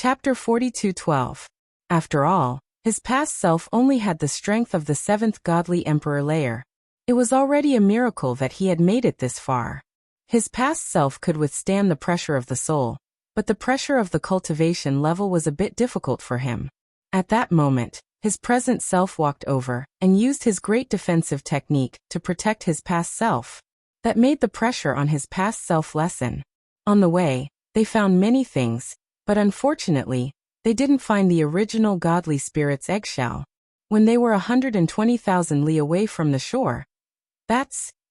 Chapter 42:12. After all, his past self only had the strength of the seventh godly emperor layer. It was already a miracle that he had made it this far. His past self could withstand the pressure of the soul, but the pressure of the cultivation level was a bit difficult for him. At that moment, his present self walked over and used his great defensive technique to protect his past self. That made the pressure on his past self lessen. On the way, they found many things, but unfortunately, they didn't find the original godly spirit's eggshell. When they were 120,000 li away from the shore.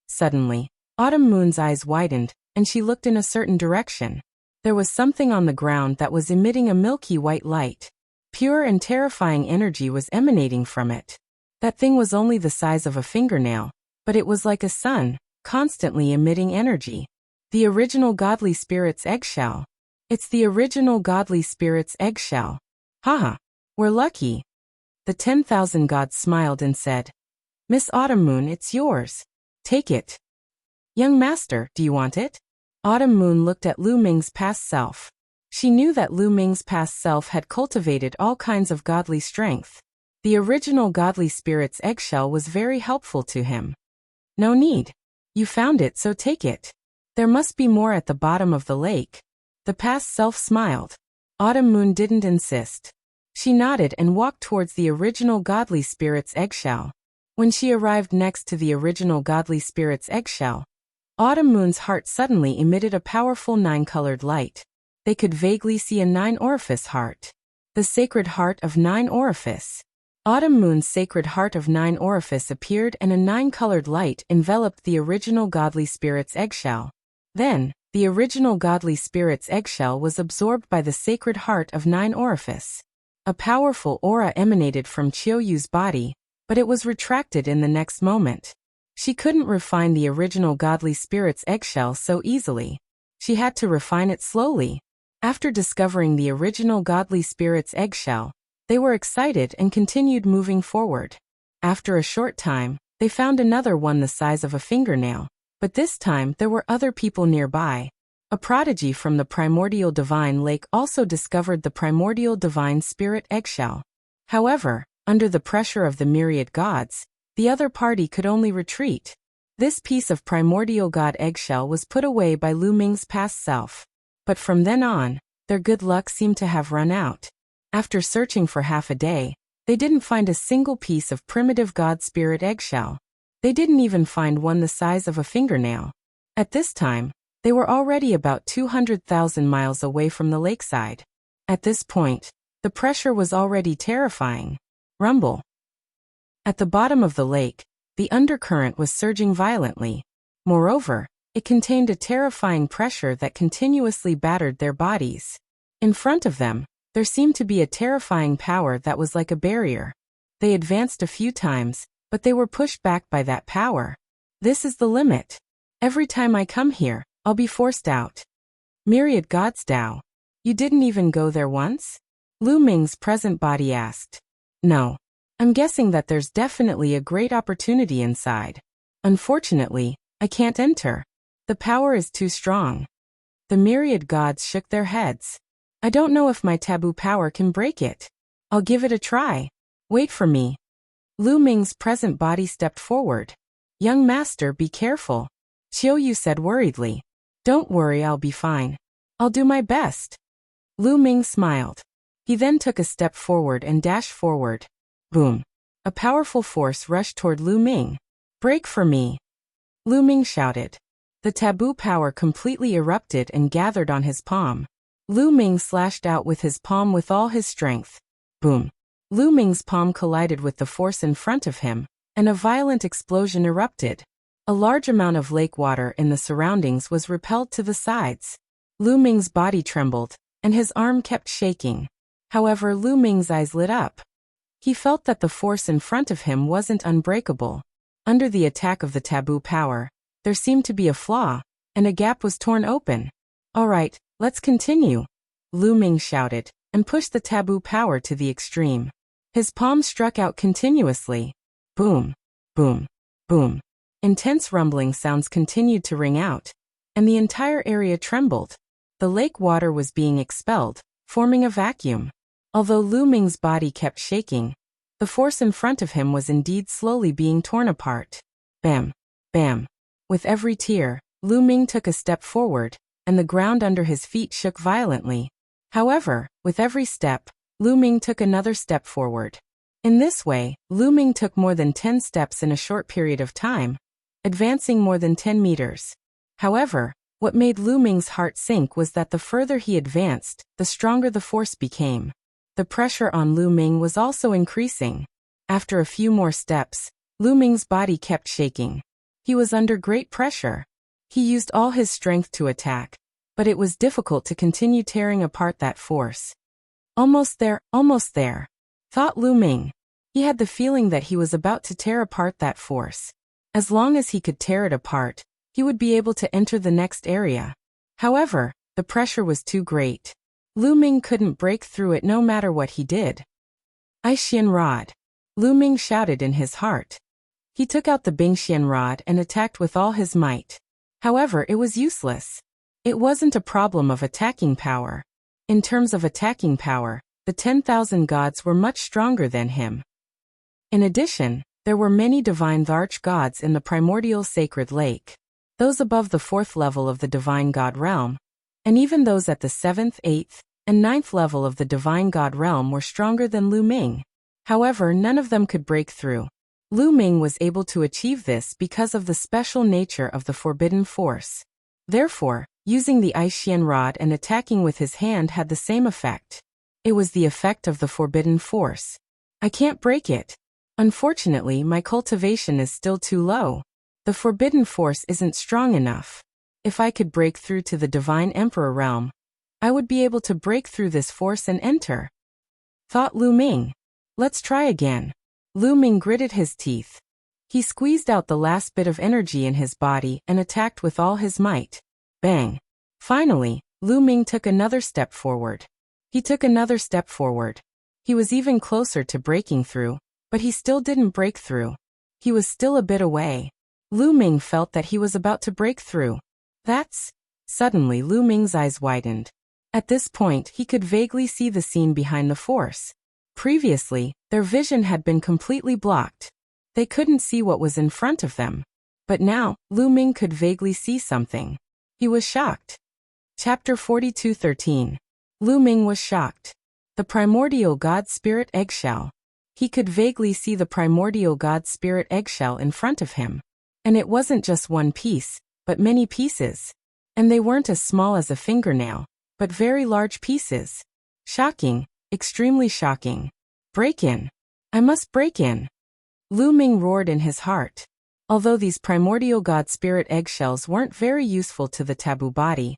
Suddenly, Autumn Moon's eyes widened, and she looked in a certain direction. There was something on the ground that was emitting a milky white light. Pure and terrifying energy was emanating from it. That thing was only the size of a fingernail, but it was like a sun, constantly emitting energy. The original godly spirit's eggshell. It's the original godly spirit's eggshell. Haha, we're lucky. The 10,000 gods smiled and said, Miss Autumn Moon, it's yours. Take it. Young master, do you want it? Autumn Moon looked at Lu Ming's past self. She knew that Lu Ming's past self had cultivated all kinds of godly strength. The original godly spirit's eggshell was very helpful to him. No need. You found it, so take it. There must be more at the bottom of the lake. The past self smiled. Autumn Moon didn't insist. She nodded and walked towards the original godly spirit's eggshell. When she arrived next to the original godly spirit's eggshell, Autumn Moon's heart suddenly emitted a powerful 9-colored light. They could vaguely see a 9-orifice heart. The sacred heart of 9-orifice. Autumn Moon's sacred heart of 9-orifice appeared and a 9-colored light enveloped the original godly spirit's eggshell. Then, the original godly spirit's eggshell was absorbed by the sacred heart of 9-orifice. A powerful aura emanated from Qiuyu's body, but it was retracted in the next moment. She couldn't refine the original godly spirit's eggshell so easily. She had to refine it slowly. After discovering the original godly spirit's eggshell, they were excited and continued moving forward. After a short time, they found another one the size of a fingernail. But this time there were other people nearby. A prodigy from the primordial divine lake also discovered the primordial divine spirit eggshell. However, under the pressure of the myriad gods, the other party could only retreat. This piece of primordial god eggshell was put away by Lu Ming's past self. But from then on, their good luck seemed to have run out. After searching for half a day, they didn't find a single piece of primitive god spirit eggshell. They didn't even find one the size of a fingernail. At this time, they were already about 200,000 miles away from the lakeside. At this point, the pressure was already terrifying. Rumble. At the bottom of the lake, the undercurrent was surging violently. Moreover, it contained a terrifying pressure that continuously battered their bodies. In front of them, there seemed to be a terrifying power that was like a barrier. They advanced a few times, but they were pushed back by that power. This is the limit. Every time I come here, I'll be forced out. Myriad gods Tao. You didn't even go there once? Lu Ming's present body asked. No. I'm guessing that there's definitely a great opportunity inside. Unfortunately, I can't enter. The power is too strong. The myriad gods shook their heads. I don't know if my taboo power can break it. I'll give it a try. Wait for me. Lu Ming's present body stepped forward. Young master, be careful. Qiuyu said worriedly. Don't worry, I'll be fine. I'll do my best. Lu Ming smiled. He then took a step forward and dashed forward. Boom. A powerful force rushed toward Lu Ming. Break for me. Lu Ming shouted. The taboo power completely erupted and gathered on his palm. Lu Ming slashed out with his palm with all his strength. Boom. Lu Ming's palm collided with the force in front of him, and a violent explosion erupted. A large amount of lake water in the surroundings was repelled to the sides. Lu Ming's body trembled, and his arm kept shaking. However, Lu Ming's eyes lit up. He felt that the force in front of him wasn't unbreakable. Under the attack of the taboo power, there seemed to be a flaw, and a gap was torn open. All right, let's continue. Lu Ming shouted, and pushed the taboo power to the extreme. His palm struck out continuously. Boom, boom, boom. Intense rumbling sounds continued to ring out, and the entire area trembled. The lake water was being expelled, forming a vacuum. Although Lu Ming's body kept shaking, the force in front of him was indeed slowly being torn apart. Bam! Bam! With every tear, Lu Ming took a step forward, and the ground under his feet shook violently. However, with every step, Lu Ming took another step forward. In this way, Lu Ming took more than 10 steps in a short period of time, advancing more than 10 meters. However, what made Lu Ming's heart sink was that the further he advanced, the stronger the force became. The pressure on Lu Ming was also increasing. After a few more steps, Lu Ming's body kept shaking. He was under great pressure. He used all his strength to attack, but it was difficult to continue tearing apart that force. Almost there, thought Lu Ming. He had the feeling that he was about to tear apart that force. As long as he could tear it apart, he would be able to enter the next area. However, the pressure was too great. Lu Ming couldn't break through it no matter what he did. Bingxian rod. Lu Ming shouted in his heart. He took out the Bingxian rod and attacked with all his might. However, it was useless. It wasn't a problem of attacking power. In terms of attacking power, the 10,000 gods were much stronger than him. In addition, there were many divine arch-gods in the primordial sacred lake. Those above the 4th level of the divine god realm, and even those at the 7th, 8th, and 9th level of the divine god realm were stronger than Lu Ming. However, none of them could break through. Lu Ming was able to achieve this because of the special nature of the forbidden force. Therefore, using the Bingxian rod and attacking with his hand had the same effect. It was the effect of the forbidden force. I can't break it. Unfortunately, my cultivation is still too low. The forbidden force isn't strong enough. If I could break through to the divine emperor realm, I would be able to break through this force and enter. Thought Lu Ming. Let's try again. Lu Ming gritted his teeth. He squeezed out the last bit of energy in his body and attacked with all his might. Bang! Finally, Lu Ming took another step forward. He took another step forward. He was even closer to breaking through, but he still didn't break through. He was still a bit away. Lu Ming felt that he was about to break through. Suddenly Lu Ming's eyes widened. At this point, he could vaguely see the scene behind the force. Previously, their vision had been completely blocked. They couldn't see what was in front of them. But now, Lu Ming could vaguely see something. He was shocked. Chapter 42:13. Lu Ming was shocked. The primordial god spirit eggshell. He could vaguely see the primordial god spirit eggshell in front of him. And it wasn't just one piece, but many pieces. And they weren't as small as a fingernail, but very large pieces. Shocking, extremely shocking. Break in. I must break in. Lu Ming roared in his heart. Although these primordial god spirit eggshells weren't very useful to the taboo body,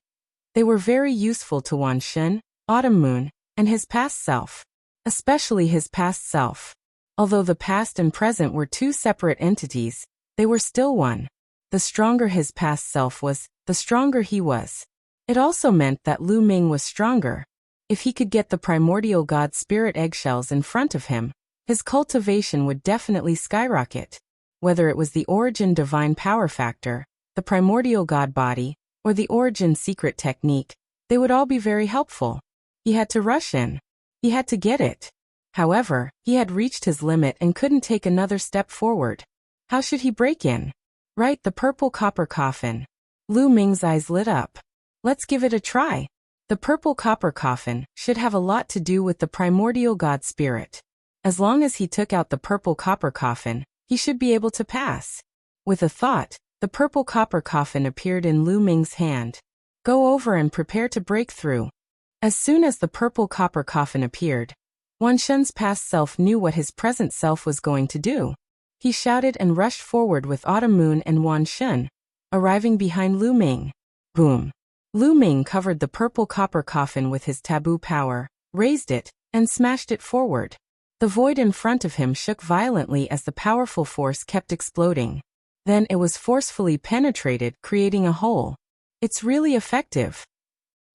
they were very useful to Wan Shen, Autumn Moon, and his past self. Especially his past self. Although the past and present were two separate entities, they were still one. The stronger his past self was, the stronger he was. It also meant that Lu Ming was stronger. If he could get the primordial god spirit eggshells in front of him, his cultivation would definitely skyrocket. Whether it was the origin divine power factor, the primordial god body, or the origin secret technique, they would all be very helpful. He had to rush in. He had to get it. However, he had reached his limit and couldn't take another step forward. How should he break in? Right, the purple copper coffin. Lu Ming's eyes lit up. Let's give it a try. The purple copper coffin should have a lot to do with the primordial god spirit. As long as he took out the purple copper coffin, he should be able to pass. With a thought, the purple copper coffin appeared in Lu Ming's hand. Go over and prepare to break through. As soon as the purple copper coffin appeared, Wan Shen's past self knew what his present self was going to do. He shouted and rushed forward with Autumn Moon and Wan Shen, arriving behind Lu Ming. Boom! Lu Ming covered the purple copper coffin with his taboo power, raised it, and smashed it forward. The void in front of him shook violently as the powerful force kept exploding. Then it was forcefully penetrated, creating a hole. It's really effective.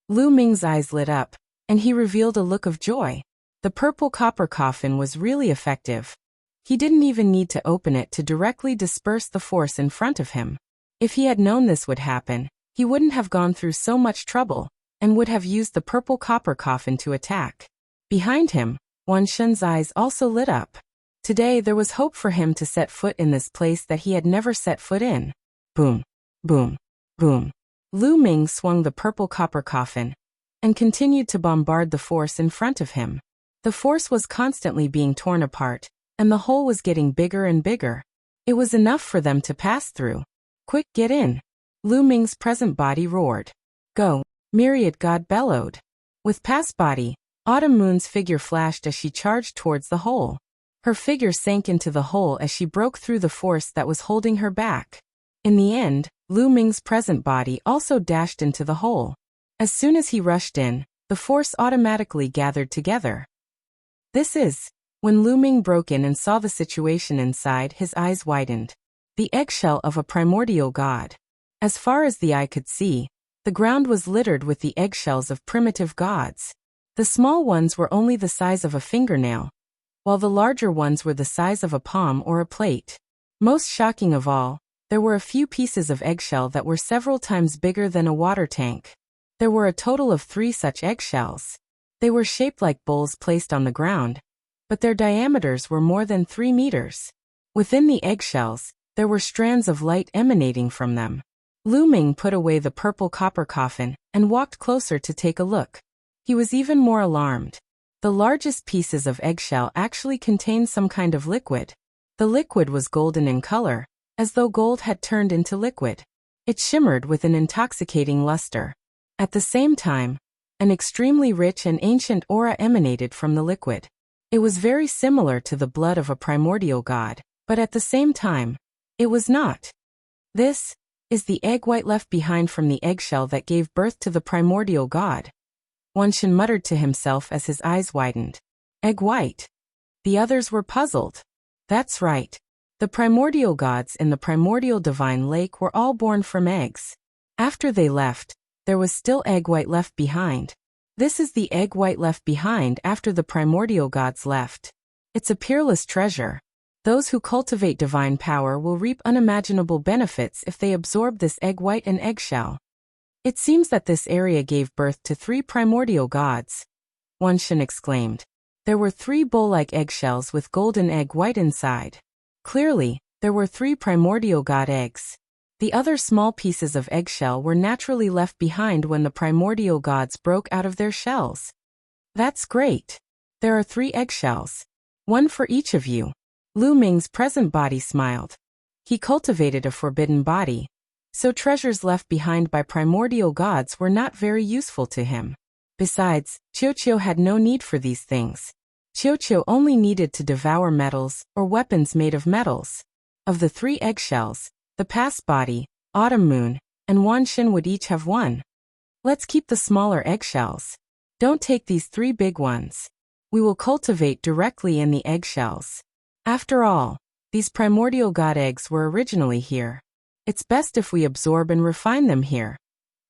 Lu Ming's eyes lit up, and he revealed a look of joy. The purple copper coffin was really effective. He didn't even need to open it to directly disperse the force in front of him. If he had known this would happen, he wouldn't have gone through so much trouble, and would have used the purple copper coffin to attack. Behind him, Wan Shen's eyes also lit up. Today there was hope for him to set foot in this place that he had never set foot in. Boom, boom, boom. Lu Ming swung the purple copper coffin and continued to bombard the force in front of him. The force was constantly being torn apart, and the hole was getting bigger and bigger. It was enough for them to pass through. Quick, get in! Lu Ming's present body roared. Go! Myriad God bellowed. With past body, Autumn Moon's figure flashed as she charged towards the hole. Her figure sank into the hole as she broke through the force that was holding her back. In the end, Lu Ming's present body also dashed into the hole. As soon as he rushed in, the force automatically gathered together. When Lu Ming broke in and saw the situation inside, his eyes widened. The eggshell of a primordial god. As far as the eye could see, the ground was littered with the eggshells of primitive gods. The small ones were only the size of a fingernail, while the larger ones were the size of a palm or a plate. Most shocking of all, there were a few pieces of eggshell that were several times bigger than a water tank. There were a total of 3 such eggshells. They were shaped like bowls placed on the ground, but their diameters were more than 3 meters. Within the eggshells, there were strands of light emanating from them. Lu Ming put away the purple copper coffin and walked closer to take a look. He was even more alarmed. The largest pieces of eggshell actually contained some kind of liquid. The liquid was golden in color, as though gold had turned into liquid. It shimmered with an intoxicating luster. At the same time, an extremely rich and ancient aura emanated from the liquid. It was very similar to the blood of a primordial god, but at the same time, it was not. This is the egg white left behind from the eggshell that gave birth to the primordial god. Wan Shen muttered to himself as his eyes widened. Egg white. The others were puzzled. That's right. The primordial gods in the primordial divine lake were all born from eggs. After they left, there was still egg white left behind. This is the egg white left behind after the primordial gods left. It's a peerless treasure. Those who cultivate divine power will reap unimaginable benefits if they absorb this egg white and eggshell. It seems that this area gave birth to 3 primordial gods. Wan Shen exclaimed. There were 3 bowl-like eggshells with golden egg white inside. Clearly, there were 3 primordial god eggs. The other small pieces of eggshell were naturally left behind when the primordial gods broke out of their shells. That's great. There are 3 eggshells. 1 for each of you. Lu Ming's present body smiled. He cultivated a forbidden body, so treasures left behind by primordial gods were not very useful to him. Besides, Qiuqiu had no need for these things. Qiuqiu only needed to devour metals or weapons made of metals. Of the 3 eggshells, the past body, Autumn Moon, and Wan Shen would each have 1. Let's keep the smaller eggshells. Don't take these 3 big ones. We will cultivate directly in the eggshells. After all, these primordial god eggs were originally here. It's best if we absorb and refine them here,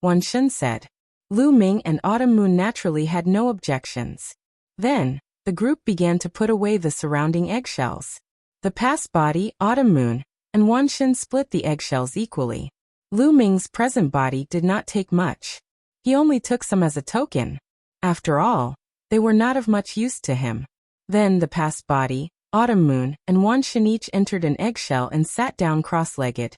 Wan Shen said. Lu Ming and Autumn Moon naturally had no objections. Then, the group began to put away the surrounding eggshells. The past body, Autumn Moon, and Wan Shen split the eggshells equally. Lu Ming's present body did not take much. He only took some as a token. After all, they were not of much use to him. Then the past body, Autumn Moon, and Wan Shen each entered an eggshell and sat down cross-legged.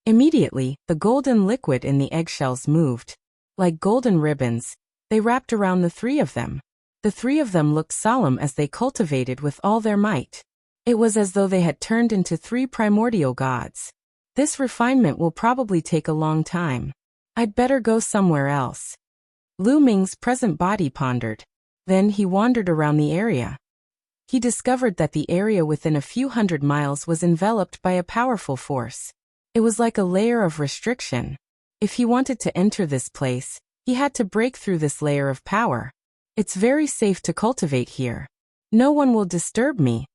Immediately, the golden liquid in the eggshells moved. Like golden ribbons, they wrapped around the 3 of them. The 3 of them looked solemn as they cultivated with all their might. It was as though they had turned into 3 primordial gods. This refinement will probably take a long time. I'd better go somewhere else. Lu Ming's present body pondered. Then he wandered around the area. He discovered that the area within a few hundred miles was enveloped by a powerful force. It was like a layer of restriction. If he wanted to enter this place, he had to break through this layer of power. It's very safe to cultivate here. No one will disturb me.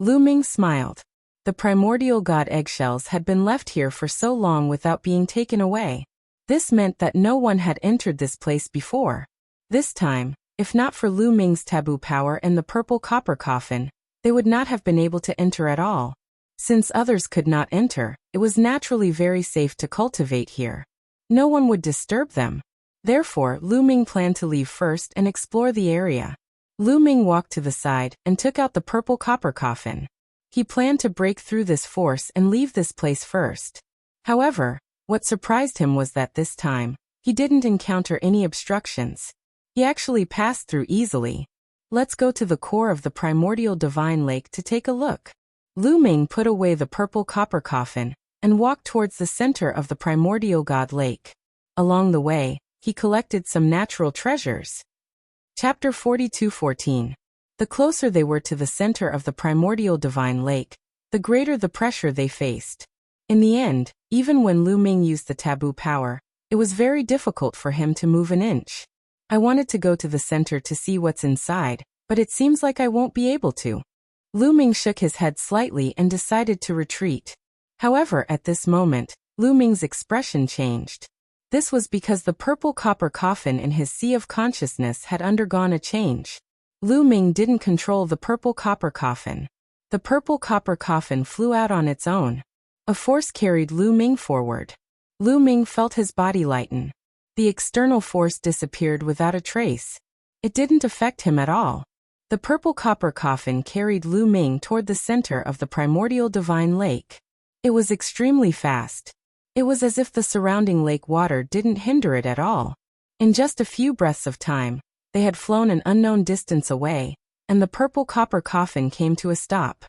Lu Ming smiled. The primordial god eggshells had been left here for so long without being taken away. This meant that no one had entered this place before. This time, if not for Lu Ming's taboo power and the purple copper coffin, they would not have been able to enter at all. Since others could not enter, it was naturally very safe to cultivate here. No one would disturb them. Therefore, Lu Ming planned to leave first and explore the area. Lu Ming walked to the side and took out the purple copper coffin. He planned to break through this force and leave this place first. However, what surprised him was that this time, he didn't encounter any obstructions. He actually passed through easily. Let's go to the core of the primordial divine lake to take a look. Lu Ming put away the purple copper coffin and walked towards the center of the primordial god lake. Along the way, he collected some natural treasures. Chapter 42:14. The closer they were to the center of the primordial divine lake, the greater the pressure they faced. In the end, even when Lu Ming used the taboo power, it was very difficult for him to move an inch. I wanted to go to the center to see what's inside, but it seems like I won't be able to. Lu Ming shook his head slightly and decided to retreat. However, at this moment, Lu Ming's expression changed. This was because the purple copper coffin in his sea of consciousness had undergone a change. Lu Ming didn't control the purple copper coffin. The purple copper coffin flew out on its own. A force carried Lu Ming forward. Lu Ming felt his body lighten. The external force disappeared without a trace. It didn't affect him at all. The purple copper coffin carried Lu Ming toward the center of the primordial divine lake. It was extremely fast. It was as if the surrounding lake water didn't hinder it at all. In just a few breaths of time, they had flown an unknown distance away, and the purple copper coffin came to a stop.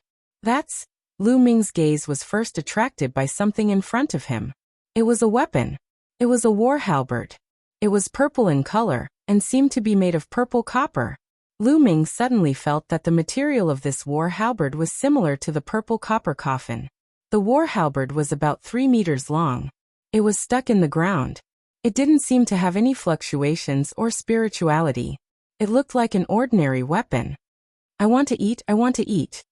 Lu Ming's gaze was first attracted by something in front of him. It was a weapon. It was a war halberd. It was purple in color, and seemed to be made of purple copper. Lu Ming suddenly felt that the material of this war halberd was similar to the purple copper coffin. The war halberd was about 3 meters long. It was stuck in the ground. It didn't seem to have any fluctuations or spirituality. It looked like an ordinary weapon. I want to eat, I want to eat.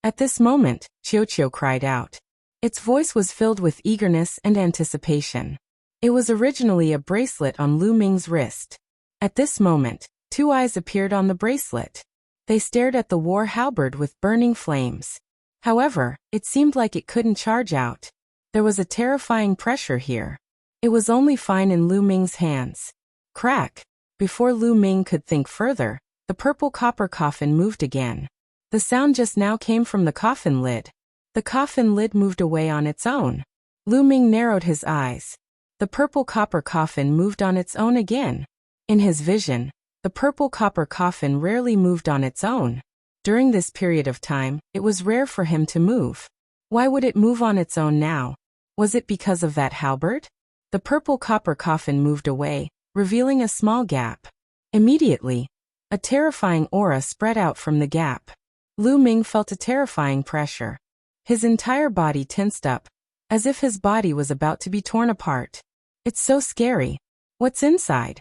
At this moment, Qiu cried out. Its voice was filled with eagerness and anticipation. It was originally a bracelet on Lu Ming's wrist. At this moment, 2 eyes appeared on the bracelet. They stared at the war halberd with burning flames. However, it seemed like it couldn't charge out. There was a terrifying pressure here. It was only fine in Lu Ming's hands. Crack! Before Lu Ming could think further, the purple copper coffin moved again. The sound just now came from the coffin lid. The coffin lid moved away on its own. Lu Ming narrowed his eyes. The purple copper coffin moved on its own again. In his vision, the purple copper coffin rarely moved on its own. During this period of time, it was rare for him to move. Why would it move on its own now? Was it because of that halberd? The purple copper coffin moved away, revealing a small gap. Immediately, a terrifying aura spread out from the gap. Lu Ming felt a terrifying pressure. His entire body tensed up, as if his body was about to be torn apart. It's so scary. What's inside?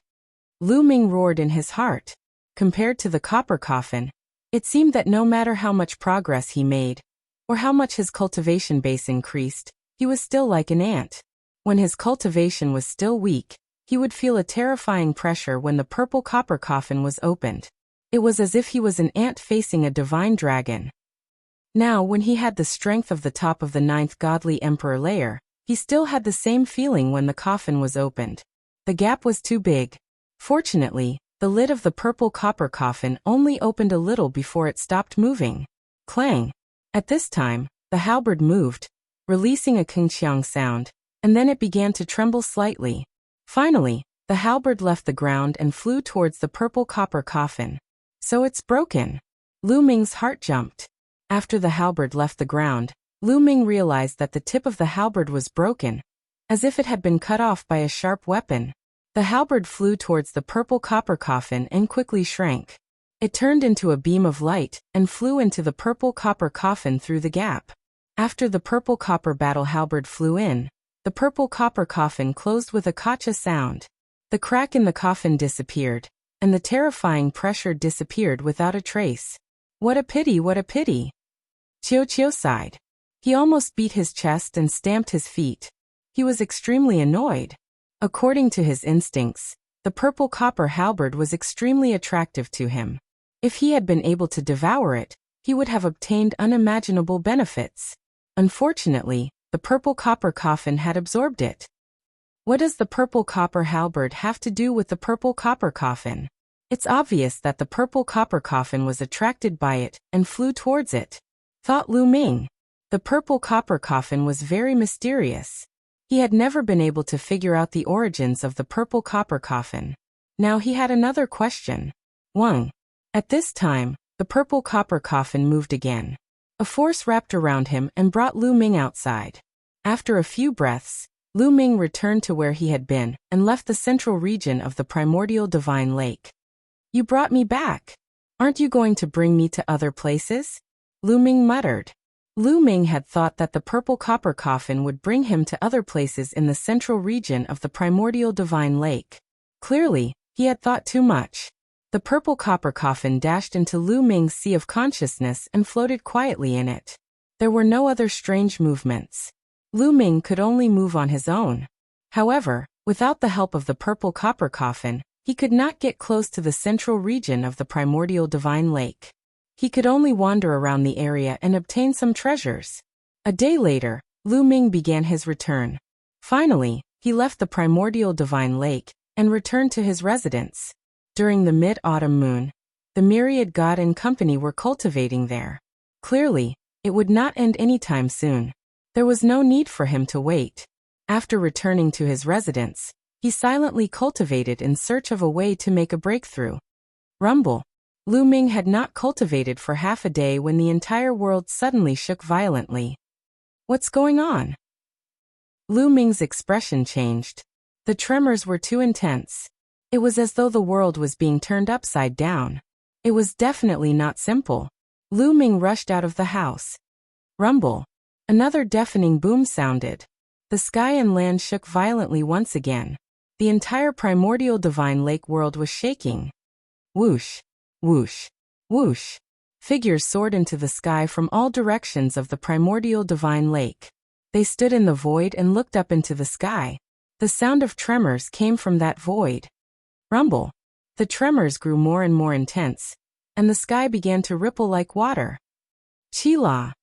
Lu Ming roared in his heart. Compared to the copper coffin, it seemed that no matter how much progress he made, or how much his cultivation base increased, he was still like an ant. When his cultivation was still weak, he would feel a terrifying pressure when the purple copper coffin was opened. It was as if he was an ant facing a divine dragon. Now, when he had the strength of the top of the 9th godly emperor layer, he still had the same feeling when the coffin was opened. The gap was too big. Fortunately, the lid of the purple copper coffin only opened a little before it stopped moving. Clang! At this time, the halberd moved, releasing a kingqiang sound, and then it began to tremble slightly. Finally, the halberd left the ground and flew towards the purple copper coffin. So it's broken. Lu Ming's heart jumped. After the halberd left the ground, Lu Ming realized that the tip of the halberd was broken, as if it had been cut off by a sharp weapon. The halberd flew towards the purple copper coffin and quickly shrank. It turned into a beam of light and flew into the purple copper coffin through the gap. After the purple copper battle halberd flew in, the purple copper coffin closed with a kacha sound. The crack in the coffin disappeared, and the terrifying pressure disappeared without a trace. What a pity, what a pity! Qiu sighed. He almost beat his chest and stamped his feet. He was extremely annoyed. According to his instincts, the purple copper halberd was extremely attractive to him. If he had been able to devour it, he would have obtained unimaginable benefits. Unfortunately, the purple copper coffin had absorbed it. What does the purple copper halberd have to do with the purple copper coffin? It's obvious that the purple copper coffin was attracted by it and flew towards it, thought Lu Ming. The purple copper coffin was very mysterious. He had never been able to figure out the origins of the purple copper coffin. Now he had another question. 1. At this time, the purple copper coffin moved again. A force wrapped around him and brought Lu Ming outside. After a few breaths, Lu Ming returned to where he had been and left the central region of the primordial divine lake. You brought me back. Aren't you going to bring me to other places? Lu Ming muttered. Lu Ming had thought that the purple copper coffin would bring him to other places in the central region of the primordial divine lake. Clearly, he had thought too much. The purple copper coffin dashed into Lu Ming's sea of consciousness and floated quietly in it. There were no other strange movements. Lu Ming could only move on his own. However, without the help of the purple copper coffin, he could not get close to the central region of the primordial divine lake. He could only wander around the area and obtain some treasures. A day later, Lu Ming began his return. Finally, he left the primordial divine lake and returned to his residence. During the mid-autumn moon, the myriad god and company were cultivating there. Clearly, it would not end anytime soon. There was no need for him to wait. After returning to his residence, he silently cultivated in search of a way to make a breakthrough. Rumble. Lu Ming had not cultivated for half a day when the entire world suddenly shook violently. What's going on? Lu Ming's expression changed. The tremors were too intense. It was as though the world was being turned upside down. It was definitely not simple. Lu Ming rushed out of the house. Rumble. Another deafening boom sounded. The sky and land shook violently once again. The entire primordial divine lake world was shaking. Whoosh, whoosh, whoosh. Figures soared into the sky from all directions of the primordial divine lake. They stood in the void and looked up into the sky. The sound of tremors came from that void. Rumble. The tremors grew more and more intense, and the sky began to ripple like water. Chila.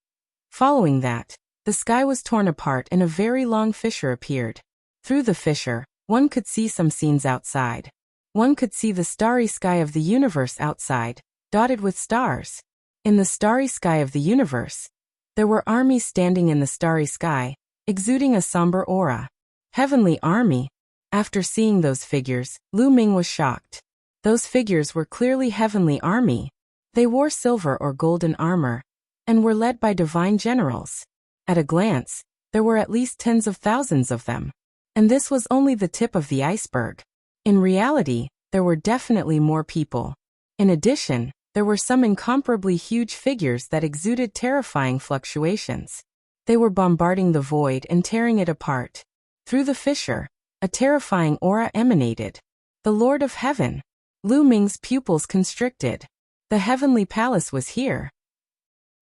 Following that, the sky was torn apart and a very long fissure appeared. Through the fissure, one could see some scenes outside. One could see the starry sky of the universe outside, dotted with stars. In the starry sky of the universe, there were armies standing in the starry sky, exuding a somber aura. Heavenly army. After seeing those figures, Lu Ming was shocked. Those figures were clearly heavenly army. They wore silver or golden armor, and were led by divine generals. At a glance, there were at least tens of thousands of them. And this was only the tip of the iceberg. In reality, there were definitely more people. In addition, there were some incomparably huge figures that exuded terrifying fluctuations. They were bombarding the void and tearing it apart. Through the fissure, a terrifying aura emanated. The Lord of Heaven. Lu Ming's pupils constricted. The heavenly palace was here.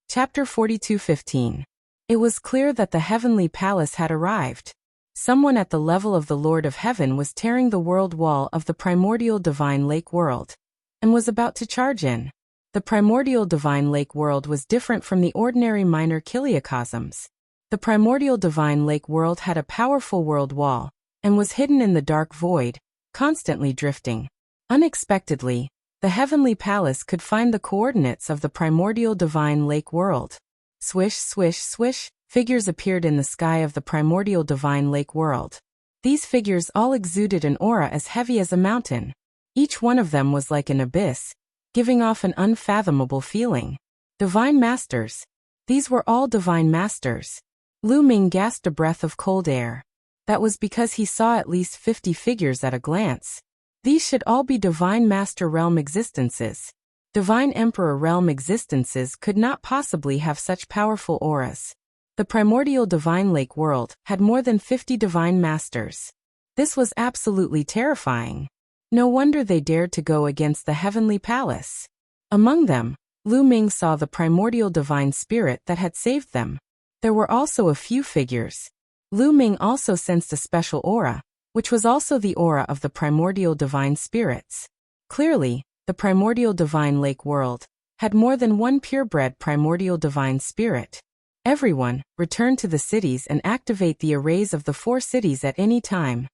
Chapter 42:15. It was clear that the heavenly palace had arrived. Someone at the level of the Lord of Heaven was tearing the world wall of the primordial divine lake world, and was about to charge in. The primordial divine lake world was different from the ordinary minor kiliocosms. The primordial divine lake world had a powerful world wall, and was hidden in the dark void, constantly drifting. Unexpectedly, the heavenly palace could find the coordinates of the primordial divine lake world. Swish, swish, swish, figures appeared in the sky of the primordial divine lake world. These figures all exuded an aura as heavy as a mountain. Each one of them was like an abyss, giving off an unfathomable feeling. Divine masters. These were all divine masters. Lu Ming gasped a breath of cold air. That was because he saw at least 50 figures at a glance. These should all be divine master realm existences. Divine emperor realm existences could not possibly have such powerful auras. The primordial divine lake world had more than 50 divine masters. This was absolutely terrifying. No wonder they dared to go against the heavenly palace. Among them, Lu Ming saw the primordial divine spirit that had saved them. There were also a few figures. Lu Ming also sensed a special aura, which was also the aura of the primordial divine spirits. Clearly, the primordial divine lake world had more than one purebred primordial divine spirit. Everyone, return to the cities and activate the arrays of the 4 cities at any time.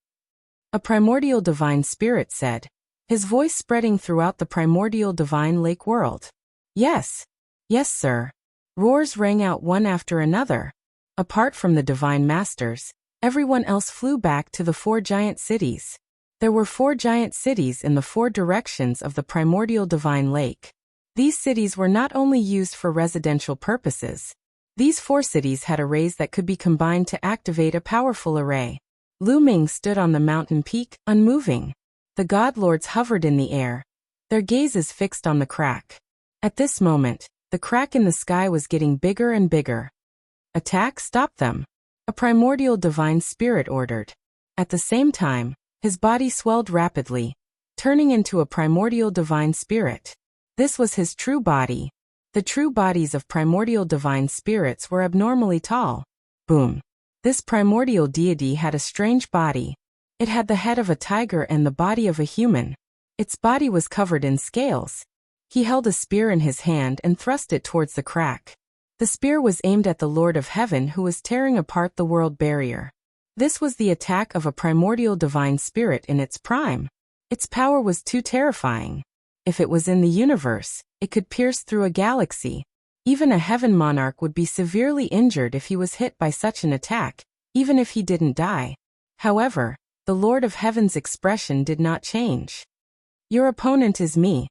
A primordial divine spirit said, his voice spreading throughout the primordial divine lake world. Yes. Yes, sir. Roars rang out one after another. Apart from the divine masters, everyone else flew back to the 4 giant cities. There were 4 giant cities in the 4 directions of the primordial divine lake. These cities were not only used for residential purposes. These 4 cities had arrays that could be combined to activate a powerful array. Lu Ming stood on the mountain peak, unmoving. The god lords hovered in the air, their gazes fixed on the crack. At this moment, the crack in the sky was getting bigger and bigger. Attack, stop them! A primordial divine spirit ordered. At the same time, his body swelled rapidly, turning into a primordial divine spirit. This was his true body. The true bodies of primordial divine spirits were abnormally tall. Boom! This primordial deity had a strange body. It had the head of a tiger and the body of a human. Its body was covered in scales. He held a spear in his hand and thrust it towards the crack. The spear was aimed at the Lord of Heaven who was tearing apart the world barrier. This was the attack of a primordial divine spirit in its prime. Its power was too terrifying. If it was in the universe, it could pierce through a galaxy. Even a heaven monarch would be severely injured if he was hit by such an attack, even if he didn't die. However, the Lord of Heaven's expression did not change. Your opponent is me.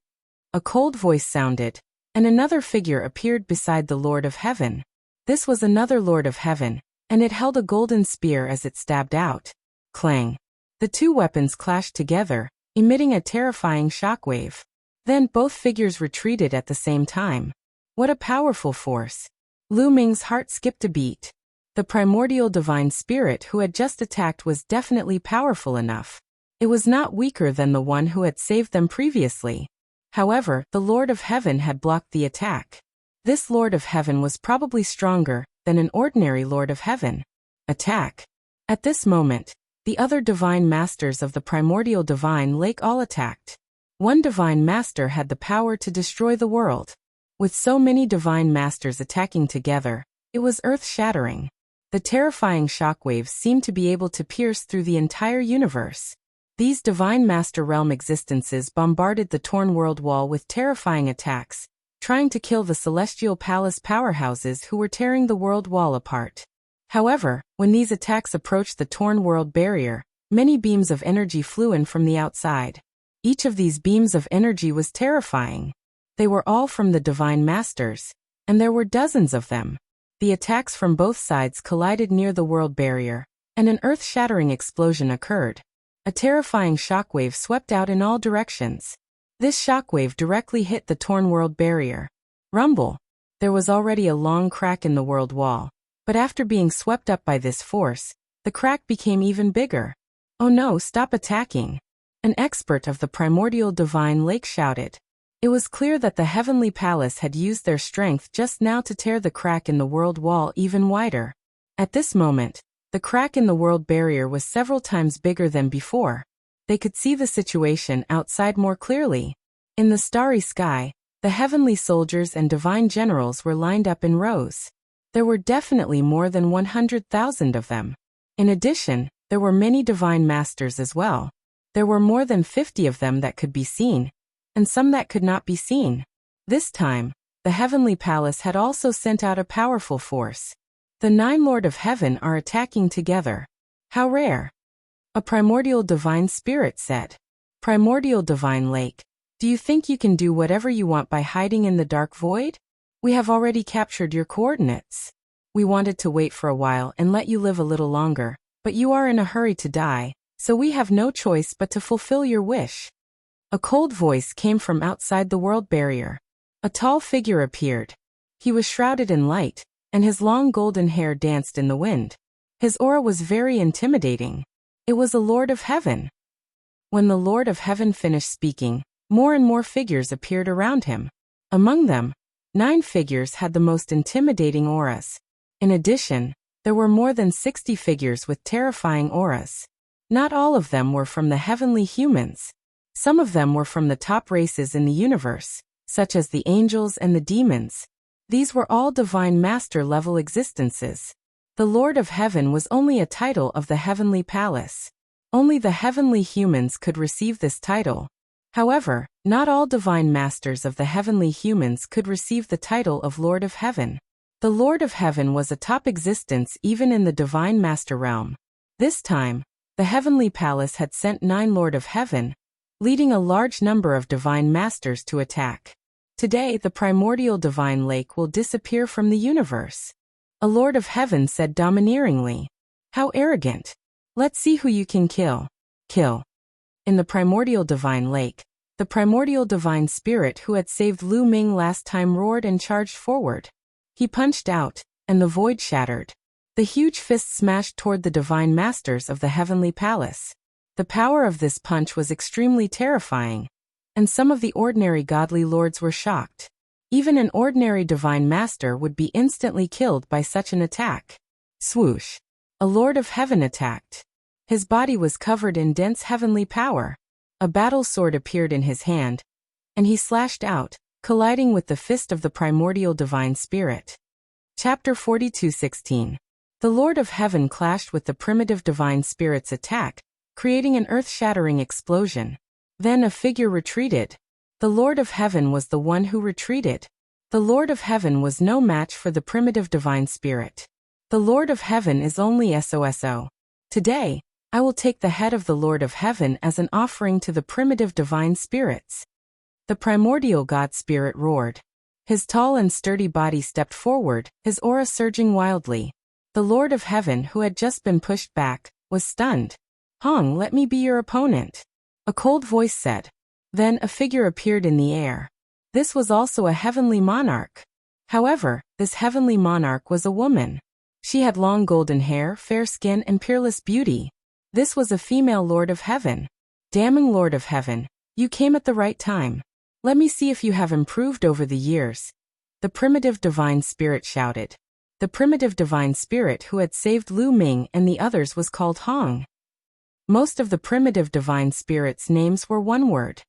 A cold voice sounded, and another figure appeared beside the Lord of Heaven. This was another Lord of Heaven, and it held a golden spear as it stabbed out. Clang! The 2 weapons clashed together, emitting a terrifying shockwave. Then both figures retreated at the same time. What a powerful force! Lu Ming's heart skipped a beat. The primordial divine spirit who had just attacked was definitely powerful enough. It was not weaker than the one who had saved them previously. However, the Lord of Heaven had blocked the attack. This Lord of Heaven was probably stronger than an ordinary Lord of Heaven. Attack! At this moment, the other divine masters of the primordial divine lake all attacked. One divine master had the power to destroy the world. With so many divine masters attacking together, it was earth-shattering. The terrifying shockwaves seemed to be able to pierce through the entire universe. These divine master realm existences bombarded the torn world wall with terrifying attacks, trying to kill the celestial palace powerhouses who were tearing the world wall apart. However, when these attacks approached the torn world barrier, many beams of energy flew in from the outside. Each of these beams of energy was terrifying. They were all from the divine masters, and there were dozens of them. The attacks from both sides collided near the world barrier, and an earth-shattering explosion occurred. A terrifying shockwave swept out in all directions. This shockwave directly hit the torn world barrier. Rumble! There was already a long crack in the world wall, but after being swept up by this force, the crack became even bigger. Oh no, stop attacking! An expert of the primordial divine lake shouted. It was clear that the heavenly palace had used their strength just now to tear the crack in the world wall even wider. At this moment, the crack in the world barrier was several times bigger than before. They could see the situation outside more clearly. In the starry sky, the heavenly soldiers and divine generals were lined up in rows. There were definitely more than 100,000 of them. In addition, there were many divine masters as well. There were more than 50 of them that could be seen, and some that could not be seen. This time, the heavenly palace had also sent out a powerful force. The 9 Lord of Heaven are attacking together. How rare! A primordial divine spirit said. Primordial divine lake, do you think you can do whatever you want by hiding in the dark void? We have already captured your coordinates. We wanted to wait for a while and let you live a little longer, but you are in a hurry to die, so we have no choice but to fulfill your wish. A cold voice came from outside the world barrier. A tall figure appeared. He was shrouded in light, and his long golden hair danced in the wind. His aura was very intimidating. It was a Lord of Heaven. When the Lord of Heaven finished speaking, more and more figures appeared around him. Among them, 9 figures had the most intimidating auras. In addition, there were more than 60 figures with terrifying auras. Not all of them were from the heavenly humans. Some of them were from the top races in the universe, such as the angels and the demons. These were all divine master-level existences. The Lord of Heaven was only a title of the heavenly palace. Only the heavenly humans could receive this title. However, not all divine masters of the heavenly humans could receive the title of Lord of Heaven. The Lord of Heaven was a top existence even in the divine master realm. This time, the heavenly palace had sent 9 Lord of Heaven, leading a large number of divine masters to attack. Today, the primordial divine lake will disappear from the universe. A Lord of Heaven said domineeringly. How arrogant. Let's see who you can kill. Kill. In the primordial divine lake, the primordial divine spirit who had saved Lu Ming last time roared and charged forward. He punched out, and the void shattered. The huge fist smashed toward the divine masters of the heavenly palace. The power of this punch was extremely terrifying, and some of the ordinary godly lords were shocked. Even an ordinary divine master would be instantly killed by such an attack. Swoosh. A Lord of Heaven attacked. His body was covered in dense heavenly power. A battle sword appeared in his hand, and he slashed out, colliding with the fist of the primordial divine spirit. Chapter 42:16. The Lord of Heaven clashed with the primitive divine spirit's attack, creating an earth-shattering explosion. Then a figure retreated. The Lord of Heaven was the one who retreated. The Lord of Heaven was no match for the primitive divine spirit. The Lord of Heaven is only SOSO. Today, I will take the head of the Lord of Heaven as an offering to the primitive divine spirits. The primordial God spirit roared. His tall and sturdy body stepped forward, his aura surging wildly. The Lord of Heaven, who had just been pushed back, was stunned. Hong, let me be your opponent. A cold voice said. Then a figure appeared in the air. This was also a heavenly monarch. However, this heavenly monarch was a woman. She had long golden hair, fair skin, and peerless beauty. This was a female Lord of Heaven. Damning Lord of Heaven, you came at the right time. Let me see if you have improved over the years. The primitive divine spirit shouted. The primitive divine spirit who had saved Lu Ming and the others was called Hong. Most of the primitive divine spirits' names were one word.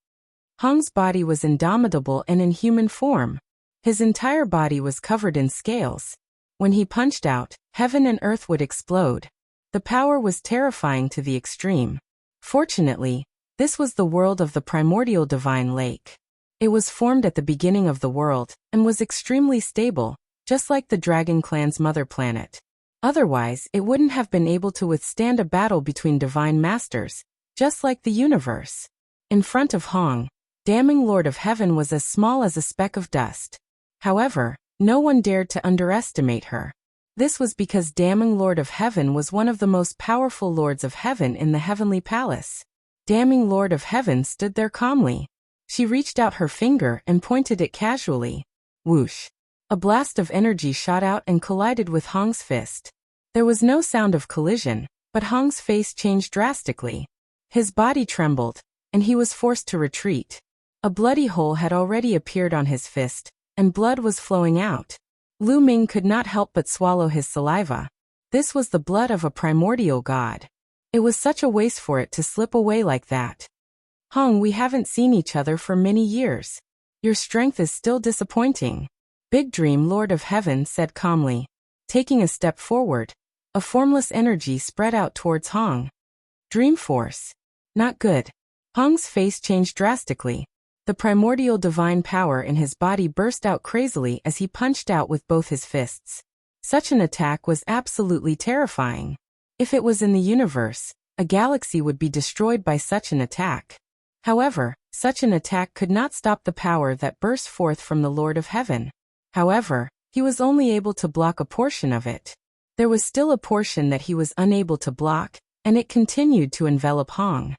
Hong's body was indomitable and in human form. His entire body was covered in scales. When he punched out, heaven and earth would explode. The power was terrifying to the extreme. Fortunately, this was the world of the primordial divine lake. It was formed at the beginning of the world, and was extremely stable, just like the Dragon Clan's mother planet. Otherwise, it wouldn't have been able to withstand a battle between divine masters, just like the universe. In front of Hong, Damning Lord of Heaven was as small as a speck of dust. However, no one dared to underestimate her. This was because Damning Lord of Heaven was one of the most powerful Lords of Heaven in the heavenly palace. Damning Lord of Heaven stood there calmly. She reached out her finger and pointed it casually. Whoosh. A blast of energy shot out and collided with Hong's fist. There was no sound of collision, but Hong's face changed drastically. His body trembled, and he was forced to retreat. A bloody hole had already appeared on his fist, and blood was flowing out. Lu Ming could not help but swallow his saliva. This was the blood of a primordial god. It was such a waste for it to slip away like that. Hong, we haven't seen each other for many years. Your strength is still disappointing. Big Dream Lord of Heaven said calmly. Taking a step forward, a formless energy spread out towards Hong. Dream Force. Not good. Hong's face changed drastically. The primordial divine power in his body burst out crazily as he punched out with both his fists. Such an attack was absolutely terrifying. If it was in the universe, a galaxy would be destroyed by such an attack. However, such an attack could not stop the power that burst forth from the Lord of Heaven. However, he was only able to block a portion of it. There was still a portion that he was unable to block, and it continued to envelop Hong.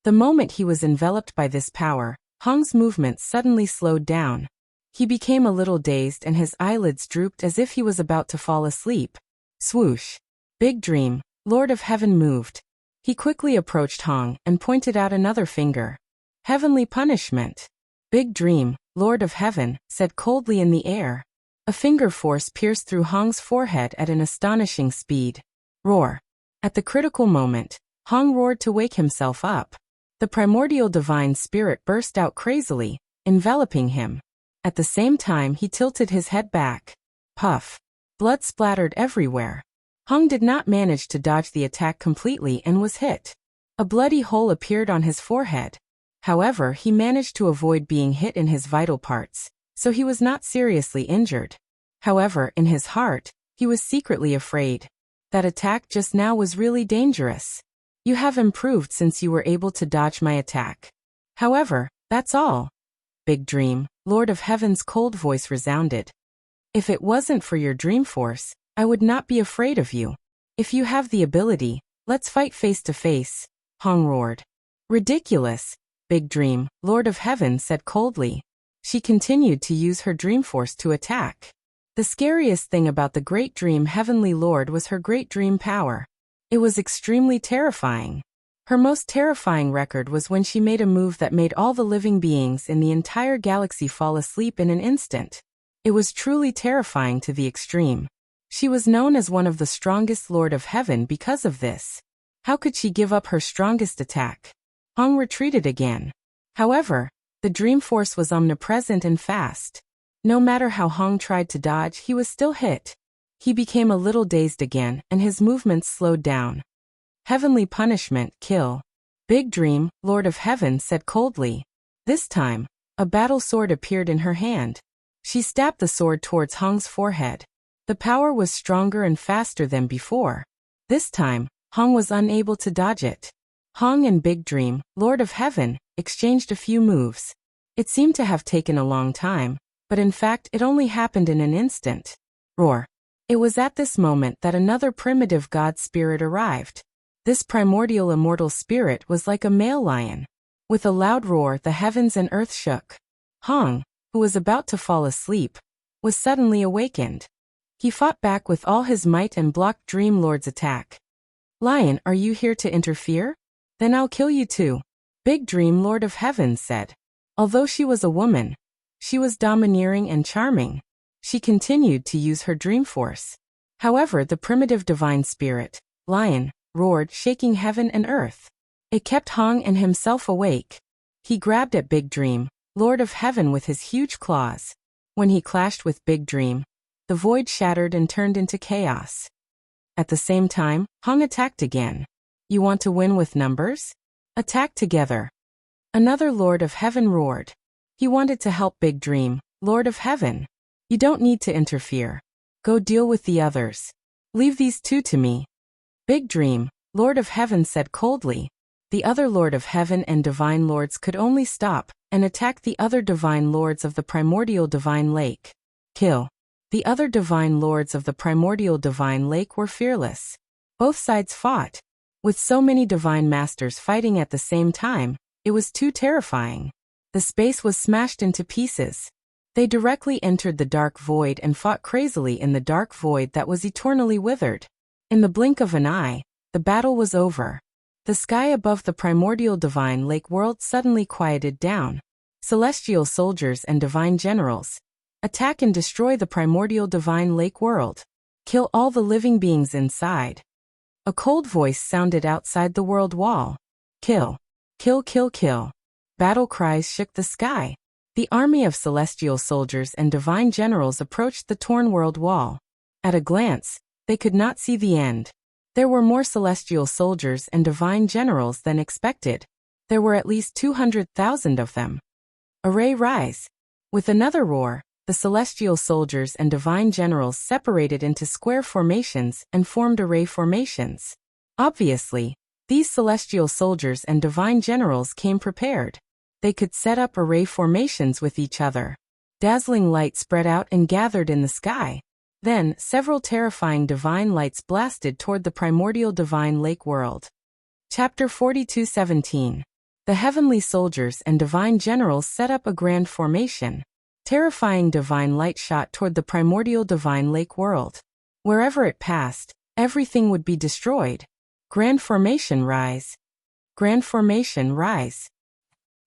The moment he was enveloped by this power, Hong's movements suddenly slowed down. He became a little dazed and his eyelids drooped as if he was about to fall asleep. Swoosh. Big Dream, Lord of Heaven moved. He quickly approached Hong and pointed out another finger. Heavenly punishment. Big Dream, Lord of Heaven, said coldly in the air. A finger force pierced through Hong's forehead at an astonishing speed. Roar. At the critical moment, Hong roared to wake himself up. The primordial divine spirit burst out crazily, enveloping him. At the same time he tilted his head back. Puff. Blood splattered everywhere. Hong did not manage to dodge the attack completely and was hit. A bloody hole appeared on his forehead. However, he managed to avoid being hit in his vital parts, so he was not seriously injured. However, in his heart, he was secretly afraid. That attack just now was really dangerous. You have improved since you were able to dodge my attack. However, that's all. Big Dream, Lord of Heaven's cold voice resounded. If it wasn't for your dream force, I would not be afraid of you. If you have the ability, let's fight face to face, Hong roared. Ridiculous, Big Dream, Lord of Heaven said coldly. She continued to use her dream force to attack. The scariest thing about the Great Dream Heavenly Lord was her Great Dream power. It was extremely terrifying. Her most terrifying record was when she made a move that made all the living beings in the entire galaxy fall asleep in an instant. It was truly terrifying to the extreme. She was known as one of the strongest Lord of Heaven because of this. How could she give up her strongest attack? Hong retreated again. However, the dream force was omnipresent and fast. No matter how Hong tried to dodge, he was still hit. He became a little dazed again, and his movements slowed down. Heavenly punishment, kill. Big Dream, Lord of Heaven said coldly. This time, a battle sword appeared in her hand. She stabbed the sword towards Hong's forehead. The power was stronger and faster than before. This time, Hong was unable to dodge it. Hong and Big Dream, Lord of Heaven, exchanged a few moves. It seemed to have taken a long time, but in fact it only happened in an instant. Roar. It was at this moment that another primitive god spirit arrived. This primordial immortal spirit was like a male lion. With a loud roar, the heavens and earth shook. Hong, who was about to fall asleep, was suddenly awakened. He fought back with all his might and blocked Dream Lord's attack. Lion, are you here to interfere? Then I'll kill you too, Big Dream Lord of Heaven said. Although she was a woman, she was domineering and charming. She continued to use her dream force. However, the primitive divine spirit, Lion, roared, shaking heaven and earth. It kept Hong and himself awake. He grabbed at Big Dream, Lord of Heaven with his huge claws. When he clashed with Big Dream, the void shattered and turned into chaos. At the same time, Hong attacked again. You want to win with numbers? Attack together. Another Lord of Heaven roared. He wanted to help Big Dream, Lord of Heaven. You don't need to interfere. Go deal with the others. Leave these two to me. Big Dream, Lord of Heaven said coldly. The other Lord of Heaven and Divine Lords could only stop and attack the other Divine Lords of the Primordial Divine Lake. Kill. The other Divine Lords of the Primordial Divine Lake were fearless. Both sides fought. With so many Divine Masters fighting at the same time, it was too terrifying. The space was smashed into pieces. They directly entered the dark void and fought crazily in the dark void that was eternally withered. In the blink of an eye, the battle was over. The sky above the primordial divine lake world suddenly quieted down. Celestial soldiers and divine generals, attack and destroy the primordial divine lake world. Kill all the living beings inside. A cold voice sounded outside the world wall. Kill. Kill, kill, kill. Battle cries shook the sky. The army of celestial soldiers and divine generals approached the torn world wall. At a glance, they could not see the end. There were more celestial soldiers and divine generals than expected. There were at least 200,000 of them. Array rise. With another roar, the celestial soldiers and divine generals separated into square formations and formed array formations. Obviously, these celestial soldiers and divine generals came prepared. They could set up array formations with each other. Dazzling light spread out and gathered in the sky. Then, several terrifying divine lights blasted toward the primordial divine lake world. Chapter 42:17. The heavenly soldiers and divine generals set up a grand formation. Terrifying divine light shot toward the primordial divine lake world. Wherever it passed, everything would be destroyed. Grand formation rise. Grand formation rise.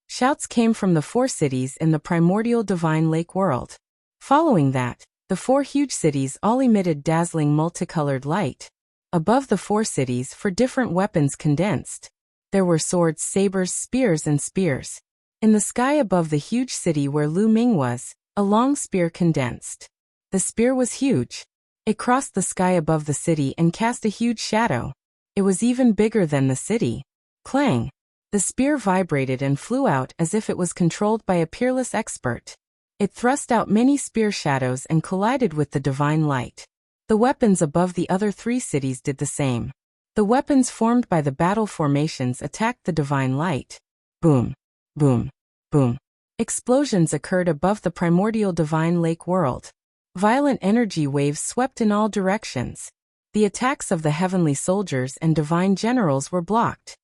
Shouts came from the 4 cities in the primordial divine lake world. Following that, the 4 huge cities all emitted dazzling multicolored light. Above the 4 cities, 4 different weapons condensed. There were swords, sabers, spears, and spears. In the sky above the huge city where Lu Ming was, a long spear condensed. The spear was huge. It crossed the sky above the city and cast a huge shadow. It was even bigger than the city. Clang! The spear vibrated and flew out as if it was controlled by a peerless expert. It thrust out many spear shadows and collided with the divine light. The weapons above the other 3 cities did the same. The weapons formed by the battle formations attacked the divine light. Boom! Boom! Boom! Explosions occurred above the primordial divine lake world. Violent energy waves swept in all directions. The attacks of the heavenly soldiers and divine generals were blocked.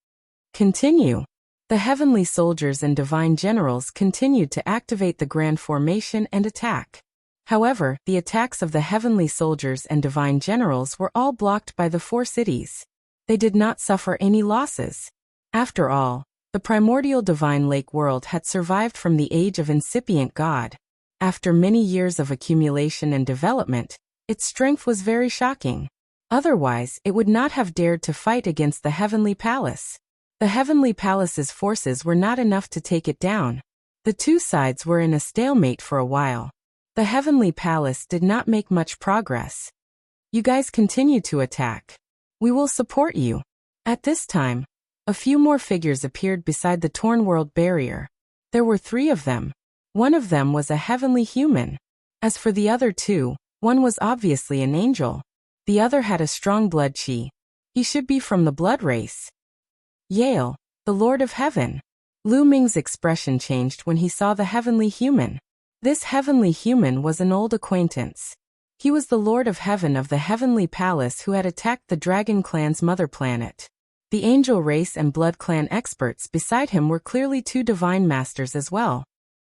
Continue. The heavenly soldiers and divine generals continued to activate the grand formation and attack. However, the attacks of the heavenly soldiers and divine generals were all blocked by the 4 cities. They did not suffer any losses. After all, the primordial divine lake world had survived from the age of incipient God. After many years of accumulation and development, its strength was very shocking. Otherwise, it would not have dared to fight against the heavenly palace. The heavenly palace's forces were not enough to take it down. The 2 sides were in a stalemate for a while. The heavenly palace did not make much progress. You guys continue to attack. We will support you. At this time, a few more figures appeared beside the torn world barrier. There were 3 of them. One of them was a heavenly human. As for the other 2, one was obviously an angel. The other had a strong blood chi. He should be from the blood race. Yale, the Lord of Heaven. Lu Ming's expression changed when he saw the heavenly human. This heavenly human was an old acquaintance. He was the Lord of Heaven of the heavenly palace who had attacked the Dragon Clan's mother planet. The angel race and blood clan experts beside him were clearly 2 divine masters as well.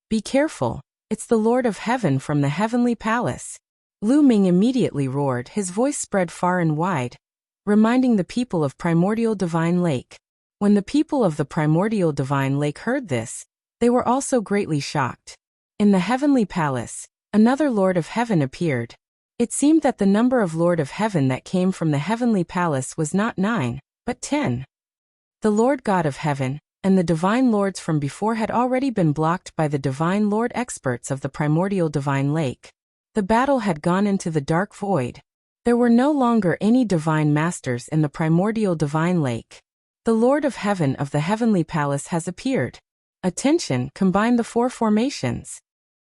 Be careful, it's the Lord of Heaven from the heavenly palace. Lu Ming immediately roared, his voice spread far and wide, reminding the people of Primordial Divine Lake. When the people of the Primordial Divine Lake heard this, they were also greatly shocked. In the heavenly palace, another Lord of Heaven appeared. It seemed that the number of Lord of Heaven that came from the heavenly palace was not 9, but 10. The Lord God of Heaven and the divine lords from before had already been blocked by the divine lord experts of the Primordial Divine Lake. The battle had gone into the dark void. There were no longer any divine masters in the Primordial Divine Lake. The Lord of Heaven of the heavenly palace has appeared. Attention, combine the 4 formations.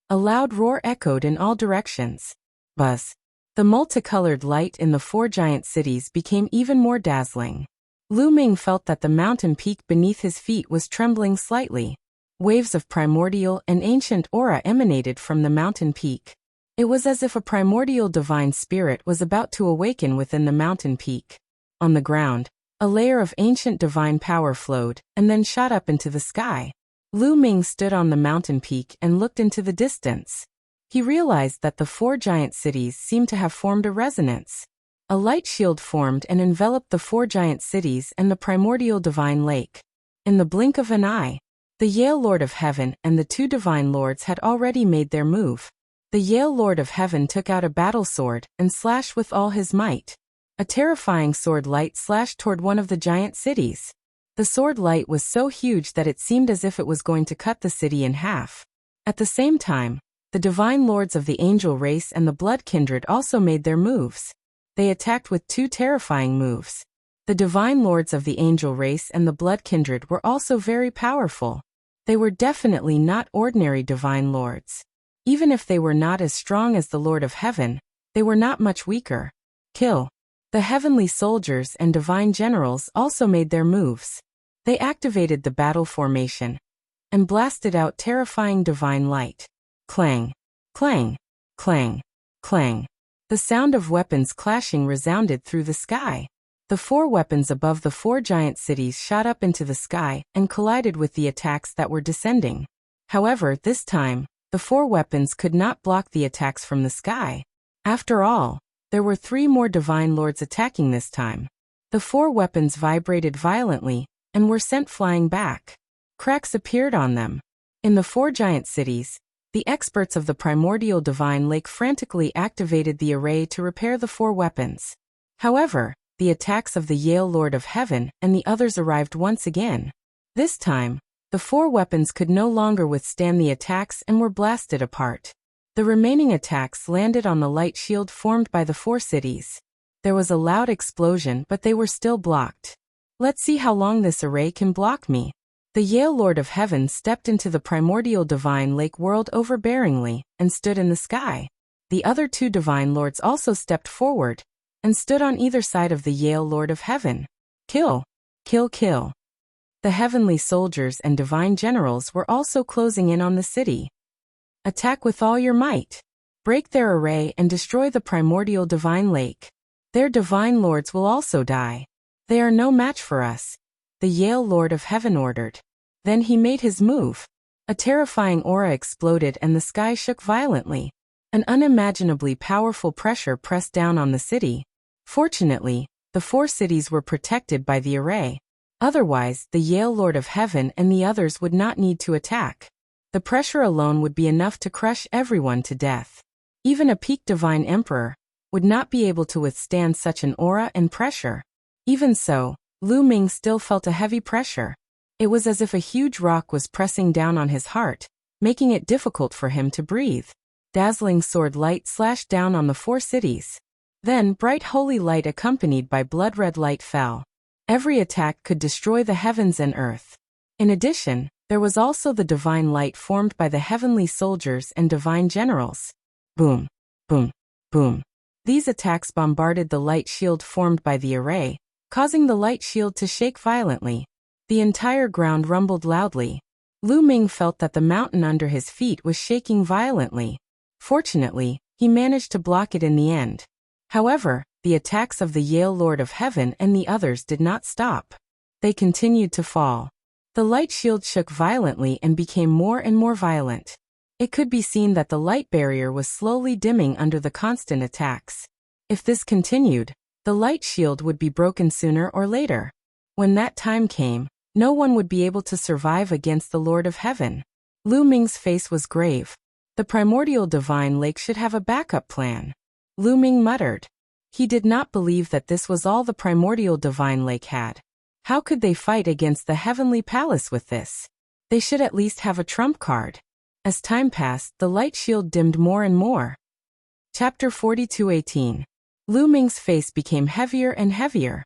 A loud roar echoed in all directions. Buzz. The multicolored light in the 4 giant cities became even more dazzling. Lu Ming felt that the mountain peak beneath his feet was trembling slightly. Waves of primordial and ancient aura emanated from the mountain peak. It was as if a primordial divine spirit was about to awaken within the mountain peak. On the ground, a layer of ancient divine power flowed and then shot up into the sky. Lu Ming stood on the mountain peak and looked into the distance. He realized that the 4 giant cities seemed to have formed a resonance. A light shield formed and enveloped the 4 giant cities and the primordial divine lake. In the blink of an eye, the Yale Lord of Heaven and the 2 divine lords had already made their move. The Yale Lord of Heaven took out a battle sword and slashed with all his might. A terrifying sword light slashed toward one of the giant cities. The sword light was so huge that it seemed as if it was going to cut the city in half. At the same time, the divine lords of the angel race and the blood kindred also made their moves. They attacked with 2 terrifying moves. The divine lords of the angel race and the blood kindred were also very powerful. They were definitely not ordinary divine lords. Even if they were not as strong as the Lord of Heaven, they were not much weaker. Kill. The heavenly soldiers and divine generals also made their moves. They activated the battle formation and blasted out terrifying divine light. Clang, clang, clang, clang. The sound of weapons clashing resounded through the sky. The 4 weapons above the 4 giant cities shot up into the sky and collided with the attacks that were descending. However, this time, the 4 weapons could not block the attacks from the sky. After all, there were 3 more divine lords attacking this time. The 4 weapons vibrated violently and were sent flying back. Cracks appeared on them. In the 4 giant cities, the experts of the Primordial Divine Lake frantically activated the array to repair the 4 weapons. However, the attacks of the Yale Lord of Heaven and the others arrived once again. This time, the 4 weapons could no longer withstand the attacks and were blasted apart. The remaining attacks landed on the light shield formed by the 4 cities. There was a loud explosion, but they were still blocked. Let's see how long this array can block me. The Yale Lord of Heaven stepped into the primordial divine lake world overbearingly and stood in the sky. The other two divine lords also stepped forward and stood on either side of the Yale Lord of Heaven. Kill! Kill! Kill! The heavenly soldiers and divine generals were also closing in on the city. Attack with all your might. Break their array and destroy the primordial divine lake. Their divine lords will also die. They are no match for us, the Yale Lord of Heaven ordered. Then he made his move. A terrifying aura exploded and the sky shook violently. An unimaginably powerful pressure pressed down on the city. Fortunately, the 4 cities were protected by the array. Otherwise, the Yale Lord of Heaven and the others would not need to attack. The pressure alone would be enough to crush everyone to death. Even a peak divine emperor would not be able to withstand such an aura and pressure. Even so, Lu Ming still felt a heavy pressure. It was as if a huge rock was pressing down on his heart, making it difficult for him to breathe. Dazzling sword light slashed down on the 4 cities. Then bright holy light accompanied by blood-red light fell. Every attack could destroy the heavens and earth. In addition, there was also the divine light formed by the heavenly soldiers and divine generals. Boom, boom, boom. These attacks bombarded the light shield formed by the array, causing the light shield to shake violently. The entire ground rumbled loudly. Lu Ming felt that the mountain under his feet was shaking violently. Fortunately, he managed to block it in the end. However, the attacks of the Yale Lord of Heaven and the others did not stop. They continued to fall. The light shield shook violently and became more and more violent. It could be seen that the light barrier was slowly dimming under the constant attacks. If this continued, the light shield would be broken sooner or later. When that time came, no one would be able to survive against the Lord of Heaven. Lu Ming's face was grave. The primordial divine lake should have a backup plan. Lu Ming muttered. He did not believe that this was all the primordial divine lake had. How could they fight against the heavenly palace with this? They should at least have a trump card. As time passed, the light shield dimmed more and more. Chapter 42:18. Lu Ming's face became heavier and heavier.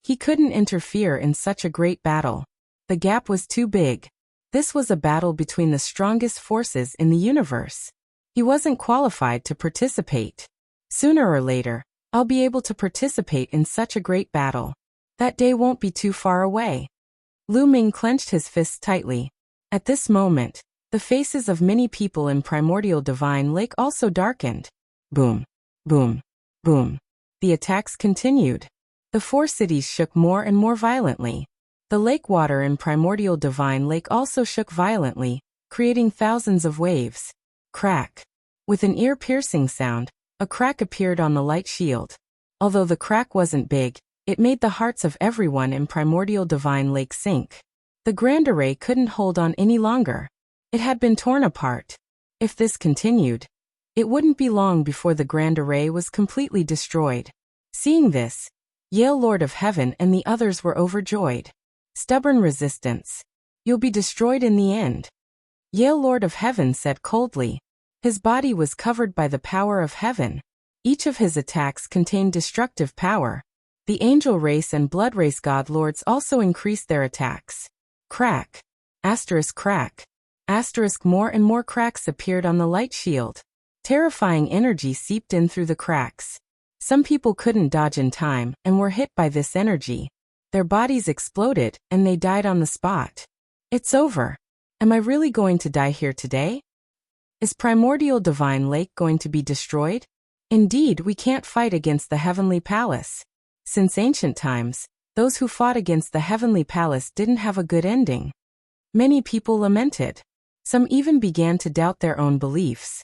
He couldn't interfere in such a great battle. The gap was too big. This was a battle between the strongest forces in the universe. He wasn't qualified to participate. Sooner or later, I'll be able to participate in such a great battle. That day won't be too far away. Lu Ming clenched his fists tightly. At this moment, the faces of many people in Primordial Divine Lake also darkened. Boom, boom, boom. The attacks continued. The 4 cities shook more and more violently. The lake water in Primordial Divine Lake also shook violently, creating thousands of waves. Crack. With an ear-piercing sound, a crack appeared on the light shield. Although the crack wasn't big, it made the hearts of everyone in Primordial Divine Lake sink. The Grand Array couldn't hold on any longer. It had been torn apart. If this continued, it wouldn't be long before the Grand Array was completely destroyed. Seeing this, Yale Lord of Heaven and the others were overjoyed. Stubborn resistance. You'll be destroyed in the end. Yale Lord of Heaven said coldly. His body was covered by the power of heaven. Each of his attacks contained destructive power. The angel race and blood race god lords also increased their attacks. Crack. Asterisk crack. Asterisk more and more cracks appeared on the light shield. Terrifying energy seeped in through the cracks. Some people couldn't dodge in time and were hit by this energy. Their bodies exploded and they died on the spot. It's over. Am I really going to die here today? Is Primordial Divine Lake going to be destroyed? Indeed, we can't fight against the Heavenly Palace. Since ancient times, those who fought against the Heavenly Palace didn't have a good ending. Many people lamented. Some even began to doubt their own beliefs.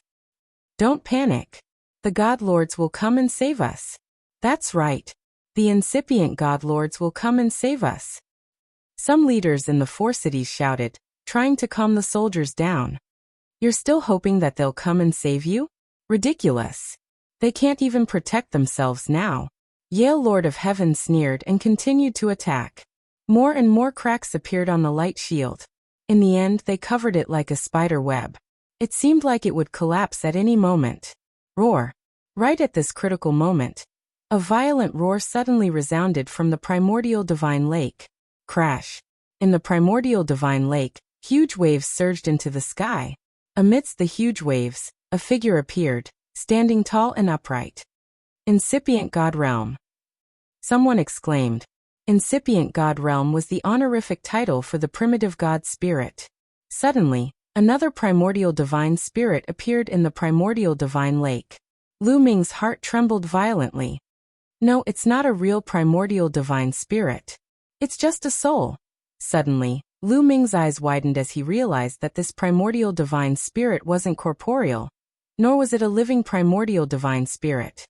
Don't panic. The God Lords will come and save us. That's right. The incipient God Lords will come and save us. Some leaders in the 4 cities shouted, trying to calm the soldiers down. You're still hoping that they'll come and save you? Ridiculous. They can't even protect themselves now. Yale Lord of Heaven sneered and continued to attack. More and more cracks appeared on the light shield. In the end, they covered it like a spider web. It seemed like it would collapse at any moment. Roar. Right at this critical moment, a violent roar suddenly resounded from the Primordial Divine Lake. Crash. In the primordial divine lake, huge waves surged into the sky. Amidst the huge waves, a figure appeared, standing tall and upright. Incipient God Realm. Someone exclaimed. Incipient God Realm was the honorific title for the primitive god spirit. Suddenly, another primordial divine spirit appeared in the primordial divine lake. Lu Ming's heart trembled violently. No, it's not a real primordial divine spirit. It's just a soul. Suddenly, Lu Ming's eyes widened as he realized that this primordial divine spirit wasn't corporeal, nor was it a living primordial divine spirit.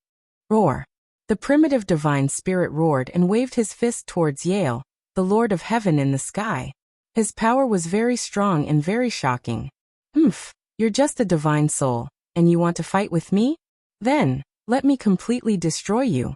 Roar. The primitive divine spirit roared and waved his fist towards Yale, the Lord of Heaven in the sky. His power was very strong and very shocking. You're just a divine soul, and you want to fight with me? Then, let me completely destroy you.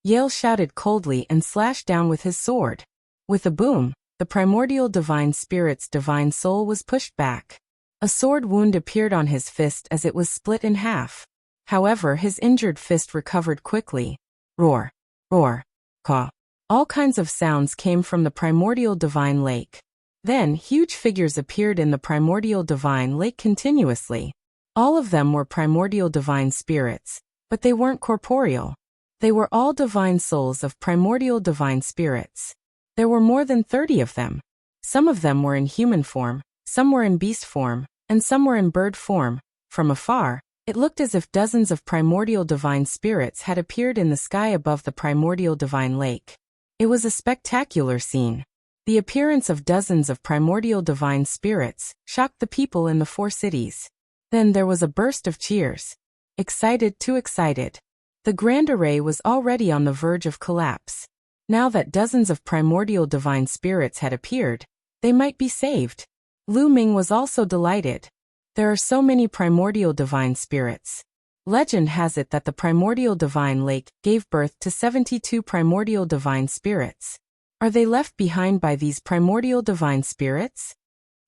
Yale shouted coldly and slashed down with his sword. With a boom, the primordial divine spirit's divine soul was pushed back. A sword wound appeared on his fist as it was split in half. However, his injured fist recovered quickly. Roar, roar, caw. All kinds of sounds came from the primordial divine lake. Then, huge figures appeared in the primordial divine lake continuously. All of them were primordial divine spirits, but they weren't corporeal. They were all divine souls of primordial divine spirits. There were more than 30 of them. Some of them were in human form, some were in beast form, and some were in bird form. From afar, it looked as if dozens of primordial divine spirits had appeared in the sky above the primordial divine lake. It was a spectacular scene. The appearance of dozens of primordial divine spirits shocked the people in the 4 cities. Then there was a burst of cheers. Excited, too excited. The grand array was already on the verge of collapse. Now that dozens of primordial divine spirits had appeared, they might be saved. Lu Ming was also delighted. There are so many primordial divine spirits. Legend has it that the primordial divine lake gave birth to 72 primordial divine spirits. Are they left behind by these primordial divine spirits?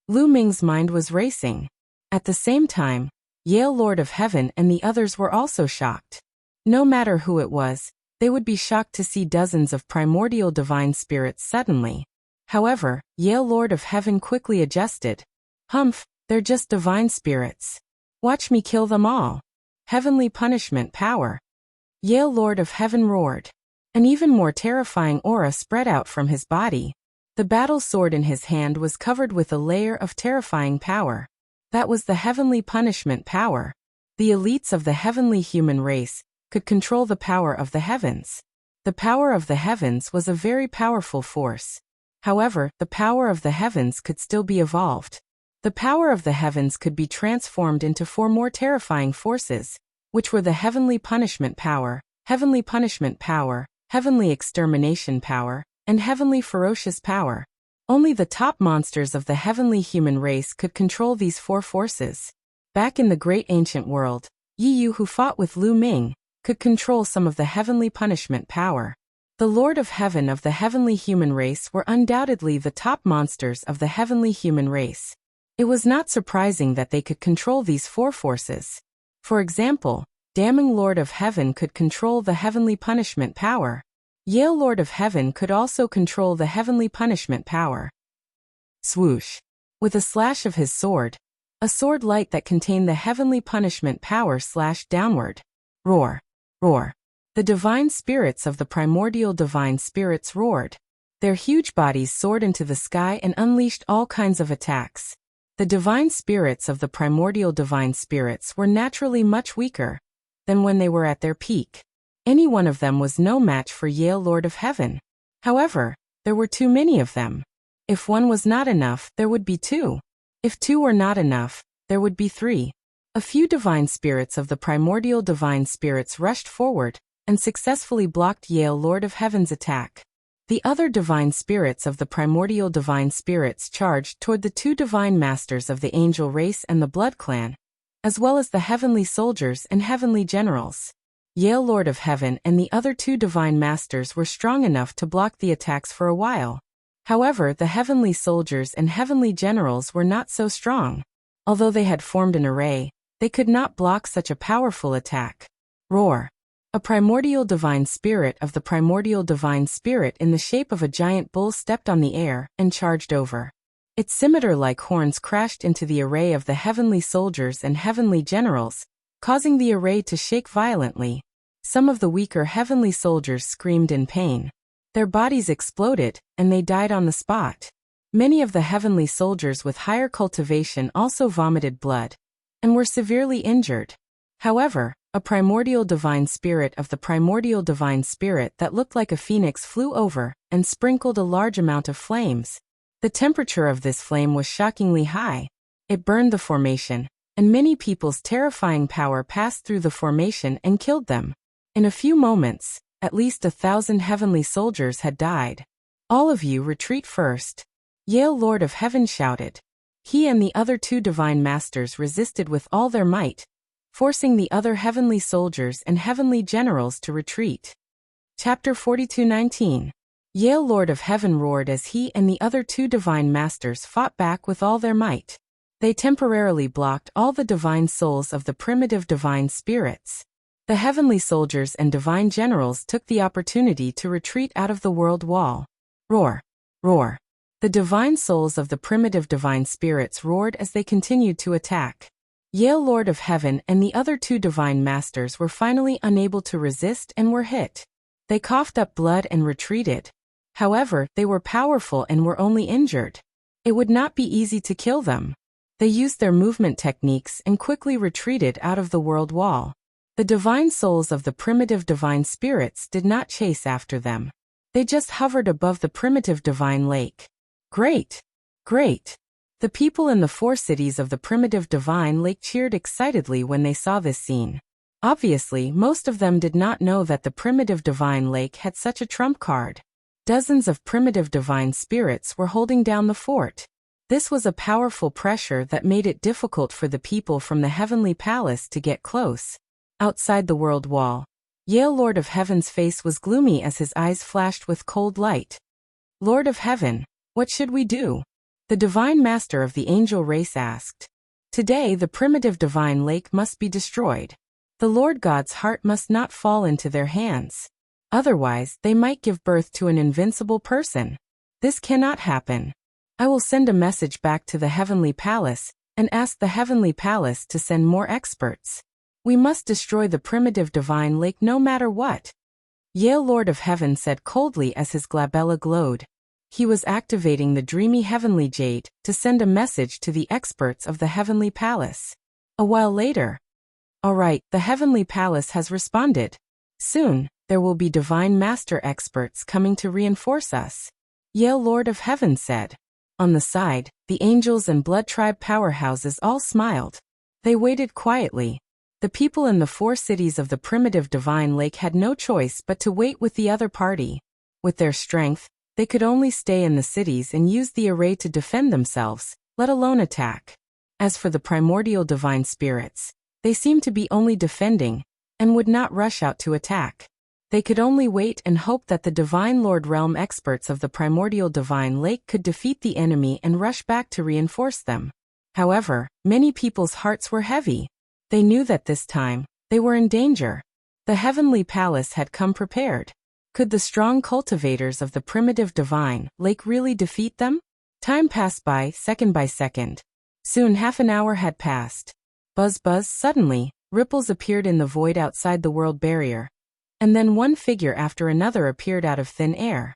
Lu Ming's mind was racing. At the same time, Yale Lord of Heaven and the others were also shocked. No matter who it was, they would be shocked to see dozens of primordial divine spirits suddenly. However, Yale Lord of Heaven quickly adjusted. They're just divine spirits. Watch me kill them all. Heavenly punishment power. Yale Lord of Heaven roared. An even more terrifying aura spread out from his body. The battle sword in his hand was covered with a layer of terrifying power. That was the heavenly punishment power. The elites of the heavenly human race could control the power of the heavens. The power of the heavens was a very powerful force. However, the power of the heavens could still be evolved. The power of the heavens could be transformed into 4 more terrifying forces, which were the heavenly punishment power, heavenly extermination power, and heavenly ferocious power. Only the top monsters of the heavenly human race could control these 4 forces. Back in the great ancient world, Yi Yu, who fought with Lu Ming, could control some of the heavenly punishment power. The Lord of Heaven of the heavenly human race were undoubtedly the top monsters of the heavenly human race. It was not surprising that they could control these 4 forces. For example, Damning Lord of Heaven could control the heavenly punishment power. Yale Lord of Heaven could also control the heavenly punishment power. Swoosh. With a slash of his sword, a sword light that contained the heavenly punishment power slashed downward. Roar. Roar. The divine spirits of the primordial divine spirits roared. Their huge bodies soared into the sky and unleashed all kinds of attacks. The divine spirits of the primordial divine spirits were naturally much weaker than when they were at their peak. Any one of them was no match for Yale Lord of Heaven. However, there were too many of them. If 1 was not enough, there would be 2. If 2 were not enough, there would be 3. A few divine spirits of the primordial divine spirits rushed forward and successfully blocked Yale Lord of Heaven's attack. The other divine spirits of the primordial divine spirits charged toward the 2 divine masters of the angel race and the blood clan, as well as the heavenly soldiers and heavenly generals. Yale Lord of Heaven and the other 2 divine masters were strong enough to block the attacks for a while. However, the heavenly soldiers and heavenly generals were not so strong. Although they had formed an array, they could not block such a powerful attack. Roar. A primordial divine spirit of the primordial divine spirit in the shape of a giant bull stepped on the air and charged over. Its scimitar-like horns crashed into the array of the heavenly soldiers and heavenly generals, causing the array to shake violently. Some of the weaker heavenly soldiers screamed in pain. Their bodies exploded, and they died on the spot. Many of the heavenly soldiers with higher cultivation also vomited blood, and were severely injured. However, a primordial divine spirit of the primordial divine spirit that looked like a phoenix flew over and sprinkled a large amount of flames. The temperature of this flame was shockingly high. It burned the formation, and many people's terrifying power passed through the formation and killed them. In a few moments, at least 1,000 heavenly soldiers had died. All of you retreat first. Yale Lord of Heaven shouted. He and the other 2 divine masters resisted with all their might, forcing the other heavenly soldiers and heavenly generals to retreat. Chapter 42:19. Yale Lord of Heaven roared as he and the other 2 divine masters fought back with all their might. They temporarily blocked all the divine souls of the primitive divine spirits. The heavenly soldiers and divine generals took the opportunity to retreat out of the world wall. Roar! Roar! The divine souls of the primitive divine spirits roared as they continued to attack. Yale Lord of Heaven and the other 2 divine masters were finally unable to resist and were hit. They coughed up blood and retreated. However, they were powerful and were only injured. It would not be easy to kill them. They used their movement techniques and quickly retreated out of the world wall. The divine souls of the primitive divine spirits did not chase after them. They just hovered above the primitive divine lake. Great! Great! The people in the 4 cities of the primitive divine lake cheered excitedly when they saw this scene. Obviously, most of them did not know that the primitive divine lake had such a trump card. Dozens of primitive divine spirits were holding down the fort. This was a powerful pressure that made it difficult for the people from the heavenly palace to get close. Outside the world wall, Yale Lord of Heaven's face was gloomy as his eyes flashed with cold light. Lord of Heaven, what should we do? The divine master of the angel race asked. Today the primitive divine lake must be destroyed. The Lord God's heart must not fall into their hands. Otherwise, they might give birth to an invincible person. This cannot happen. I will send a message back to the heavenly palace and ask the heavenly palace to send more experts. We must destroy the primitive divine lake no matter what. Yale Lord of Heaven said coldly as his glabella glowed. He was activating the dreamy heavenly jade to send a message to the experts of the heavenly palace. A while later. All right, the heavenly palace has responded. Soon, there will be divine master experts coming to reinforce us. Yale Lord of Heaven said. On the side, the angels and blood tribe powerhouses all smiled. They waited quietly. The people in the 4 cities of the primitive divine lake had no choice but to wait with the other party. With their strength, they could only stay in the cities and use the array to defend themselves, let alone attack. As for the primordial divine spirits, they seemed to be only defending, and would not rush out to attack. They could only wait and hope that the divine Lord Realm experts of the primordial divine lake could defeat the enemy and rush back to reinforce them. However, many people's hearts were heavy. They knew that this time, they were in danger. The heavenly palace had come prepared. Could the strong cultivators of the primitive divine lake really defeat them? Time passed by, second by second. Soon half an hour had passed. Buzz buzz, suddenly, ripples appeared in the void outside the world barrier. And then one figure after another appeared out of thin air.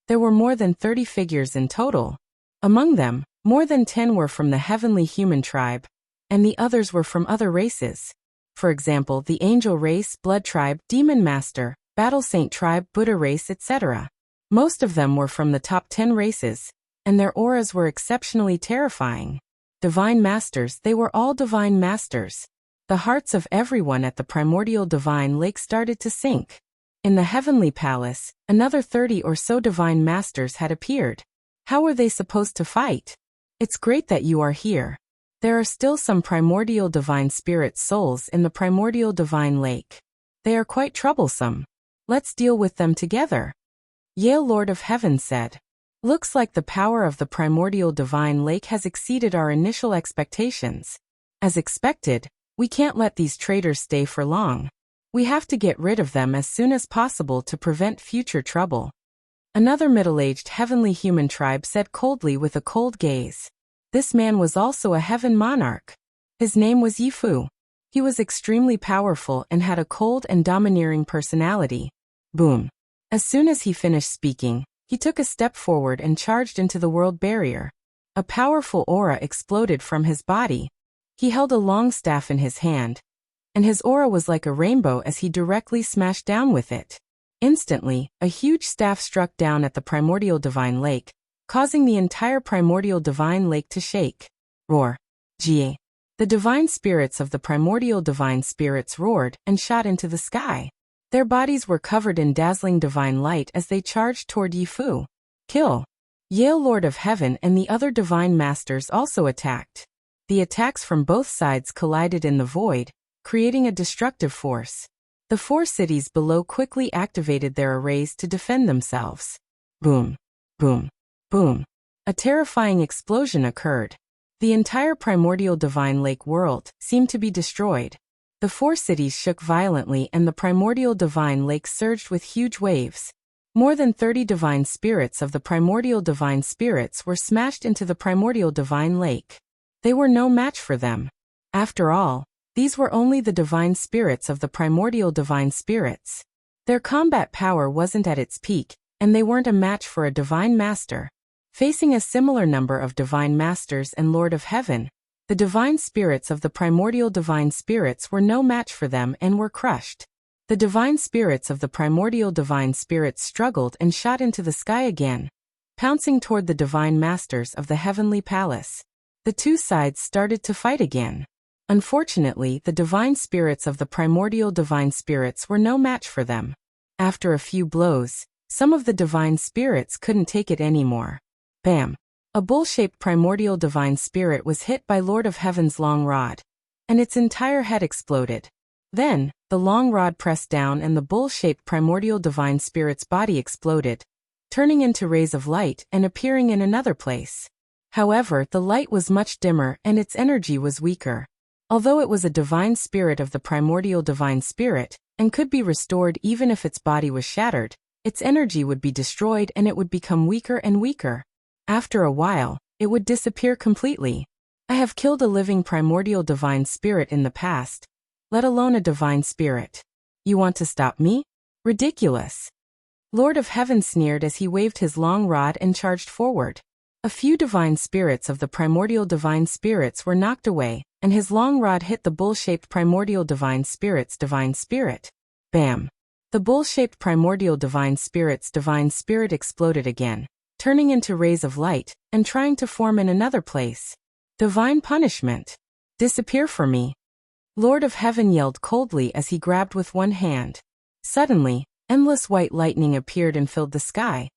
There were more than 30 figures in total. Among them, more than 10 were from the heavenly human tribe, and the others were from other races. For example, the angel race, blood tribe, demon master, battle saint tribe, Buddha race, etc. Most of them were from the top 10 races, and their auras were exceptionally terrifying. Divine masters, they were all divine masters. The hearts of everyone at the primordial divine lake started to sink. In the heavenly palace, another 30 or so divine masters had appeared. How were they supposed to fight? It's great that you are here. There are still some primordial divine spirit souls in the primordial divine lake. They are quite troublesome. Let's deal with them together. Yale Lord of Heaven said. Looks like the power of the primordial divine lake has exceeded our initial expectations. As expected, we can't let these traitors stay for long. We have to get rid of them as soon as possible to prevent future trouble. Another middle-aged heavenly human tribe said coldly with a cold gaze. This man was also a heaven monarch. His name was Yifu. He was extremely powerful and had a cold and domineering personality. Boom. As soon as he finished speaking, he took a step forward and charged into the world barrier. A powerful aura exploded from his body. He held a long staff in his hand, and his aura was like a rainbow as he directly smashed down with it. Instantly, a huge staff struck down at the primordial divine lake, causing the entire primordial divine lake to shake. Roar. Jie. The divine spirits of the primordial divine spirits roared and shot into the sky. Their bodies were covered in dazzling divine light as they charged toward Yifu. Kill. Yale Lord of Heaven and the other divine masters also attacked. The attacks from both sides collided in the void, creating a destructive force. The 4 cities below quickly activated their arrays to defend themselves. Boom. Boom. Boom. A terrifying explosion occurred. The entire primordial divine lake world seemed to be destroyed. The 4 cities shook violently and the primordial divine lake surged with huge waves. More than 30 divine spirits of the primordial divine spirits were smashed into the primordial divine lake. They were no match for them. After all, these were only the divine spirits of the primordial divine spirits. Their combat power wasn't at its peak, and they weren't a match for a divine master. Facing a similar number of divine masters and Lord of Heaven, the divine spirits of the primordial divine spirits were no match for them and were crushed. The divine spirits of the primordial divine spirits struggled and shot into the sky again, pouncing toward the divine masters of the heavenly palace. The 2 sides started to fight again. Unfortunately, the divine spirits of the primordial divine spirits were no match for them. After a few blows, some of the divine spirits couldn't take it anymore. Bam! A bull-shaped primordial divine spirit was hit by Lord of Heaven's long rod, and its entire head exploded. Then, the long rod pressed down and the bull-shaped primordial divine spirit's body exploded, turning into rays of light and appearing in another place. However, the light was much dimmer and its energy was weaker. Although it was a divine spirit of the primordial divine spirit, and could be restored even if its body was shattered, its energy would be destroyed and it would become weaker and weaker. After a while, it would disappear completely. I have killed a living primordial divine spirit in the past, let alone a divine spirit. You want to stop me? Ridiculous. Lord of Heaven sneered as he waved his long rod and charged forward. A few divine spirits of the primordial divine spirits were knocked away, and his long rod hit the bull-shaped primordial divine spirit's divine spirit. Bam! The bull-shaped primordial divine spirit's divine spirit exploded again, turning into rays of light, and trying to form in another place. Divine punishment! Disappear for me! Lord of Heaven yelled coldly as he grabbed with one hand. Suddenly, endless white lightning appeared and filled the sky,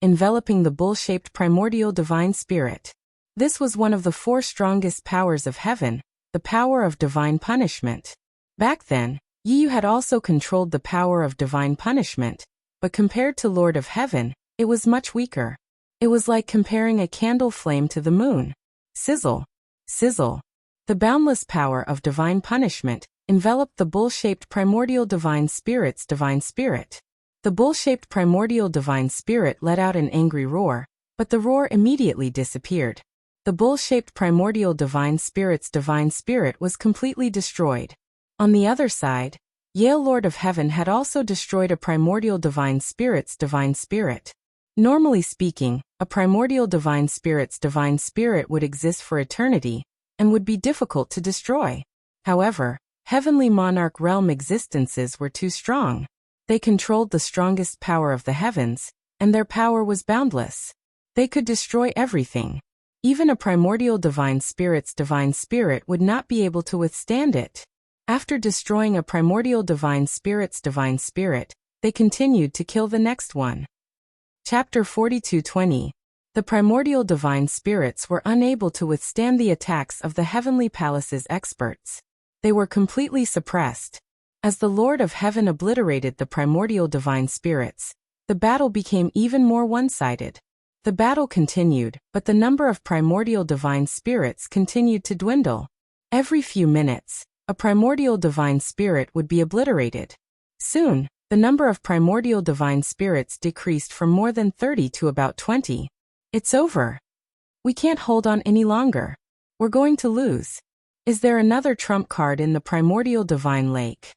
enveloping the bull-shaped primordial divine spirit. This was one of the 4 strongest powers of heaven, the power of divine punishment. Back then, Yu had also controlled the power of divine punishment, but compared to Lord of Heaven, it was much weaker. It was like comparing a candle flame to the moon. Sizzle. Sizzle. The boundless power of divine punishment enveloped the bull-shaped primordial divine spirit's divine spirit. The bull-shaped primordial divine spirit let out an angry roar, but the roar immediately disappeared. The bull-shaped primordial divine spirit's divine spirit was completely destroyed. On the other side, Yale Lord of Heaven had also destroyed a primordial divine spirit's divine spirit. Normally speaking, a primordial divine spirit's divine spirit would exist for eternity, and would be difficult to destroy. However, heavenly monarch realm existences were too strong. They controlled the strongest power of the heavens, and their power was boundless. They could destroy everything. Even a primordial divine spirit's divine spirit would not be able to withstand it. After destroying a primordial divine spirit's divine spirit, they continued to kill the next one. Chapter 42:20. The primordial divine spirits were unable to withstand the attacks of the heavenly palace's experts. They were completely suppressed. As the Lord of Heaven obliterated the primordial divine spirits, the battle became even more one-sided. The battle continued, but the number of primordial divine spirits continued to dwindle. Every few minutes, a primordial divine spirit would be obliterated. Soon, the number of primordial divine spirits decreased from more than 30 to about 20. It's over. We can't hold on any longer. We're going to lose. Is there another trump card in the primordial divine lake?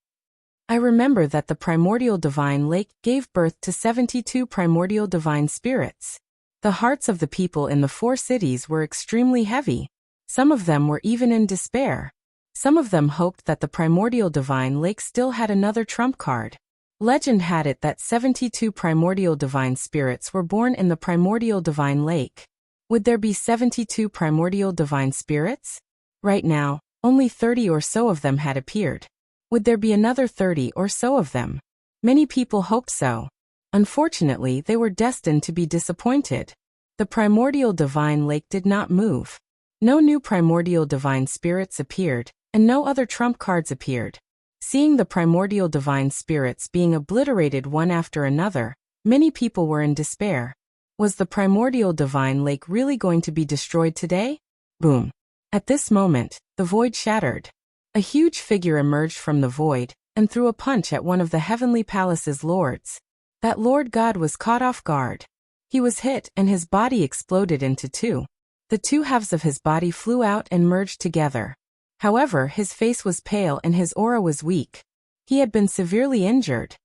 I remember that the primordial divine lake gave birth to 72 primordial divine spirits. The hearts of the people in the 4 cities were extremely heavy. Some of them were even in despair. Some of them hoped that the primordial divine lake still had another trump card. Legend had it that 72 primordial divine spirits were born in the primordial divine lake. Would there be 72 primordial divine spirits? Right now, only 30 or so of them had appeared. Would there be another 30 or so of them? Many people hoped so. Unfortunately, they were destined to be disappointed. The primordial divine lake did not move. No new primordial divine spirits appeared, and no other trump cards appeared. Seeing the primordial divine spirits being obliterated one after another, many people were in despair. Was the primordial divine lake really going to be destroyed today? Boom. At this moment, the void shattered. A huge figure emerged from the void and threw a punch at one of the heavenly palace's lords. That Lord God was caught off guard. He was hit and his body exploded into 2. The 2 halves of his body flew out and merged together. However, his face was pale and his aura was weak. He had been severely injured.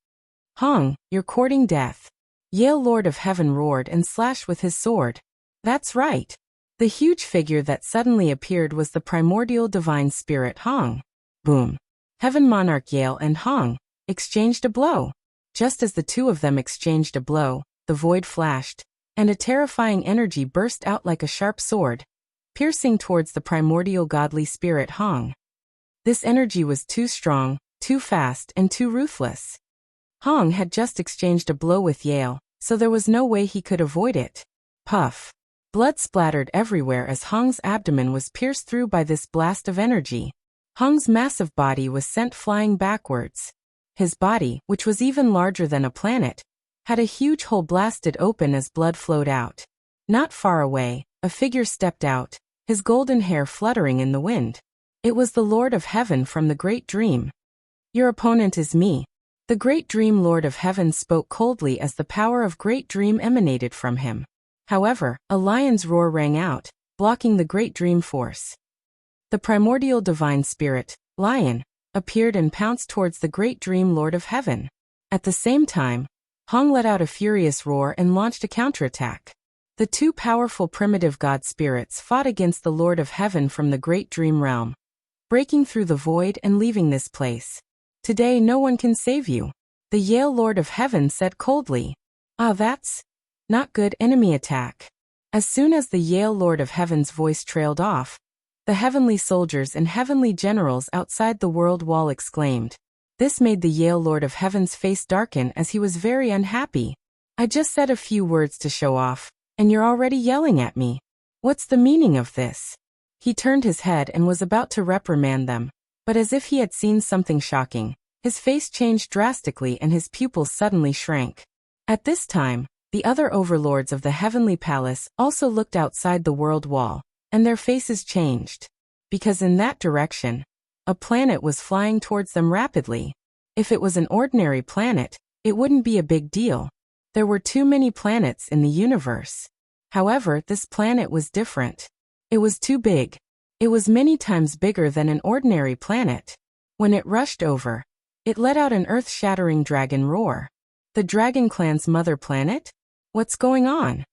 Hong, you're courting death. Yale Lord of Heaven roared and slashed with his sword. That's right. The huge figure that suddenly appeared was the primordial divine spirit Hong. Boom. Heaven Monarch Yale and Hong exchanged a blow. Just as the 2 of them exchanged a blow, the void flashed, and a terrifying energy burst out like a sharp sword, piercing towards the primordial godly spirit Hong. This energy was too strong, too fast, and too ruthless. Hong had just exchanged a blow with Yale, so there was no way he could avoid it. Puff. Blood splattered everywhere as Hong's abdomen was pierced through by this blast of energy. Hong's massive body was sent flying backwards. His body, which was even larger than a planet, had a huge hole blasted open as blood flowed out. Not far away, a figure stepped out, his golden hair fluttering in the wind. It was the Lord of Heaven from the Great Dream. Your opponent is me. The Great Dream Lord of Heaven spoke coldly as the power of Great Dream emanated from him. However, a lion's roar rang out, blocking the Great Dream force. The primordial divine spirit, Lion, appeared and pounced towards the Great Dream Lord of Heaven. At the same time, Hong let out a furious roar and launched a counterattack. The 2 powerful primitive god spirits fought against the Lord of Heaven from the Great Dream Realm, breaking through the void and leaving this place. Today no one can save you, the Yale Lord of Heaven said coldly. That's not good. Enemy attack. As soon as the Yale Lord of Heaven's voice trailed off, the heavenly soldiers and heavenly generals outside the world wall exclaimed. This made the Yale Lord of Heaven's face darken as he was very unhappy. I just said a few words to show off, and you're already yelling at me. What's the meaning of this? He turned his head and was about to reprimand them, but as if he had seen something shocking, his face changed drastically and his pupils suddenly shrank. At this time, the other overlords of the heavenly palace also looked outside the world wall, and their faces changed. Because in that direction, a planet was flying towards them rapidly. If it was an ordinary planet, it wouldn't be a big deal. There were too many planets in the universe. However, this planet was different. It was too big. It was many times bigger than an ordinary planet. When it rushed over, it let out an earth-shattering dragon roar. The Dragon Clan's mother planet? What's going on?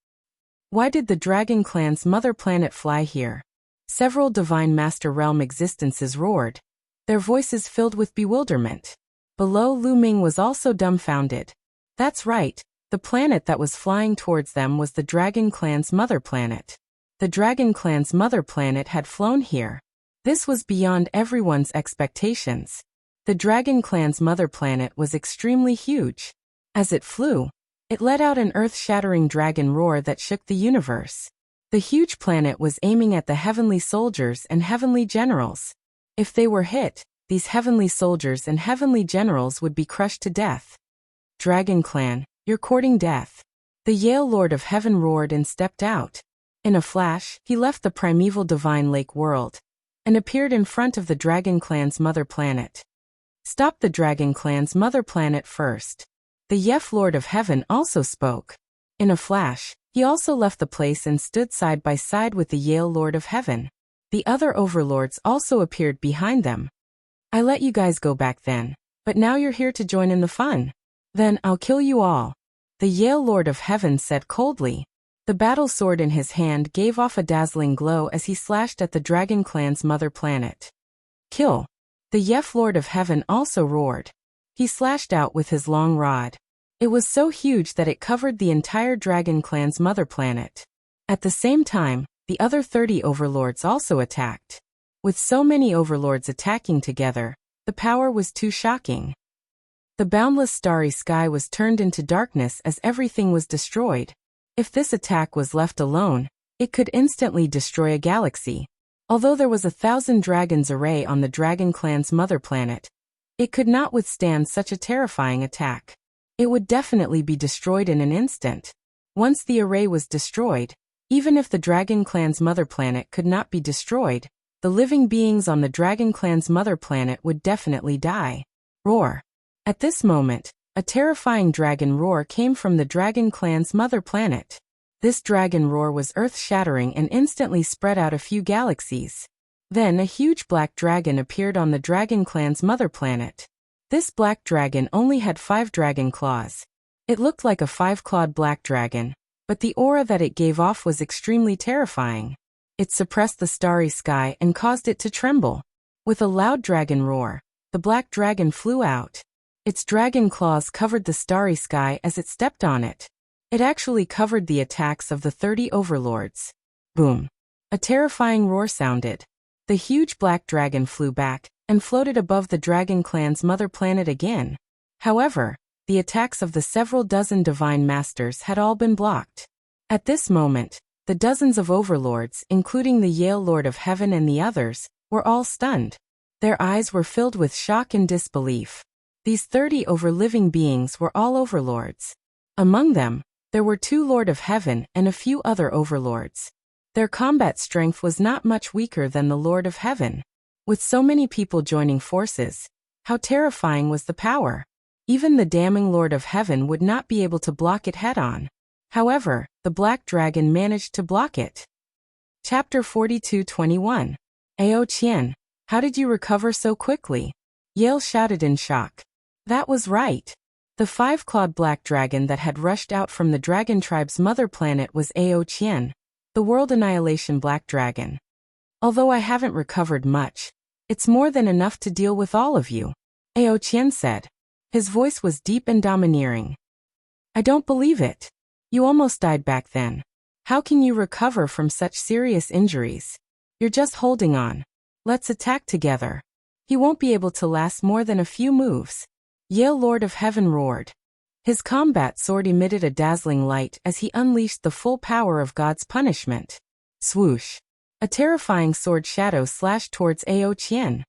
Why did the Dragon Clan's mother planet fly here? Several Divine Master Realm existences roared, their voices filled with bewilderment. Below, Lu Ming was also dumbfounded. That's right, the planet that was flying towards them was the Dragon Clan's mother planet. The Dragon Clan's mother planet had flown here. This was beyond everyone's expectations. The Dragon Clan's mother planet was extremely huge. As it flew, it let out an earth-shattering dragon roar that shook the universe. The huge planet was aiming at the heavenly soldiers and heavenly generals. If they were hit, these heavenly soldiers and heavenly generals would be crushed to death. Dragon Clan, you're courting death. The Yale Lord of Heaven roared and stepped out. In a flash, he left the primeval divine lake world and appeared in front of the Dragon Clan's mother planet. Stop the Dragon Clan's mother planet first. The Yef Lord of Heaven also spoke. In a flash, he also left the place and stood side by side with the Yale Lord of Heaven. The other overlords also appeared behind them. I let you guys go back then, but now you're here to join in the fun. Then I'll kill you all. The Yale Lord of Heaven said coldly. The battle sword in his hand gave off a dazzling glow as he slashed at the Dragon Clan's mother planet. Kill. The Yef Lord of Heaven also roared. He slashed out with his long rod. It was so huge that it covered the entire Dragon Clan's mother planet. At the same time, the other 30 overlords also attacked. With so many overlords attacking together, the power was too shocking. The boundless starry sky was turned into darkness as everything was destroyed. If this attack was left alone, it could instantly destroy a galaxy. Although there was 1,000 dragons array on the Dragon Clan's mother planet, it could not withstand such a terrifying attack. It would definitely be destroyed in an instant. Once the array was destroyed, even if the Dragon Clan's mother planet could not be destroyed, the living beings on the Dragon Clan's mother planet would definitely die. Roar. At this moment, a terrifying dragon roar came from the Dragon Clan's mother planet. This dragon roar was earth-shattering and instantly spread out a few galaxies. Then a huge black dragon appeared on the Dragon Clan's mother planet. This black dragon only had 5 dragon claws. It looked like a 5-clawed black dragon, but the aura that it gave off was extremely terrifying. It suppressed the starry sky and caused it to tremble. With a loud dragon roar, the black dragon flew out. Its dragon claws covered the starry sky as it stepped on it. It actually covered the attacks of the 30 overlords. Boom. A terrifying roar sounded. The huge black dragon flew back and floated above the Dragon Clan's mother planet again. However, the attacks of the several dozen divine masters had all been blocked. At this moment, the dozens of overlords, including the Yale Lord of Heaven and the others, were all stunned. Their eyes were filled with shock and disbelief. These 30 over-living beings were all overlords. Among them, there were 2 Lord of Heaven and a few other overlords. Their combat strength was not much weaker than the Lord of Heaven. With so many people joining forces, how terrifying was the power? Even the damning Lord of Heaven would not be able to block it head-on. However, the Black Dragon managed to block it. Chapter 42:21. Ao Qian, how did you recover so quickly? Yale shouted in shock. That was right. The 5-clawed black dragon that had rushed out from the dragon tribe's mother planet was Ao Qian, the world annihilation black dragon. Although I haven't recovered much, it's more than enough to deal with all of you, Ao Qian said. His voice was deep and domineering. I don't believe it. You almost died back then. How can you recover from such serious injuries? You're just holding on. Let's attack together. He won't be able to last more than a few moves. Yale Lord of Heaven roared. His combat sword emitted a dazzling light as he unleashed the full power of God's punishment. Swoosh. A terrifying sword shadow slashed towards Ao Qian.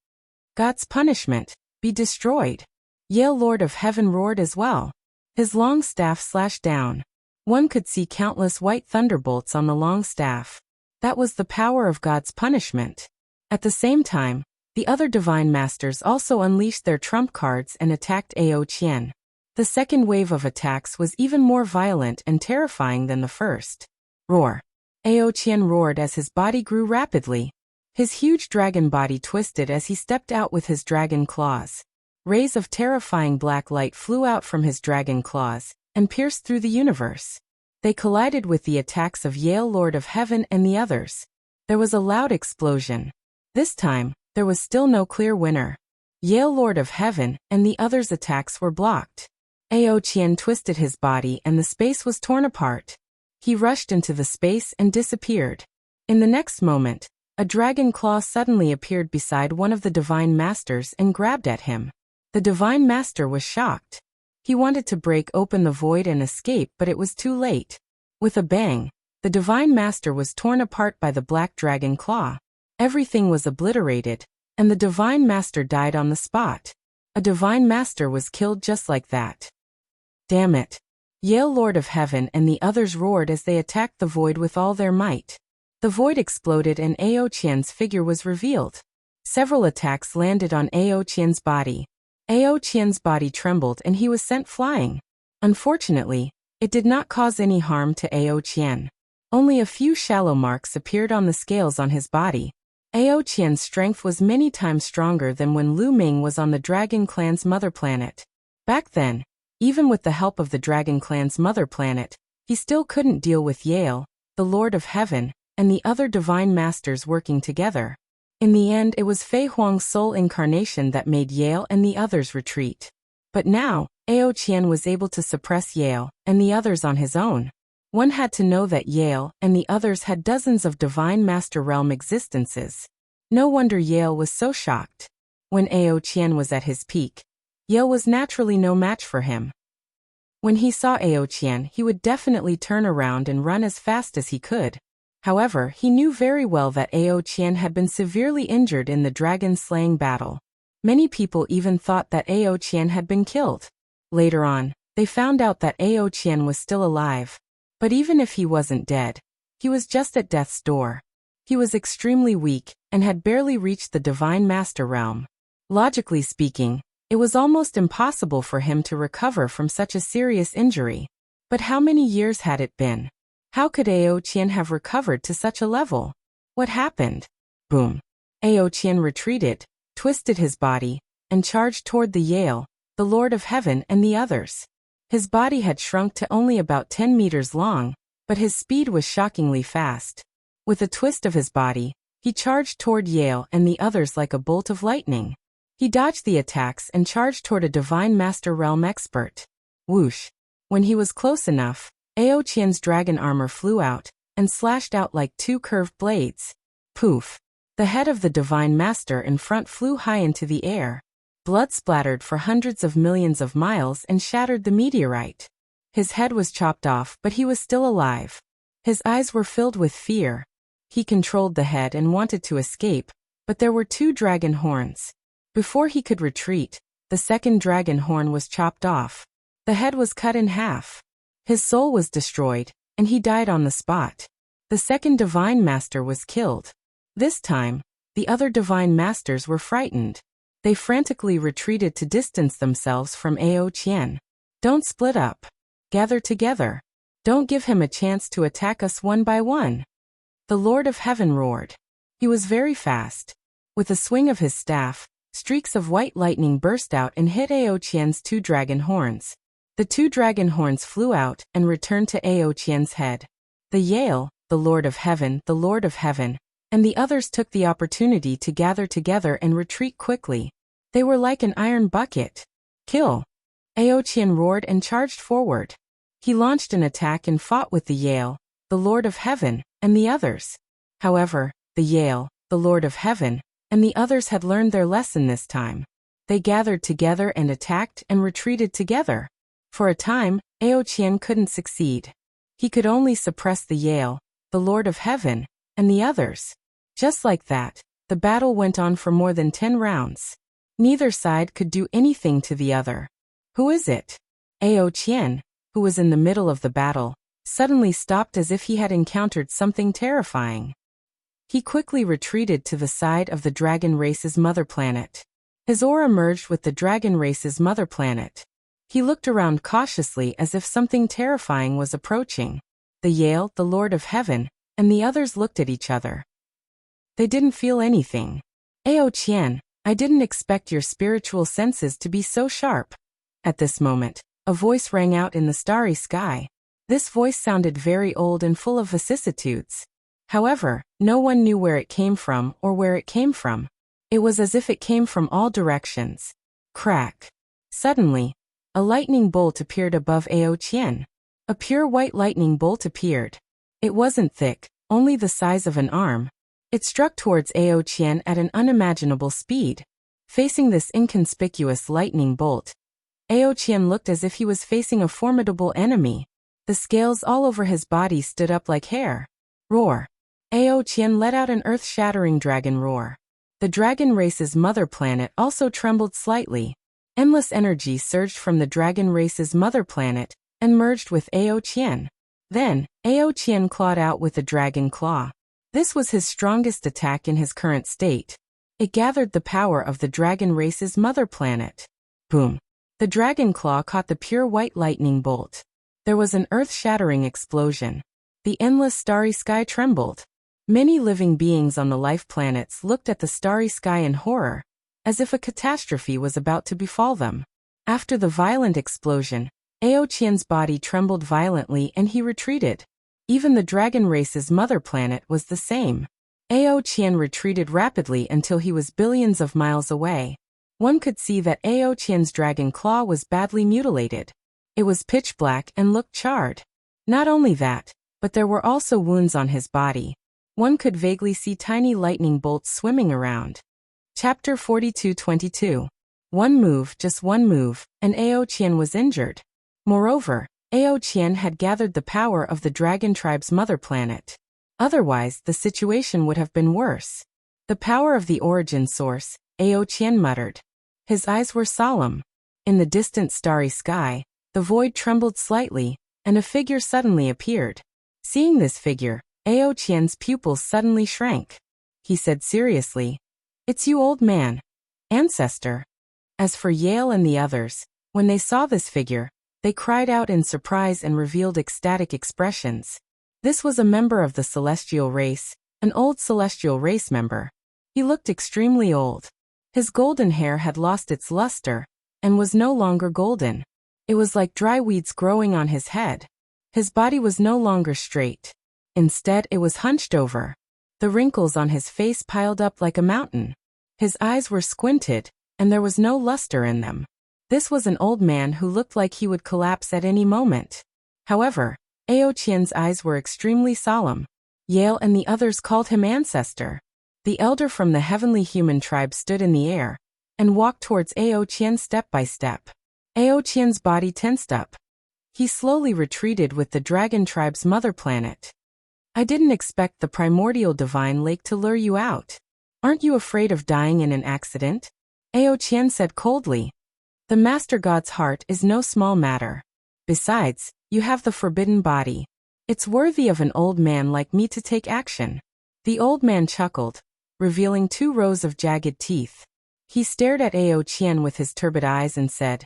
God's punishment, be destroyed. Yale Lord of Heaven roared as well. His long staff slashed down. One could see countless white thunderbolts on the long staff. That was the power of God's punishment. At the same time, the other divine masters also unleashed their trump cards and attacked Ao Qian. The second wave of attacks was even more violent and terrifying than the first. Roar. Ao Qian roared as his body grew rapidly. His huge dragon body twisted as he stepped out with his dragon claws. Rays of terrifying black light flew out from his dragon claws and pierced through the universe. They collided with the attacks of Yale Lord of Heaven and the others. There was a loud explosion. This time, there was still no clear winner. Yale Lord of Heaven and the others' attacks were blocked. Ao Qian twisted his body and the space was torn apart. He rushed into the space and disappeared. In the next moment, a dragon claw suddenly appeared beside one of the divine masters and grabbed at him. The divine master was shocked. He wanted to break open the void and escape, but it was too late. With a bang, the divine master was torn apart by the black dragon claw. Everything was obliterated, and the divine master died on the spot. A divine master was killed just like that. Damn it. Yale Lord of Heaven and the others roared as they attacked the void with all their might. The void exploded and Ao Qian's figure was revealed. Several attacks landed on Ao Qian's body. Ao Qian's body trembled and he was sent flying. Unfortunately, it did not cause any harm to Ao Qian. Only a few shallow marks appeared on the scales on his body. Ao Qian's strength was many times stronger than when Lu Ming was on the Dragon Clan's mother planet. Back then, even with the help of the Dragon Clan's mother planet, he still couldn't deal with Yale, the Lord of Heaven, and the other divine masters working together. In the end, it was Fei Huang's soul incarnation that made Yale and the others retreat. But now, Ao Qian was able to suppress Yale and the others on his own. One had to know that Yale and the others had dozens of divine master realm existences. No wonder Yale was so shocked. When Ao Qian was at his peak, Yale was naturally no match for him. When he saw Ao Qian, he would definitely turn around and run as fast as he could. However, he knew very well that Ao Qian had been severely injured in the dragon-slaying battle. Many people even thought that Ao Qian had been killed. Later on, they found out that Ao Qian was still alive. But even if he wasn't dead, he was just at death's door. He was extremely weak and had barely reached the Divine Master realm. Logically speaking, it was almost impossible for him to recover from such a serious injury. But how many years had it been? How could Ao Qian have recovered to such a level? What happened? Boom. Ao Qian retreated, twisted his body, and charged toward the Yale, the Lord of Heaven and the others. His body had shrunk to only about 10 meters long, but his speed was shockingly fast. With a twist of his body, he charged toward Yale and the others like a bolt of lightning. He dodged the attacks and charged toward a Divine Master Realm expert. Whoosh. When he was close enough, Ao Qian's dragon armor flew out and slashed out like two curved blades. Poof. The head of the Divine Master in front flew high into the air. Blood splattered for hundreds of millions of miles and shattered the meteorite. His head was chopped off, but he was still alive. His eyes were filled with fear. He controlled the head and wanted to escape, but there were two dragon horns. Before he could retreat, the second dragon horn was chopped off. The head was cut in half. His soul was destroyed, and he died on the spot. The second Divine Master was killed. This time, the other Divine Masters were frightened. They frantically retreated to distance themselves from Ao Qian. Don't split up. Gather together. Don't give him a chance to attack us one by one. The Lord of Heaven roared. He was very fast. With a swing of his staff, streaks of white lightning burst out and hit Ao Qian's two dragon horns. The two dragon horns flew out and returned to Ao Qian's head. The Yale, the Lord of Heaven, and the others took the opportunity to gather together and retreat quickly. They were like an iron bucket. Kill! Ao Qian roared and charged forward. He launched an attack and fought with the Yale, the Lord of Heaven, and the others. However, the Yale, the Lord of Heaven, and the others had learned their lesson this time. They gathered together and attacked and retreated together. For a time, Ao Qian couldn't succeed. He could only suppress the Yale, the Lord of Heaven, and the others. Just like that, the battle went on for more than 10 rounds. Neither side could do anything to the other. Who is it? Ao Qian, who was in the middle of the battle, suddenly stopped as if he had encountered something terrifying. He quickly retreated to the side of the dragon race's mother planet. His aura merged with the dragon race's mother planet. He looked around cautiously as if something terrifying was approaching. The Yale, the Lord of Heaven, and the others looked at each other. They didn't feel anything. Ao Qian, I didn't expect your spiritual senses to be so sharp. At this moment, a voice rang out in the starry sky. This voice sounded very old and full of vicissitudes. However, no one knew where it came from or where it came from. It was as if it came from all directions. Crack. Suddenly, a lightning bolt appeared above Ao Qian. A pure white lightning bolt appeared. It wasn't thick, only the size of an arm. It struck towards Ao Qian at an unimaginable speed. Facing this inconspicuous lightning bolt, Ao Qian looked as if he was facing a formidable enemy. The scales all over his body stood up like hair. Roar. Ao Qian let out an earth-shattering dragon roar. The dragon race's mother planet also trembled slightly. Endless energy surged from the dragon race's mother planet and merged with Ao Qian. Then, Ao Qian clawed out with a dragon claw. This was his strongest attack in his current state. It gathered the power of the dragon race's mother planet. Boom! The dragon claw caught the pure white lightning bolt. There was an earth-shattering explosion. The endless starry sky trembled. Many living beings on the life planets looked at the starry sky in horror, as if a catastrophe was about to befall them. After the violent explosion, Aoqian's body trembled violently and he retreated. Even the dragon race's mother planet was the same. Aoqian retreated rapidly until he was billions of miles away. One could see that Aoqian's dragon claw was badly mutilated. It was pitch black and looked charred. Not only that, but there were also wounds on his body. One could vaguely see tiny lightning bolts swimming around. Chapter 42:22. One move, just one move, and Aoqian was injured. Moreover, Aoqian had gathered the power of the dragon tribe's mother planet. Otherwise, the situation would have been worse. The power of the origin source, Aoqian muttered. His eyes were solemn. In the distant starry sky, the void trembled slightly, and a figure suddenly appeared. Seeing this figure, Aoqian's pupils suddenly shrank. He said seriously, "It's you, old man. Ancestor." As for Yale and the others, when they saw this figure, they cried out in surprise and revealed ecstatic expressions. This was a member of the celestial race, an old celestial race member. He looked extremely old. His golden hair had lost its luster, and was no longer golden. It was like dry weeds growing on his head. His body was no longer straight. Instead, it was hunched over. The wrinkles on his face piled up like a mountain. His eyes were squinted, and there was no luster in them. This was an old man who looked like he would collapse at any moment. However, Aoqian's eyes were extremely solemn. Yale and the others called him Ancestor. The elder from the heavenly human tribe stood in the air, and walked towards Aoqian step by step. Aoqian's body tensed up. He slowly retreated with the dragon tribe's mother planet. "I didn't expect the primordial divine lake to lure you out. Aren't you afraid of dying in an accident?" Aoqian said coldly. "The Master God's heart is no small matter. Besides, you have the forbidden body. It's worthy of an old man like me to take action." The old man chuckled, revealing 2 rows of jagged teeth. He stared at Aoqian with his turbid eyes and said,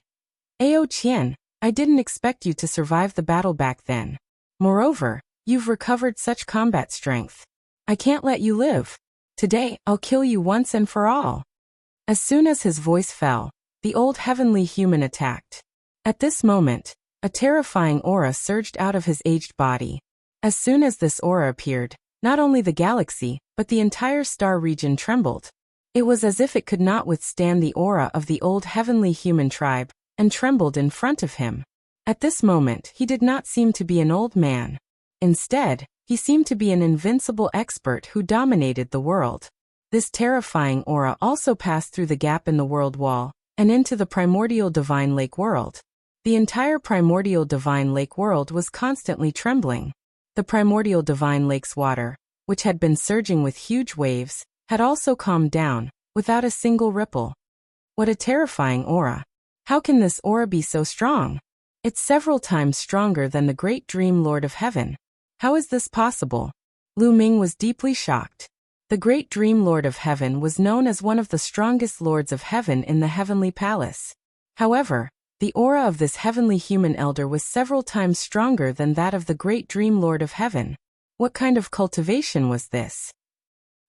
"Aoqian, I didn't expect you to survive the battle back then. Moreover, you've recovered such combat strength. I can't let you live. Today, I'll kill you once and for all." As soon as his voice fell, the old heavenly human attacked. At this moment, a terrifying aura surged out of his aged body. As soon as this aura appeared, not only the galaxy, but the entire star region trembled. It was as if it could not withstand the aura of the old heavenly human tribe, and trembled in front of him. At this moment, he did not seem to be an old man. Instead, he seemed to be an invincible expert who dominated the world. This terrifying aura also passed through the gap in the world wall, and into the primordial divine lake world. The entire primordial divine lake world was constantly trembling. The primordial divine lake's water, which had been surging with huge waves, had also calmed down, without a single ripple. What a terrifying aura. How can this aura be so strong? It's several times stronger than the great dream Lord of Heaven. How is this possible? Lu Ming was deeply shocked. The great dream Lord of Heaven was known as one of the strongest lords of heaven in the heavenly palace. However, the aura of this heavenly human elder was several times stronger than that of the great dream Lord of Heaven. What kind of cultivation was this?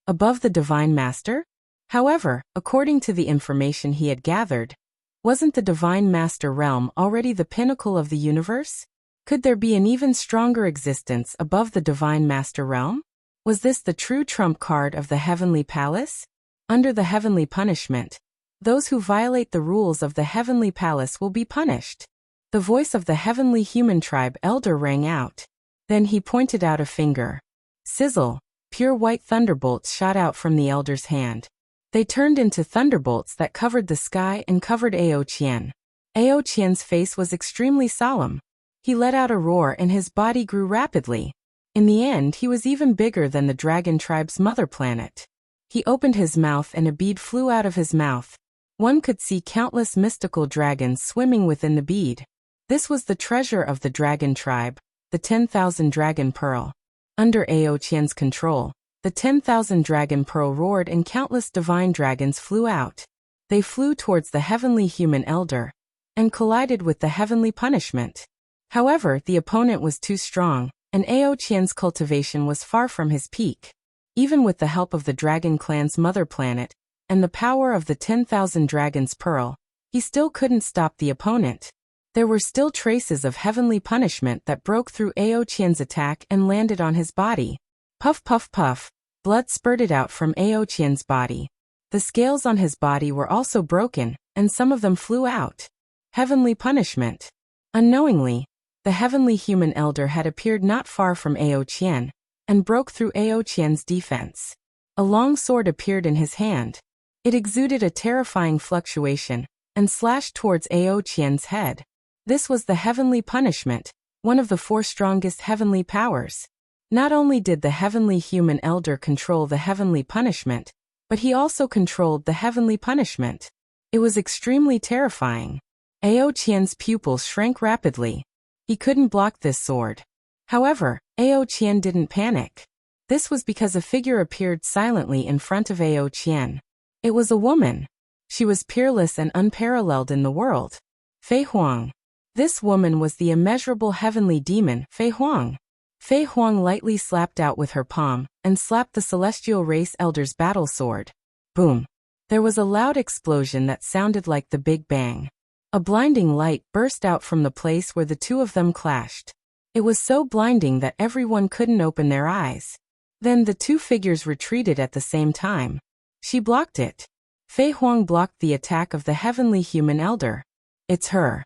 Above the divine master? However, according to the information he had gathered, wasn't the divine master realm already the pinnacle of the universe? Could there be an even stronger existence above the divine master realm? Was this the true trump card of the heavenly palace? Under the heavenly punishment, those who violate the rules of the heavenly palace will be punished. The voice of the heavenly human tribe elder rang out. Then he pointed out a finger. Sizzle, pure white thunderbolts shot out from the elder's hand. They turned into thunderbolts that covered the sky and covered Aoqian. Aoqian's face was extremely solemn. He let out a roar and his body grew rapidly. In the end, he was even bigger than the dragon tribe's mother planet. He opened his mouth and a bead flew out of his mouth. One could see countless mystical dragons swimming within the bead. This was the treasure of the dragon tribe, the 10,000 dragon pearl. Under Aoqian's control, the 10,000 dragon pearl roared and countless divine dragons flew out. They flew towards the heavenly human elder and collided with the heavenly punishment. However, the opponent was too strong, and Ao Qian's cultivation was far from his peak. Even with the help of the Dragon Clan's mother planet and the power of the 10,000 dragons pearl, he still couldn't stop the opponent. There were still traces of heavenly punishment that broke through Ao Qian's attack and landed on his body. Puff puff puff, blood spurted out from Ao Qian's body. The scales on his body were also broken, and some of them flew out. Heavenly punishment. Unknowingly, the heavenly human elder had appeared not far from Ao Qian, and broke through Ao Qian's defense. A long sword appeared in his hand. It exuded a terrifying fluctuation, and slashed towards Ao Qian's head. This was the heavenly punishment, one of the 4 strongest heavenly powers. Not only did the heavenly human elder control the heavenly punishment, but he also controlled the heavenly punishment. It was extremely terrifying. Ao Qian's pupils shrank rapidly. He couldn't block this sword. However, Ao Qian didn't panic. This was because a figure appeared silently in front of Ao Qian. It was a woman. She was peerless and unparalleled in the world. Fei Huang. This woman was the immeasurable heavenly demon, Fei Huang. Fei Huang lightly slapped out with her palm, and slapped the celestial race elder's battle sword. Boom. There was a loud explosion that sounded like the Big Bang. A blinding light burst out from the place where the two of them clashed. It was so blinding that everyone couldn't open their eyes. Then the two figures retreated at the same time. She blocked it. Fei Huang blocked the attack of the heavenly human elder. It's her.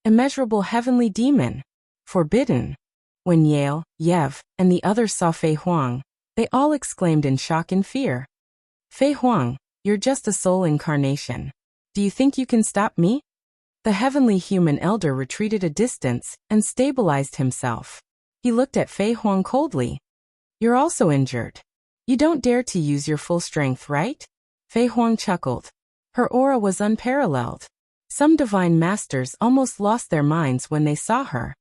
Immeasurable heavenly demon. Forbidden. When Yale, Yev, and the others saw Fei Huang, they all exclaimed in shock and fear. Fei Huang, you're just a soul incarnation. Do you think you can stop me? The heavenly human elder retreated a distance and stabilized himself. He looked at Fei Huang coldly. You're also injured. You don't dare to use your full strength, right? Fei Huang chuckled. Her aura was unparalleled. Some divine masters almost lost their minds when they saw her.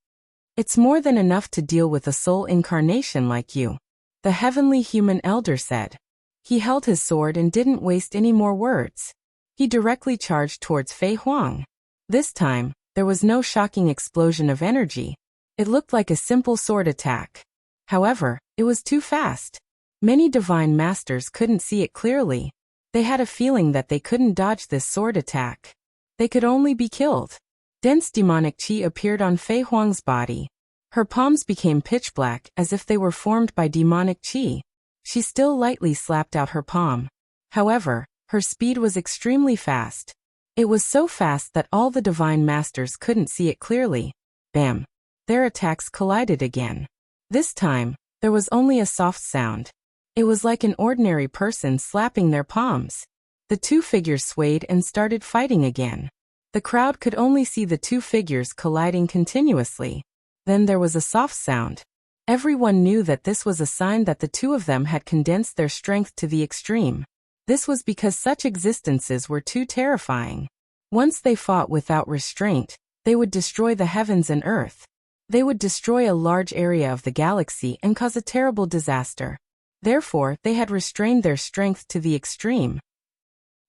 It's more than enough to deal with a soul incarnation like you, the heavenly human elder said. He held his sword and didn't waste any more words. He directly charged towards Fei Huang. This time, there was no shocking explosion of energy. It looked like a simple sword attack. However, it was too fast. Many divine masters couldn't see it clearly. They had a feeling that they couldn't dodge this sword attack. They could only be killed. Dense demonic chi appeared on Fei Huang's body. Her palms became pitch black as if they were formed by demonic chi. She still lightly slapped out her palm. However, her speed was extremely fast. It was so fast that all the divine masters couldn't see it clearly. Bam! Their attacks collided again. This time, there was only a soft sound. It was like an ordinary person slapping their palms. The two figures swayed and started fighting again. The crowd could only see the two figures colliding continuously. Then there was a soft sound. Everyone knew that this was a sign that the two of them had condensed their strength to the extreme. This was because such existences were too terrifying. Once they fought without restraint, they would destroy the heavens and earth. They would destroy a large area of the galaxy and cause a terrible disaster. Therefore, they had restrained their strength to the extreme.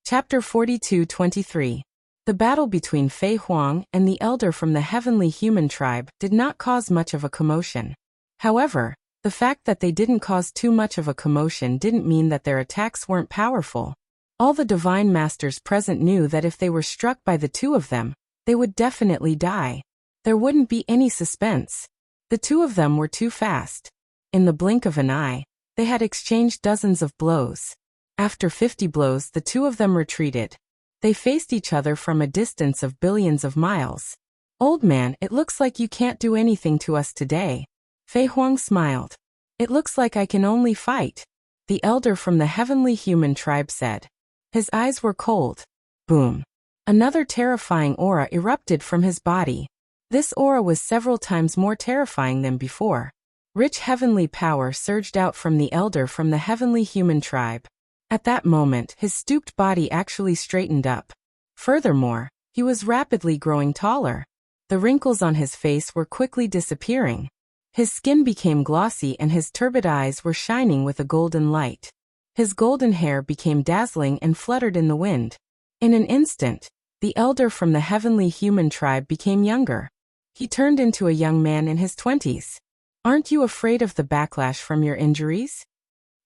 Chapter 42-23. The battle between Fei Huang and the elder from the heavenly human tribe did not cause much of a commotion. However, the fact that they didn't cause too much of a commotion didn't mean that their attacks weren't powerful. All the divine masters present knew that if they were struck by the two of them, they would definitely die. There wouldn't be any suspense. The two of them were too fast. In the blink of an eye, they had exchanged dozens of blows. After 50 blows, the two of them retreated. They faced each other from a distance of billions of miles. Old man, it looks like you can't do anything to us today. Fei Huang smiled. It looks like I can only fight. The elder from the heavenly human tribe said. His eyes were cold. Boom. Another terrifying aura erupted from his body. This aura was several times more terrifying than before. Rich heavenly power surged out from the elder from the heavenly human tribe. At that moment, his stooped body actually straightened up. Furthermore, he was rapidly growing taller. The wrinkles on his face were quickly disappearing. His skin became glossy and his turbid eyes were shining with a golden light. His golden hair became dazzling and fluttered in the wind. In an instant, the elder from the heavenly human tribe became younger. He turned into a young man in his 20s. Aren't you afraid of the backlash from your injuries?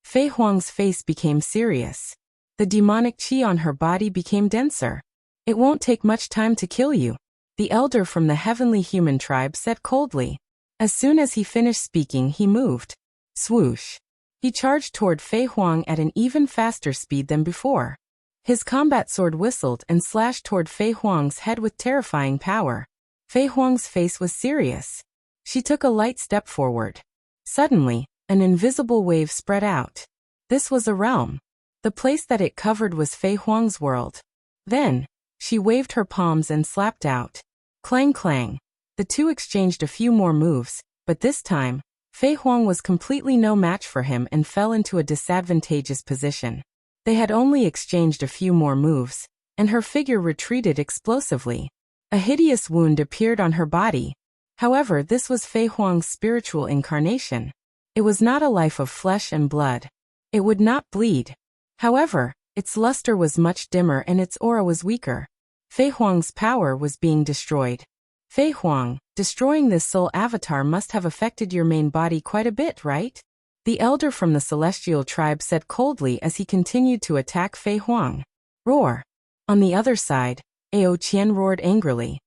Fei Huang's face became serious. The demonic qi on her body became denser. It won't take much time to kill you, the elder from the heavenly human tribe said coldly. As soon as he finished speaking, he moved. Swoosh. He charged toward Fei Huang at an even faster speed than before. His combat sword whistled and slashed toward Fei Huang's head with terrifying power. Fei Huang's face was serious. She took a light step forward. Suddenly, an invisible wave spread out. This was a realm. The place that it covered was Fei Huang's world. Then, she waved her palms and slapped out. Clang clang. The two exchanged a few more moves, but this time, Fei Huang was completely no match for him and fell into a disadvantageous position. They had only exchanged a few more moves, and her figure retreated explosively. A hideous wound appeared on her body. However, this was Fei Huang's spiritual incarnation. It was not a life of flesh and blood. It would not bleed. However, its luster was much dimmer and its aura was weaker. Fei Huang's power was being destroyed. Fei Huang, destroying this soul avatar must have affected your main body quite a bit, right? The elder from the celestial tribe said coldly as he continued to attack Fei Huang. Roar! On the other side, Ao Qian roared angrily.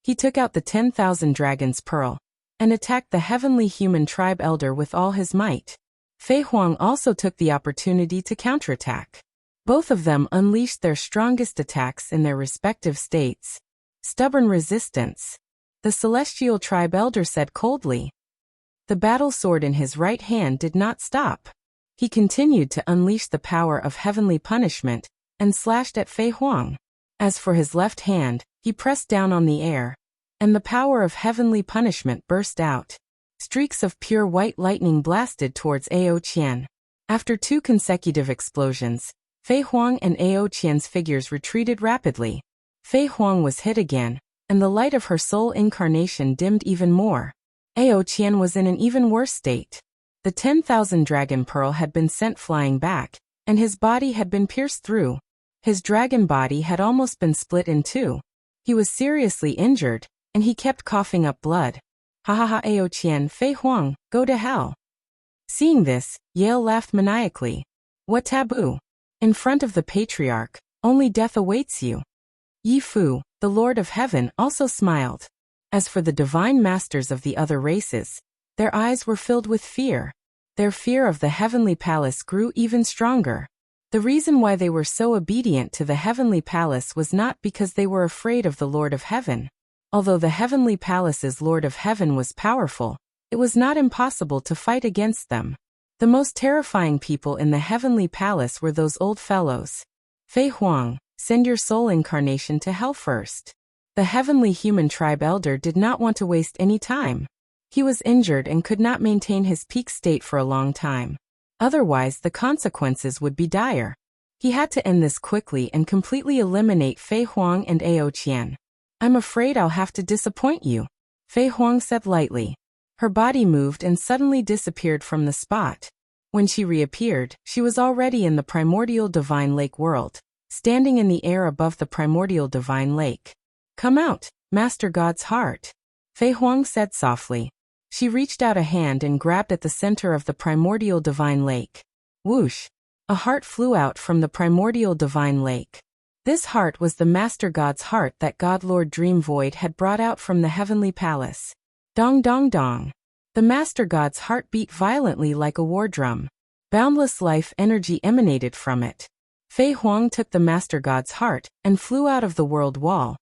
He took out the 10,000 Dragon's Pearl and attacked the heavenly human tribe elder with all his might. Fei Huang also took the opportunity to counterattack. Both of them unleashed their strongest attacks in their respective states. Stubborn resistance. The celestial tribe elder said coldly. The battle sword in his right hand did not stop. He continued to unleash the power of heavenly punishment and slashed at Fei Huang. As for his left hand, he pressed down on the air, and the power of heavenly punishment burst out. Streaks of pure white lightning blasted towards Ao Qian. After two consecutive explosions, Fei Huang and Ao Qian's figures retreated rapidly. Fei Huang was hit again, and the light of her soul incarnation dimmed even more. Ao Qian was in an even worse state. The 10,000 Dragon Pearl had been sent flying back, and his body had been pierced through. His dragon body had almost been split in two. He was seriously injured, and he kept coughing up blood. Ha ha ha, Ao Qian, Fei Huang, go to hell. Seeing this, Yale laughed maniacally. What taboo? In front of the patriarch, only death awaits you. Yi Fu, the Lord of Heaven, also smiled. As for the divine masters of the other races, their eyes were filled with fear. Their fear of the heavenly palace grew even stronger. The reason why they were so obedient to the heavenly palace was not because they were afraid of the Lord of Heaven. Although the heavenly palace's Lord of Heaven was powerful, it was not impossible to fight against them. The most terrifying people in the heavenly palace were those old fellows. Fei Huang, send your soul incarnation to hell first. The heavenly human tribe elder did not want to waste any time. He was injured and could not maintain his peak state for a long time. Otherwise, the consequences would be dire. He had to end this quickly and completely eliminate Fei Huang and Ao Qian. I'm afraid I'll have to disappoint you, Fei Huang said lightly. Her body moved and suddenly disappeared from the spot. When she reappeared, she was already in the primordial divine lake world, standing in the air above the primordial divine lake. Come out, Master God's heart, Fei Huang said softly. She reached out a hand and grabbed at the center of the primordial divine lake. Whoosh! A heart flew out from the primordial divine lake. This heart was the Master God's heart that God Lord Dream Void had brought out from the heavenly palace. Dong dong dong. The Master God's heart beat violently like a war drum. Boundless life energy emanated from it. Fei Huang took the Master God's heart and flew out of the world wall,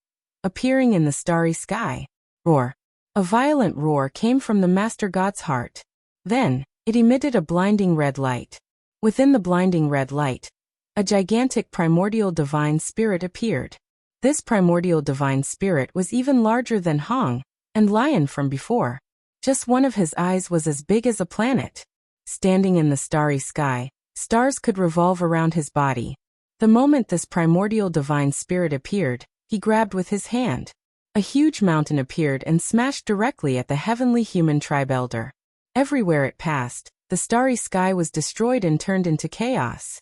appearing in the starry sky. Roar! A violent roar came from the Master God's heart. Then, it emitted a blinding red light. Within the blinding red light, a gigantic primordial divine spirit appeared. This primordial divine spirit was even larger than Hong and Lion from before. Just one of his eyes was as big as a planet. Standing in the starry sky, stars could revolve around his body. The moment this primordial divine spirit appeared, he grabbed with his hand. A huge mountain appeared and smashed directly at the heavenly human tribe elder. Everywhere it passed, the starry sky was destroyed and turned into chaos.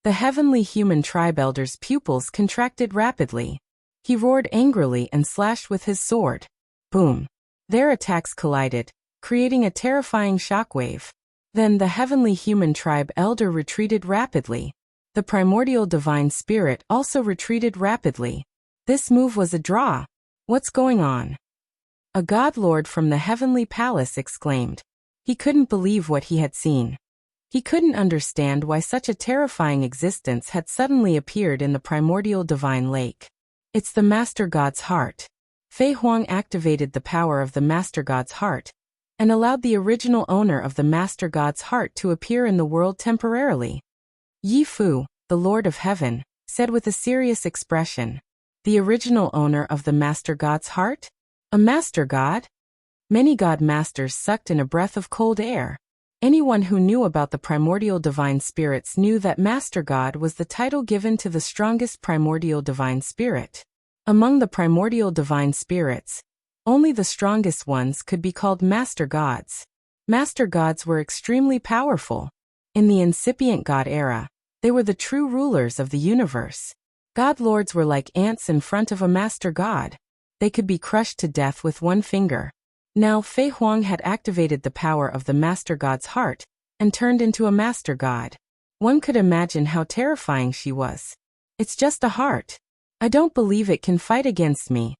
The heavenly human tribe elder's pupils contracted rapidly. He roared angrily and slashed with his sword. Boom! Their attacks collided, creating a terrifying shockwave. Then the heavenly human tribe elder retreated rapidly. The primordial divine spirit also retreated rapidly. This move was a draw. What's going on? A god lord from the heavenly palace exclaimed. He couldn't believe what he had seen. He couldn't understand why such a terrifying existence had suddenly appeared in the primordial divine lake. It's the Master God's heart. Fei Huang activated the power of the Master God's heart, and allowed the original owner of the Master God's heart to appear in the world temporarily. Yi Fu, the Lord of Heaven, said with a serious expression. The original owner of the Master God's heart? A Master God? Many God Masters sucked in a breath of cold air. Anyone who knew about the primordial divine spirits knew that Master God was the title given to the strongest primordial divine spirit. Among the primordial divine spirits, only the strongest ones could be called Master Gods. Master Gods were extremely powerful. In the incipient God era, they were the true rulers of the universe. God Lords were like ants in front of a Master God. They could be crushed to death with one finger. Now Fei Huang had activated the power of the Master God's heart, and turned into a Master God. One could imagine how terrifying she was. It's just a heart. I don't believe it can fight against me.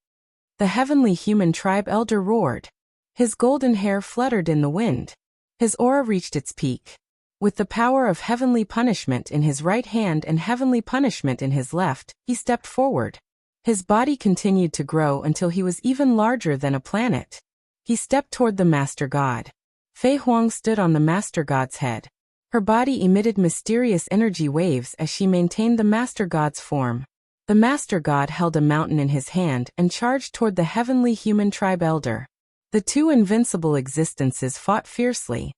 The heavenly human tribe elder roared. His golden hair fluttered in the wind. His aura reached its peak. With the power of heavenly punishment in his right hand and heavenly punishment in his left, he stepped forward. His body continued to grow until he was even larger than a planet. He stepped toward the Master God. Fei Huang stood on the Master God's head. Her body emitted mysterious energy waves as she maintained the Master God's form. The Master God held a mountain in his hand and charged toward the heavenly human tribe elder. The two invincible existences fought fiercely.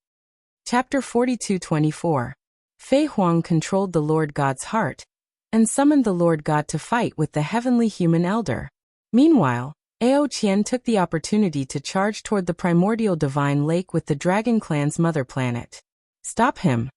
Chapter 42-24. Fei Huang controlled the Lord God's heart, and summoned the Lord God to fight with the heavenly human elder. Meanwhile, Ao Qian took the opportunity to charge toward the primordial divine lake with the Dragon Clan's mother planet. Stop him!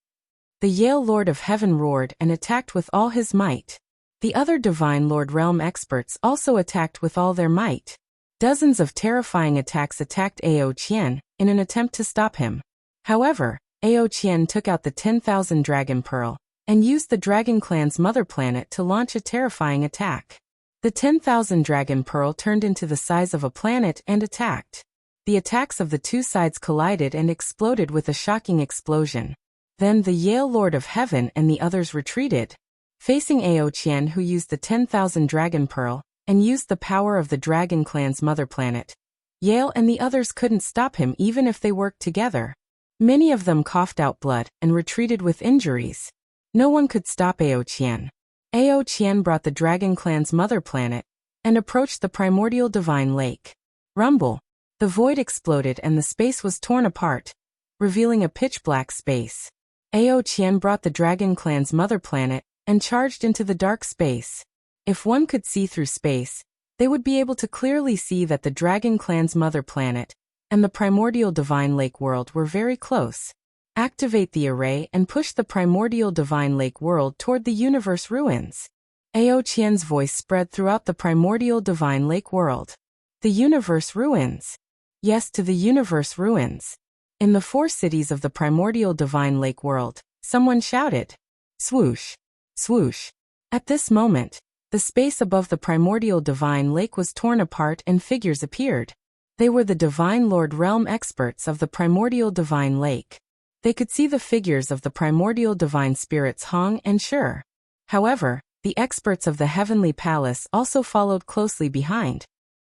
The Yale Lord of Heaven roared and attacked with all his might. The other Divine Lord Realm experts also attacked with all their might. Dozens of terrifying attacks attacked Ao Qian in an attempt to stop him. However, Ao Qian took out the 10,000 Dragon Pearl and used the Dragon Clan's mother planet to launch a terrifying attack. The 10,000 Dragon Pearl turned into the size of a planet and attacked. The attacks of the two sides collided and exploded with a shocking explosion. Then the Yale Lord of Heaven and the others retreated. Facing Ao Qian, who used the 10,000 Dragon Pearl and used the power of the Dragon Clan's mother planet, Yale and the others couldn't stop him even if they worked together. Many of them coughed out blood and retreated with injuries. No one could stop Ao Qian. Ao Qian brought the Dragon Clan's mother planet and approached the primordial divine lake. Rumble! The void exploded and the space was torn apart, revealing a pitch-black space. Ao Qian brought the Dragon Clan's mother planet and charged into the dark space. If one could see through space, they would be able to clearly see that the Dragon Clan's mother planet and the primordial divine lake world were very close. Activate the array and push the primordial divine lake world toward the universe ruins. Ao Qian's voice spread throughout the primordial divine lake world. The universe ruins. Yes, to the universe ruins. In the 4 cities of the primordial divine lake world, someone shouted. Swoosh! Swoosh! At this moment, the space above the primordial divine lake was torn apart and figures appeared. They were the Divine Lord Realm experts of the primordial divine lake. They could see the figures of the primordial divine spirits Hong and Shur. However, the experts of the heavenly palace also followed closely behind.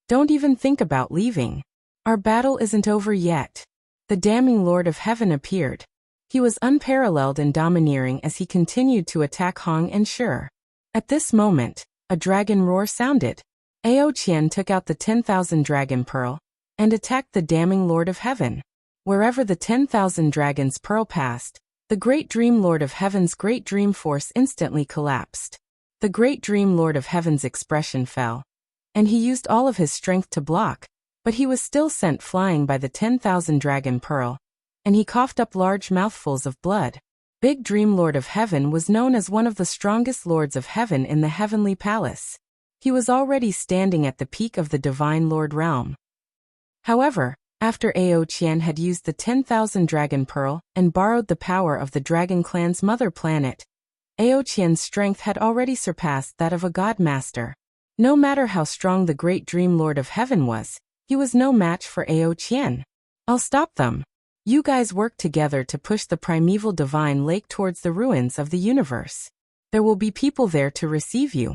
Don't even think about leaving. Our battle isn't over yet. The damning Lord of Heaven appeared. He was unparalleled and domineering as he continued to attack Hong and Shur. At this moment, a dragon roar sounded. Ao Qian took out the 10,000 Dragon Pearl and attacked the damning Lord of Heaven. Wherever the 10,000 Dragon's Pearl passed, the Great Dream Lord of Heaven's Great Dream Force instantly collapsed. The Great Dream Lord of Heaven's expression fell, and he used all of his strength to block, but he was still sent flying by the 10,000 Dragon Pearl, and he coughed up large mouthfuls of blood. Big Dream Lord of Heaven was known as one of the strongest lords of heaven in the heavenly palace. He was already standing at the peak of the Divine Lord realm. However, after Ao Qian had used the 10,000 Dragon Pearl and borrowed the power of the Dragon Clan's mother planet, Ao Qian's strength had already surpassed that of a God Master. No matter how strong the Great Dream Lord of Heaven was, he was no match for Ao Qian. I'll stop them. You guys work together to push the primeval divine lake towards the ruins of the universe. There will be people there to receive you.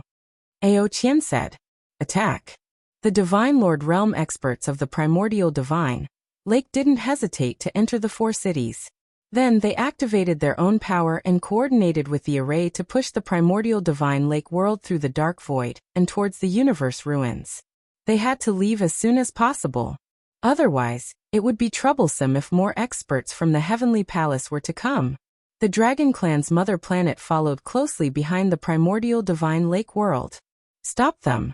Ao Qian said. Attack. The Divine Lord realm experts of the primordial divine lake didn't hesitate to enter the 4 cities. Then they activated their own power and coordinated with the array to push the primordial divine lake world through the dark void and towards the universe ruins. They had to leave as soon as possible. Otherwise, it would be troublesome if more experts from the heavenly palace were to come. The Dragon Clan's mother planet followed closely behind the primordial divine lake world. Stop them.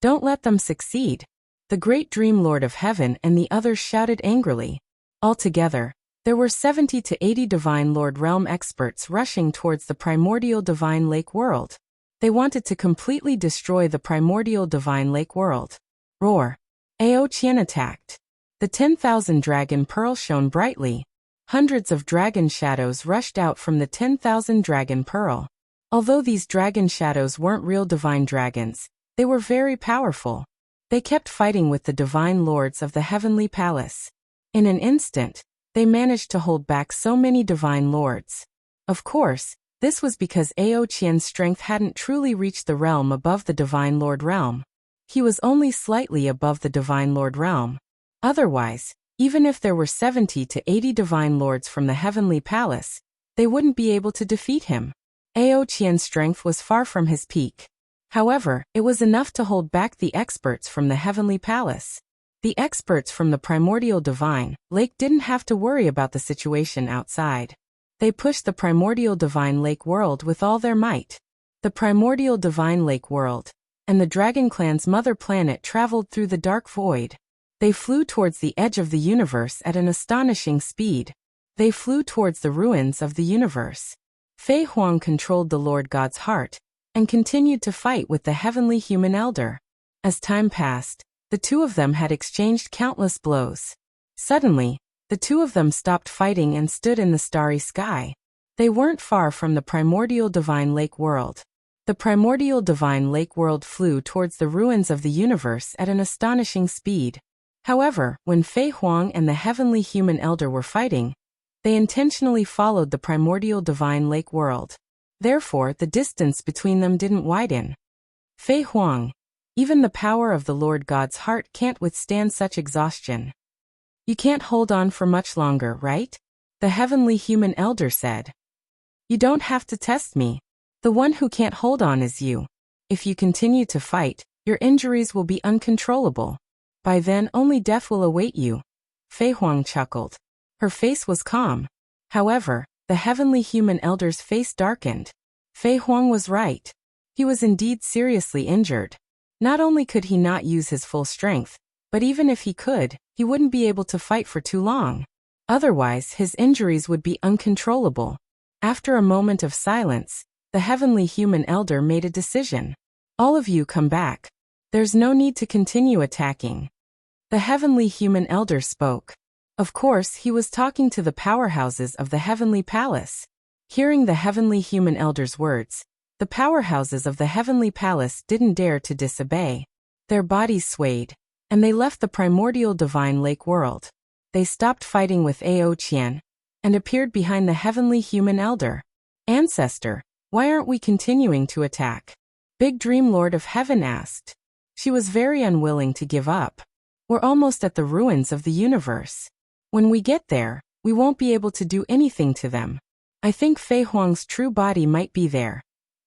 Don't let them succeed. The Great Dream Lord of Heaven and the others shouted angrily. Altogether, there were 70 to 80 Divine Lord realm experts rushing towards the primordial divine lake world. They wanted to completely destroy the primordial divine lake world. Roar. Ao Qian attacked. The 10,000 Dragon Pearl shone brightly. Hundreds of dragon shadows rushed out from the 10,000 Dragon Pearl. Although these dragon shadows weren't real divine dragons, they were very powerful. They kept fighting with the divine lords of the heavenly palace. In an instant, they managed to hold back so many divine lords. Of course, this was because Ao Qian's strength hadn't truly reached the realm above the Divine Lord realm. He was only slightly above the Divine Lord realm. Otherwise, even if there were 70 to 80 Divine Lords from the Heavenly Palace, they wouldn't be able to defeat him. Ao Qian's strength was far from his peak. However, it was enough to hold back the experts from the Heavenly Palace. The experts from the primordial divine lake didn't have to worry about the situation outside. They pushed the primordial divine lake world with all their might. The primordial divine lake world and the Dragon Clan's mother planet traveled through the dark void. They flew towards the edge of the universe at an astonishing speed. They flew towards the ruins of the universe. Fei Huang controlled the Lord God's heart and continued to fight with the heavenly human elder. As time passed, the two of them had exchanged countless blows. Suddenly, the two of them stopped fighting and stood in the starry sky. They weren't far from the primordial divine lake world. The primordial divine lake world flew towards the ruins of the universe at an astonishing speed. However, when Fei Huang and the heavenly human elder were fighting, they intentionally followed the primordial divine lake world. Therefore, the distance between them didn't widen. Fei Huang, even the power of the Lord God's heart can't withstand such exhaustion. You can't hold on for much longer, right? The heavenly human elder said. You don't have to test me. The one who can't hold on is you. If you continue to fight, your injuries will be uncontrollable. By then only death will await you. Fei Huang chuckled. Her face was calm. However, the heavenly human elder's face darkened. Fei Huang was right. He was indeed seriously injured. Not only could he not use his full strength, but even if he could, he wouldn't be able to fight for too long. Otherwise, his injuries would be uncontrollable. After a moment of silence, the heavenly human elder made a decision. All of you come back. There's no need to continue attacking. The heavenly human elder spoke. Of course, he was talking to the powerhouses of the heavenly palace. Hearing the heavenly human elder's words, the powerhouses of the heavenly palace didn't dare to disobey. Their bodies swayed, and they left the primordial divine lake world. They stopped fighting with Ao Qian and appeared behind the heavenly human elder. Ancestor, why aren't we continuing to attack? Big Dream Lord of Heaven asked. She was very unwilling to give up. We're almost at the ruins of the universe. When we get there, we won't be able to do anything to them. I think Fei Huang's true body might be there,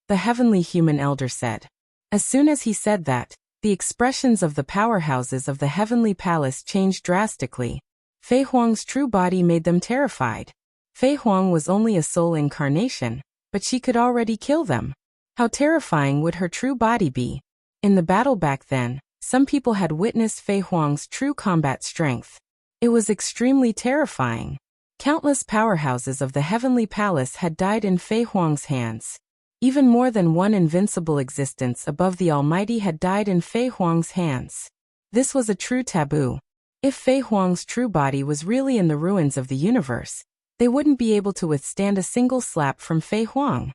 the heavenly human elder said. As soon as he said that, the expressions of the powerhouses of the heavenly palace changed drastically. Fei Huang's true body made them terrified. Fei Huang was only a soul incarnation, but she could already kill them. How terrifying would her true body be? In the battle back then, some people had witnessed Fei Huang's true combat strength. It was extremely terrifying. Countless powerhouses of the heavenly palace had died in Fei Huang's hands. Even more than one invincible existence above the Almighty had died in Fei Huang's hands. This was a true taboo. If Fei Huang's true body was really in the ruins of the universe, they wouldn't be able to withstand a single slap from Fei Huang.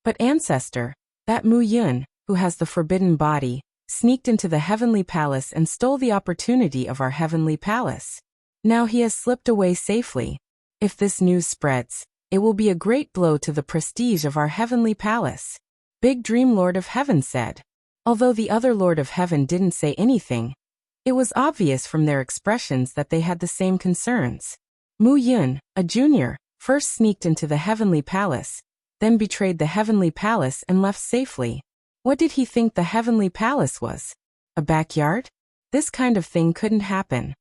But Ancestor, that Mu Yun, who has the forbidden body, sneaked into the heavenly palace and stole the opportunity of our heavenly palace. Now he has slipped away safely. If this news spreads, it will be a great blow to the prestige of our heavenly palace. Big Dream Lord of Heaven said. Although the other Lord of Heaven didn't say anything, it was obvious from their expressions that they had the same concerns. Mu Yun, a junior, first sneaked into the heavenly palace, then betrayed the heavenly palace and left safely. What did he think the heavenly palace was? A backyard? This kind of thing couldn't happen.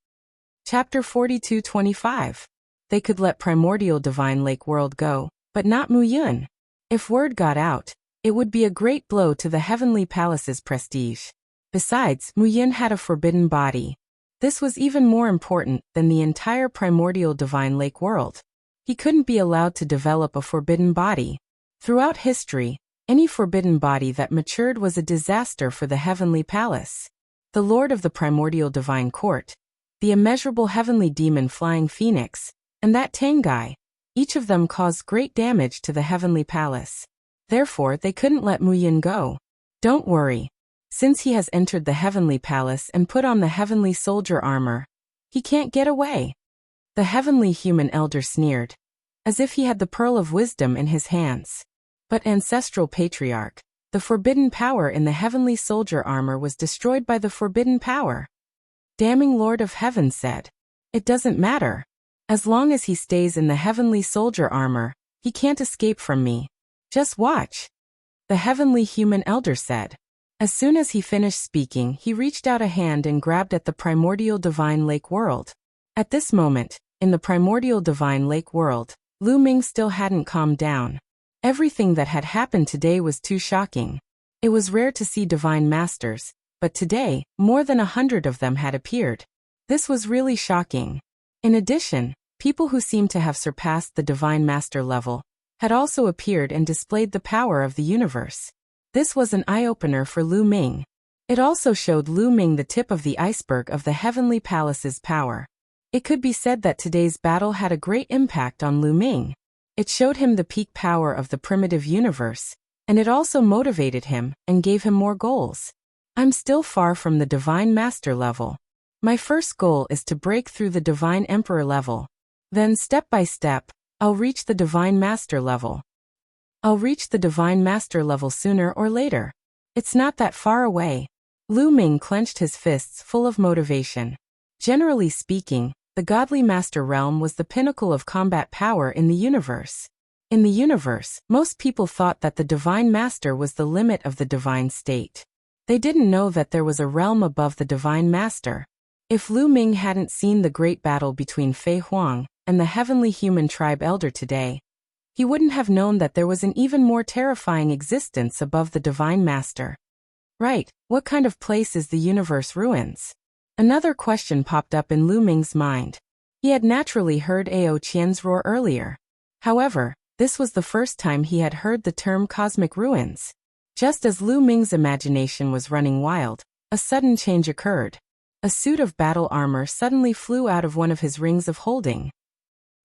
Chapter 42:25. They could let primordial divine lake world go, but not Mu Yun. If word got out, it would be a great blow to the heavenly palace's prestige. Besides, Mu Yun had a forbidden body. This was even more important than the entire primordial divine lake world. He couldn't be allowed to develop a forbidden body. Throughout history, any forbidden body that matured was a disaster for the heavenly palace. The lord of the primordial divine court, the immeasurable heavenly demon flying phoenix, and that Tengai, each of them caused great damage to the heavenly palace. Therefore, they couldn't let Mu Yun go. Don't worry. Since he has entered the heavenly palace and put on the heavenly soldier armor, he can't get away. The heavenly human elder sneered, as if he had the pearl of wisdom in his hands. But ancestral patriarch, the forbidden power in the heavenly soldier armor was destroyed by the forbidden power. Damning Lord of Heaven said, "It doesn't matter. As long as he stays in the heavenly soldier armor, he can't escape from me. Just watch." The heavenly human elder said. As soon as he finished speaking, he reached out a hand and grabbed at the primordial divine lake world. At this moment, in the primordial divine lake world, Lu Ming still hadn't calmed down. Everything that had happened today was too shocking. It was rare to see divine masters, but today, more than 100 of them had appeared. This was really shocking. In addition, people who seemed to have surpassed the divine master level had also appeared and displayed the power of the universe. This was an eye-opener for Lu Ming. It also showed Lu Ming the tip of the iceberg of the heavenly palace's power. It could be said that today's battle had a great impact on Lu Ming. It showed him the peak power of the primitive universe, and it also motivated him and gave him more goals. I'm still far from the divine master level. My first goal is to break through the divine emperor level. Then step by step, I'll reach the divine master level. I'll reach the divine master level sooner or later. It's not that far away. Lu Ming clenched his fists full of motivation. Generally speaking, the godly master realm was the pinnacle of combat power in the universe. In the universe, most people thought that the divine master was the limit of the divine state. They didn't know that there was a realm above the divine master. If Lu Ming hadn't seen the great battle between Fei Huang and the heavenly human tribe elder today, he wouldn't have known that there was an even more terrifying existence above the divine master. Right, what kind of place is the universe ruins? Another question popped up in Lu Ming's mind. He had naturally heard Ao Qian's roar earlier. However, this was the first time he had heard the term cosmic ruins. Just as Lu Ming's imagination was running wild, a sudden change occurred. A suit of battle armor suddenly flew out of one of his rings of holding.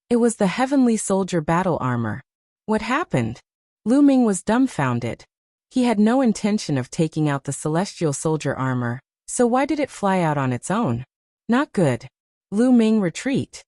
It was the heavenly soldier battle armor. What happened? Lu Ming was dumbfounded. He had no intention of taking out the celestial soldier armor, so why did it fly out on its own? Not good. Lu Ming retreat.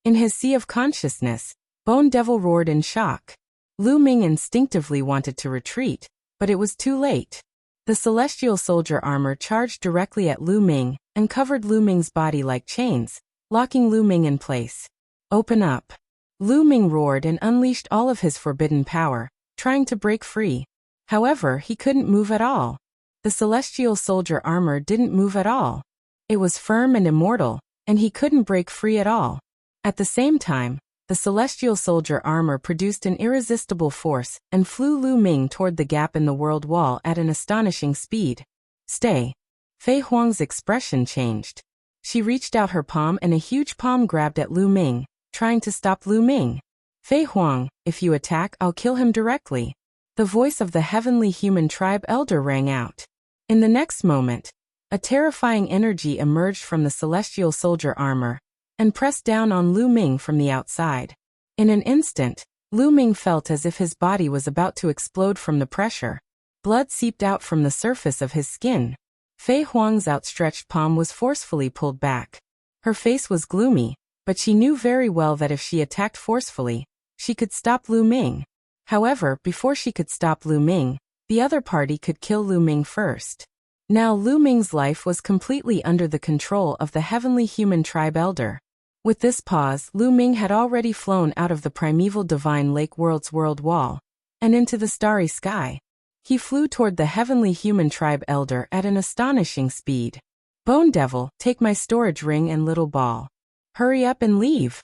In his sea of consciousness, Bone Devil roared in shock. Lu Ming instinctively wanted to retreat, but it was too late. The celestial soldier armor charged directly at Lu Ming and covered Lu Ming's body like chains, locking Lu Ming in place. Open up. Lu Ming roared and unleashed all of his forbidden power, trying to break free. However, he couldn't move at all. The celestial soldier armor didn't move at all. It was firm and immortal, and he couldn't break free at all. At the same time, the celestial soldier armor produced an irresistible force and flew Lu Ming toward the gap in the world wall at an astonishing speed. Stay. Fei Huang's expression changed. She reached out her palm and a huge palm grabbed at Lu Ming, trying to stop Lu Ming. Fei Huang, if you attack, I'll kill him directly. The voice of the heavenly human tribe elder rang out. In the next moment, a terrifying energy emerged from the celestial soldier armor and pressed down on Lu Ming from the outside. In an instant, Lu Ming felt as if his body was about to explode from the pressure. Blood seeped out from the surface of his skin. Fei Huang's outstretched palm was forcefully pulled back. Her face was gloomy, but she knew very well that if she attacked forcefully, she could stop Lu Ming. However, before she could stop Lu Ming, the other party could kill Lu Ming first. Now Lu Ming's life was completely under the control of the heavenly human tribe elder. With this pause, Lu Ming had already flown out of the primeval divine lake world's world wall and into the starry sky. He flew toward the heavenly human tribe elder at an astonishing speed. Bone Devil, take my storage ring and little ball. Hurry up and leave.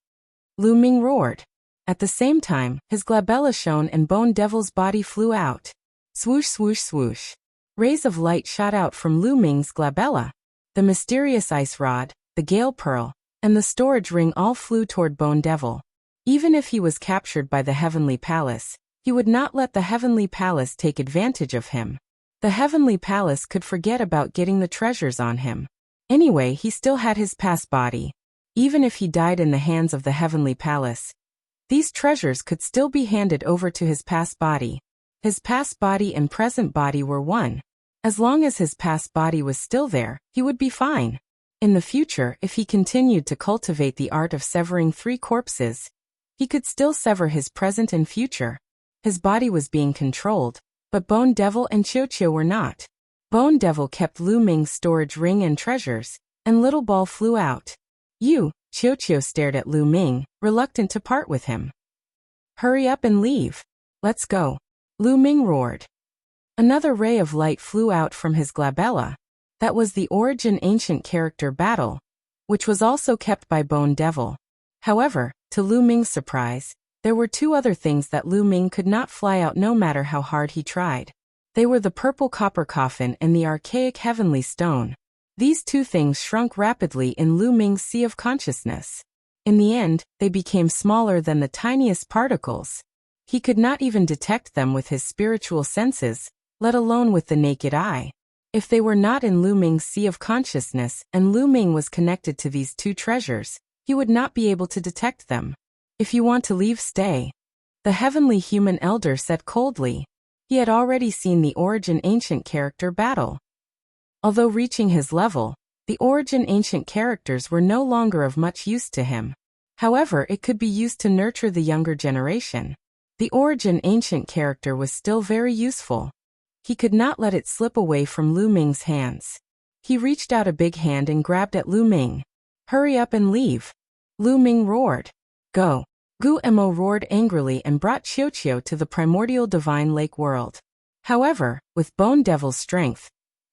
Lu Ming roared. At the same time, his glabella shone and Bone Devil's body flew out. Swoosh swoosh swoosh. Rays of light shot out from Lu Ming's glabella. The mysterious ice rod, the gale pearl, and the storage ring all flew toward Bone Devil. Even if he was captured by the Heavenly Palace, he would not let the Heavenly Palace take advantage of him. The Heavenly Palace could forget about getting the treasures on him. Anyway, he still had his past body. Even if he died in the hands of the Heavenly Palace, these treasures could still be handed over to his past body. His past body and present body were one. As long as his past body was still there, he would be fine. In the future, if he continued to cultivate the art of severing 3 corpses, he could still sever his present and future. His body was being controlled, but Bone Devil and Qiu were not. Bone Devil kept Lu Ming's storage ring and treasures, and Little Ball flew out. Qiu stared at Lu Ming, reluctant to part with him. Hurry up and leave. Let's go. Lu Ming roared. Another ray of light flew out from his glabella. That was the Origin Ancient Character Battle, which was also kept by Bone Devil. However, to Lu Ming's surprise, there were 2 other things that Lu Ming could not fly out no matter how hard he tried. They were the purple copper coffin and the archaic heavenly stone. These 2 things shrunk rapidly in Lu Ming's sea of consciousness. In the end, they became smaller than the tiniest particles. He could not even detect them with his spiritual senses, let alone with the naked eye. If they were not in Lu Ming's sea of consciousness and Lu Ming was connected to these 2 treasures, he would not be able to detect them. If you want to leave, stay. The heavenly human elder said coldly. He had already seen the Origin Ancient Character Battle. Although reaching his level, the Origin Ancient Characters were no longer of much use to him. However, it could be used to nurture the younger generation. The Origin Ancient Character was still very useful. He could not let it slip away from Lu Ming's hands. He reached out a big hand and grabbed at Lu Ming. Hurry up and leave. Lu Ming roared. Go. Gu Mo roared angrily and brought Qiu to the primordial divine lake world. However, with Bone Devil's strength,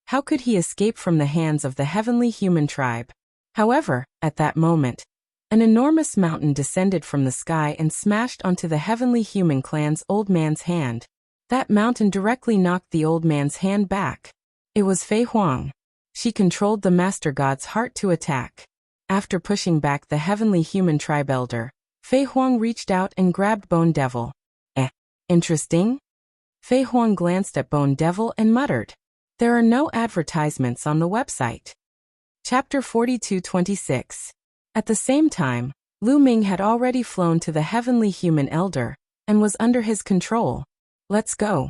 how could he escape from the hands of the heavenly human tribe? However, at that moment, an enormous mountain descended from the sky and smashed onto the heavenly human clan's old man's hand. That mountain directly knocked the old man's hand back. It was Fei Huang. She controlled the Master God's heart to attack. After pushing back the heavenly human tribe elder, Fei Huang reached out and grabbed Bone Devil. Interesting? Fei Huang glanced at Bone Devil and muttered. There are no advertisements on the website. Chapter 42-26. At the same time, Lu Ming had already flown to the heavenly human elder and was under his control. Let's go.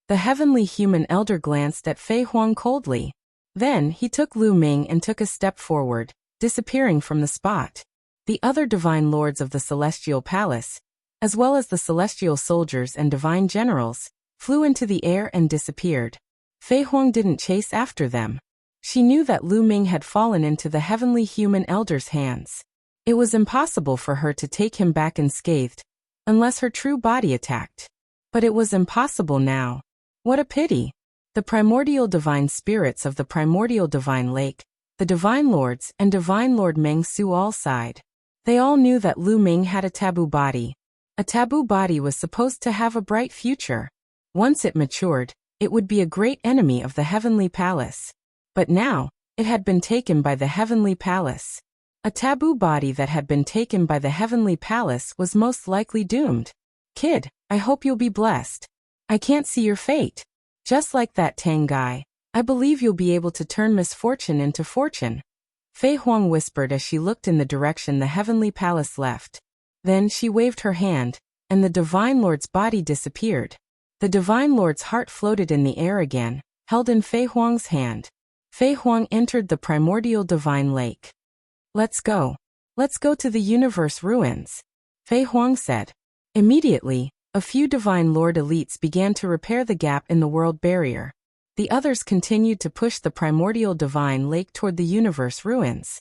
The heavenly human elder glanced at Fei Huang coldly. Then he took Lu Ming and took a step forward, disappearing from the spot. The other divine lords of the celestial palace, as well as the celestial soldiers and divine generals, flew into the air and disappeared. Fei Huang didn't chase after them. She knew that Lu Ming had fallen into the heavenly human elder's hands. It was impossible for her to take him back unscathed, unless her true body attacked. But it was impossible now. What a pity. The primordial divine spirits of the primordial divine lake, the divine lords and divine lord Meng Su all sighed. They all knew that Lu Ming had a taboo body. A taboo body was supposed to have a bright future. Once it matured, it would be a great enemy of the heavenly palace. But now, it had been taken by the heavenly palace. A taboo body that had been taken by the heavenly palace was most likely doomed. Kid, I hope you'll be blessed. I can't see your fate. Just like that Tang guy, I believe you'll be able to turn misfortune into fortune. Fei Huang whispered as she looked in the direction the heavenly palace left. Then she waved her hand, and the Divine Lord's body disappeared. The Divine Lord's heart floated in the air again, held in Fei Huang's hand. Fei Huang entered the primordial divine lake. Let's go. Let's go to the universe ruins, Fei Huang said. Immediately, a few Divine Lord elites began to repair the gap in the world barrier. The others continued to push the primordial divine lake toward the universe ruins.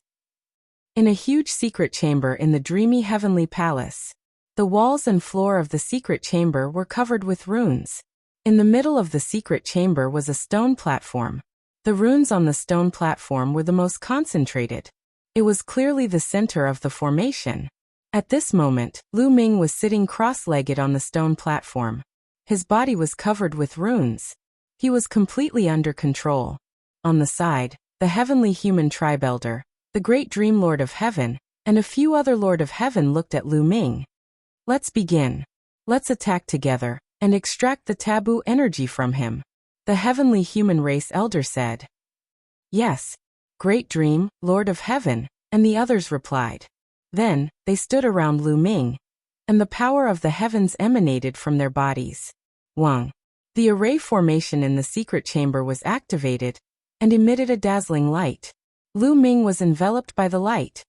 In a huge secret chamber in the dreamy heavenly palace, the walls and floor of the secret chamber were covered with runes. In the middle of the secret chamber was a stone platform. The runes on the stone platform were the most concentrated. It was clearly the center of the formation. At this moment, Lu Ming was sitting cross-legged on the stone platform. His body was covered with runes. He was completely under control. On the side, the heavenly human tribe elder, the great dream lord of heaven, and a few other lord of heaven looked at Lu Ming. Let's begin. Let's attack together, and extract the taboo energy from him, the heavenly human race elder said. Yes, great dream, lord of heaven, and the others replied. Then, they stood around Lu Ming, and the power of the heavens emanated from their bodies. Wang. The array formation in the secret chamber was activated, and emitted a dazzling light. Lu Ming was enveloped by the light.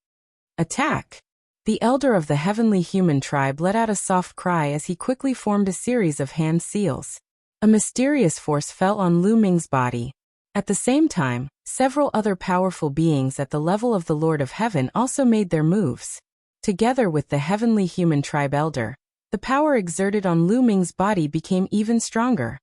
Attack! The elder of the heavenly human tribe let out a soft cry as he quickly formed a series of hand seals. A mysterious force fell on Lu Ming's body. At the same time, several other powerful beings at the level of the Lord of Heaven also made their moves. Together with the heavenly human tribe elder, the power exerted on Lu Ming's body became even stronger.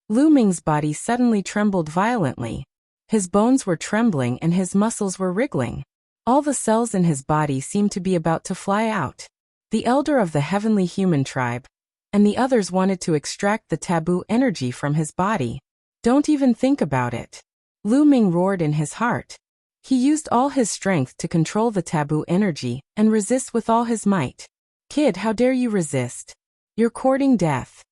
Lu Ming's body suddenly trembled violently. His bones were trembling and his muscles were wriggling. All the cells in his body seemed to be about to fly out. The elder of the heavenly human tribe, and the others wanted to extract the taboo energy from his body. Don't even think about it. Lu Ming roared in his heart. He used all his strength to control the taboo energy and resist with all his might. Kid, how dare you resist? You're courting death.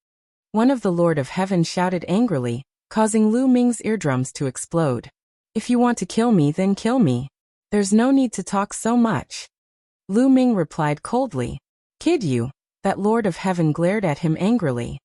One of the Lord of Heaven shouted angrily, causing Lu Ming's eardrums to explode. If you want to kill me, then kill me. There's no need to talk so much. Lu Ming replied coldly. Kid, you. That Lord of Heaven glared at him angrily.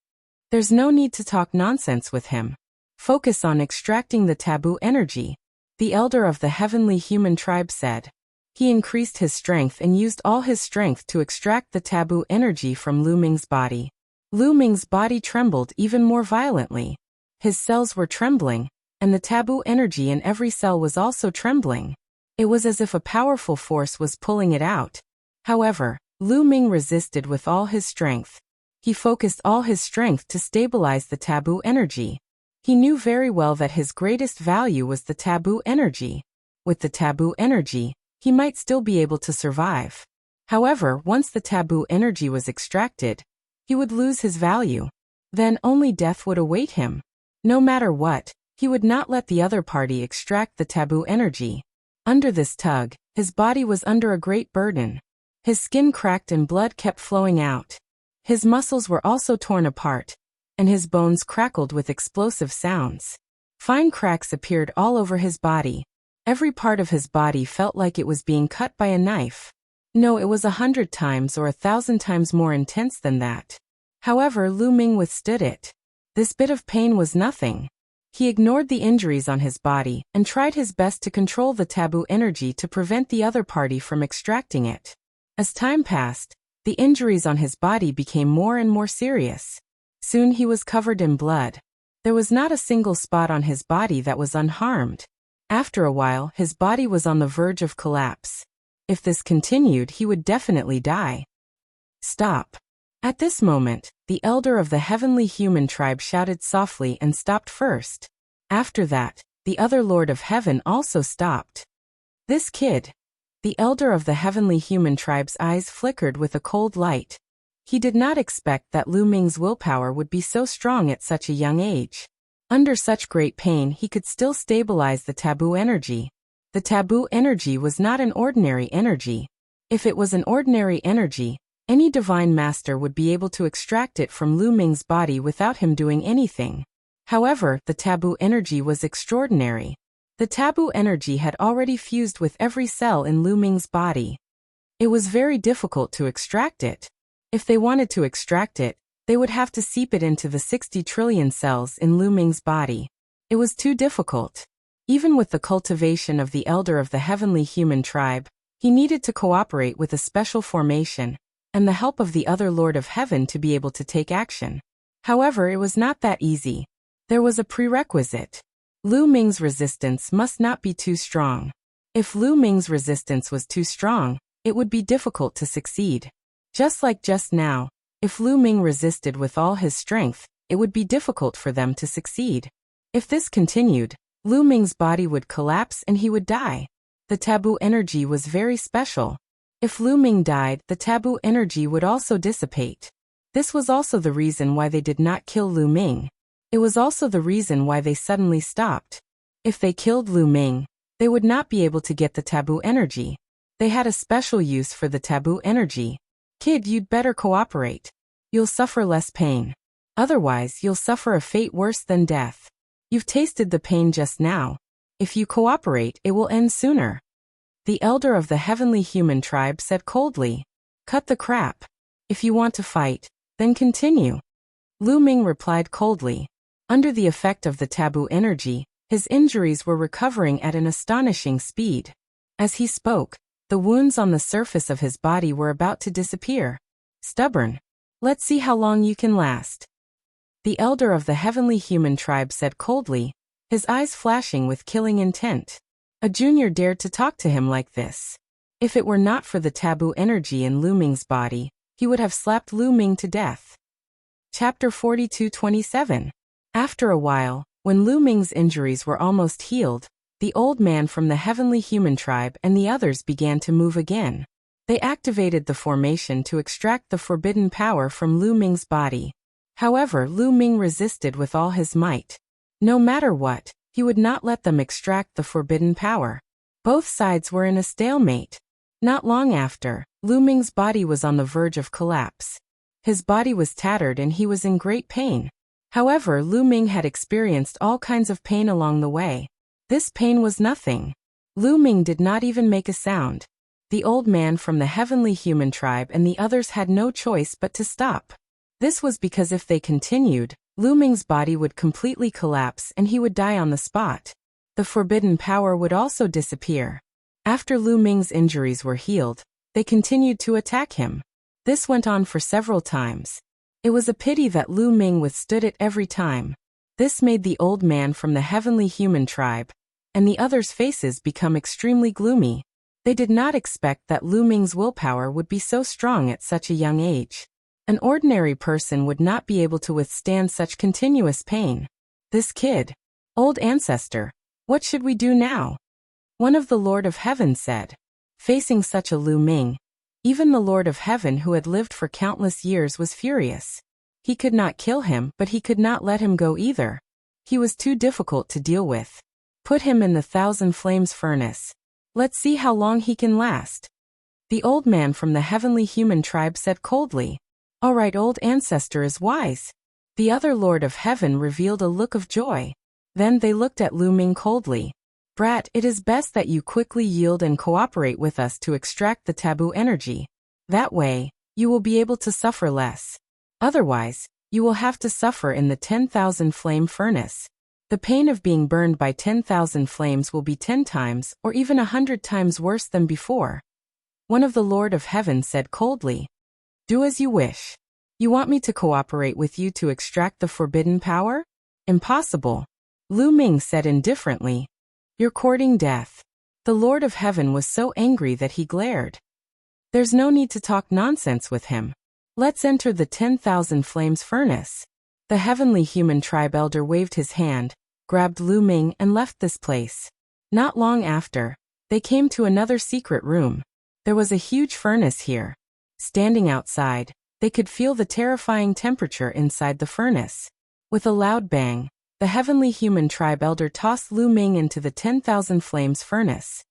There's no need to talk nonsense with him. Focus on extracting the taboo energy, the elder of the heavenly human tribe said. He increased his strength and used all his strength to extract the taboo energy from Lu Ming's body. Lu Ming's body trembled even more violently. His cells were trembling, and the taboo energy in every cell was also trembling. It was as if a powerful force was pulling it out. However, Lu Ming resisted with all his strength. He focused all his strength to stabilize the taboo energy. He knew very well that his greatest value was the taboo energy. With the taboo energy, he might still be able to survive. However, once the taboo energy was extracted, he would lose his value. Then only death would await him. No matter what, he would not let the other party extract the taboo energy. Under this tug, his body was under a great burden. His skin cracked and blood kept flowing out. His muscles were also torn apart, and his bones crackled with explosive sounds. Fine cracks appeared all over his body. Every part of his body felt like it was being cut by a knife. No, it was 100 times or 1,000 times more intense than that. However, Lu Ming withstood it. This bit of pain was nothing. He ignored the injuries on his body and tried his best to control the taboo energy to prevent the other party from extracting it. As time passed, the injuries on his body became more and more serious. Soon he was covered in blood. There was not a single spot on his body that was unharmed. After a while, his body was on the verge of collapse. If this continued, he would definitely die. Stop. At this moment, the elder of the heavenly human tribe shouted softly and stopped first. After that, the other Lord of Heaven also stopped. This kid. The elder of the heavenly human tribe's eyes flickered with a cold light. He did not expect that Lu Ming's willpower would be so strong at such a young age. Under such great pain, he could still stabilize the taboo energy. The taboo energy was not an ordinary energy. If it was an ordinary energy, any divine master would be able to extract it from Lu Ming's body without him doing anything. However, the taboo energy was extraordinary. The taboo energy had already fused with every cell in Lu Ming's body. It was very difficult to extract it. If they wanted to extract it, they would have to seep it into the 60 trillion cells in Lu Ming's body. It was too difficult. Even with the cultivation of the elder of the heavenly human tribe, he needed to cooperate with a special formation, and the help of the other Lord of Heaven to be able to take action. However, it was not that easy. There was a prerequisite. Lu Ming's resistance must not be too strong. If Lu Ming's resistance was too strong, it would be difficult to succeed. Just like just now, if Lu Ming resisted with all his strength, it would be difficult for them to succeed. If this continued, Lu Ming's body would collapse and he would die. The taboo energy was very special. If Lu Ming died, the taboo energy would also dissipate. This was also the reason why they did not kill Lu Ming. It was also the reason why they suddenly stopped. If they killed Lu Ming, they would not be able to get the taboo energy. They had a special use for the taboo energy. Kid, you'd better cooperate. You'll suffer less pain. Otherwise, you'll suffer a fate worse than death. You've tasted the pain just now. If you cooperate, it will end sooner. The elder of the heavenly human tribe said coldly. Cut the crap. If you want to fight, then continue. Lu Ming replied coldly. Under the effect of the taboo energy, his injuries were recovering at an astonishing speed. As he spoke, the wounds on the surface of his body were about to disappear. Stubborn. Let's see how long you can last. The elder of the heavenly human tribe said coldly, his eyes flashing with killing intent. A junior dared to talk to him like this. If it were not for the taboo energy in Lu Ming's body, he would have slapped Lu Ming to death. Chapter 42:27. After a while, when Lu Ming's injuries were almost healed, the old man from the heavenly human tribe and the others began to move again. They activated the formation to extract the forbidden power from Lu Ming's body. However, Lu Ming resisted with all his might. No matter what, he would not let them extract the forbidden power. Both sides were in a stalemate. Not long after, Lu Ming's body was on the verge of collapse. His body was tattered and he was in great pain. However, Lu Ming had experienced all kinds of pain along the way. This pain was nothing. Lu Ming did not even make a sound. The old man from the heavenly human tribe and the others had no choice but to stop. This was because if they continued, Lu Ming's body would completely collapse and he would die on the spot. The forbidden power would also disappear. After Lu Ming's injuries were healed, they continued to attack him. This went on for several times. It was a pity that Lu Ming withstood it every time. This made the old man from the heavenly human tribe and the others' faces become extremely gloomy. They did not expect that Lu Ming's willpower would be so strong at such a young age. An ordinary person would not be able to withstand such continuous pain. This kid. Old ancestor. What should we do now? One of the Lord of Heaven said. Facing such a Lu Ming, even the Lord of Heaven who had lived for countless years was furious. He could not kill him, but he could not let him go either. He was too difficult to deal with. Put him in the 1,000 flames furnace. Let's see how long he can last. The old man from the heavenly human tribe said coldly. All right, old ancestor is wise. The other Lord of Heaven revealed a look of joy. Then they looked at Lu Ming coldly. Brat, it is best that you quickly yield and cooperate with us to extract the taboo energy. That way, you will be able to suffer less. Otherwise, you will have to suffer in the 10,000 flame furnace. The pain of being burned by 10,000 flames will be 10 times or even 100 times worse than before. One of the Lord of Heaven said coldly. Do as you wish. You want me to cooperate with you to extract the forbidden power? Impossible. Lu Ming said indifferently. You're courting death. The Lord of Heaven was so angry that he glared. There's no need to talk nonsense with him. Let's enter the 10,000 flames furnace. The heavenly human tribe elder waved his hand, grabbed Lu Ming and left this place. Not long after, they came to another secret room. There was a huge furnace here. Standing outside, they could feel the terrifying temperature inside the furnace. With a loud bang, The heavenly human tribe elder tossed Lu Ming into the 10,000 flames furnace.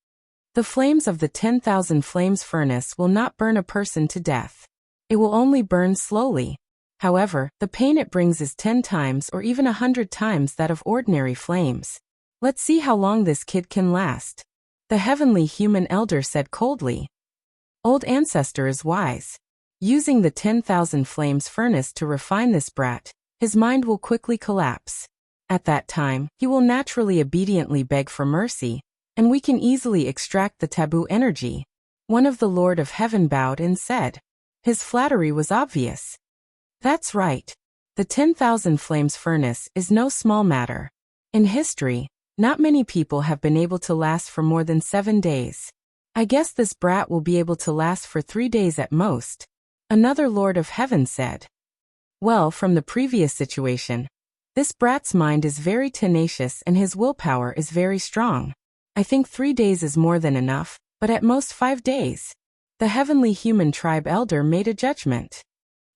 The flames of the 10,000 flames furnace will not burn a person to death. It will only burn slowly. However, the pain it brings is 10 times or even 100 times that of ordinary flames. Let's see how long this kid can last. The heavenly human elder said coldly. Old ancestor is wise. Using the 10,000 flames furnace to refine this brat, his mind will quickly collapse. At that time, he will naturally obediently beg for mercy, and we can easily extract the taboo energy. One of the Lord of Heaven bowed and said. His flattery was obvious. That's right. The 10,000 flames furnace is no small matter. In history, not many people have been able to last for more than 7 days. I guess this brat will be able to last for 3 days at most. Another Lord of Heaven said. Well, from the previous situation, this brat's mind is very tenacious and his willpower is very strong. I think 3 days is more than enough, but at most 5 days. The heavenly human tribe elder made a judgment.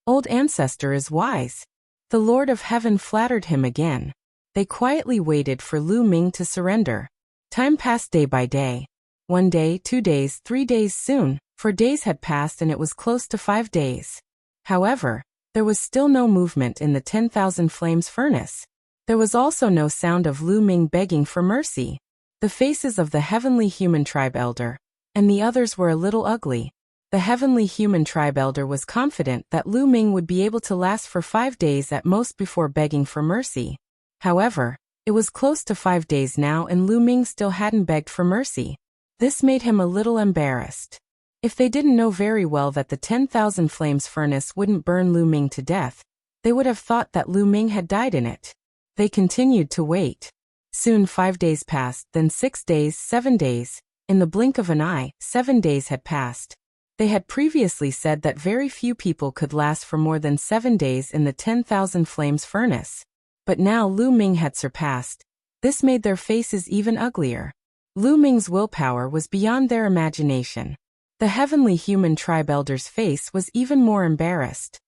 Old ancestor is wise. The Lord of Heaven flattered him again. They quietly waited for Lu Ming to surrender. Time passed day by day. 1 day, 2 days, 3 days soon, 4 days had passed and it was close to 5 days. However, there was still no movement in the 10,000 flames furnace. There was also no sound of Lu Ming begging for mercy. The faces of the heavenly human tribe elder and the others were a little ugly. The heavenly human tribe elder was confident that Lu Ming would be able to last for 5 days at most before begging for mercy. However, it was close to 5 days now and Lu Ming still hadn't begged for mercy. This made him a little embarrassed. If they didn't know very well that the 10,000 flames furnace wouldn't burn Lu Ming to death, they would have thought that Lu Ming had died in it. They continued to wait. Soon 5 days passed, then 6 days, 7 days. In the blink of an eye, 7 days had passed. They had previously said that very few people could last for more than 7 days in the 10,000 flames furnace. But now Lu Ming had surpassed. This made their faces even uglier. Lu Ming's willpower was beyond their imagination. The heavenly human tribe elder's face was even more embarrassed.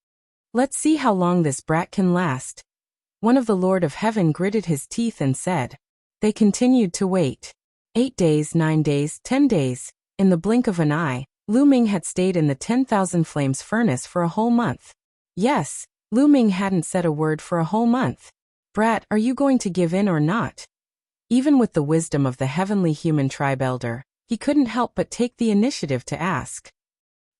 Let's see how long this brat can last. One of the Lord of Heaven gritted his teeth and said. They continued to wait. 8 days, 9 days, 10 days. In the blink of an eye, Lu Ming had stayed in the 10,000 flames furnace for a whole month. Yes, Lu Ming hadn't said a word for a whole month. Brat, are you going to give in or not? Even with the wisdom of the heavenly human tribe elder, he couldn't help but take the initiative to ask.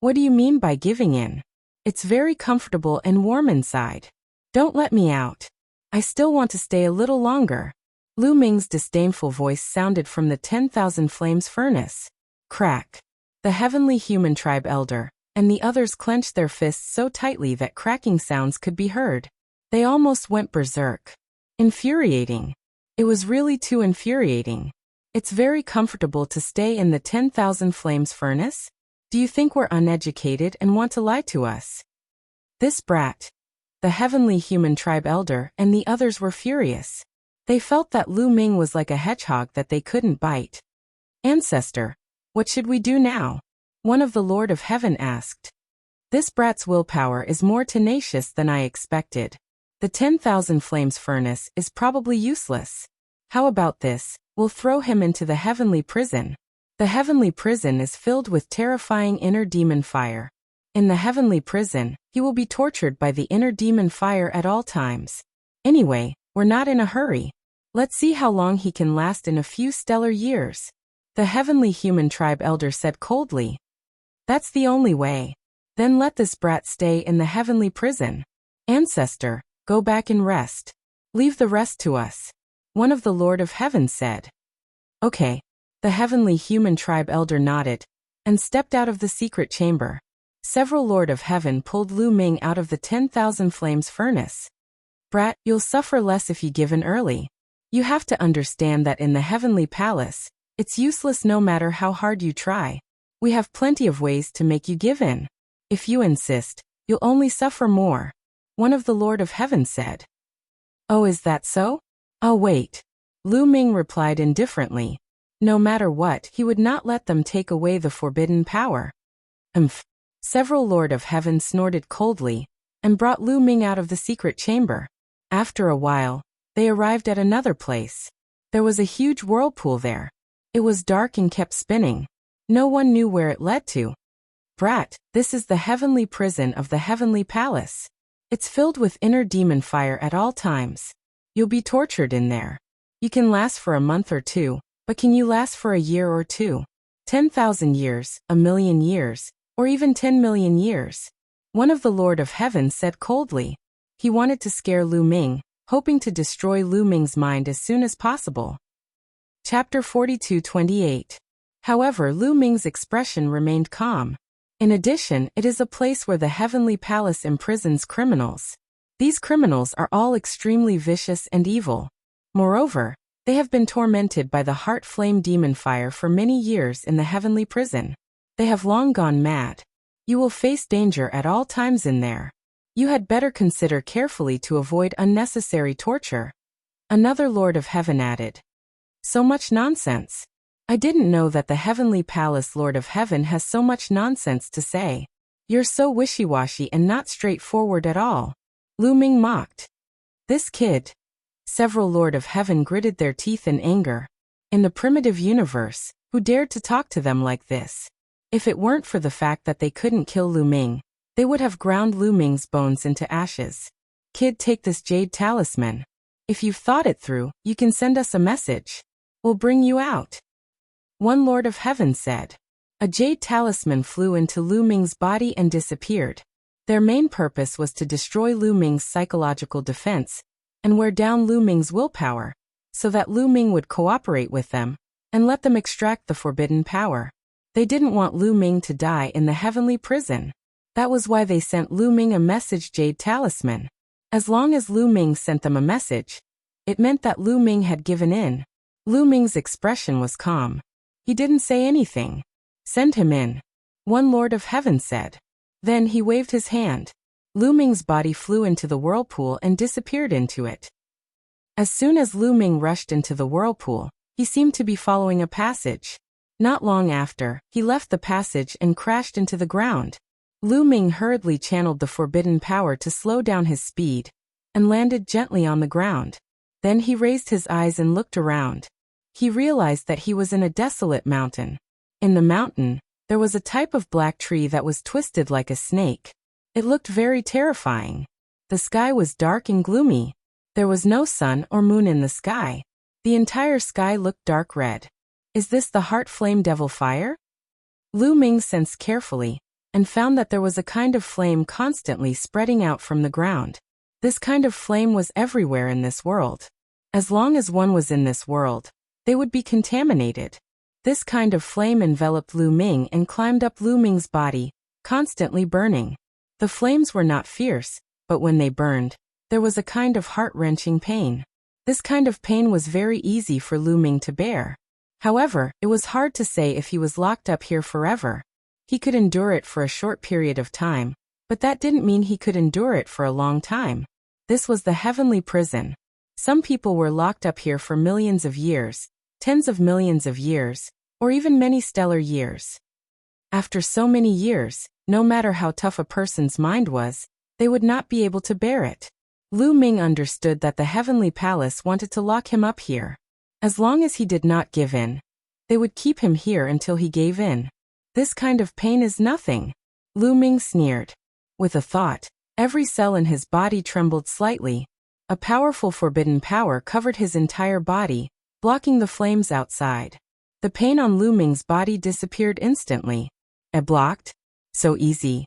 What do you mean by giving in? It's very comfortable and warm inside. Don't let me out. I still want to stay a little longer. Lu Ming's disdainful voice sounded from the 10,000 flames furnace. Crack. The heavenly human tribe elder and the others clenched their fists so tightly that cracking sounds could be heard. They almost went berserk. Infuriating. It was really too infuriating. It's very comfortable to stay in the 10,000 flames furnace? Do you think we're uneducated and want to lie to us? This brat. The heavenly human tribe elder and the others were furious. They felt that Lu Ming was like a hedgehog that they couldn't bite. Ancestor, what should we do now? One of the Lord of Heaven asked. This brat's willpower is more tenacious than I expected. The 10,000 flames furnace is probably useless. How about this? We'll throw him into the heavenly prison. The heavenly prison is filled with terrifying inner demon fire. In the heavenly prison, he will be tortured by the inner demon fire at all times. Anyway, we're not in a hurry. Let's see how long he can last in a few stellar years. The heavenly human tribe elder said coldly. That's the only way. Then let this brat stay in the heavenly prison. Ancestor, go back and rest. Leave the rest to us. One of the Lord of Heaven said. Okay. The heavenly human tribe elder nodded and stepped out of the secret chamber. Several Lord of Heaven pulled Lu Ming out of the 10,000 flames furnace. Brat, you'll suffer less if you give in early. You have to understand that in the heavenly palace, it's useless no matter how hard you try. We have plenty of ways to make you give in. If you insist, you'll only suffer more. One of the Lord of Heaven said. Oh, is that so? I'll wait. Lu Ming replied indifferently. No matter what, he would not let them take away the forbidden power. Several Lord of Heaven snorted coldly and brought Lu Ming out of the secret chamber. After a while, They arrived at another place. There was a huge whirlpool there. It was dark and kept spinning. No one knew where it led to. Brat, this is the heavenly prison of the heavenly palace. It's filled with inner demon fire at all times. You'll be tortured in there. You can last for a month or two, but can you last for a year or two? 10,000 years, a million years, or even 10 million years? One of the Lord of Heaven said coldly. He wanted to scare Lu Ming, hoping to destroy Lu Ming's mind as soon as possible. Chapter 42:28. However, Lu Ming's expression remained calm. In addition, it is a place where the heavenly palace imprisons criminals. These criminals are all extremely vicious and evil. Moreover, they have been tormented by the heart flame demon fire for many years in the heavenly prison. They have long gone mad. You will face danger at all times in there. You had better consider carefully to avoid unnecessary torture. Another Lord of Heaven added. So much nonsense. I didn't know that the heavenly palace Lord of Heaven has so much nonsense to say. You're so wishy-washy and not straightforward at all. Lu Ming mocked. This kid. Several Lord of Heaven gritted their teeth in anger. In the primitive universe, who dared to talk to them like this? If it weren't for the fact that they couldn't kill Lu Ming, they would have ground Lu Ming's bones into ashes. Kid, take this jade talisman. If you've thought it through, you can send us a message. We'll bring you out. One Lord of Heaven said. A jade talisman flew into Lu Ming's body and disappeared. Their main purpose was to destroy Lu Ming's psychological defense and wear down Lu Ming's willpower, so that Lu Ming would cooperate with them and let them extract the forbidden power. They didn't want Lu Ming to die in the heavenly prison. That was why they sent Lu Ming a message jade talisman. As long as Lu Ming sent them a message, it meant that Lu Ming had given in. Lu Ming's expression was calm. He didn't say anything. Send him in. One Lord of Heaven said. Then he waved his hand. Lu Ming's body flew into the whirlpool and disappeared into it. As soon as Lu Ming rushed into the whirlpool, he seemed to be following a passage. Not long after, he left the passage and crashed into the ground. Lu Ming hurriedly channeled the forbidden power to slow down his speed and landed gently on the ground. Then he raised his eyes and looked around. He realized that he was in a desolate mountain. In the mountain, there was a type of black tree that was twisted like a snake. It looked very terrifying. The sky was dark and gloomy. There was no sun or moon in the sky. The entire sky looked dark red. Is this the heart flame devil fire? Lu Ming sensed carefully and found that there was a kind of flame constantly spreading out from the ground. This kind of flame was everywhere in this world. As long as one was in this world, they would be contaminated. This kind of flame enveloped Lu Ming and climbed up Lu Ming's body, constantly burning. The flames were not fierce, but when they burned, there was a kind of heart-wrenching pain. This kind of pain was very easy for Lu Ming to bear. However, it was hard to say if he was locked up here forever. He could endure it for a short period of time, but that didn't mean he could endure it for a long time. This was the heavenly prison. Some people were locked up here for millions of years, tens of millions of years, or even many stellar years. After so many years, no matter how tough a person's mind was, they would not be able to bear it. Lu Ming understood that the heavenly palace wanted to lock him up here. As long as he did not give in, they would keep him here until he gave in. This kind of pain is nothing. Lu Ming sneered. With a thought, every cell in his body trembled slightly. A powerful forbidden power covered his entire body, blocking the flames outside. The pain on Lu Ming's body disappeared instantly. Blocked? So easy.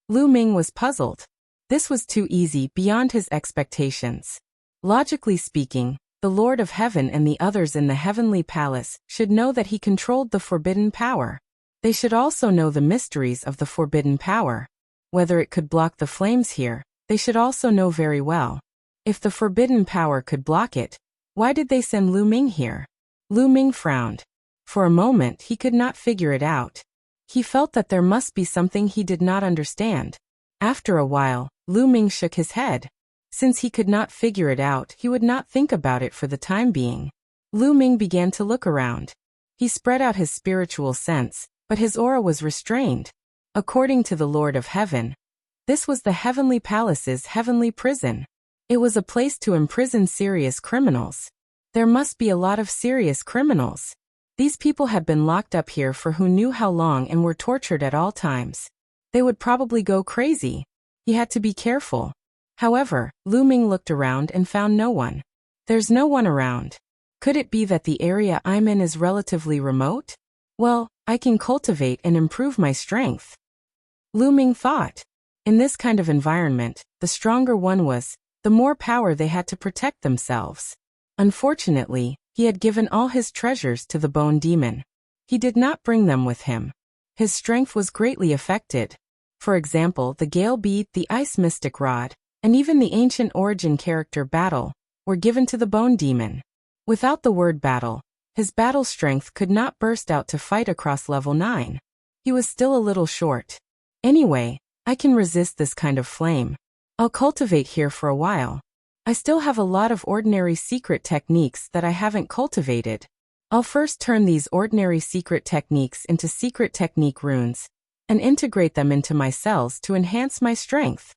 Lu Ming was puzzled. This was too easy, beyond his expectations. Logically speaking, the Lord of Heaven and the others in the heavenly palace should know that he controlled the forbidden power. They should also know the mysteries of the forbidden power. Whether it could block the flames here, they should also know very well. If the forbidden power could block it, why did they send Lu Ming here? Lu Ming frowned. For a moment he could not figure it out. He felt that there must be something he did not understand. After a while, Lu Ming shook his head. Since he could not figure it out, he would not think about it for the time being. Lu Ming began to look around. He spread out his spiritual sense, but his aura was restrained. According to the Lord of Heaven, this was the heavenly palace's heavenly prison. It was a place to imprison serious criminals. There must be a lot of serious criminals. These people had been locked up here for who knew how long and were tortured at all times. They would probably go crazy. He had to be careful. However, Lu Ming looked around and found no one. There's no one around. Could it be that the area I'm in is relatively remote? Well, I can cultivate and improve my strength. Lu Ming thought. In this kind of environment, the stronger one was, the more power they had to protect themselves. Unfortunately, he had given all his treasures to the bone demon. He did not bring them with him. His strength was greatly affected. For example, the Gale Bead, the Ice Mystic Rod, and even the ancient origin character Battle, were given to the bone demon. Without the word battle, his battle strength could not burst out to fight across level 9. He was still a little short. Anyway, I can resist this kind of flame. I'll cultivate here for a while. I still have a lot of ordinary secret techniques that I haven't cultivated. I'll first turn these ordinary secret techniques into secret technique runes, and integrate them into my cells to enhance my strength.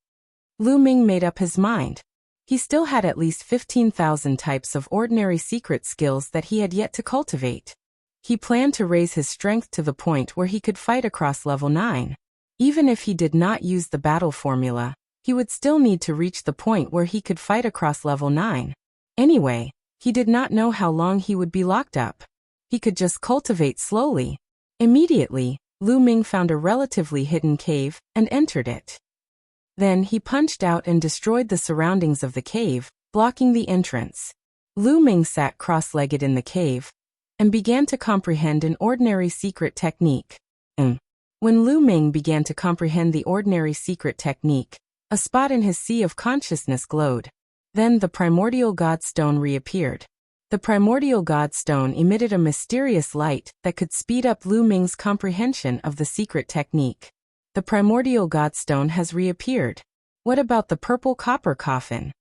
Lu Ming made up his mind. He still had at least 15,000 types of ordinary secret skills that he had yet to cultivate. He planned to raise his strength to the point where he could fight across level 9. Even if he did not use the battle formula, he would still need to reach the point where he could fight across level 9. Anyway, he did not know how long he would be locked up. He could just cultivate slowly. Immediately, Lu Ming found a relatively hidden cave and entered it. Then he punched out and destroyed the surroundings of the cave, blocking the entrance. Lu Ming sat cross-legged in the cave and began to comprehend an ordinary secret technique. When Lu Ming began to comprehend the ordinary secret technique, a spot in his sea of consciousness glowed. Then the primordial god stone reappeared. The primordial god stone emitted a mysterious light that could speed up Lu Ming's comprehension of the secret technique. The primordial god stone has reappeared. What about the purple copper coffin?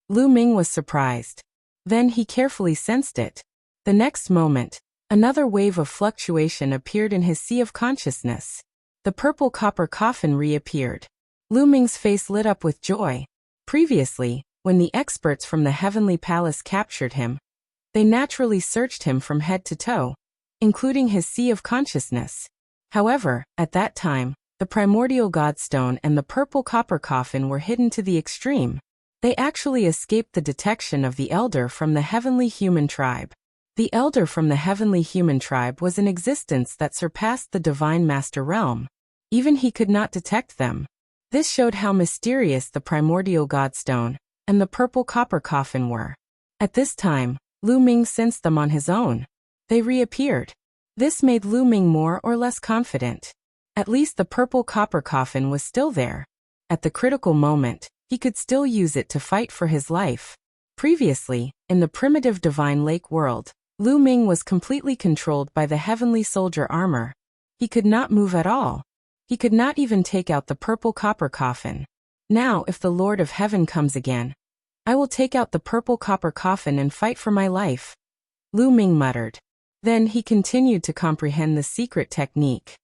Lu Ming was surprised. Then he carefully sensed it. The next moment, another wave of fluctuation appeared in his sea of consciousness. The purple copper coffin reappeared. Lu Ming's face lit up with joy. Previously, when the experts from the Heavenly Palace captured him, they naturally searched him from head to toe, including his sea of consciousness. However, at that time, the primordial godstone and the purple copper coffin were hidden to the extreme. They actually escaped the detection of the elder from the heavenly human tribe. The elder from the heavenly human tribe was an existence that surpassed the divine master realm. Even he could not detect them. This showed how mysterious the primordial godstone and the purple copper coffin were. At this time, Lu Ming sensed them on his own. They reappeared. This made Lu Ming more or less confident. At least the purple copper coffin was still there. At the critical moment, he could still use it to fight for his life. Previously, in the primitive divine lake world, Lu Ming was completely controlled by the heavenly soldier armor. He could not move at all. He could not even take out the purple copper coffin. Now, if the Lord of Heaven comes again, I will take out the purple copper coffin and fight for my life, Lu Ming muttered. Then he continued to comprehend the secret technique.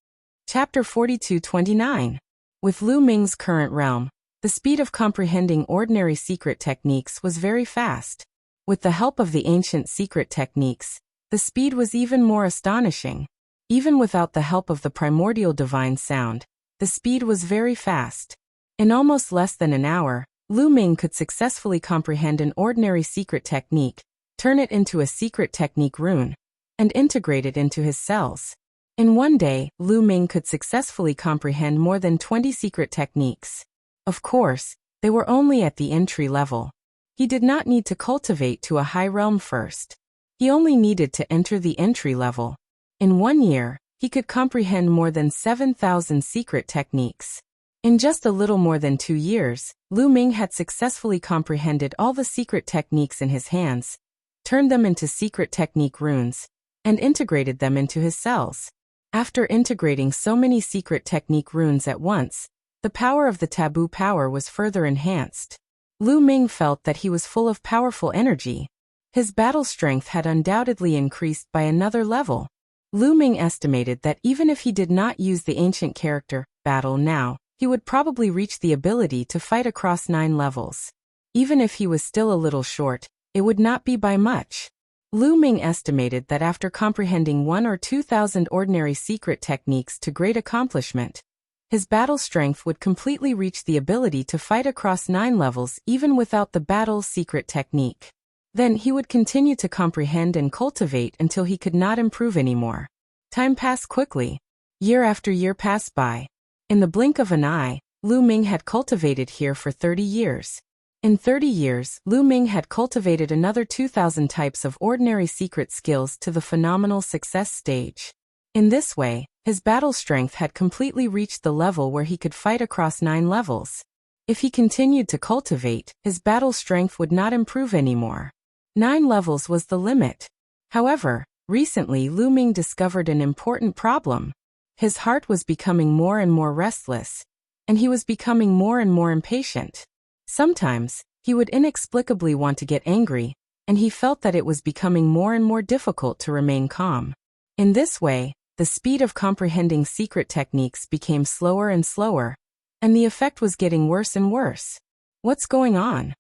Chapter 42-29. With Lu Ming's current realm, the speed of comprehending ordinary secret techniques was very fast. With the help of the ancient secret techniques, the speed was even more astonishing. Even without the help of the primordial divine sound, the speed was very fast. In almost less than an hour, Lu Ming could successfully comprehend an ordinary secret technique, turn it into a secret technique rune, and integrate it into his cells. In one day, Lu Ming could successfully comprehend more than 20 secret techniques. Of course, they were only at the entry level. He did not need to cultivate to a high realm first. He only needed to enter the entry level. In 1 year, he could comprehend more than 7,000 secret techniques. In just a little more than 2 years, Lu Ming had successfully comprehended all the secret techniques in his hands, turned them into secret technique runes, and integrated them into his cells. After integrating so many secret technique runes at once, the power of the taboo power was further enhanced. Lu Ming felt that he was full of powerful energy. His battle strength had undoubtedly increased by another level. Lu Ming estimated that even if he did not use the ancient character, Battle now, he would probably reach the ability to fight across 9 levels. Even if he was still a little short, it would not be by much. Lu Ming estimated that after comprehending 1 or 2,000 ordinary secret techniques to great accomplishment, his battle strength would completely reach the ability to fight across 9 levels even without the battle secret technique. Then he would continue to comprehend and cultivate until he could not improve anymore. Time passed quickly. Year after year passed by. In the blink of an eye, Lu Ming had cultivated here for 30 years. In 30 years, Lu Ming had cultivated another 2,000 types of ordinary secret skills to the phenomenal success stage. In this way, his battle strength had completely reached the level where he could fight across 9 levels. If he continued to cultivate, his battle strength would not improve anymore. 9 levels was the limit. However, recently Lu Ming discovered an important problem. His heart was becoming more and more restless, and he was becoming more and more impatient. Sometimes, he would inexplicably want to get angry, and he felt that it was becoming more and more difficult to remain calm. In this way, the speed of comprehending secret techniques became slower and slower, and the effect was getting worse and worse. What's going on?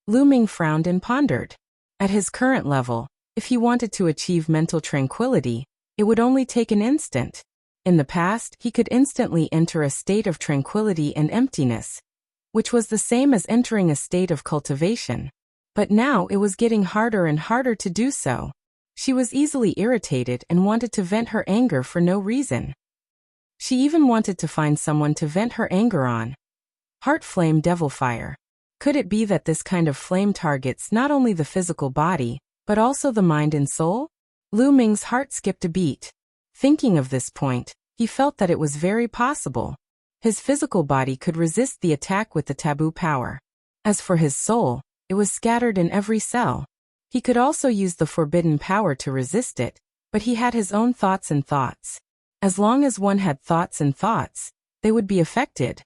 Lu Ming frowned and pondered. At his current level, if he wanted to achieve mental tranquility, it would only take an instant. In the past, he could instantly enter a state of tranquility and emptiness, which was the same as entering a state of cultivation. But now it was getting harder and harder to do so. She was easily irritated and wanted to vent her anger for no reason. She even wanted to find someone to vent her anger on. Heart flame devil fire. Could it be that this kind of flame targets not only the physical body, but also the mind and soul? Lu Ming's heart skipped a beat. Thinking of this point, he felt that it was very possible. His physical body could resist the attack with the taboo power. As for his soul, it was scattered in every cell. He could also use the forbidden power to resist it, but he had his own thoughts and thoughts. As long as one had thoughts and thoughts, they would be affected.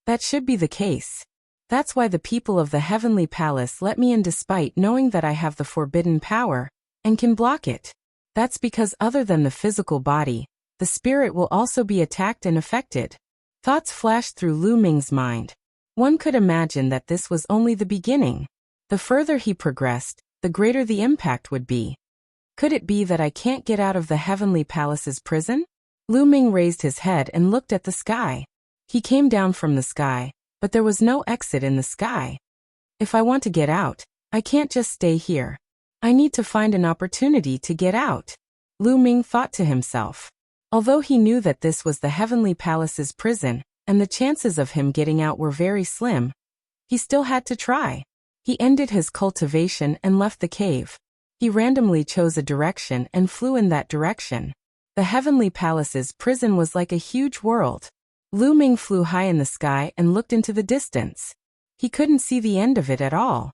That should be the case. That's why the people of the heavenly palace let me in despite knowing that I have the forbidden power, and can block it. That's because other than the physical body, the spirit will also be attacked and affected. Thoughts flashed through Lu Ming's mind. One could imagine that this was only the beginning. The further he progressed, the greater the impact would be. Could it be that I can't get out of the heavenly palace's prison? Lu Ming raised his head and looked at the sky. He came down from the sky, but there was no exit in the sky. If I want to get out, I can't just stay here. I need to find an opportunity to get out. Lu Ming thought to himself. Although he knew that this was the heavenly palace's prison, and the chances of him getting out were very slim, he still had to try. He ended his cultivation and left the cave. He randomly chose a direction and flew in that direction. The heavenly palace's prison was like a huge world. Lu Ming flew high in the sky and looked into the distance. He couldn't see the end of it at all.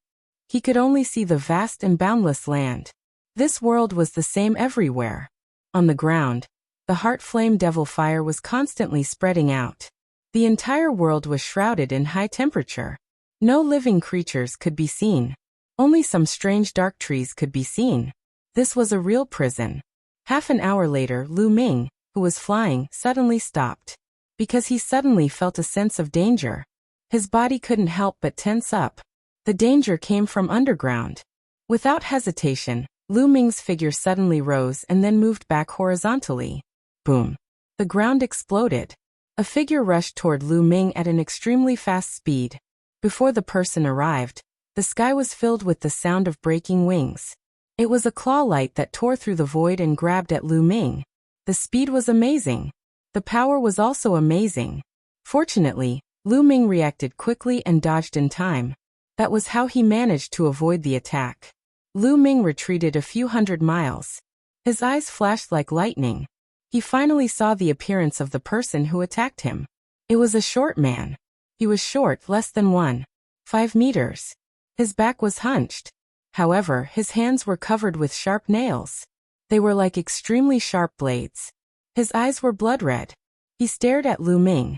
He could only see the vast and boundless land. This world was the same everywhere. On the ground, the heart flame devil fire was constantly spreading out. The entire world was shrouded in high temperature. No living creatures could be seen. Only some strange dark trees could be seen. This was a real prison. Half an hour later, Lu Ming, who was flying, suddenly stopped. Because he suddenly felt a sense of danger. His body couldn't help but tense up. The danger came from underground. Without hesitation, Lu Ming's figure suddenly rose and then moved back horizontally. Boom. The ground exploded. A figure rushed toward Lu Ming at an extremely fast speed. Before the person arrived, the sky was filled with the sound of breaking wings. It was a claw light that tore through the void and grabbed at Lu Ming. The speed was amazing. The power was also amazing. Fortunately, Lu Ming reacted quickly and dodged in time. That was how he managed to avoid the attack. Lu Ming retreated a few hundred miles. His eyes flashed like lightning. He finally saw the appearance of the person who attacked him. It was a short man. He was short, less than 1.5 meters. His back was hunched. However, his hands were covered with sharp nails. They were like extremely sharp blades. His eyes were blood red. He stared at Lu Ming.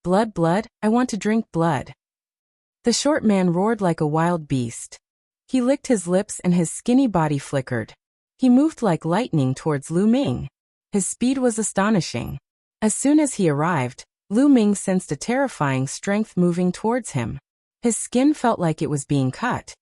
Blood, blood, I want to drink blood. The short man roared like a wild beast. He licked his lips and his skinny body flickered. He moved like lightning towards Lu Ming. His speed was astonishing. As soon as he arrived, Lu Ming sensed a terrifying strength moving towards him. His skin felt like it was being cut.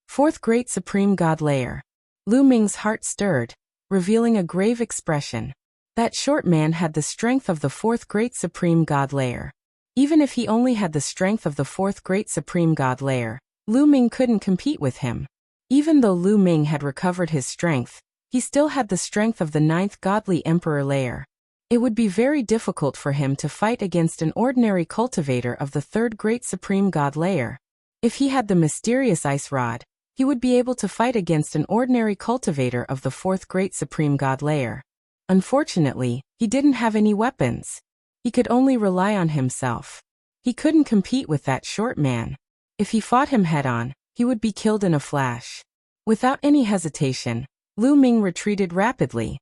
Fourth Great Supreme God Layer. Lu Ming's heart stirred, revealing a grave expression. That short man had the strength of the Fourth Great Supreme God Layer. Even if he only had the strength of the Fourth Great Supreme God Layer, Lu Ming couldn't compete with him. Even though Lu Ming had recovered his strength, he still had the strength of the Ninth Godly Emperor Layer. It would be very difficult for him to fight against an ordinary cultivator of the Third Great Supreme God Layer. If he had the mysterious ice rod, he would be able to fight against an ordinary cultivator of the Fourth Great Supreme God Layer. Unfortunately, he didn't have any weapons. He could only rely on himself. He couldn't compete with that short man. If he fought him head-on, he would be killed in a flash. Without any hesitation, Lu Ming retreated rapidly.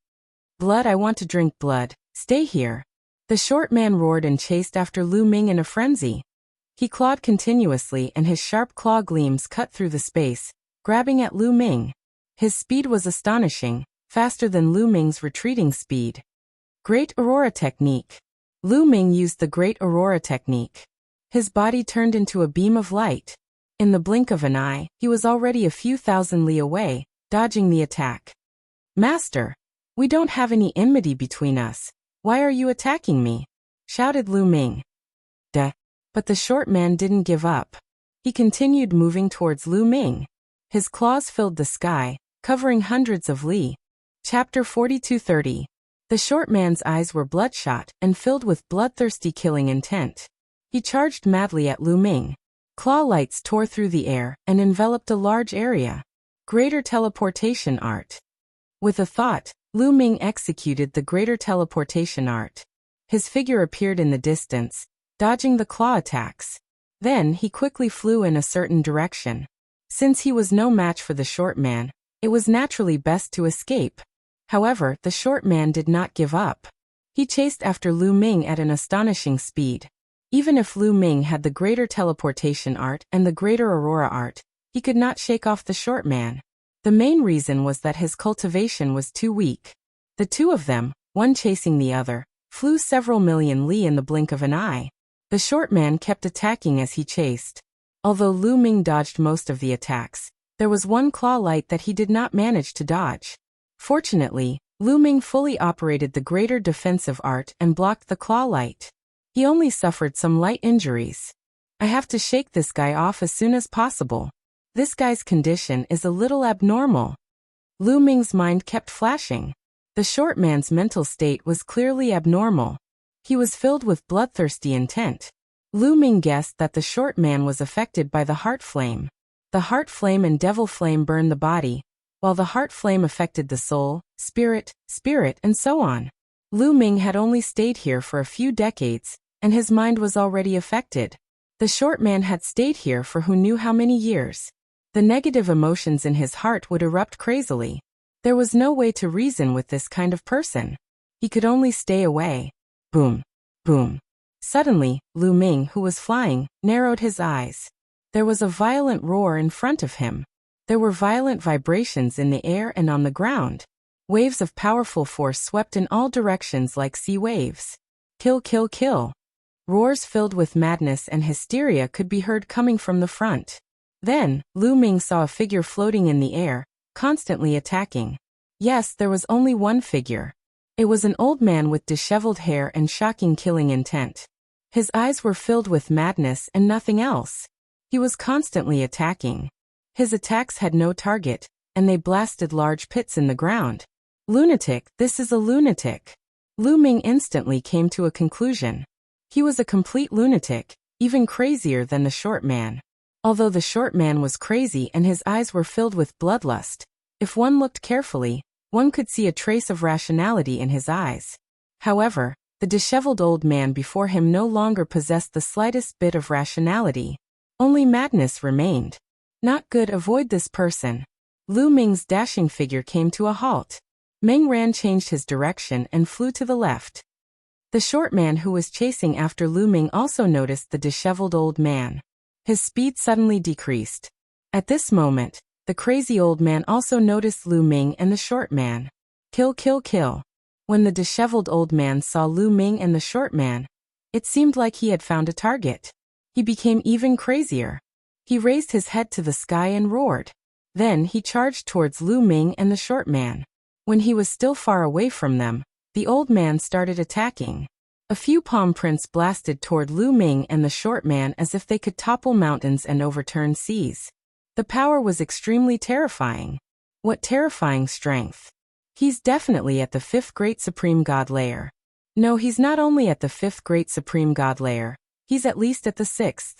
Blood, I want to drink blood, stay here. The short man roared and chased after Lu Ming in a frenzy. He clawed continuously and his sharp claw gleams cut through the space, grabbing at Lu Ming. His speed was astonishing, faster than Lu Ming's retreating speed. Great Aurora Technique. Lu Ming used the Great Aurora Technique. His body turned into a beam of light. In the blink of an eye, he was already a few thousand li away, dodging the attack. Master! We don't have any enmity between us. Why are you attacking me? Shouted Lu Ming. Duh. But the short man didn't give up. He continued moving towards Lu Ming. His claws filled the sky, covering hundreds of li. Chapter 4230. The short man's eyes were bloodshot and filled with bloodthirsty killing intent. He charged madly at Lu Ming. Claw lights tore through the air and enveloped a large area. Greater Teleportation Art. With a thought, Lu Ming executed the Greater Teleportation Art. His figure appeared in the distance, dodging the claw attacks. Then he quickly flew in a certain direction. Since he was no match for the short man, it was naturally best to escape. However, the short man did not give up. He chased after Lu Ming at an astonishing speed. Even if Lu Ming had the Greater Teleportation Art and the Greater Aurora Art, he could not shake off the short man. The main reason was that his cultivation was too weak. The two of them, one chasing the other, flew several million li in the blink of an eye. The short man kept attacking as he chased. Although Lu Ming dodged most of the attacks, there was one claw light that he did not manage to dodge. Fortunately, Lu Ming fully operated the Greater Defensive Art and blocked the claw light. He only suffered some light injuries. I have to shake this guy off as soon as possible. This guy's condition is a little abnormal. Lu Ming's mind kept flashing. The short man's mental state was clearly abnormal. He was filled with bloodthirsty intent. Lu Ming guessed that the short man was affected by the heart flame. The heart flame and devil flame burned the body, while the heart flame affected the soul, spirit, and so on. Lu Ming had only stayed here for a few decades, and his mind was already affected. The short man had stayed here for who knew how many years. The negative emotions in his heart would erupt crazily. There was no way to reason with this kind of person. He could only stay away. Boom. Boom. Suddenly, Lu Ming, who was flying, narrowed his eyes. There was a violent roar in front of him. There were violent vibrations in the air and on the ground. Waves of powerful force swept in all directions like sea waves. Kill, kill, kill. Roars filled with madness and hysteria could be heard coming from the front. Then, Lu Ming saw a figure floating in the air, constantly attacking. Yes, there was only one figure. It was an old man with disheveled hair and shocking killing intent. His eyes were filled with madness and nothing else. He was constantly attacking. His attacks had no target, and they blasted large pits in the ground. Lunatic, this is a lunatic. Lu Ming instantly came to a conclusion. He was a complete lunatic, even crazier than the short man. Although the short man was crazy and his eyes were filled with bloodlust, if one looked carefully, one could see a trace of rationality in his eyes. However, the disheveled old man before him no longer possessed the slightest bit of rationality. Only madness remained. Not good, avoid this person. Lu Ming's dashing figure came to a halt. Meng Ran changed his direction and flew to the left. The short man who was chasing after Lu Ming also noticed the disheveled old man. His speed suddenly decreased. At this moment, the crazy old man also noticed Lu Ming and the short man. Kill, kill, kill. When the disheveled old man saw Lu Ming and the short man, it seemed like he had found a target. He became even crazier. He raised his head to the sky and roared. Then he charged towards Lu Ming and the short man. When he was still far away from them, the old man started attacking. A few palm prints blasted toward Lu Ming and the short man as if they could topple mountains and overturn seas. The power was extremely terrifying. What terrifying strength! He's definitely at the 5th Great Supreme God layer. No, he's not only at the 5th Great Supreme God layer, he's at least at the 6th.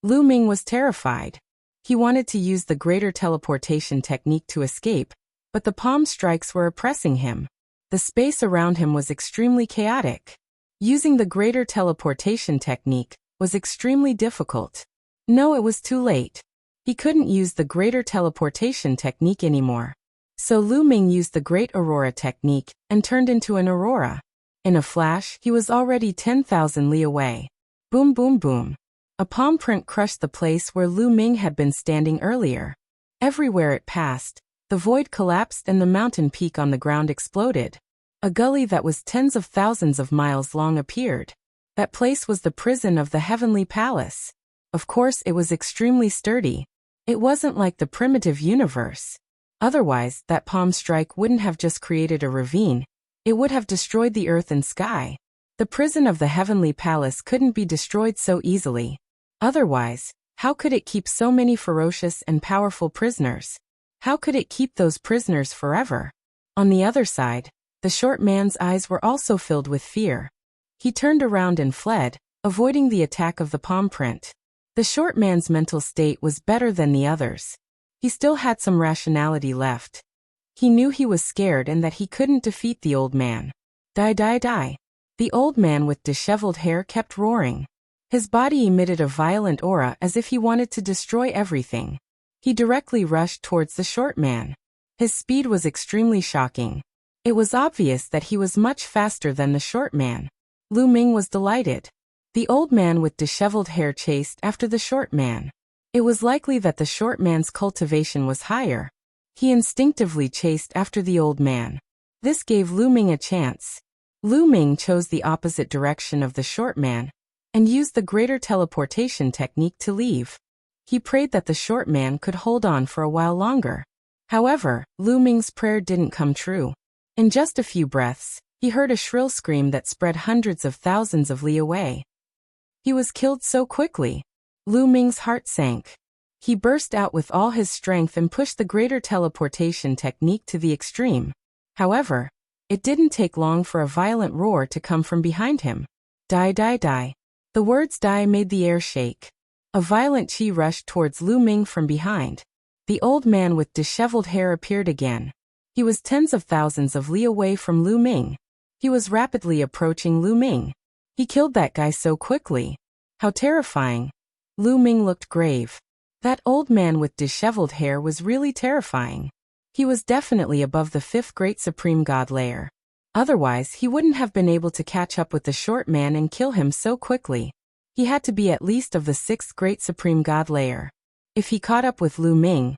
Lu Ming was terrified. He wanted to use the greater teleportation technique to escape, but the palm strikes were oppressing him. The space around him was extremely chaotic. Using the greater teleportation technique was extremely difficult. No, it was too late. He couldn't use the greater teleportation technique anymore. So Lu Ming used the Great Aurora technique and turned into an aurora. In a flash, he was already 10,000 li away. Boom boom boom. A palm print crushed the place where Lu Ming had been standing earlier. Everywhere it passed, the void collapsed and the mountain peak on the ground exploded. A gully that was tens of thousands of miles long appeared. That place was the prison of the Heavenly Palace. Of course, it was extremely sturdy. It wasn't like the primitive universe. Otherwise, that palm strike wouldn't have just created a ravine. It would have destroyed the earth and sky. The prison of the Heavenly Palace couldn't be destroyed so easily. Otherwise, how could it keep so many ferocious and powerful prisoners? How could it keep those prisoners forever? On the other side, the short man's eyes were also filled with fear. He turned around and fled, avoiding the attack of the palm print. The short man's mental state was better than the others. He still had some rationality left. He knew he was scared and that he couldn't defeat the old man. Die die die. The old man with disheveled hair kept roaring. His body emitted a violent aura as if he wanted to destroy everything. He directly rushed towards the short man. His speed was extremely shocking. It was obvious that he was much faster than the short man. Lu Ming was delighted. The old man with disheveled hair chased after the short man. It was likely that the short man's cultivation was higher. He instinctively chased after the old man. This gave Lu Ming a chance. Lu Ming chose the opposite direction of the short man and used the greater teleportation technique to leave. He prayed that the short man could hold on for a while longer. However, Lu Ming's prayer didn't come true. In just a few breaths, he heard a shrill scream that spread hundreds of thousands of li away. He was killed so quickly. Lu Ming's heart sank. He burst out with all his strength and pushed the greater teleportation technique to the extreme. However, it didn't take long for a violent roar to come from behind him. Die die die. The words die made the air shake. A violent chi rushed towards Lu Ming from behind. The old man with disheveled hair appeared again. He was tens of thousands of li away from Lu Ming. He was rapidly approaching Lu Ming. He killed that guy so quickly. How terrifying. Lu Ming looked grave. That old man with disheveled hair was really terrifying. He was definitely above the 5th Great Supreme God layer. Otherwise, he wouldn't have been able to catch up with the short man and kill him so quickly. He had to be at least of the 6th Great Supreme God layer. If he caught up with Lu Ming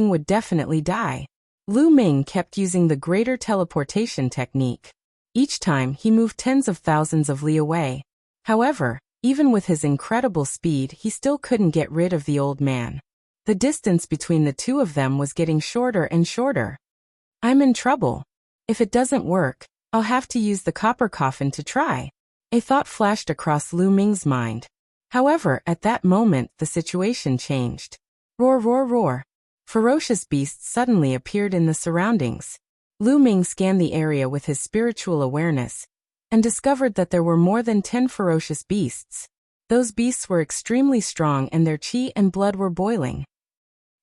would definitely die. Lu Ming kept using the greater teleportation technique. Each time, he moved tens of thousands of li away. However, even with his incredible speed, he still couldn't get rid of the old man. The distance between the two of them was getting shorter and shorter. I'm in trouble. If it doesn't work, I'll have to use the copper coffin to try. A thought flashed across Lu Ming's mind. However, at that moment, the situation changed. Roar roar roar. Ferocious beasts suddenly appeared in the surroundings. Lu Ming scanned the area with his spiritual awareness and discovered that there were more than 10 ferocious beasts. Those beasts were extremely strong and their chi and blood were boiling.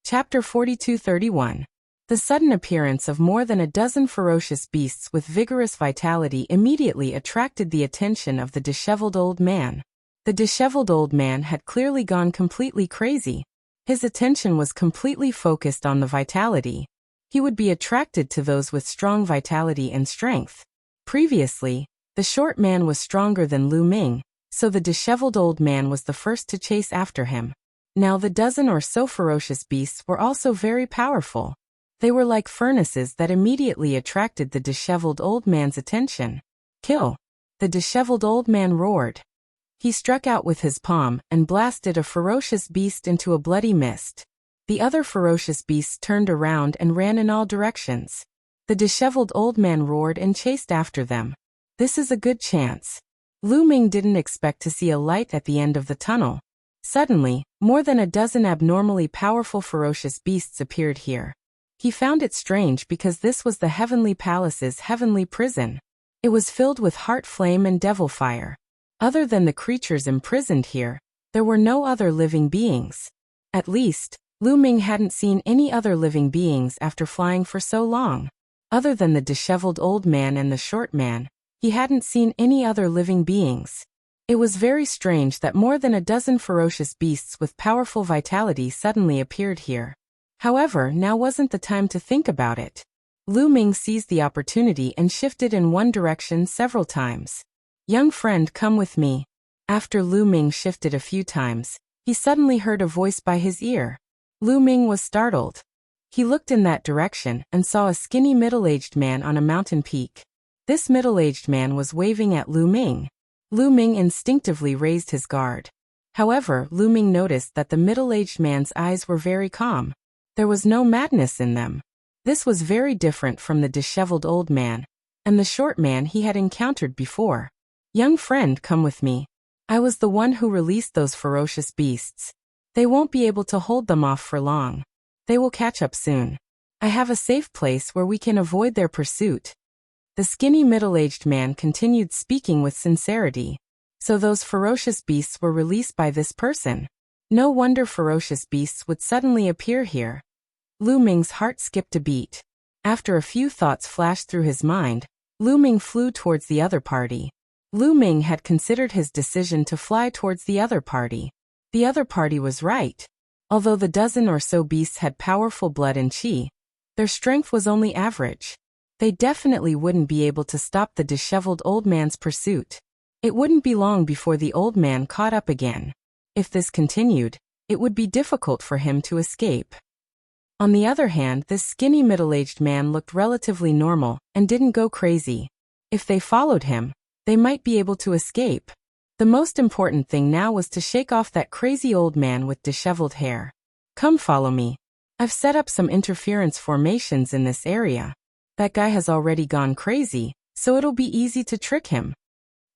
Chapter 42-31. The sudden appearance of more than a dozen ferocious beasts with vigorous vitality immediately attracted the attention of the disheveled old man. The disheveled old man had clearly gone completely crazy. His attention was completely focused on the vitality. He would be attracted to those with strong vitality and strength. Previously, the short man was stronger than Lu Ming, so the disheveled old man was the first to chase after him. Now the dozen or so ferocious beasts were also very powerful. They were like furnaces that immediately attracted the disheveled old man's attention. Kill! The disheveled old man roared. He struck out with his palm and blasted a ferocious beast into a bloody mist. The other ferocious beasts turned around and ran in all directions. The disheveled old man roared and chased after them. This is a good chance. Lu Ming didn't expect to see a light at the end of the tunnel. Suddenly, more than a dozen abnormally powerful ferocious beasts appeared here. He found it strange because this was the Heavenly Palace's heavenly prison. It was filled with heart flame and devil fire. Other than the creatures imprisoned here, there were no other living beings. At least, Lu Ming hadn't seen any other living beings after flying for so long. Other than the disheveled old man and the short man, he hadn't seen any other living beings. It was very strange that more than a dozen ferocious beasts with powerful vitality suddenly appeared here. However, now wasn't the time to think about it. Lu Ming seized the opportunity and shifted in one direction several times. Young friend, come with me. After Lu Ming shifted a few times, he suddenly heard a voice by his ear. Lu Ming was startled. He looked in that direction and saw a skinny middle-aged man on a mountain peak. This middle-aged man was waving at Lu Ming. Lu Ming instinctively raised his guard. However, Lu Ming noticed that the middle-aged man's eyes were very calm. There was no madness in them. This was very different from the disheveled old man and the short man he had encountered before. Young friend, come with me. I was the one who released those ferocious beasts. They won't be able to hold them off for long. They will catch up soon. I have a safe place where we can avoid their pursuit. The skinny middle-aged man continued speaking with sincerity. So those ferocious beasts were released by this person. No wonder ferocious beasts would suddenly appear here. Lu Ming's heart skipped a beat. After a few thoughts flashed through his mind, Lu Ming flew towards the other party. Lu Ming had considered his decision to fly towards the other party. The other party was right. Although the dozen or so beasts had powerful blood and chi, their strength was only average. They definitely wouldn't be able to stop the disheveled old man's pursuit. It wouldn't be long before the old man caught up again. If this continued, it would be difficult for him to escape. On the other hand, this skinny middle-aged man looked relatively normal and didn't go crazy. If they followed him, they might be able to escape. The most important thing now was to shake off that crazy old man with disheveled hair. Come follow me. I've set up some interference formations in this area. That guy has already gone crazy, so it'll be easy to trick him.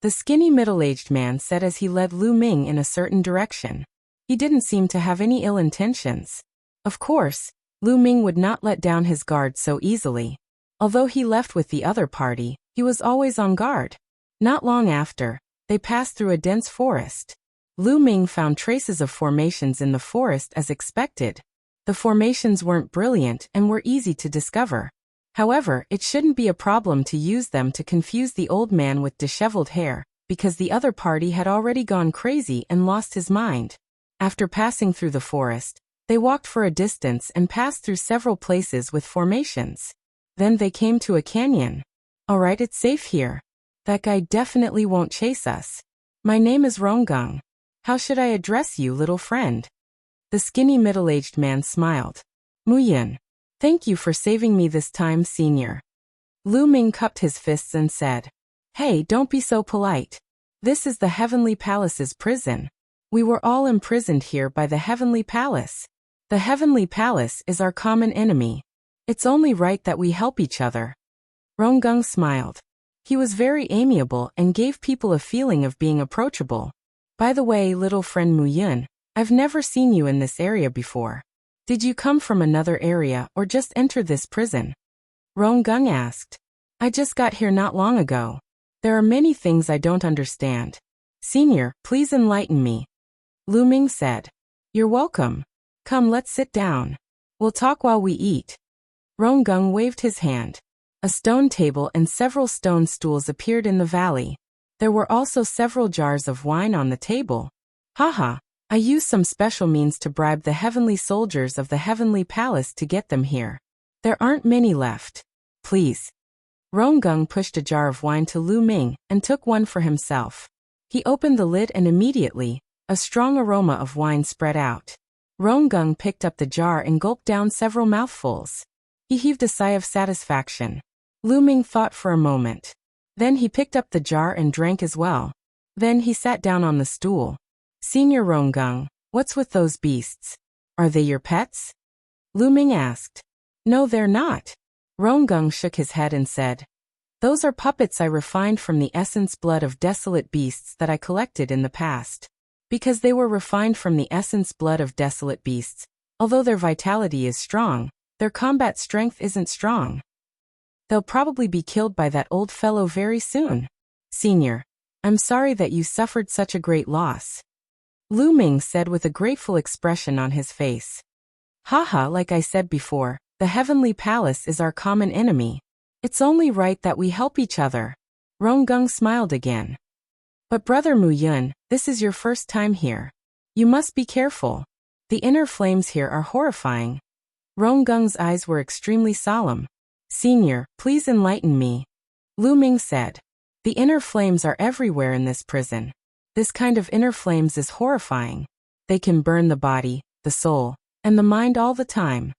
The skinny middle-aged man said as he led Lu Ming in a certain direction. He didn't seem to have any ill intentions. Of course, Lu Ming would not let down his guard so easily. Although he left with the other party, he was always on guard. Not long after, they passed through a dense forest. Lu Ming found traces of formations in the forest as expected. The formations weren't brilliant and were easy to discover. However, it shouldn't be a problem to use them to confuse the old man with disheveled hair, because the other party had already gone crazy and lost his mind. After passing through the forest, they walked for a distance and passed through several places with formations. Then they came to a canyon. Alright, it's safe here. That guy definitely won't chase us. My name is Ronggang. How should I address you, little friend? The skinny middle-aged man smiled. Muyin. Thank you for saving me this time, senior. Lu Ming cupped his fists and said, Hey, don't be so polite. This is the Heavenly Palace's prison. We were all imprisoned here by the Heavenly Palace. The Heavenly Palace is our common enemy. It's only right that we help each other. Ronggang smiled. He was very amiable and gave people a feeling of being approachable. By the way, little friend Muyin, I've never seen you in this area before. Did you come from another area or just enter this prison? Ronggang asked. I just got here not long ago. There are many things I don't understand. Senior, please enlighten me. Lu Ming said. You're welcome. Come, let's sit down. We'll talk while we eat. Ronggang waved his hand. A stone table and several stone stools appeared in the valley. There were also several jars of wine on the table. Haha, I used some special means to bribe the heavenly soldiers of the Heavenly Palace to get them here. There aren't many left. Please. Ronggang pushed a jar of wine to Lu Ming and took one for himself. He opened the lid and immediately, a strong aroma of wine spread out. Ronggang picked up the jar and gulped down several mouthfuls. He heaved a sigh of satisfaction. Lu Ming thought for a moment. Then he picked up the jar and drank as well. Then he sat down on the stool. Senior Ronggung, what's with those beasts? Are they your pets? Lu Ming asked. No, they're not. Ronggung shook his head and said, those are puppets I refined from the essence blood of desolate beasts that I collected in the past. Because they were refined from the essence blood of desolate beasts, although their vitality is strong, their combat strength isn't strong. They'll probably be killed by that old fellow very soon. Senior, I'm sorry that you suffered such a great loss. Lu Ming said with a grateful expression on his face. Haha, like I said before, the Heavenly Palace is our common enemy. It's only right that we help each other. Ronggung smiled again. But Brother Mu Yun, this is your first time here. You must be careful. The inner flames here are horrifying. Ronggung's eyes were extremely solemn. Senior, please enlighten me. Lu Ming said. The inner flames are everywhere in this prison. This kind of inner flames is horrifying. They can burn the body, the soul, and the mind all the time.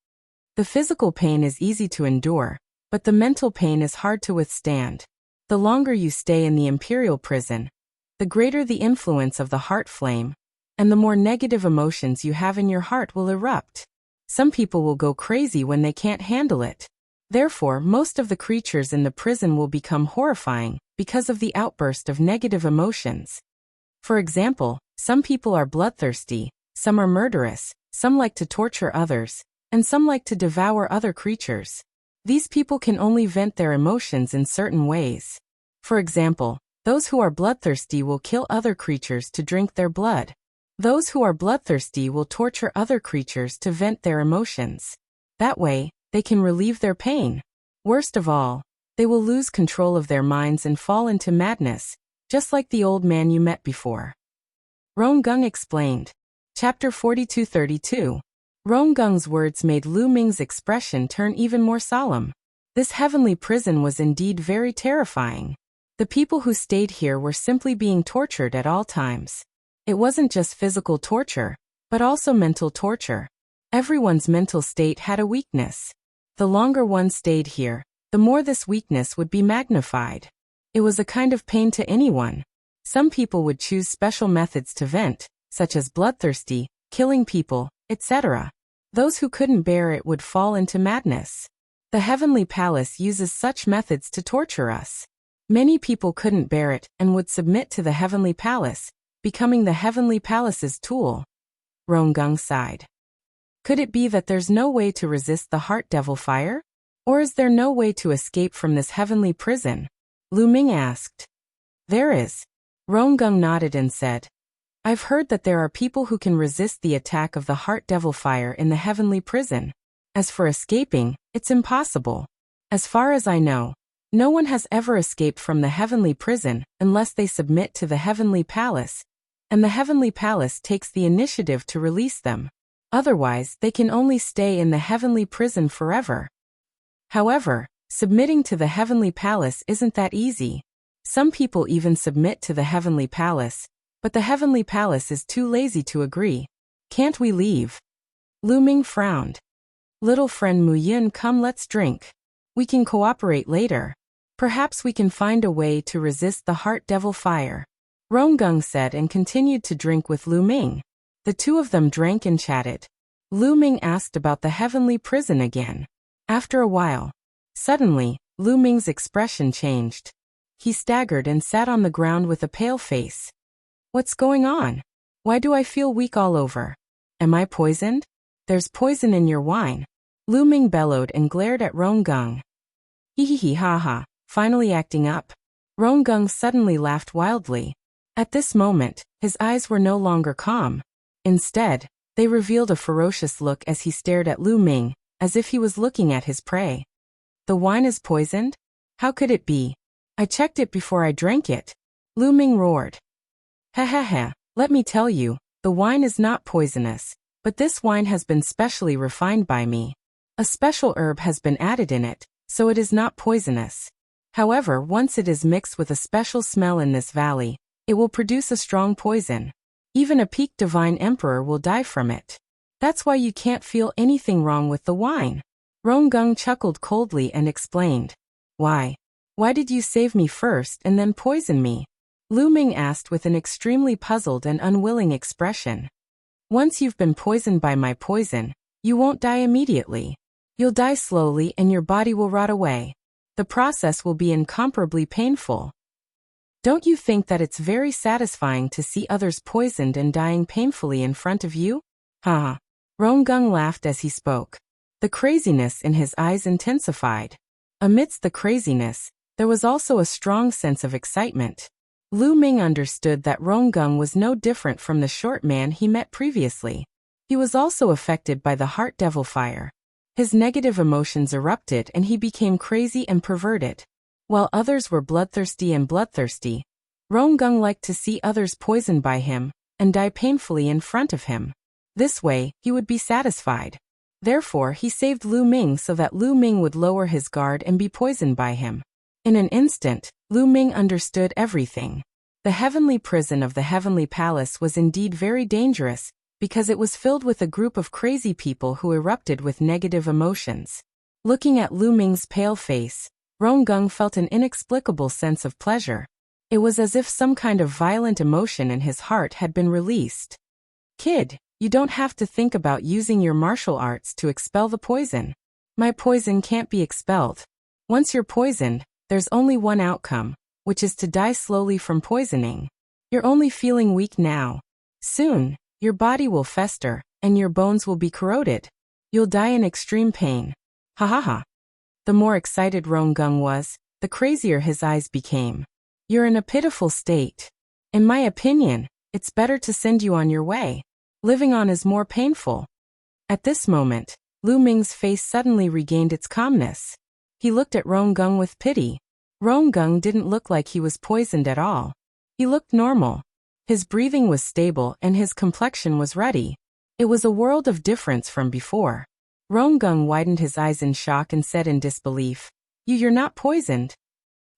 The physical pain is easy to endure, but the mental pain is hard to withstand. The longer you stay in the imperial prison, the greater the influence of the heart flame, and the more negative emotions you have in your heart will erupt. Some people will go crazy when they can't handle it. Therefore, most of the creatures in the prison will become horrifying because of the outburst of negative emotions. For example, some people are bloodthirsty, some are murderous, some like to torture others, and some like to devour other creatures. These people can only vent their emotions in certain ways. For example, those who are bloodthirsty will kill other creatures to drink their blood. Those who are bloodthirsty will torture other creatures to vent their emotions. That way, they can relieve their pain. Worst of all, they will lose control of their minds and fall into madness, just like the old man you met before. Ronggung explained. Chapter 4232. Ronggung's words made Lu Ming's expression turn even more solemn. This heavenly prison was indeed very terrifying. The people who stayed here were simply being tortured at all times. It wasn't just physical torture, but also mental torture. Everyone's mental state had a weakness. The longer one stayed here, the more this weakness would be magnified. It was a kind of pain to anyone. Some people would choose special methods to vent, such as bloodthirsty, killing people, etc. Those who couldn't bear it would fall into madness. The Heavenly Palace uses such methods to torture us. Many people couldn't bear it and would submit to the Heavenly Palace, becoming the Heavenly Palace's tool. Ronggung sighed. Could it be that there's no way to resist the heart devil fire? Or is there no way to escape from this heavenly prison? Lu Ming asked. There is. Ronggung nodded and said, I've heard that there are people who can resist the attack of the heart devil fire in the heavenly prison. As for escaping, it's impossible. As far as I know, no one has ever escaped from the heavenly prison unless they submit to the Heavenly Palace, and the Heavenly Palace takes the initiative to release them. Otherwise, they can only stay in the heavenly prison forever. However, submitting to the Heavenly Palace isn't that easy. Some people even submit to the Heavenly Palace, but the Heavenly Palace is too lazy to agree. Can't we leave? Lu Ming frowned. Little friend Mu Yun, come, let's drink. We can cooperate later. Perhaps we can find a way to resist the heart devil fire. Ronggung said and continued to drink with Lu Ming. The two of them drank and chatted. Lu Ming asked about the heavenly prison again. After a while, suddenly, Lu Ming's expression changed. He staggered and sat on the ground with a pale face. What's going on? Why do I feel weak all over? Am I poisoned? There's poison in your wine. Lu Ming bellowed and glared at Ronggung. Hee ha ha, finally acting up. Ronggung suddenly laughed wildly. At this moment, his eyes were no longer calm. Instead, they revealed a ferocious look as he stared at Lu Ming, as if he was looking at his prey. The wine is poisoned? How could it be? I checked it before I drank it. Lu Ming roared. Ha ha ha, let me tell you, the wine is not poisonous, but this wine has been specially refined by me. A special herb has been added in it, so it is not poisonous. However, once it is mixed with a special smell in this valley, it will produce a strong poison. Even a peak divine emperor will die from it. That's why you can't feel anything wrong with the wine. Ronggung chuckled coldly and explained. Why? Why did you save me first and then poison me? Lu Ming asked with an extremely puzzled and unwilling expression. Once you've been poisoned by my poison, you won't die immediately. You'll die slowly and your body will rot away. The process will be incomparably painful. Don't you think that it's very satisfying to see others poisoned and dying painfully in front of you? Haha. Ronggung laughed as he spoke. The craziness in his eyes intensified. Amidst the craziness, there was also a strong sense of excitement. Lu Ming understood that Ronggung was no different from the short man he met previously. He was also affected by the heart devil fire. His negative emotions erupted and he became crazy and perverted. While others were bloodthirsty, Ronggung liked to see others poisoned by him and die painfully in front of him. This way, he would be satisfied. Therefore, he saved Lu Ming so that Lu Ming would lower his guard and be poisoned by him. In an instant, Lu Ming understood everything. The heavenly prison of the heavenly palace was indeed very dangerous, because it was filled with a group of crazy people who erupted with negative emotions. Looking at Lu Ming's pale face, Ronggung felt an inexplicable sense of pleasure. It was as if some kind of violent emotion in his heart had been released. Kid, you don't have to think about using your martial arts to expel the poison. My poison can't be expelled. Once you're poisoned, there's only one outcome, which is to die slowly from poisoning. You're only feeling weak now. Soon, your body will fester, and your bones will be corroded. You'll die in extreme pain. Ha ha ha. The more excited Ronggung was, the crazier his eyes became. You're in a pitiful state. In my opinion, it's better to send you on your way. Living on is more painful. At this moment, Lu Ming's face suddenly regained its calmness. He looked at Ronggung with pity. Ronggung didn't look like he was poisoned at all. He looked normal. His breathing was stable and his complexion was ruddy. It was a world of difference from before. Ronggung widened his eyes in shock and said in disbelief, You're not poisoned.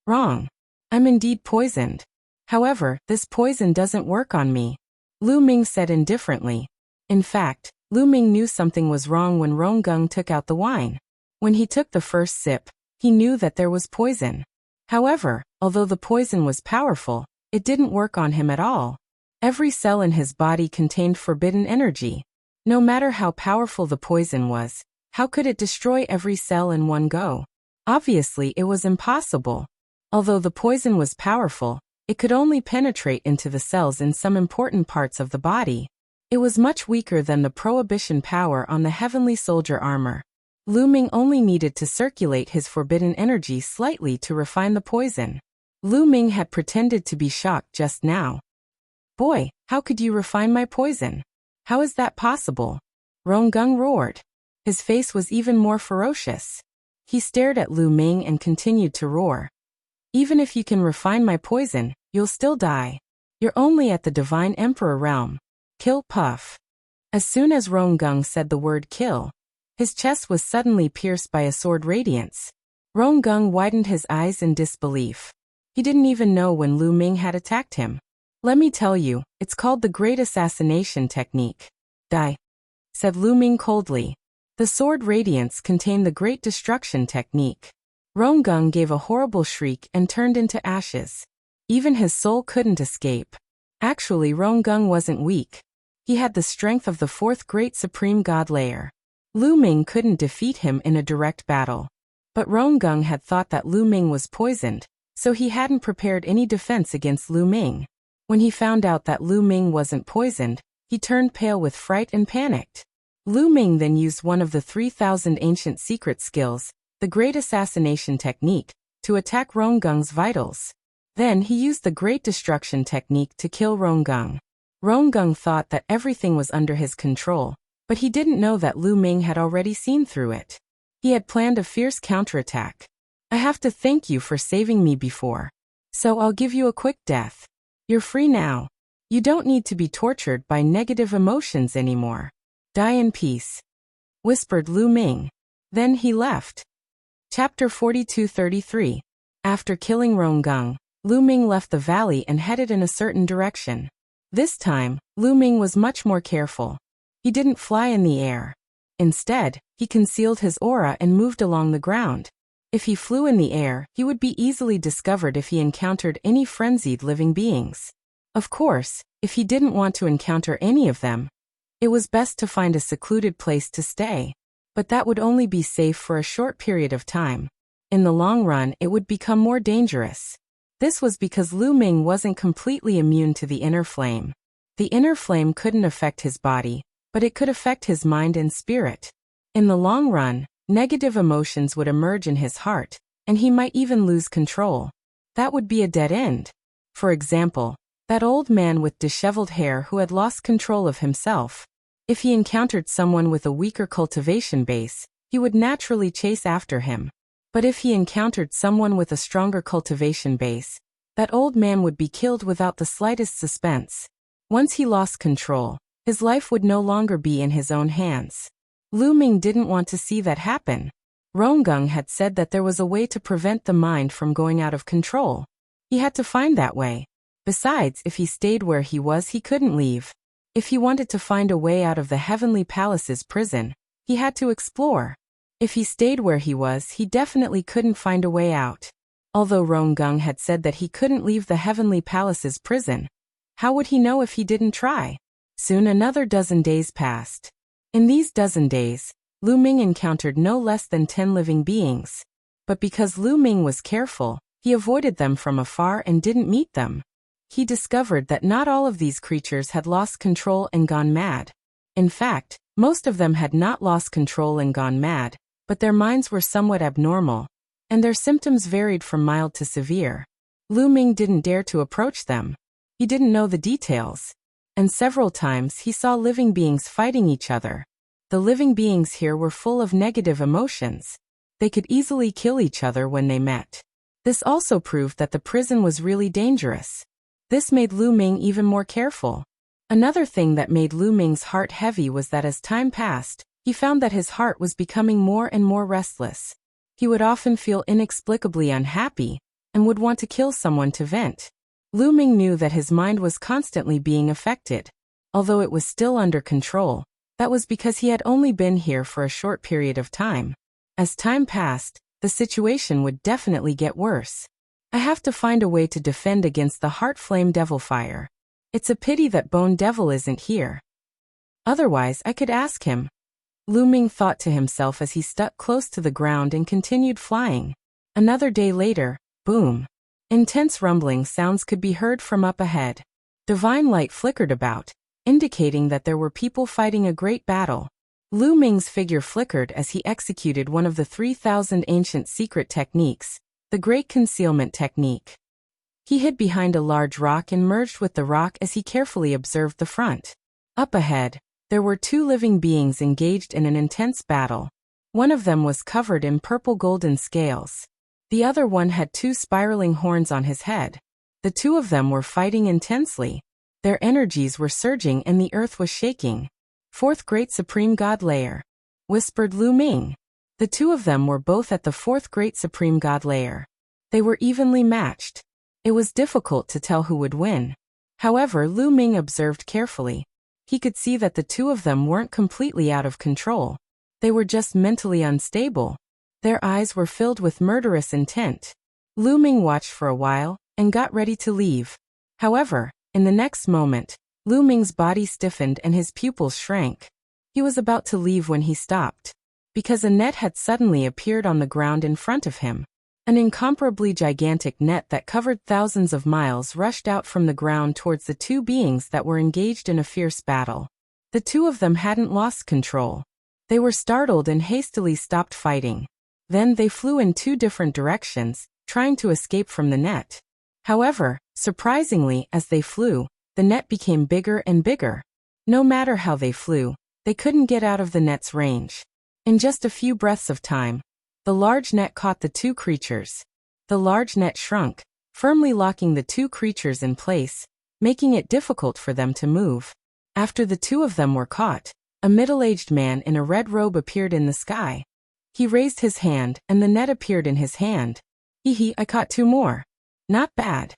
Wrong. I'm indeed poisoned. However, this poison doesn't work on me. Lu Ming said indifferently. In fact, Lu Ming knew something was wrong when Ronggung took out the wine. When he took the first sip, he knew that there was poison. However, although the poison was powerful, it didn't work on him at all. Every cell in his body contained forbidden energy. No matter how powerful the poison was, how could it destroy every cell in one go? Obviously, it was impossible. Although the poison was powerful, it could only penetrate into the cells in some important parts of the body. It was much weaker than the prohibition power on the heavenly soldier armor. Lu Ming only needed to circulate his forbidden energy slightly to refine the poison. Lu Ming had pretended to be shocked just now. Boy, how could you refine my poison? How is that possible? Ronggung roared. His face was even more ferocious. He stared at Lu Ming and continued to roar. Even if you can refine my poison, you'll still die. You're only at the Divine Emperor realm. Kill puff. As soon as Ronggung said the word kill, his chest was suddenly pierced by a sword radiance. Ronggung widened his eyes in disbelief. He didn't even know when Lu Ming had attacked him. Let me tell you, it's called the Great Assassination Technique. Die, said Lu Ming coldly. The sword radiance contained the Great Destruction Technique. Ronggung gave a horrible shriek and turned into ashes. Even his soul couldn't escape. Actually, Ronggung wasn't weak. He had the strength of the fourth great supreme god layer. Lu Ming couldn't defeat him in a direct battle. But Ronggung had thought that Lu Ming was poisoned, so he hadn't prepared any defense against Lu Ming. When he found out that Lu Ming wasn't poisoned, he turned pale with fright and panicked. Lu Ming then used one of the 3,000 ancient secret skills, the Great Assassination Technique, to attack Ronggung's vitals. Then he used the Great Destruction Technique to kill Ronggung. Ronggung thought that everything was under his control, but he didn't know that Lu Ming had already seen through it. He had planned a fierce counterattack. I have to thank you for saving me before. So I'll give you a quick death. You're free now. You don't need to be tortured by negative emotions anymore. Die in peace, whispered Lu Ming. Then he left. Chapter 42-33. After killing Ronggung, Lu Ming left the valley and headed in a certain direction. This time, Lu Ming was much more careful. He didn't fly in the air. Instead, he concealed his aura and moved along the ground. If he flew in the air, he would be easily discovered if he encountered any frenzied living beings. Of course, if he didn't want to encounter any of them, it was best to find a secluded place to stay. But that would only be safe for a short period of time. In the long run, it would become more dangerous. This was because Lu Ming wasn't completely immune to the inner flame. The inner flame couldn't affect his body, but it could affect his mind and spirit. In the long run, negative emotions would emerge in his heart, and he might even lose control. That would be a dead end. For example, that old man with disheveled hair who had lost control of himself. If he encountered someone with a weaker cultivation base, he would naturally chase after him. But if he encountered someone with a stronger cultivation base, that old man would be killed without the slightest suspense. Once he lost control, his life would no longer be in his own hands. Lu Ming didn't want to see that happen. Ronggung had said that there was a way to prevent the mind from going out of control. He had to find that way. Besides, if he stayed where he was, he couldn't leave. If he wanted to find a way out of the Heavenly Palace's prison, he had to explore. If he stayed where he was, he definitely couldn't find a way out. Although Ronggung had said that he couldn't leave the Heavenly Palace's prison, how would he know if he didn't try? Soon another dozen days passed. In these dozen days, Lu Ming encountered no less than 10 living beings. But because Lu Ming was careful, he avoided them from afar and didn't meet them. He discovered that not all of these creatures had lost control and gone mad. In fact, most of them had not lost control and gone mad, but their minds were somewhat abnormal, and their symptoms varied from mild to severe. Lu Ming didn't dare to approach them. He didn't know the details. And several times he saw living beings fighting each other. The living beings here were full of negative emotions. They could easily kill each other when they met. This also proved that the prison was really dangerous. This made Lu Ming even more careful. Another thing that made Lu Ming's heart heavy was that as time passed, he found that his heart was becoming more and more restless. He would often feel inexplicably unhappy, and would want to kill someone to vent. Lu Ming knew that his mind was constantly being affected. Although it was still under control, that was because he had only been here for a short period of time. As time passed, the situation would definitely get worse. I have to find a way to defend against the Heart Flame Devil Fire. It's a pity that Bone Devil isn't here. Otherwise, I could ask him. Lu Ming thought to himself as he stuck close to the ground and continued flying. Another day later, boom. Intense rumbling sounds could be heard from up ahead. Divine light flickered about, indicating that there were people fighting a great battle. Lu Ming's figure flickered as he executed one of the 3,000 ancient secret techniques, the Great Concealment Technique. He hid behind a large rock and merged with the rock as he carefully observed the front. Up ahead, there were 2 living beings engaged in an intense battle. One of them was covered in purple golden scales. The other one had 2 spiraling horns on his head. The 2 of them were fighting intensely. Their energies were surging and the earth was shaking. 4th Great Supreme God Layer, whispered Lu Ming. The 2 of them were both at the 4th Great Supreme God Layer. They were evenly matched. It was difficult to tell who would win. However, Lu Ming observed carefully. He could see that the 2 of them weren't completely out of control. They were just mentally unstable. Their eyes were filled with murderous intent. Lu Ming watched for a while, and got ready to leave. However, in the next moment, Lu Ming's body stiffened and his pupils shrank. He was about to leave when he stopped. Because a net had suddenly appeared on the ground in front of him. An incomparably gigantic net that covered thousands of miles rushed out from the ground towards the 2 beings that were engaged in a fierce battle. The 2 of them hadn't lost control. They were startled and hastily stopped fighting. Then they flew in 2 different directions, trying to escape from the net. However, surprisingly, as they flew, the net became bigger and bigger. No matter how they flew, they couldn't get out of the net's range. In just a few breaths of time, the large net caught the 2 creatures. The large net shrunk, firmly locking the 2 creatures in place, making it difficult for them to move. After the 2 of them were caught, a middle-aged man in a red robe appeared in the sky. He raised his hand, and the net appeared in his hand. I caught 2 more. Not bad.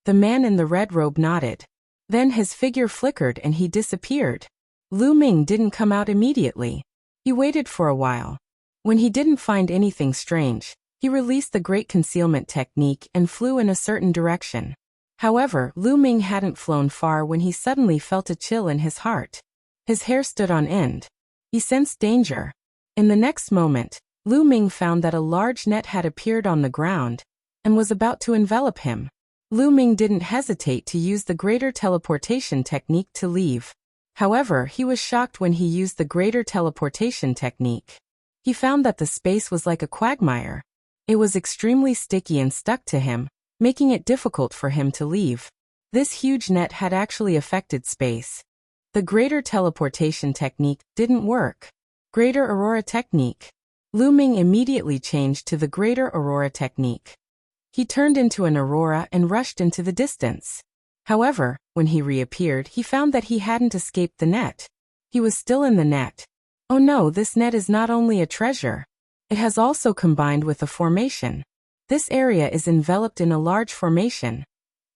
The man in the red robe nodded. Then his figure flickered and he disappeared. Lu Ming didn't come out immediately. He waited for a while. When he didn't find anything strange, He released the Great Concealment Technique and flew in a certain direction. However, Lu Ming hadn't flown far when he suddenly felt a chill in his heart. His hair stood on end. He sensed danger. In the next moment, Lu Ming found that a large net had appeared on the ground and was about to envelop him. Lu Ming didn't hesitate to use the Greater Teleportation Technique to leave. However, he was shocked when he used the Greater Teleportation Technique. He found that the space was like a quagmire. It was extremely sticky and stuck to him, making it difficult for him to leave. This huge net had actually affected space. The Greater Teleportation Technique didn't work. Greater Aurora Technique. Lu Ming immediately changed to the Greater Aurora Technique. He turned into an aurora and rushed into the distance. However, when he reappeared, he found that he hadn't escaped the net. He was still in the net. Oh no, this net is not only a treasure. It has also combined with a formation. This area is enveloped in a large formation.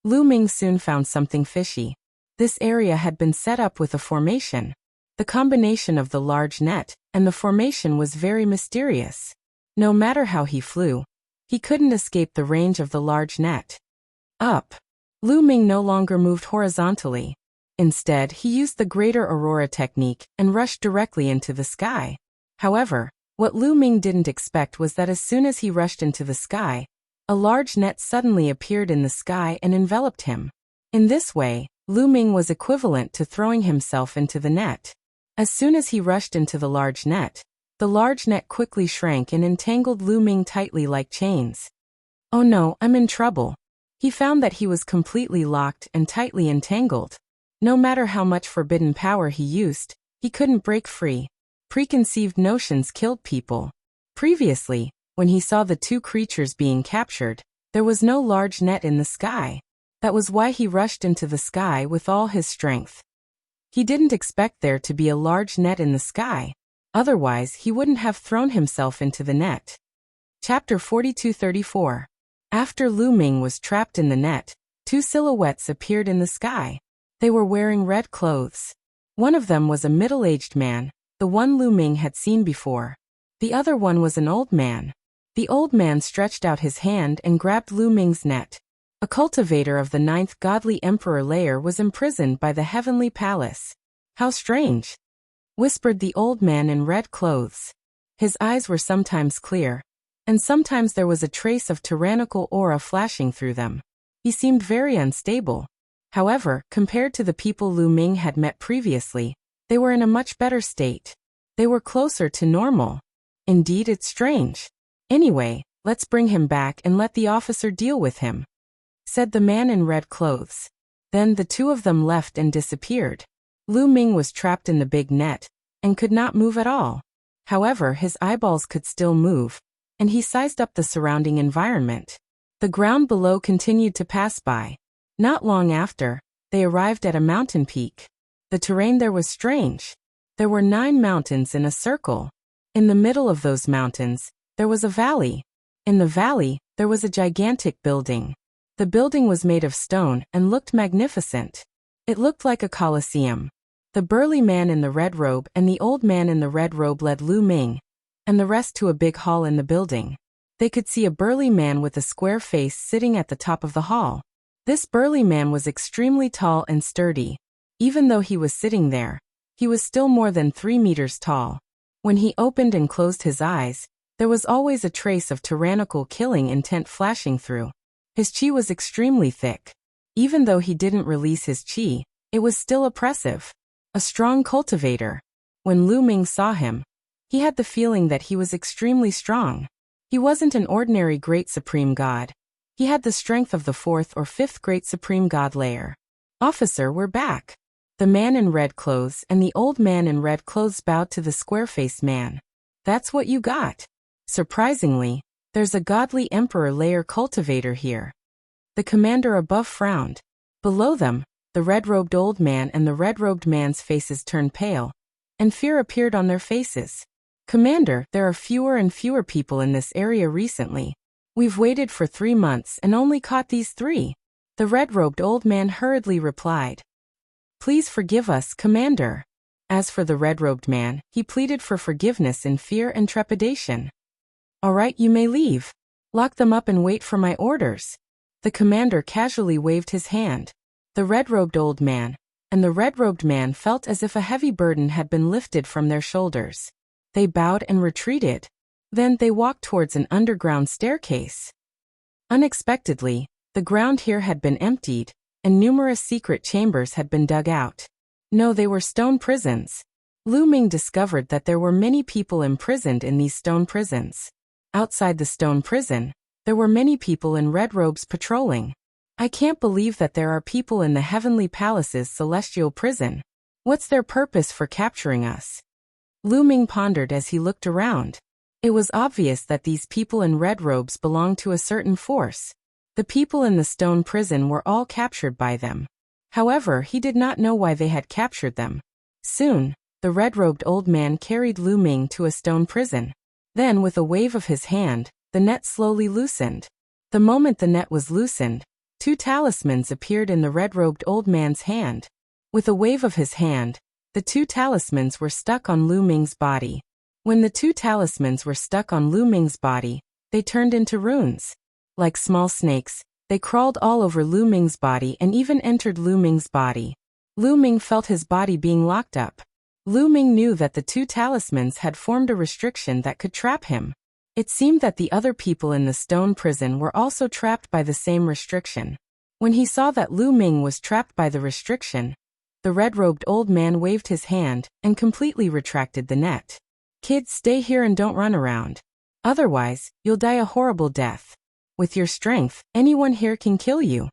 Lu Ming soon found something fishy. This area had been set up with a formation. The combination of the large net and the formation was very mysterious. No matter how he flew, he couldn't escape the range of the large net. Up. Lu Ming no longer moved horizontally. Instead, he used the Greater Aurora Technique and rushed directly into the sky. However, what Lu Ming didn't expect was that as soon as he rushed into the sky, a large net suddenly appeared in the sky and enveloped him. In this way, Lu Ming was equivalent to throwing himself into the net. As soon as he rushed into the large net quickly shrank and entangled Lu Ming tightly like chains. Oh no, I'm in trouble. He found that he was completely locked and tightly entangled. No matter how much forbidden power he used, he couldn't break free. Preconceived notions killed people. Previously, when he saw the two creatures being captured, there was no large net in the sky. That was why he rushed into the sky with all his strength. He didn't expect there to be a large net in the sky. Otherwise, he wouldn't have thrown himself into the net. Chapter 42-34. After Lu Ming was trapped in the net, two silhouettes appeared in the sky. They were wearing red clothes. One of them was a middle-aged man, the one Lu Ming had seen before. The other one was an old man. The old man stretched out his hand and grabbed Lu Ming's net. A cultivator of the 9th godly emperor layer was imprisoned by the heavenly palace. How strange, whispered the old man in red clothes. His eyes were sometimes clear, and sometimes there was a trace of tyrannical aura flashing through them. He seemed very unstable. However, compared to the people Lu Ming had met previously, they were in a much better state. They were closer to normal. Indeed, it's strange. Anyway, let's bring him back and let the officer deal with him, said the man in red clothes. Then the two of them left and disappeared. Lu Ming was trapped in the big net and could not move at all. However, his eyeballs could still move, and he sized up the surrounding environment. The ground below continued to pass by. Not long after, they arrived at a mountain peak. The terrain there was strange. There were 9 mountains in a circle. In the middle of those mountains, there was a valley. In the valley, there was a gigantic building. The building was made of stone and looked magnificent. It looked like a coliseum. The burly man in the red robe and the old man in the red robe led Lu Ming and the rest to a big hall in the building. They could see a burly man with a square face sitting at the top of the hall. This burly man was extremely tall and sturdy. Even though he was sitting there, he was still more than 3 meters tall. When he opened and closed his eyes, there was always a trace of tyrannical killing intent flashing through. His chi was extremely thick. Even though he didn't release his chi, it was still oppressive. A strong cultivator. When Lu Ming saw him, he had the feeling that he was extremely strong. He wasn't an ordinary great supreme god. He had the strength of the 4th or 5th great supreme god layer. Officer, we're back. The man in red clothes and the old man in red clothes bowed to the square-faced man. That's what you got. Surprisingly, there's a godly emperor layer cultivator here. The commander above frowned. Below them, the red-robed old man and the red-robed man's faces turned pale, and fear appeared on their faces. Commander, there are fewer and fewer people in this area recently. We've waited for 3 months and only caught these 3. The red-robed old man hurriedly replied. Please forgive us, Commander. As for the red-robed man, he pleaded for forgiveness in fear and trepidation. All right, you may leave. Lock them up and wait for my orders. The commander casually waved his hand. The red-robed old man and the red-robed man felt as if a heavy burden had been lifted from their shoulders. They bowed and retreated. Then they walked towards an underground staircase. Unexpectedly, the ground here had been emptied, and numerous secret chambers had been dug out. No, they were stone prisons. Lu Ming discovered that there were many people imprisoned in these stone prisons. Outside the stone prison, there were many people in red robes patrolling. I can't believe that there are people in the Heavenly Palace's celestial prison. What's their purpose for capturing us? Lu Ming pondered as he looked around. It was obvious that these people in red robes belonged to a certain force. The people in the stone prison were all captured by them. However, he did not know why they had captured them. Soon, the red-robed old man carried Lu Ming to a stone prison. Then, with a wave of his hand, the net slowly loosened. The moment the net was loosened, 2 talismans appeared in the red-robed old man's hand. With a wave of his hand, the 2 talismans were stuck on Lu Ming's body. When the 2 talismans were stuck on Lu Ming's body, they turned into runes. Like small snakes, they crawled all over Lu Ming's body and even entered Lu Ming's body. Lu Ming felt his body being locked up. Lu Ming knew that the 2 talismans had formed a restriction that could trap him. It seemed that the other people in the stone prison were also trapped by the same restriction. When he saw that Lu Ming was trapped by the restriction, the red-robed old man waved his hand and completely retracted the net. Kids, stay here and don't run around. Otherwise, you'll die a horrible death. With your strength, anyone here can kill you.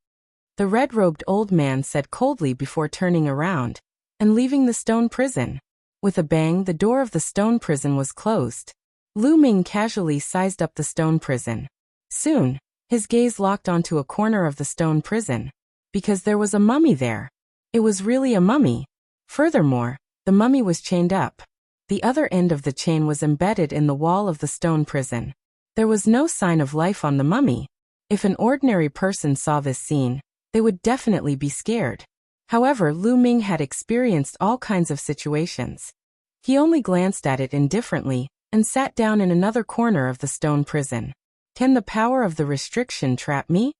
The red-robed old man said coldly before turning around and leaving the stone prison. With a bang, the door of the stone prison was closed. Lu Ming casually sized up the stone prison. Soon, his gaze locked onto a corner of the stone prison. Because there was a mummy there. It was really a mummy. Furthermore, the mummy was chained up. The other end of the chain was embedded in the wall of the stone prison. There was no sign of life on the mummy. If an ordinary person saw this scene, they would definitely be scared. However, Lu Ming had experienced all kinds of situations. He only glanced at it indifferently and sat down in another corner of the stone prison. Can the power of the restriction trap me?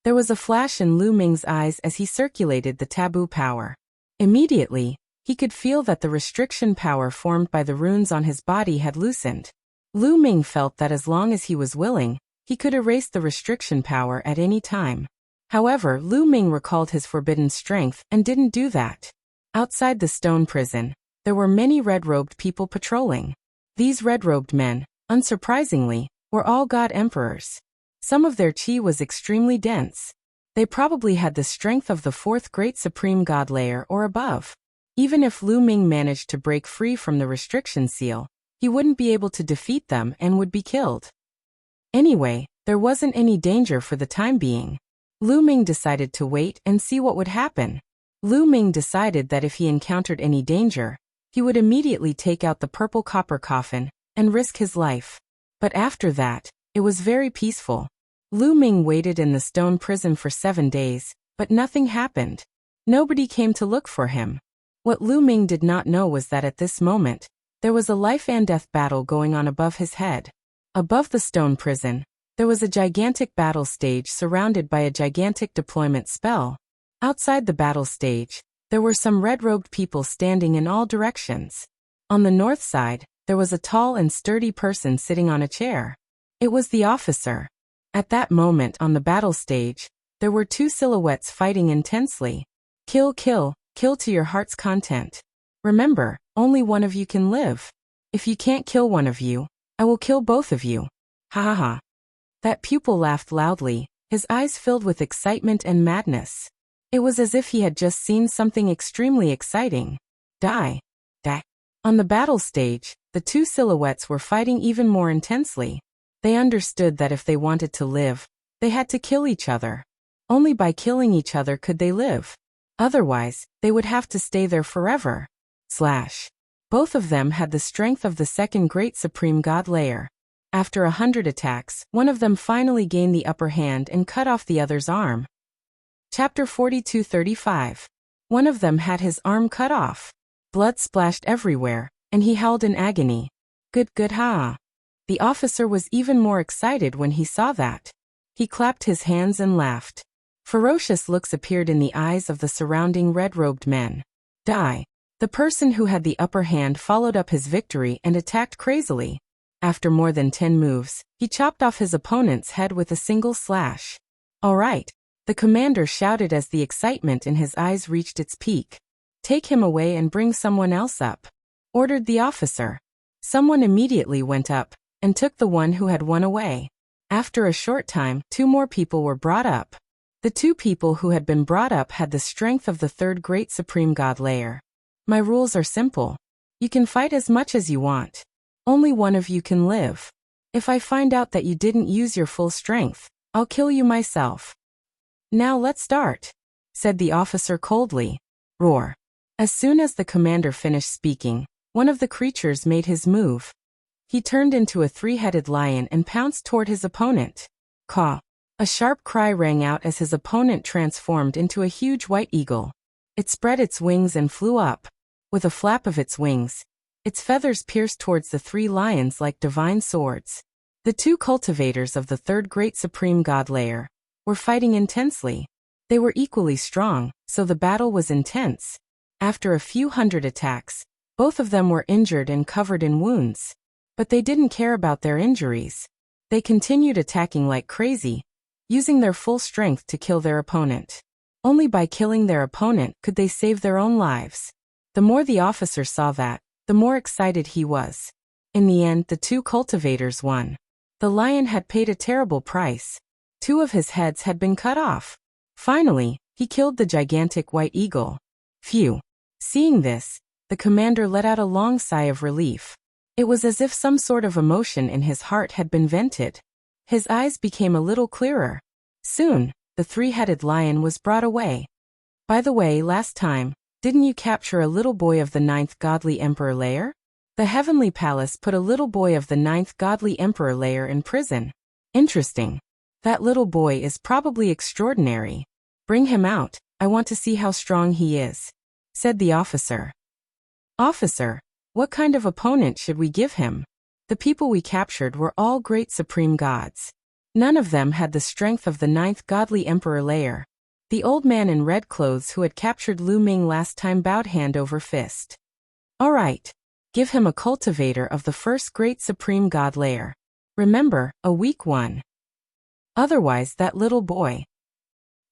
There was a flash in Lu Ming's eyes as he circulated the taboo power. Immediately, he could feel that the restriction power formed by the runes on his body had loosened. Lu Ming felt that as long as he was willing, he could erase the restriction power at any time. However, Lu Ming recalled his forbidden strength and didn't do that. Outside the stone prison, there were many red-robed people patrolling. These red-robed men, unsurprisingly, were all god emperors. Some of their chi was extremely dense. They probably had the strength of the 4th great supreme god layer or above. Even if Lu Ming managed to break free from the restriction seal, he wouldn't be able to defeat them and would be killed. Anyway, there wasn't any danger for the time being. Lu Ming decided to wait and see what would happen. Lu Ming decided that if he encountered any danger, he would immediately take out the purple copper coffin and risk his life. But after that, it was very peaceful. Lu Ming waited in the stone prison for 7 days, but nothing happened. Nobody came to look for him. What Lu Ming did not know was that at this moment, there was a life and death battle going on above his head. Above the stone prison, there was a gigantic battle stage surrounded by a gigantic deployment spell. Outside the battle stage, there were some red-robed people standing in all directions. On the north side, there was a tall and sturdy person sitting on a chair. It was the officer. At that moment on the battle stage, there were 2 silhouettes fighting intensely. Kill, kill, kill to your heart's content. Remember, only one of you can live. If you can't kill one of you, I will kill both of you. Ha ha ha. That pupil laughed loudly, his eyes filled with excitement and madness. It was as if he had just seen something extremely exciting. Die. Die. On the battle stage, the 2 silhouettes were fighting even more intensely. They understood that if they wanted to live, they had to kill each other. Only by killing each other could they live. Otherwise, they would have to stay there forever. Both of them had the strength of the 2nd great supreme god layer. After 100 attacks, one of them finally gained the upper hand and cut off the other's arm. Chapter 42:35. One of them had his arm cut off. Blood splashed everywhere, and he howled in agony. Good ha. The officer was even more excited when he saw that. He clapped his hands and laughed. Ferocious looks appeared in the eyes of the surrounding red-robed men. Die. The person who had the upper hand followed up his victory and attacked crazily. After more than 10 moves, he chopped off his opponent's head with a single slash. All right, the commander shouted as the excitement in his eyes reached its peak. Take him away and bring someone else up, ordered the officer. Someone immediately went up and took the one who had won away. After a short time, 2 more people were brought up. The 2 people who had been brought up had the strength of the 3rd great supreme god layer. My rules are simple. You can fight as much as you want. Only one of you can live. If I find out that you didn't use your full strength, I'll kill you myself. Now let's start, said the officer coldly. Roar. As soon as the commander finished speaking, one of the creatures made his move. He turned into a 3-headed lion and pounced toward his opponent. Caw. A sharp cry rang out as his opponent transformed into a huge white eagle. It spread its wings and flew up. With a flap of its wings, its feathers pierced towards the 3 lions like divine swords. The 2 cultivators of the 3rd great supreme god layer were fighting intensely. They were equally strong, so the battle was intense. After a few hundred attacks, both of them were injured and covered in wounds. But they didn't care about their injuries. They continued attacking like crazy, using their full strength to kill their opponent. Only by killing their opponent could they save their own lives. The more the officer saw that, the more excited he was. In the end, the 2 cultivators won. The lion had paid a terrible price. 2 of his heads had been cut off. Finally, he killed the gigantic white eagle. Phew. Seeing this, the commander let out a long sigh of relief. It was as if some sort of emotion in his heart had been vented. His eyes became a little clearer. Soon, the 3-headed lion was brought away. By the way, last time, didn't you capture a little boy of the 9th godly emperor layer? The heavenly palace put a little boy of the 9th godly emperor layer in prison. Interesting. That little boy is probably extraordinary. Bring him out, I want to see how strong he is, said the officer. Officer, what kind of opponent should we give him? The people we captured were all great supreme gods. None of them had the strength of the 9th godly emperor layer. The old man in red clothes who had captured Lu Ming last time bowed hand over fist. All right. Give him a cultivator of the 1st great supreme god layer. Remember, a weak one. Otherwise that little boy,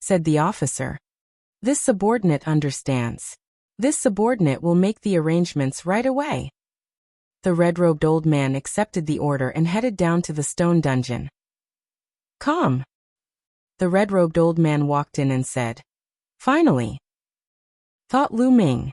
said the officer. This subordinate understands. This subordinate will make the arrangements right away. The red-robed old man accepted the order and headed down to the stone dungeon. Come. The red-robed old man walked in and said, Finally. Thought Lu Ming.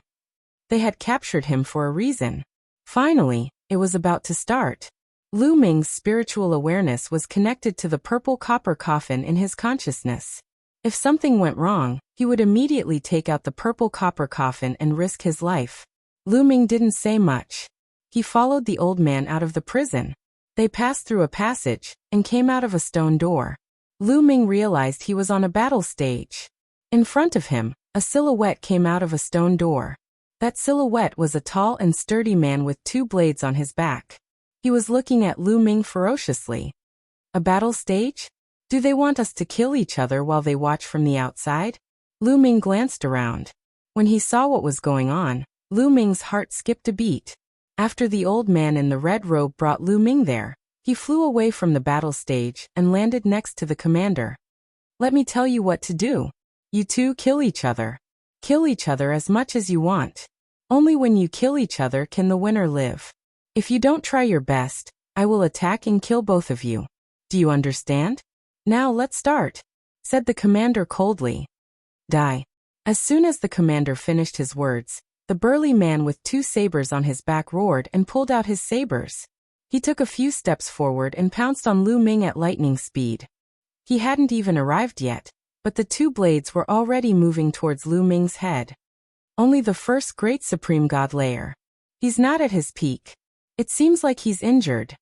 They had captured him for a reason. Finally, it was about to start. Lu Ming's spiritual awareness was connected to the purple copper coffin in his consciousness. If something went wrong, he would immediately take out the purple copper coffin and risk his life. Lu Ming didn't say much. He followed the old man out of the prison. They passed through a passage and came out of a stone door. Lu Ming realized he was on a battle stage. In front of him, a silhouette came out of a stone door. That silhouette was a tall and sturdy man with 2 blades on his back. He was looking at Lu Ming ferociously. A battle stage? Do they want us to kill each other while they watch from the outside? Lu Ming glanced around. When he saw what was going on, Lu Ming's heart skipped a beat. After the old man in the red robe brought Lu Ming there, he flew away from the battle stage and landed next to the commander. Let me tell you what to do. You 2 kill each other. Kill each other as much as you want. Only when you kill each other can the winner live. If you don't try your best, I will attack and kill both of you. Do you understand? Now let's start, said the commander coldly. Die. As soon as the commander finished his words, the burly man with 2 sabers on his back roared and pulled out his sabers. He took a few steps forward and pounced on Lu Ming at lightning speed. He hadn't even arrived yet, but the 2 blades were already moving towards Lu Ming's head. Only the 1st great supreme god layer. He's not at his peak. It seems like he's injured.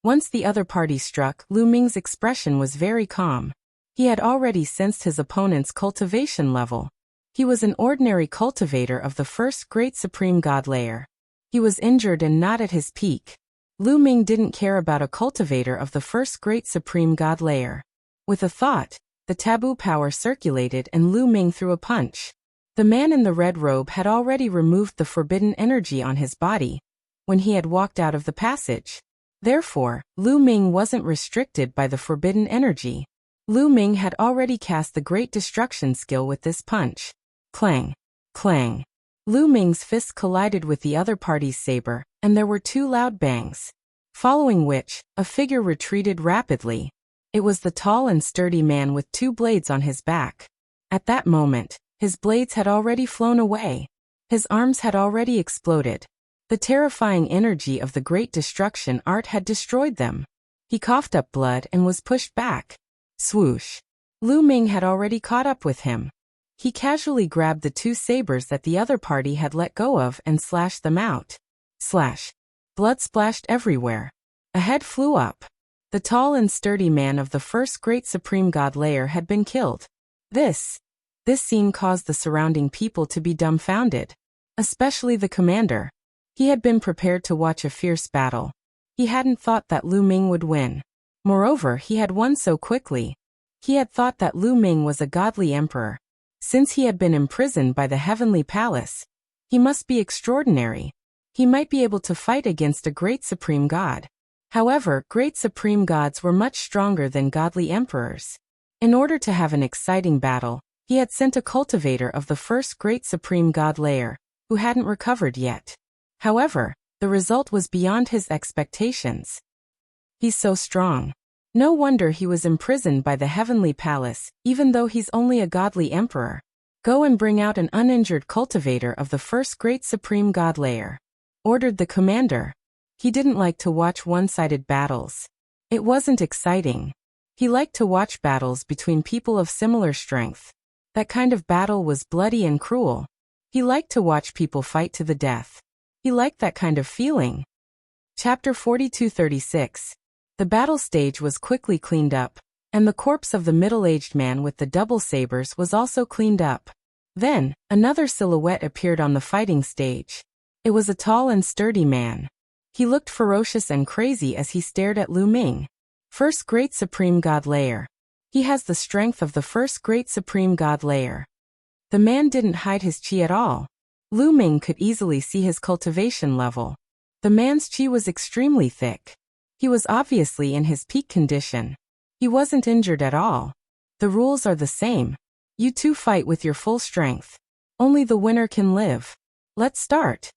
Once the other party struck, Lu Ming's expression was very calm. He had already sensed his opponent's cultivation level. He was an ordinary cultivator of the 1st great supreme god layer. He was injured and not at his peak. Lu Ming didn't care about a cultivator of the first great supreme god layer. With a thought, the taboo power circulated and Lu Ming threw a punch. The man in the red robe had already removed the forbidden energy on his body when he had walked out of the passage. Therefore, Lu Ming wasn't restricted by the forbidden energy. Lu Ming had already cast the great destruction skill with this punch. Clang! Clang! Lu Ming's fist collided with the other party's saber, and there were two loud bangs. Following which, a figure retreated rapidly. It was the tall and sturdy man with two blades on his back. At that moment, his blades had already flown away. His arms had already exploded. The terrifying energy of the great destruction art had destroyed them. He coughed up blood and was pushed back. Swoosh! Lu Ming had already caught up with him. He casually grabbed the two sabers that the other party had let go of and slashed them out. Slash! Blood splashed everywhere. A head flew up. The tall and sturdy man of the first great supreme god layer had been killed. This scene caused the surrounding people to be dumbfounded. Especially the commander. He had been prepared to watch a fierce battle. He hadn't thought that Lu Ming would win. Moreover, he had won so quickly. He had thought that Lu Ming was a godly emperor. Since he had been imprisoned by the heavenly palace, he must be extraordinary. He might be able to fight against a great supreme god. However, great supreme gods were much stronger than godly emperors. In order to have an exciting battle, he had sent a cultivator of the first great supreme god layer, who hadn't recovered yet. However, the result was beyond his expectations. He's so strong. No wonder he was imprisoned by the heavenly palace, even though he's only a godly emperor. Go and bring out an uninjured cultivator of the first great supreme god layer, ordered the commander. He didn't like to watch one-sided battles. It wasn't exciting. He liked to watch battles between people of similar strength. That kind of battle was bloody and cruel. He liked to watch people fight to the death. He liked that kind of feeling. Chapter 4236. The battle stage was quickly cleaned up, and the corpse of the middle-aged man with the double sabers was also cleaned up. Then, another silhouette appeared on the fighting stage. It was a tall and sturdy man. He looked ferocious and crazy as he stared at Lu Ming. First great supreme god layer. He has the strength of the first great supreme god layer. The man didn't hide his chi at all. Lu Ming could easily see his cultivation level. The man's chi was extremely thick. He was obviously in his peak condition. He wasn't injured at all. The rules are the same. You two fight with your full strength. Only the winner can live. Let's start.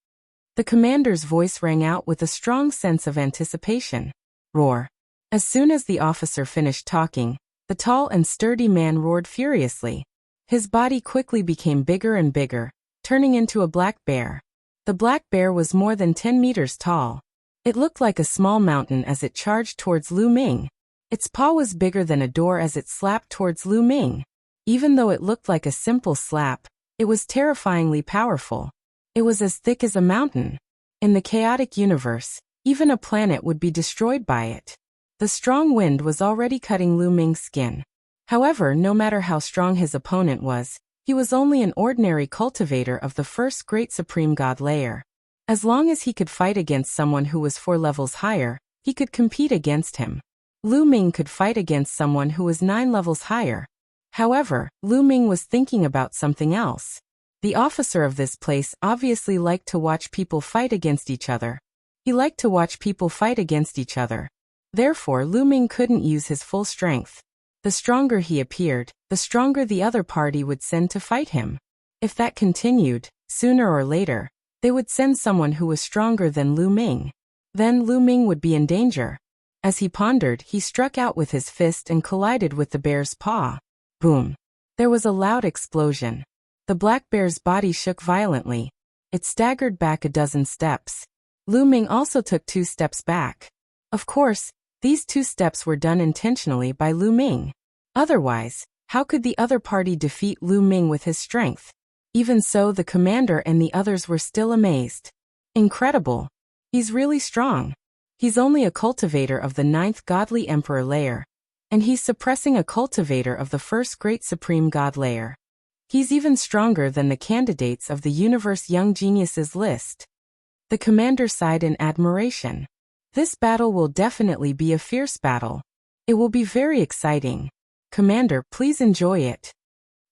The commander's voice rang out with a strong sense of anticipation. Roar. As soon as the officer finished talking, the tall and sturdy man roared furiously. His body quickly became bigger and bigger, turning into a black bear. The black bear was more than 10 meters tall. It looked like a small mountain as it charged towards Lu Ming. Its paw was bigger than a door as it slapped towards Lu Ming. Even though it looked like a simple slap, it was terrifyingly powerful. It was as thick as a mountain. In the chaotic universe, even a planet would be destroyed by it. The strong wind was already cutting Lu Ming's skin. However, no matter how strong his opponent was, he was only an ordinary cultivator of the first great supreme god layer. As long as he could fight against someone who was 4 levels higher, he could compete against him. Lu Ming could fight against someone who was 9 levels higher. However, Lu Ming was thinking about something else. The officer of this place obviously liked to watch people fight against each other. He liked to watch people fight against each other. Therefore, Lu Ming couldn't use his full strength. The stronger he appeared, the stronger the other party would send to fight him. If that continued, sooner or later, they would send someone who was stronger than Lu Ming. Then Lu Ming would be in danger. As he pondered, he struck out with his fist and collided with the bear's paw. Boom! There was a loud explosion. The black bear's body shook violently. It staggered back a dozen steps. Lu Ming also took 2 steps back. Of course, these 2 steps were done intentionally by Lu Ming. Otherwise, how could the other party defeat Lu Ming with his strength? Even so, the commander and the others were still amazed. Incredible. He's really strong. He's only a cultivator of the 9th godly emperor layer. And he's suppressing a cultivator of the first great supreme god layer. He's even stronger than the candidates of the universe young geniuses list. The commander sighed in admiration. This battle will definitely be a fierce battle. It will be very exciting. Commander, please enjoy it.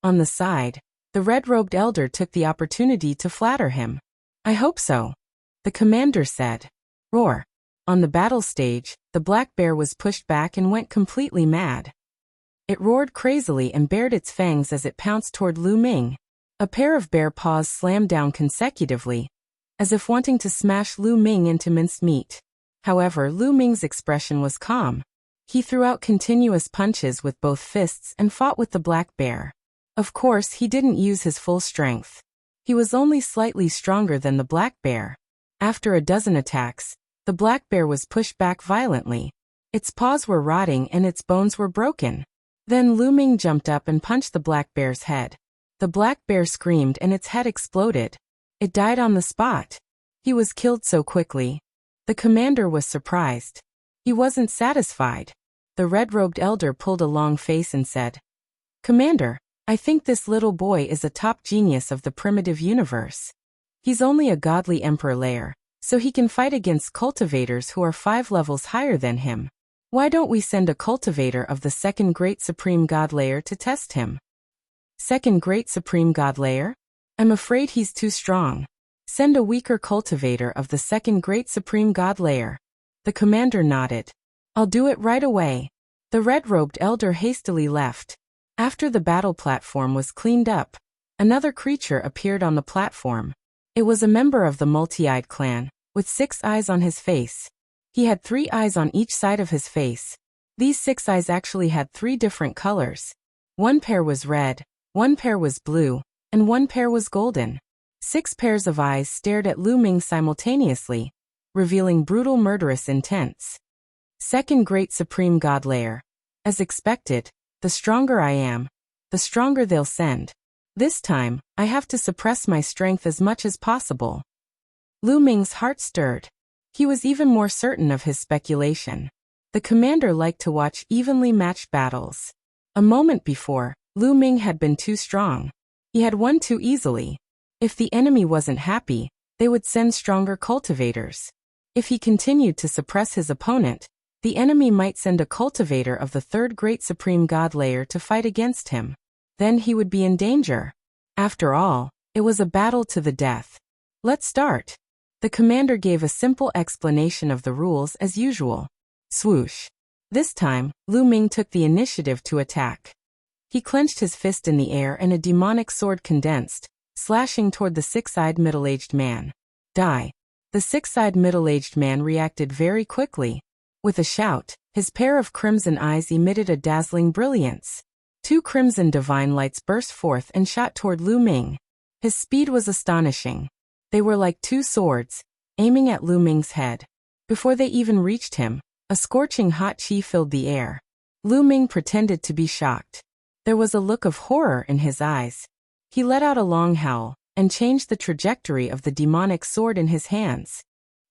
On the side, the red-robed elder took the opportunity to flatter him. I hope so. The commander said. Roar. On the battle stage, the black bear was pushed back and went completely mad. It roared crazily and bared its fangs as it pounced toward Lu Ming. A pair of bear paws slammed down consecutively, as if wanting to smash Lu Ming into minced meat. However, Lu Ming's expression was calm. He threw out continuous punches with both fists and fought with the black bear. Of course, he didn't use his full strength. He was only slightly stronger than the black bear. After a dozen attacks, the black bear was pushed back violently. Its paws were rotting and its bones were broken. Then Lu Ming jumped up and punched the black bear's head. The black bear screamed and its head exploded. It died on the spot. He was killed so quickly. The commander was surprised. He wasn't satisfied. The red-robed elder pulled a long face and said, Commander, I think this little boy is a top genius of the primitive universe. He's only a godly emperor layer, so he can fight against cultivators who are 5 levels higher than him. Why don't we send a cultivator of the second great supreme god layer to test him? Second great supreme god layer? I'm afraid he's too strong. Send a weaker cultivator of the second great supreme god layer. The commander nodded. I'll do it right away. The red-robed elder hastily left. After the battle platform was cleaned up, another creature appeared on the platform. It was a member of the multi-eyed clan, with 6 eyes on his face. He had 3 eyes on each side of his face. These 6 eyes actually had 3 different colors. 1 pair was red, 1 pair was blue, and 1 pair was golden. 6 pairs of eyes stared at Lu Ming simultaneously, revealing brutal murderous intents. Second Great Supreme God Layer. As expected, the stronger I am, the stronger they'll send. This time, I have to suppress my strength as much as possible. Lu Ming's heart stirred. He was even more certain of his speculation. The commander liked to watch evenly matched battles. A moment before, Lu Ming had been too strong. He had won too easily. If the enemy wasn't happy, they would send stronger cultivators. If he continued to suppress his opponent, the enemy might send a cultivator of the third great supreme god layer to fight against him. Then he would be in danger. After all, it was a battle to the death. Let's start. The commander gave a simple explanation of the rules as usual. Swoosh. This time, Lu Ming took the initiative to attack. He clenched his fist in the air and a demonic sword condensed, slashing toward the 6-eyed middle-aged man. Die. The 6-eyed middle-aged man reacted very quickly. With a shout, his pair of crimson eyes emitted a dazzling brilliance. 2 crimson divine lights burst forth and shot toward Lu Ming. His speed was astonishing. They were like 2 swords, aiming at Lu Ming's head. Before they even reached him, a scorching hot chi filled the air. Lu Ming pretended to be shocked. There was a look of horror in his eyes. He let out a long howl and changed the trajectory of the demonic sword in his hands.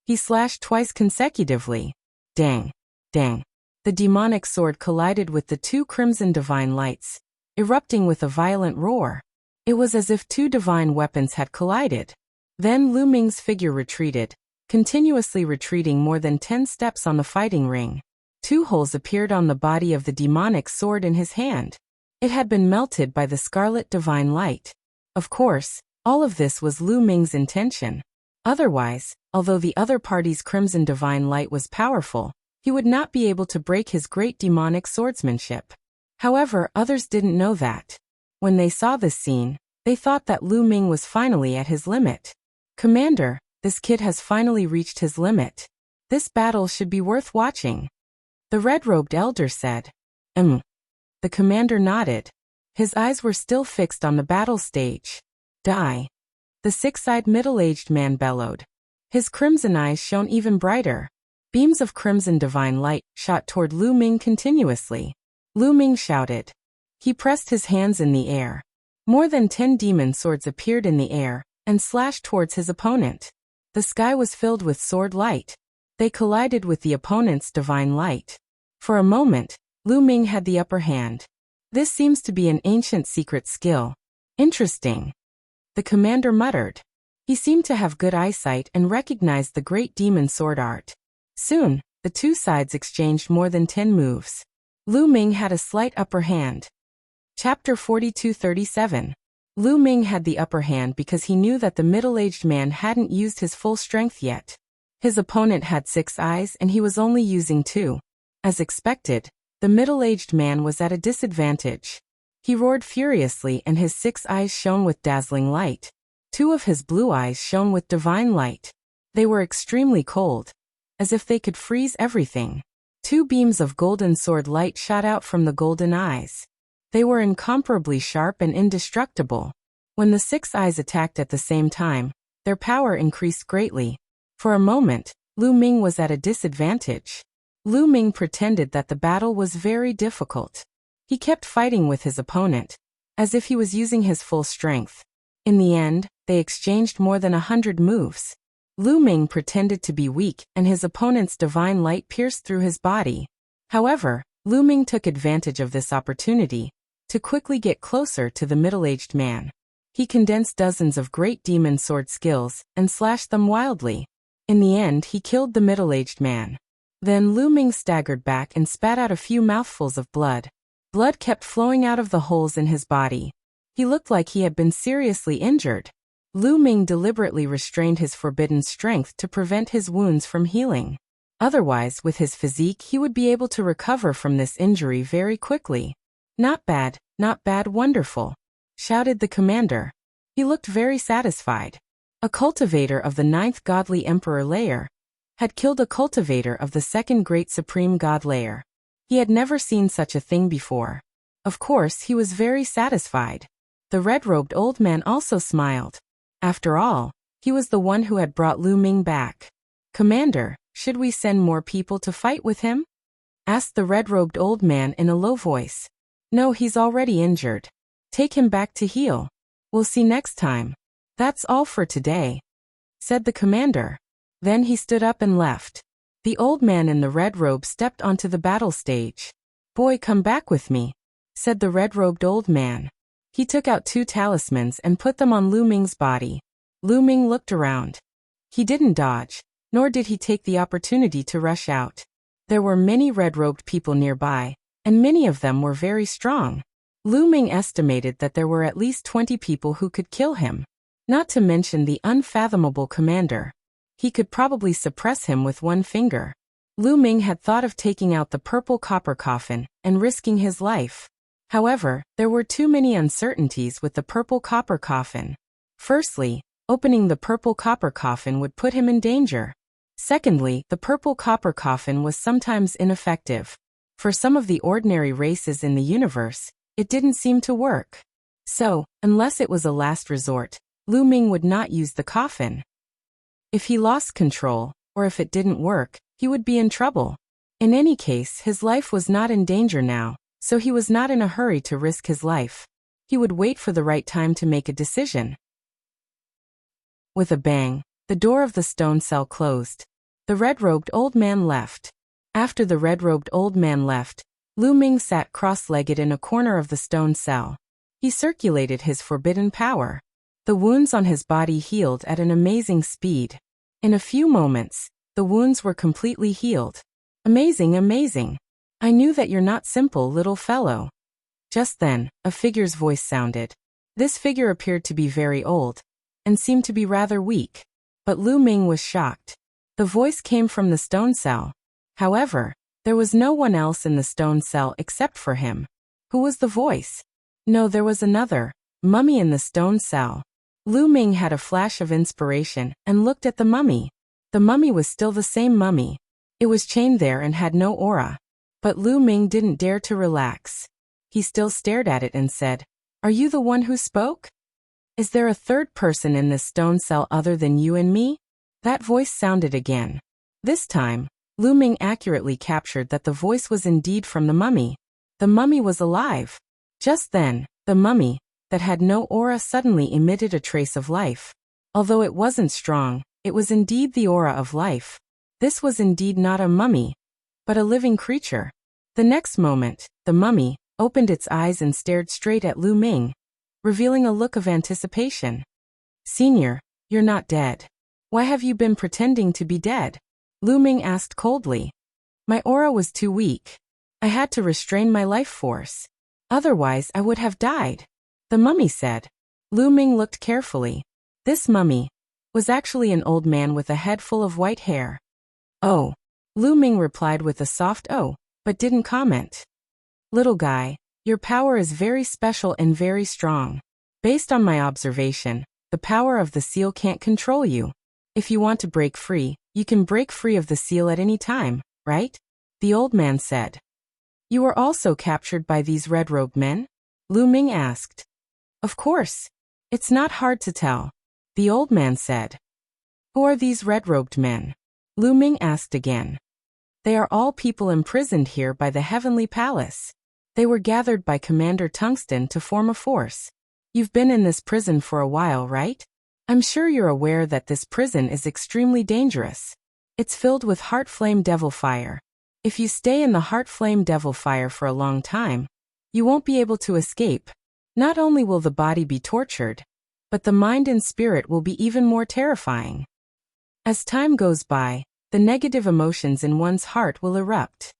He slashed twice consecutively. Dang! Dang! The demonic sword collided with the 2 crimson divine lights, erupting with a violent roar. It was as if 2 divine weapons had collided. Then Lu Ming's figure retreated, continuously retreating more than 10 steps on the fighting ring. 2 holes appeared on the body of the demonic sword in his hand. It had been melted by the scarlet divine light. Of course, all of this was Lu Ming's intention. Otherwise, although the other party's crimson divine light was powerful, he would not be able to break his great demonic swordsmanship. However, others didn't know that. When they saw this scene, they thought that Lu Ming was finally at his limit. Commander, this kid has finally reached his limit. This battle should be worth watching. The red-robed elder said. The commander nodded. His eyes were still fixed on the battle stage. Die. The 6-eyed middle-aged man bellowed. His crimson eyes shone even brighter. Beams of crimson divine light shot toward Lu Ming continuously. Lu Ming shouted. He pressed his hands in the air. More than 10 demon swords appeared in the air and slashed towards his opponent. The sky was filled with sword light. They collided with the opponent's divine light. For a moment, Lu Ming had the upper hand. This seems to be an ancient secret skill. Interesting. The commander muttered. He seemed to have good eyesight and recognized the great demon sword art. Soon, the two sides exchanged more than 10 moves. Lu Ming had a slight upper hand. Chapter 42-37. Lu Ming had the upper hand because he knew that the middle-aged man hadn't used his full strength yet. His opponent had 6 eyes and he was only using 2. As expected, the middle-aged man was at a disadvantage. He roared furiously and his 6 eyes shone with dazzling light. 2 of his blue eyes shone with divine light. They were extremely cold, as if they could freeze everything. 2 beams of golden sword light shot out from the golden eyes. They were incomparably sharp and indestructible. When the 6 eyes attacked at the same time, their power increased greatly. For a moment, Lu Ming was at a disadvantage. Lu Ming pretended that the battle was very difficult. He kept fighting with his opponent, as if he was using his full strength. In the end, they exchanged more than 100 moves. Lu Ming pretended to be weak and his opponent's divine light pierced through his body. However, Lu Ming took advantage of this opportunity to quickly get closer to the middle-aged man. He condensed dozens of great demon sword skills and slashed them wildly. In the end, he killed the middle-aged man. Then Lu Ming staggered back and spat out a few mouthfuls of blood. Blood kept flowing out of the holes in his body. He looked like he had been seriously injured. Lu Ming deliberately restrained his forbidden strength to prevent his wounds from healing. Otherwise, with his physique, he would be able to recover from this injury very quickly. Not bad, wonderful," shouted the commander. He looked very satisfied. A cultivator of the 9th godly emperor layer had killed a cultivator of the 2nd great supreme god layer. He had never seen such a thing before. Of course, he was very satisfied. The red-robed old man also smiled. After all, he was the one who had brought Lu Ming back. "Commander, should we send more people to fight with him?" asked the red-robed old man in a low voice. "No, he's already injured. Take him back to heal. We'll see next time. That's all for today," said the commander. Then he stood up and left. The old man in the red robe stepped onto the battle stage. "Boy, come back with me," said the red-robed old man. He took out 2 talismans and put them on Lu Ming's body. Lu Ming looked around. He didn't dodge, nor did he take the opportunity to rush out. There were many red-robed people nearby, and many of them were very strong. Lu Ming estimated that there were at least 20 people who could kill him. Not to mention the unfathomable commander. He could probably suppress him with one finger. Lu Ming had thought of taking out the purple copper coffin and risking his life. However, there were too many uncertainties with the purple copper coffin. Firstly, opening the purple copper coffin would put him in danger. Secondly, the purple copper coffin was sometimes ineffective. For some of the ordinary races in the universe, it didn't seem to work. So, unless it was a last resort, Lu Ming would not use the coffin. If he lost control, or if it didn't work, he would be in trouble. In any case, his life was not in danger now, so he was not in a hurry to risk his life. He would wait for the right time to make a decision. With a bang, the door of the stone cell closed. The red-robed old man left. After the red-robed old man left, Lu Ming sat cross-legged in a corner of the stone cell. He circulated his forbidden power. The wounds on his body healed at an amazing speed. In a few moments, the wounds were completely healed. "Amazing, amazing. I knew that you're not simple, little fellow." Just then, a figure's voice sounded. This figure appeared to be very old, and seemed to be rather weak. But Lu Ming was shocked. The voice came from the stone cell. However, there was no one else in the stone cell except for him. Who was the voice? No, there was another mummy in the stone cell. Lu Ming had a flash of inspiration and looked at the mummy. The mummy was still the same mummy. It was chained there and had no aura. But Lu Ming didn't dare to relax. He still stared at it and said, "Are you the one who spoke? Is there a third person in this stone cell other than you and me?" That voice sounded again. This time, Lu Ming accurately captured that the voice was indeed from the mummy. The mummy was alive. Just then, the mummy, that had no aura, suddenly emitted a trace of life. Although it wasn't strong, it was indeed the aura of life. This was indeed not a mummy, but a living creature. The next moment, the mummy opened its eyes and stared straight at Lu Ming, revealing a look of anticipation. "Senior, you're not dead. Why have you been pretending to be dead?" Lu Ming asked coldly. My aura was too weak. I had to restrain my life force. Otherwise, I would have died. The mummy said. Lu Ming looked carefully. This mummy was actually an old man with a head full of white hair. Oh. Lu Ming replied with a soft oh, but didn't comment. Little guy, your power is very special and very strong. Based on my observation, the power of the seal can't control you. If you want to break free, you can break free of the seal at any time, right? The old man said. You were also captured by these red-robed men? Lu Ming asked. Of course. It's not hard to tell. The old man said. Who are these red-robed men? Lu Ming asked again. They are all people imprisoned here by the Heavenly Palace. They were gathered by Commander Tungsten to form a force. You've been in this prison for a while, right? I'm sure you're aware that this prison is extremely dangerous. It's filled with heart flame devil fire. If you stay in the heart flame devil fire for a long time, you won't be able to escape. Not only will the body be tortured, but the mind and spirit will be even more terrifying. As time goes by, the negative emotions in one's heart will erupt.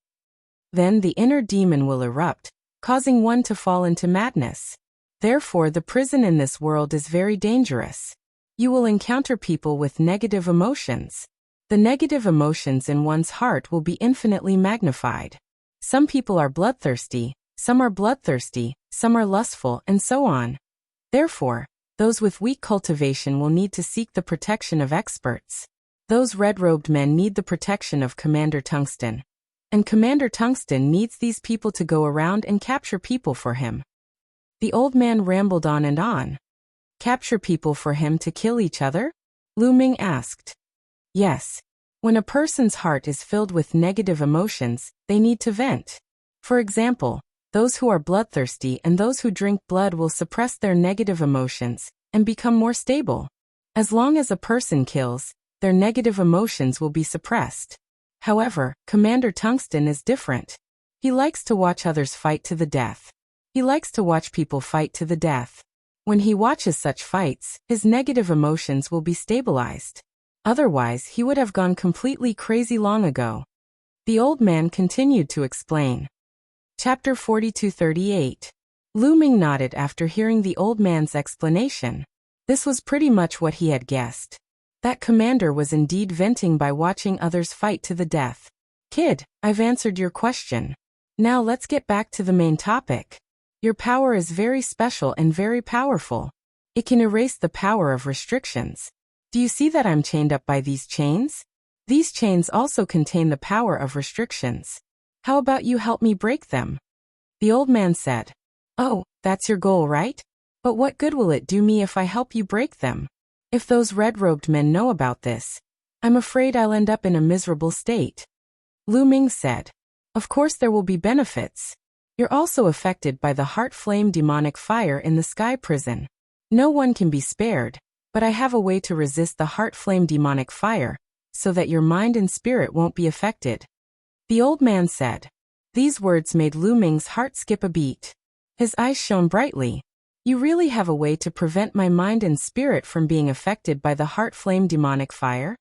Then the inner demon will erupt, causing one to fall into madness. Therefore, the prison in this world is very dangerous. You will encounter people with negative emotions. The negative emotions in one's heart will be infinitely magnified. Some people are bloodthirsty, some are lustful, and so on. Therefore, those with weak cultivation will need to seek the protection of experts. Those red-robed men need the protection of Commander Tungsten. And Commander Tungsten needs these people to go around and capture people for him. The old man rambled on and on. Capture people for him to kill each other? Lu Ming asked. Yes. When a person's heart is filled with negative emotions, they need to vent. For example, those who are bloodthirsty and those who drink blood will suppress their negative emotions and become more stable. As long as a person kills, their negative emotions will be suppressed. However, Commander Tungsten is different. He likes to watch others fight to the death. He likes to watch people fight to the death. When he watches such fights, his negative emotions will be stabilized. Otherwise, he would have gone completely crazy long ago. The old man continued to explain. Chapter 4238. Lu Ming nodded after hearing the old man's explanation. This was pretty much what he had guessed. That commander was indeed venting by watching others fight to the death. Kid, I've answered your question. Now let's get back to the main topic. Your power is very special and very powerful. It can erase the power of restrictions. Do you see that I'm chained up by these chains? These chains also contain the power of restrictions. How about you help me break them? The old man said. Oh, that's your goal, right? But what good will it do me if I help you break them? If those red-robed men know about this, I'm afraid I'll end up in a miserable state. Lu Ming said. Of course there will be benefits. You're also affected by the heart flame demonic fire in the sky prison. No one can be spared, but I have a way to resist the heart flame demonic fire, so that your mind and spirit won't be affected. The old man said. These words made Lu Ming's heart skip a beat. His eyes shone brightly. You really have a way to prevent my mind and spirit from being affected by the heart flame demonic fire?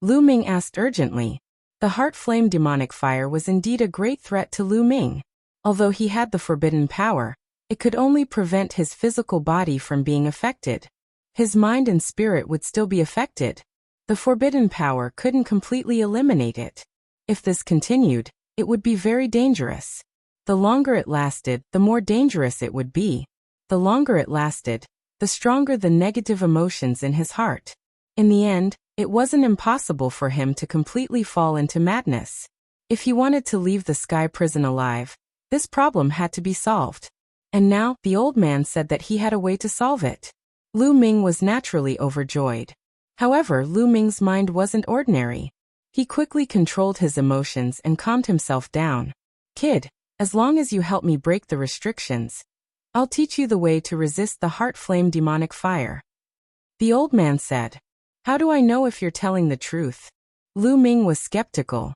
Lu Ming asked urgently. The heart flame demonic fire was indeed a great threat to Lu Ming. Although he had the forbidden power, it could only prevent his physical body from being affected. His mind and spirit would still be affected. The forbidden power couldn't completely eliminate it. If this continued, it would be very dangerous. The longer it lasted, the more dangerous it would be. The longer it lasted, the stronger the negative emotions in his heart. In the end, it wasn't impossible for him to completely fall into madness. If he wanted to leave the sky prison alive, this problem had to be solved. And now, the old man said that he had a way to solve it. Lu Ming was naturally overjoyed. However, Lu Ming's mind wasn't ordinary. He quickly controlled his emotions and calmed himself down. Kid, as long as you help me break the restrictions, I'll teach you the way to resist the heart flame demonic fire. The old man said. How do I know if you're telling the truth? Lu Ming was skeptical.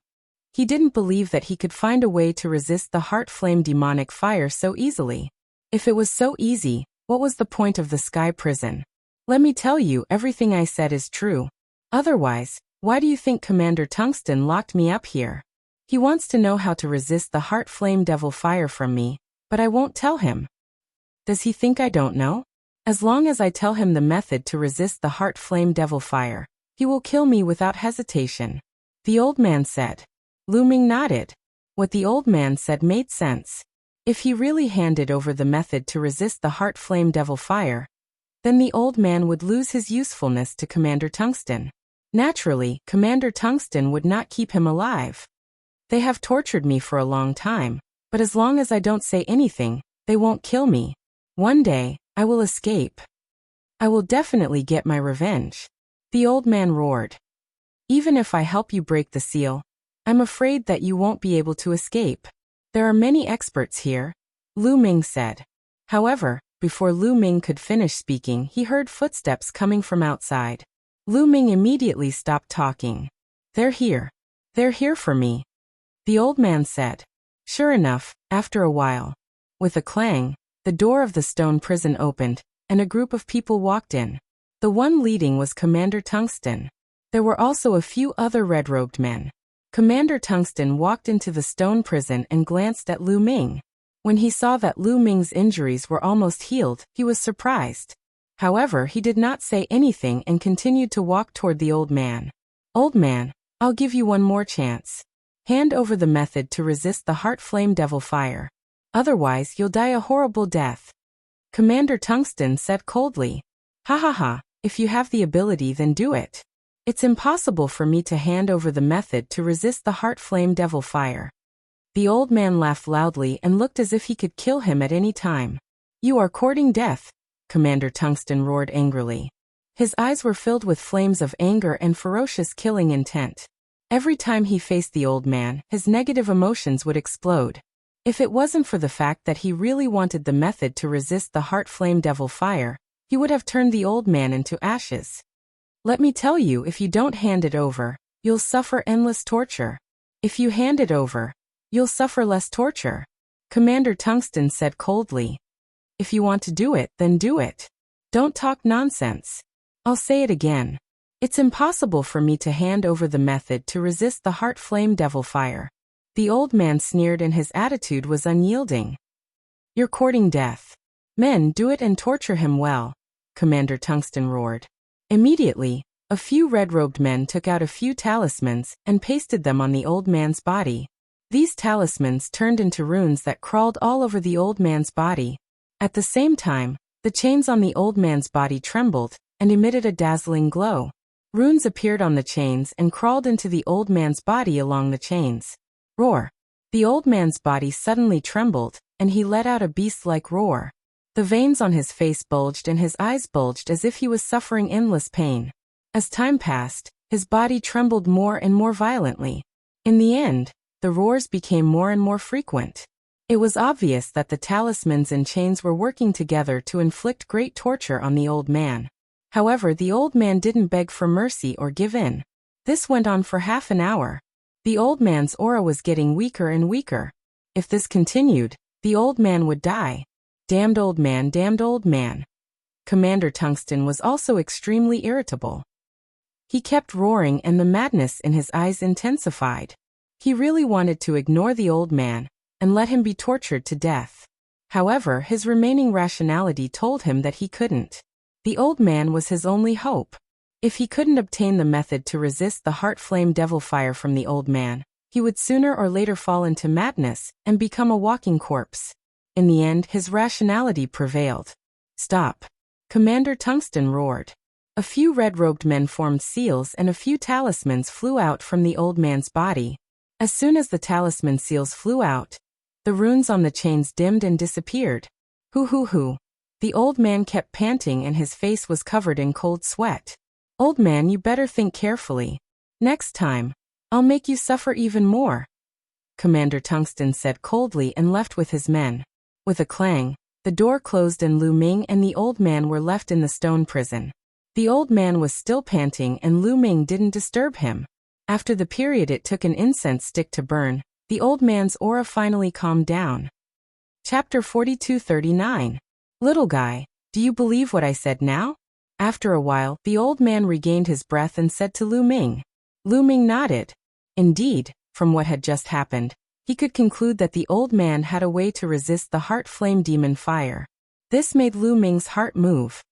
He didn't believe that he could find a way to resist the heart flame demonic fire so easily. If it was so easy, what was the point of the sky prison? Let me tell you, everything I said is true. Otherwise, Why do you think Commander Tungsten locked me up here? He wants to know how to resist the heart flame devil fire from me, but I won't tell him. Does he think I don't know? As long as I tell him the method to resist the heart flame devil fire, he will kill me without hesitation, the old man said. Lu Ming nodded. What the old man said made sense. If he really handed over the method to resist the heart flame devil fire, then the old man would lose his usefulness to Commander Tungsten. Naturally, Commander Tungsten would not keep him alive. They have tortured me for a long time, but as long as I don't say anything, they won't kill me. One day, I will escape. I will definitely get my revenge. The old man roared. Even if I help you break the seal, I'm afraid that you won't be able to escape. There are many experts here, Lu Ming said. However, before Lu Ming could finish speaking, he heard footsteps coming from outside. Lu Ming immediately stopped talking. They're here. They're here for me, the old man said. Sure enough, after a while, with a clang, the door of the stone prison opened, and a group of people walked in. The one leading was Commander Tungsten. There were also a few other red-robed men. Commander Tungsten walked into the stone prison and glanced at Lu Ming. When he saw that Lu Ming's injuries were almost healed, he was surprised. However, he did not say anything and continued to walk toward the old man. Old man, I'll give you one more chance. Hand over the method to resist the heart flame devil fire. Otherwise, you'll die a horrible death. Commander Tungsten said coldly. Ha ha ha, if you have the ability, then do it. It's impossible for me to hand over the method to resist the heart flame devil fire. The old man laughed loudly and looked as if he could kill him at any time. You are courting death, Commander Tungsten roared angrily. His eyes were filled with flames of anger and ferocious killing intent. Every time he faced the old man, his negative emotions would explode. If it wasn't for the fact that he really wanted the method to resist the heart flame devil fire, he would have turned the old man into ashes. Let me tell you, if you don't hand it over, you'll suffer endless torture. If you hand it over, you'll suffer less torture, Commander Tungsten said coldly. If you want to do it, then do it. Don't talk nonsense. I'll say it again. It's impossible for me to hand over the method to resist the heart flame devil fire. The old man sneered and his attitude was unyielding. You're courting death. Men, do it and torture him well, Commander Tungsten roared. Immediately, a few red-robed men took out a few talismans and pasted them on the old man's body. These talismans turned into runes that crawled all over the old man's body. At the same time, the chains on the old man's body trembled and emitted a dazzling glow. Runes appeared on the chains and crawled into the old man's body along the chains. Roar! The old man's body suddenly trembled, and he let out a beast-like roar. The veins on his face bulged and his eyes bulged as if he was suffering endless pain. As time passed, his body trembled more and more violently. In the end, the roars became more and more frequent. It was obvious that the talismans and chains were working together to inflict great torture on the old man. However, the old man didn't beg for mercy or give in. This went on for half an hour. The old man's aura was getting weaker and weaker. If this continued, the old man would die. Damned old man, damned old man. Commander Tungsten was also extremely irritable. He kept roaring and the madness in his eyes intensified. He really wanted to ignore the old man and let him be tortured to death. However, his remaining rationality told him that he couldn't. The old man was his only hope. If he couldn't obtain the method to resist the heart flame devil fire from the old man, he would sooner or later fall into madness and become a walking corpse. In the end, his rationality prevailed. Stop! Commander Tungsten roared. A few red-robed men formed seals and a few talismans flew out from the old man's body. As soon as the talisman seals flew out, the runes on the chains dimmed and disappeared. Hoo hoo hoo. The old man kept panting and his face was covered in cold sweat. Old man, you better think carefully. Next time, I'll make you suffer even more, Commander Tungsten said coldly and left with his men. With a clang, the door closed and Lu Ming and the old man were left in the stone prison. The old man was still panting and Lu Ming didn't disturb him. After the period it took an incense stick to burn, the old man's aura finally calmed down. Chapter 4239. Little guy, do you believe what I said now? After a while, the old man regained his breath and said to Lu Ming, Lu Ming nodded. Indeed, from what had just happened, he could conclude that the old man had a way to resist the heart flame demon fire. This made Lu Ming's heart move.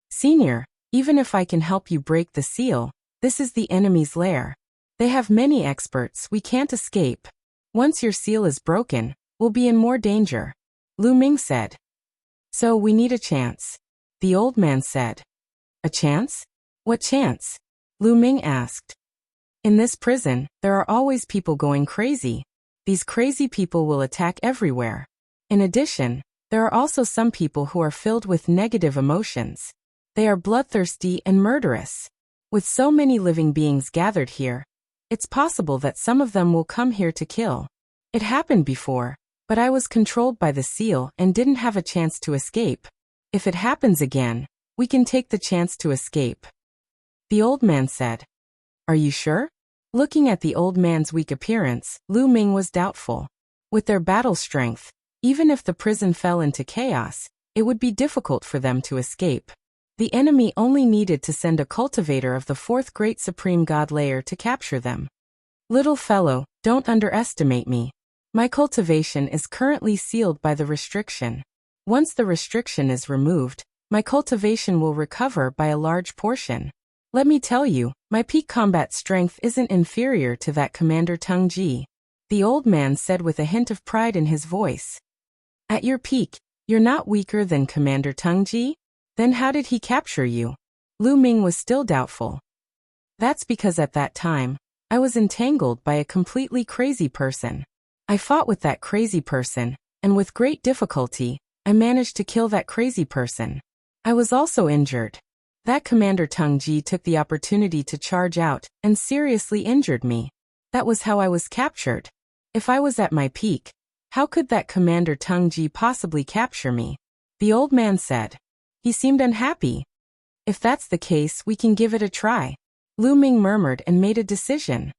Senior, even if I can help you break the seal, this is the enemy's lair. They have many experts we can't escape. Once your seal is broken, we'll be in more danger, Lu Ming said. So we need a chance, the old man said. A chance? What chance? Lu Ming asked. In this prison, there are always people going crazy. These crazy people will attack everywhere. In addition, there are also some people who are filled with negative emotions. They are bloodthirsty and murderous. With so many living beings gathered here, it's possible that some of them will come here to kill. It happened before, but I was controlled by the seal and didn't have a chance to escape. If it happens again, we can take the chance to escape, the old man said. Are you sure? Looking at the old man's weak appearance, Lu Ming was doubtful. With their battle strength, even if the prison fell into chaos, it would be difficult for them to escape. The enemy only needed to send a cultivator of the fourth great supreme god layer to capture them. Little fellow, don't underestimate me. My cultivation is currently sealed by the restriction. Once the restriction is removed, my cultivation will recover by a large portion. Let me tell you, my peak combat strength isn't inferior to that Commander Tung Ji, the old man said with a hint of pride in his voice. At your peak, you're not weaker than Commander Tung Ji? Then how did he capture you? Lu Ming was still doubtful. That's because at that time, I was entangled by a completely crazy person. I fought with that crazy person, and with great difficulty, I managed to kill that crazy person. I was also injured. That Commander Tung Ji took the opportunity to charge out and seriously injured me. That was how I was captured. If I was at my peak, how could that Commander Tung Ji possibly capture me? The old man said. He seemed unhappy. If that's the case, we can give it a try, Lu Ming murmured and made a decision.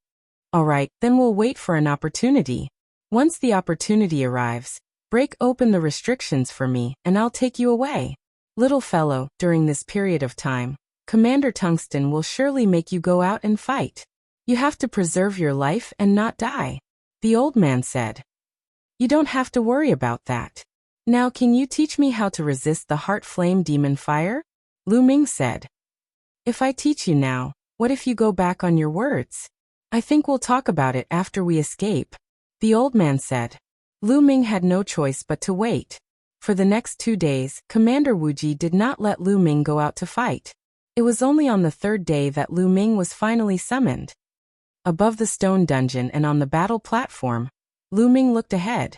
All right, then we'll wait for an opportunity. Once the opportunity arrives, break open the restrictions for me and I'll take you away. Little fellow, during this period of time, Commander Tungsten will surely make you go out and fight. You have to preserve your life and not die, the old man said. You don't have to worry about that. Now can you teach me how to resist the heart flame demon fire? Lu Ming said. If I teach you now, what if you go back on your words? I think we'll talk about it after we escape, the old man said. Lu Ming had no choice but to wait. For the next 2 days, Commander Wu Ji did not let Lu Ming go out to fight. It was only on the 3rd day that Lu Ming was finally summoned. Above the stone dungeon and on the battle platform, Lu Ming looked ahead.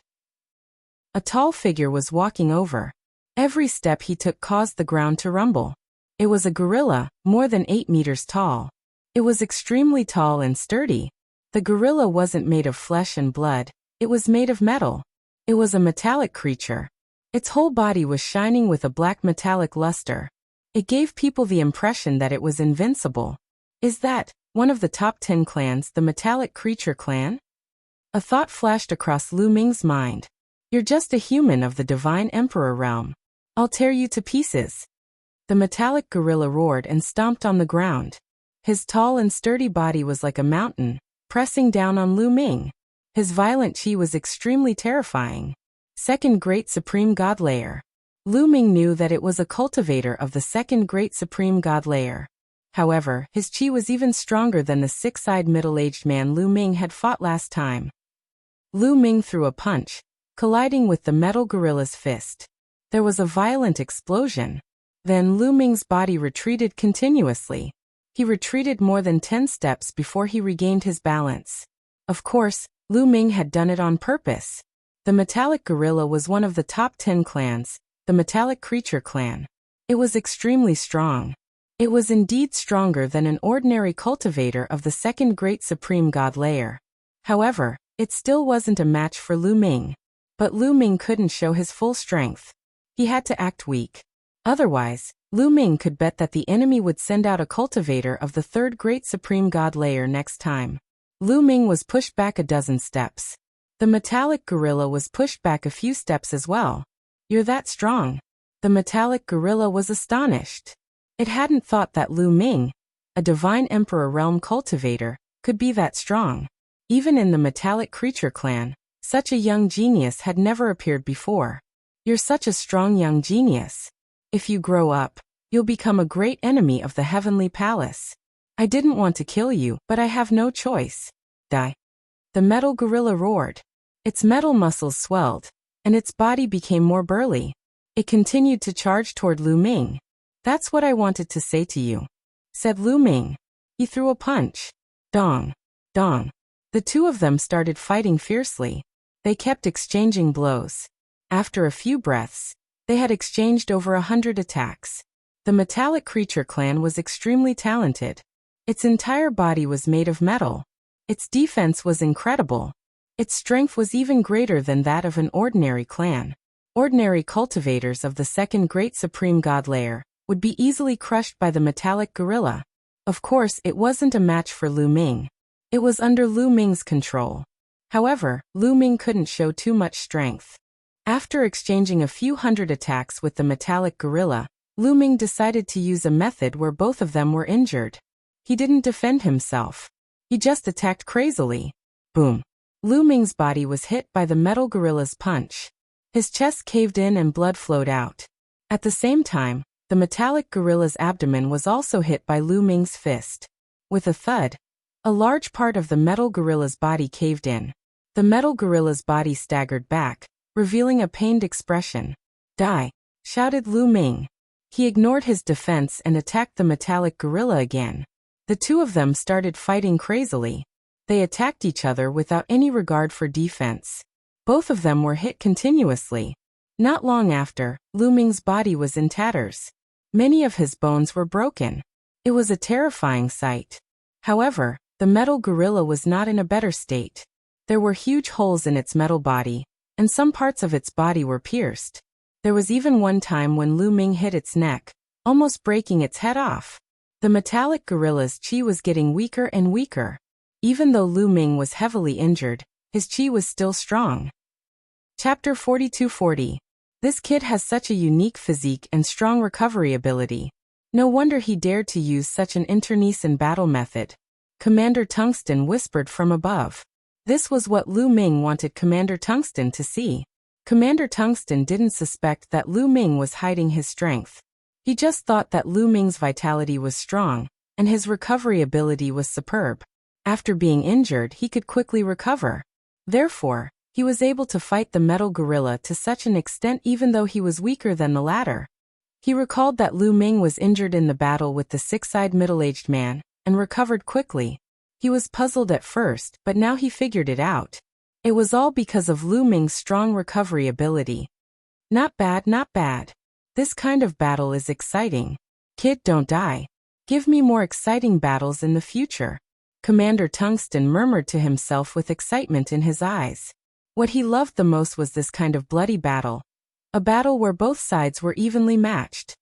A tall figure was walking over. Every step he took caused the ground to rumble. It was a gorilla, more than 8 meters tall. It was extremely tall and sturdy. The gorilla wasn't made of flesh and blood, it was made of metal. It was a metallic creature. Its whole body was shining with a black metallic luster. It gave people the impression that it was invincible. Is that one of the top 10 clans, the metallic creature clan? A thought flashed across Lu Ming's mind. You're just a human of the divine emperor realm. I'll tear you to pieces. The metallic gorilla roared and stomped on the ground. His tall and sturdy body was like a mountain, pressing down on Lu Ming. His violent chi was extremely terrifying. Second Great Supreme God Layer. Lu Ming knew that it was a cultivator of the Second Great Supreme God Layer. However, his chi was even stronger than the six-eyed middle-aged man Lu Ming had fought last time. Lu Ming threw a punch, colliding with the metal gorilla's fist. There was a violent explosion. Then Lu Ming's body retreated continuously. He retreated more than 10 steps before he regained his balance. Of course, Lu Ming had done it on purpose. The metallic gorilla was one of the top 10 clans, the metallic creature clan. It was extremely strong. It was indeed stronger than an ordinary cultivator of the Second Great Supreme God Layer. However, it still wasn't a match for Lu Ming. But Lu Ming couldn't show his full strength. He had to act weak. Otherwise, Lu Ming could bet that the enemy would send out a cultivator of the Third Great Supreme God Layer next time. Lu Ming was pushed back a dozen steps. The metallic gorilla was pushed back a few steps as well. You're that strong. The metallic gorilla was astonished. It hadn't thought that Lu Ming, a divine emperor realm cultivator, could be that strong. Even in the metallic creature clan, such a young genius had never appeared before. You're such a strong young genius. If you grow up, you'll become a great enemy of the heavenly palace. I didn't want to kill you, but I have no choice. Die. The metal gorilla roared. Its metal muscles swelled, and its body became more burly. It continued to charge toward Lu Ming. That's what I wanted to say to you, said Lu Ming. He threw a punch. Dong. Dong. The two of them started fighting fiercely. They kept exchanging blows. After a few breaths, they had exchanged over 100 attacks. The metallic creature clan was extremely talented. Its entire body was made of metal. Its defense was incredible. Its strength was even greater than that of an ordinary clan. Ordinary cultivators of the second great supreme god layer would be easily crushed by the metallic gorilla. Of course, it wasn't a match for Lu Ming. It was under Lu Ming's control. However, Lu Ming couldn't show too much strength. After exchanging a few hundred attacks with the metallic gorilla, Lu Ming decided to use a method where both of them were injured. He didn't defend himself. He just attacked crazily. Boom. Lu Ming's body was hit by the metal gorilla's punch. His chest caved in and blood flowed out. At the same time, the metallic gorilla's abdomen was also hit by Lu Ming's fist. With a thud, a large part of the metal gorilla's body caved in. The metal gorilla's body staggered back, revealing a pained expression. Die! Shouted Lu Ming. He ignored his defense and attacked the metallic gorilla again. The two of them started fighting crazily. They attacked each other without any regard for defense. Both of them were hit continuously. Not long after, Lu Ming's body was in tatters. Many of his bones were broken. It was a terrifying sight. However, the metal gorilla was not in a better state. There were huge holes in its metal body, and some parts of its body were pierced. There was even one time when Lu Ming hit its neck, almost breaking its head off. The metallic gorilla's chi was getting weaker and weaker. Even though Lu Ming was heavily injured, his chi was still strong. Chapter 4240. This kid has such a unique physique and strong recovery ability. No wonder he dared to use such an internecine battle method. Commander Tungsten whispered from above. This was what Lu Ming wanted Commander Tungsten to see. Commander Tungsten didn't suspect that Lu Ming was hiding his strength. He just thought that Lu Ming's vitality was strong, and his recovery ability was superb. After being injured, he could quickly recover. Therefore, he was able to fight the metal gorilla to such an extent even though he was weaker than the latter. He recalled that Lu Ming was injured in the battle with the six-eyed middle-aged man, and recovered quickly. He was puzzled at first, but now he figured it out. It was all because of Lu Ming's strong recovery ability. Not bad, not bad. This kind of battle is exciting. Kid, don't die. Give me more exciting battles in the future. Commander Tungsten murmured to himself with excitement in his eyes. What he loved the most was this kind of bloody battle. A battle where both sides were evenly matched.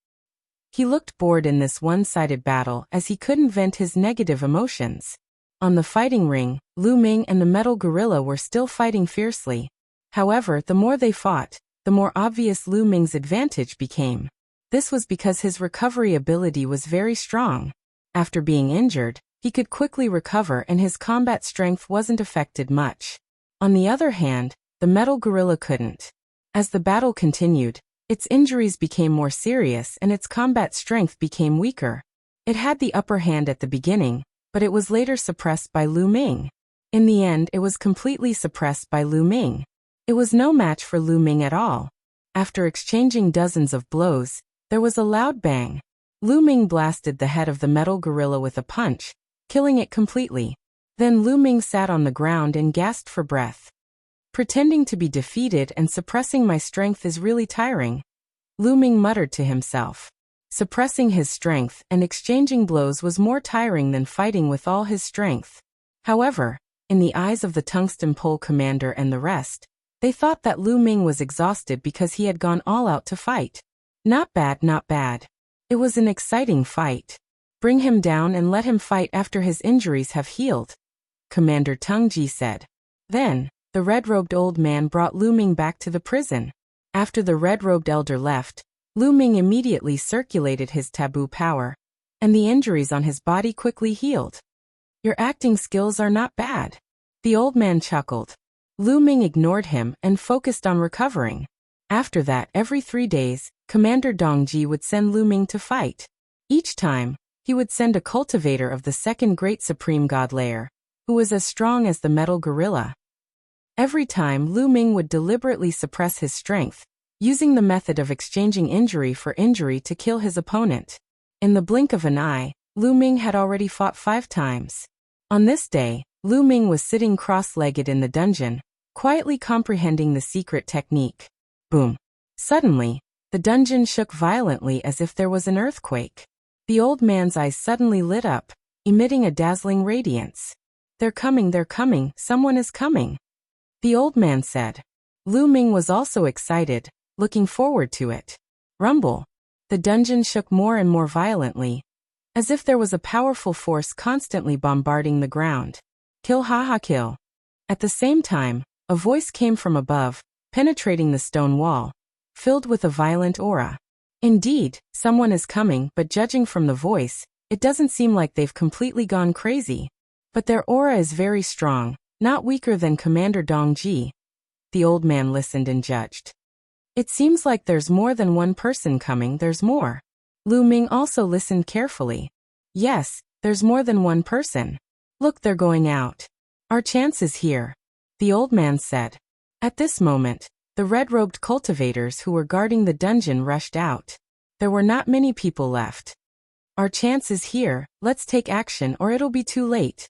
He looked bored in this one-sided battle as he couldn't vent his negative emotions. On the fighting ring, Lu Ming and the metal gorilla were still fighting fiercely. However, the more they fought, the more obvious Lu Ming's advantage became. This was because his recovery ability was very strong. After being injured, he could quickly recover and his combat strength wasn't affected much. On the other hand, the metal gorilla couldn't. As the battle continued, its injuries became more serious and its combat strength became weaker. It had the upper hand at the beginning, but it was later suppressed by Lu Ming. In the end, it was completely suppressed by Lu Ming. It was no match for Lu Ming at all. After exchanging dozens of blows, there was a loud bang. Lu Ming blasted the head of the metal gorilla with a punch, killing it completely. Then Lu Ming sat on the ground and gasped for breath. Pretending to be defeated and suppressing my strength is really tiring, Lu Ming muttered to himself. Suppressing his strength and exchanging blows was more tiring than fighting with all his strength. However, in the eyes of the Tungsten Pole commander and the rest, they thought that Lu Ming was exhausted because he had gone all out to fight. Not bad, not bad. It was an exciting fight. Bring him down and let him fight after his injuries have healed, Commander Tung Ji said. Then, the red-robed old man brought Lu Ming back to the prison. After the red-robed elder left, Lu Ming immediately circulated his taboo power, and the injuries on his body quickly healed. Your acting skills are not bad. The old man chuckled. Lu Ming ignored him and focused on recovering. After that, every 3 days, Commander Dongji would send Lu Ming to fight. Each time, he would send a cultivator of the second great supreme god layer, who was as strong as the metal gorilla. Every time, Lu Ming would deliberately suppress his strength, using the method of exchanging injury for injury to kill his opponent. In the blink of an eye, Lu Ming had already fought 5 times. On this day, Lu Ming was sitting cross-legged in the dungeon, quietly comprehending the secret technique. Boom. Suddenly, the dungeon shook violently as if there was an earthquake. The old man's eyes suddenly lit up, emitting a dazzling radiance. They're coming, someone is coming," the old man said. Lu Ming was also excited, looking forward to it. Rumble. The dungeon shook more and more violently, as if there was a powerful force constantly bombarding the ground. Kill, haha, kill. At the same time, a voice came from above, penetrating the stone wall, filled with a violent aura. Indeed, someone is coming, but judging from the voice, it doesn't seem like they've completely gone crazy. But their aura is very strong, not weaker than Commander Dongji. The old man listened and judged. It seems like there's more than one person coming, there's more. Lu Ming also listened carefully. Yes, there's more than one person. Look, they're going out. Our chance is here, the old man said. At this moment, the red-robed cultivators who were guarding the dungeon rushed out. There were not many people left. Our chance is here, let's take action or it'll be too late,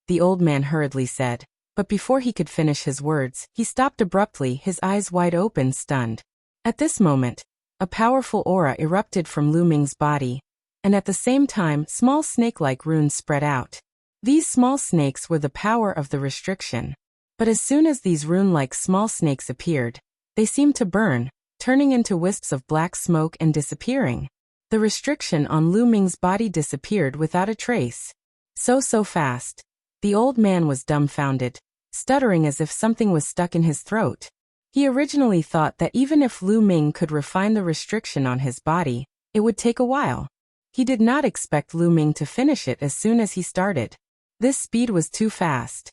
the old man hurriedly said. But before he could finish his words, he stopped abruptly, his eyes wide open, stunned. At this moment, a powerful aura erupted from Lu Ming's body, and at the same time, small snake-like runes spread out. These small snakes were the power of the restriction. But as soon as these rune-like small snakes appeared, they seemed to burn, turning into wisps of black smoke and disappearing. The restriction on Lu Ming's body disappeared without a trace. So fast. The old man was dumbfounded, stuttering as if something was stuck in his throat. He originally thought that even if Lu Ming could refine the restriction on his body, it would take a while. He did not expect Lu Ming to finish it as soon as he started. This speed was too fast.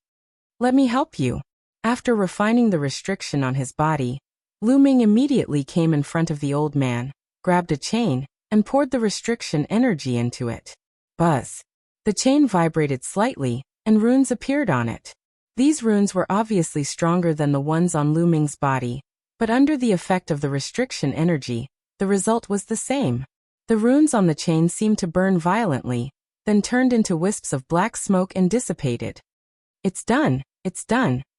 Let me help you. After refining the restriction on his body, Lu Ming immediately came in front of the old man, grabbed a chain, and poured the restriction energy into it. Buzz. The chain vibrated slightly, and runes appeared on it. These runes were obviously stronger than the ones on Lu Ming's body, but under the effect of the restriction energy, the result was the same. The runes on the chain seemed to burn violently, then turned into wisps of black smoke and dissipated. It's done,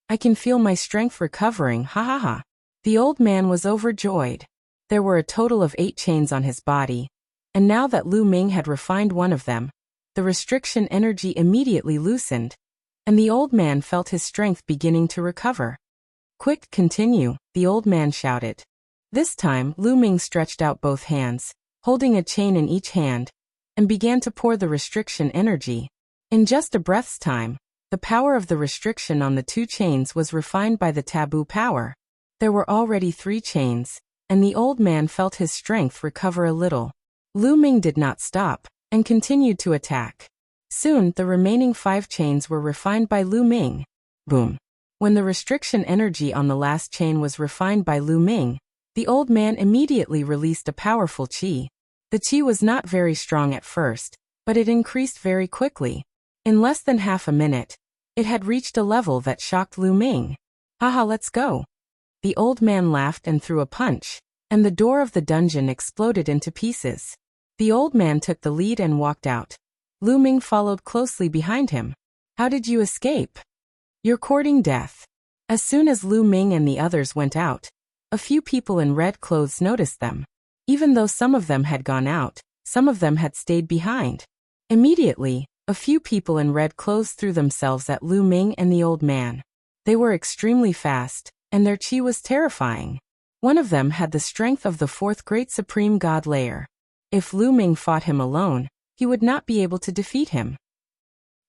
I can feel my strength recovering, ha ha ha. The old man was overjoyed. There were a total of 8 chains on his body, and now that Lu Ming had refined one of them, the restriction energy immediately loosened, and the old man felt his strength beginning to recover. Quick, continue, the old man shouted. This time, Lu Ming stretched out both hands, holding a chain in each hand, and began to pour the restriction energy. In just a breath's time, the power of the restriction on the 2 chains was refined by the taboo power. There were already 3 chains, and the old man felt his strength recover a little. Lu Ming did not stop, and continued to attack. Soon, the remaining 5 chains were refined by Lu Ming. Boom. When the restriction energy on the last chain was refined by Lu Ming, the old man immediately released a powerful qi. The qi was not very strong at first, but it increased very quickly. In less than half a minute, it had reached a level that shocked Lu Ming. Haha, let's go. The old man laughed and threw a punch, and the door of the dungeon exploded into pieces. The old man took the lead and walked out. Lu Ming followed closely behind him. How did you escape? You're courting death. As soon as Lu Ming and the others went out, a few people in red clothes noticed them. Even though some of them had gone out, some of them had stayed behind. Immediately, a few people in red clothes threw themselves at Lu Ming and the old man. They were extremely fast, and their qi was terrifying. One of them had the strength of the 4th great supreme god layer. If Lu Ming fought him alone, he would not be able to defeat him.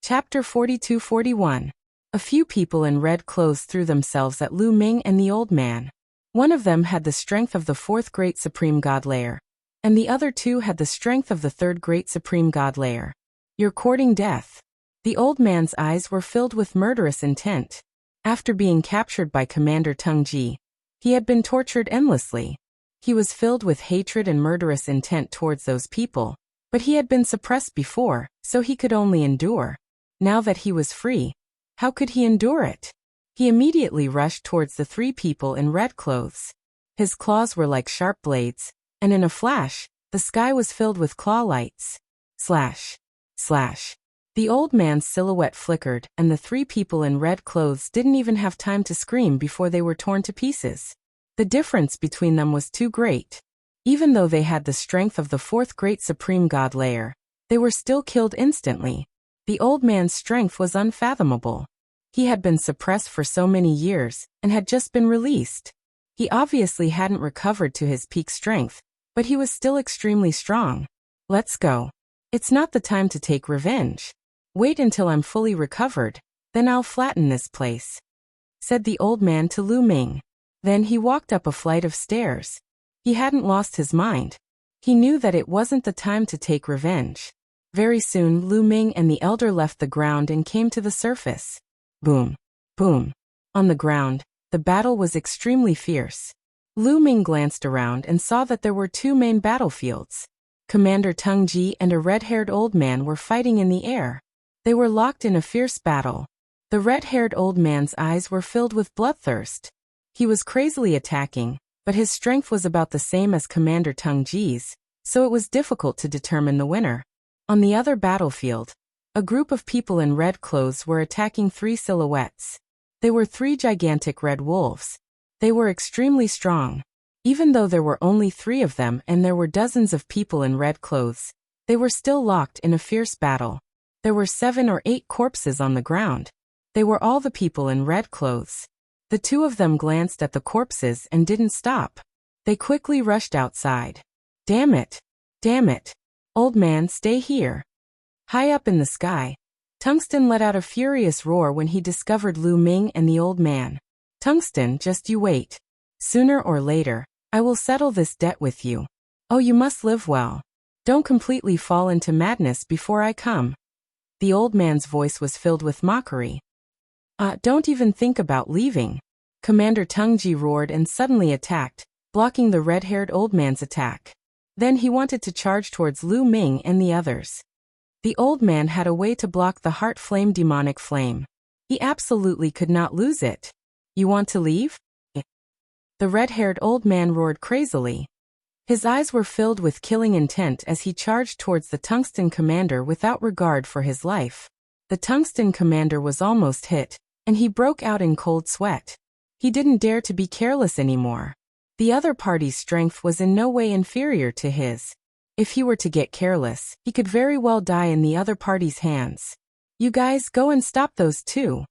Chapter 42-41. A few people in red clothes threw themselves at Lu Ming and the old man. One of them had the strength of the 4th great supreme god layer, and the other 2 had the strength of the 3rd great supreme god layer. You're courting death. The old man's eyes were filled with murderous intent. After being captured by Commander Tungji, he had been tortured endlessly. He was filled with hatred and murderous intent towards those people, but he had been suppressed before, so he could only endure. Now that he was free, how could he endure it? He immediately rushed towards the three people in red clothes. His claws were like sharp blades, and in a flash, the sky was filled with claw lights. Slash. Slash. The old man's silhouette flickered, and the three people in red clothes didn't even have time to scream before they were torn to pieces. The difference between them was too great. Even though they had the strength of the fourth great supreme god layer, they were still killed instantly. The old man's strength was unfathomable. He had been suppressed for so many years, and had just been released. He obviously hadn't recovered to his peak strength, but he was still extremely strong. Let's go. It's not the time to take revenge. Wait until I'm fully recovered, then I'll flatten this place, said the old man to Lu Ming. Then he walked up a flight of stairs. He hadn't lost his mind. He knew that it wasn't the time to take revenge. Very soon Lu Ming and the elder left the ground and came to the surface. Boom. Boom. On the ground, the battle was extremely fierce. Lu Ming glanced around and saw that there were two main battlefields. Commander Tungji and a red-haired old man were fighting in the air. They were locked in a fierce battle. The red-haired old man's eyes were filled with bloodthirst. He was crazily attacking, but his strength was about the same as Commander Tungji's, so it was difficult to determine the winner. On the other battlefield, a group of people in red clothes were attacking three silhouettes. They were three gigantic red wolves. They were extremely strong. Even though there were only three of them and there were dozens of people in red clothes, they were still locked in a fierce battle. There were 7 or 8 corpses on the ground. They were all the people in red clothes. The two of them glanced at the corpses and didn't stop. They quickly rushed outside. Damn it! Damn it! Old man, stay here. High up in the sky, Tungsten let out a furious roar when he discovered Lu Ming and the old man. Tungsten, just you wait. Sooner or later, I will settle this debt with you. Oh, you must live well. Don't completely fall into madness before I come. The old man's voice was filled with mockery. Don't even think about leaving. Commander Tungji roared and suddenly attacked, blocking the red-haired old man's attack. Then he wanted to charge towards Lu Ming and the others. The old man had a way to block the heart flame demonic flame. He absolutely could not lose it. You want to leave? The red-haired old man roared crazily. His eyes were filled with killing intent as he charged towards the Tungsten commander without regard for his life. The Tungsten commander was almost hit, and he broke out in cold sweat. He didn't dare to be careless anymore. The other party's strength was in no way inferior to his. If he were to get careless, he could very well die in the other party's hands. You guys go and stop those two.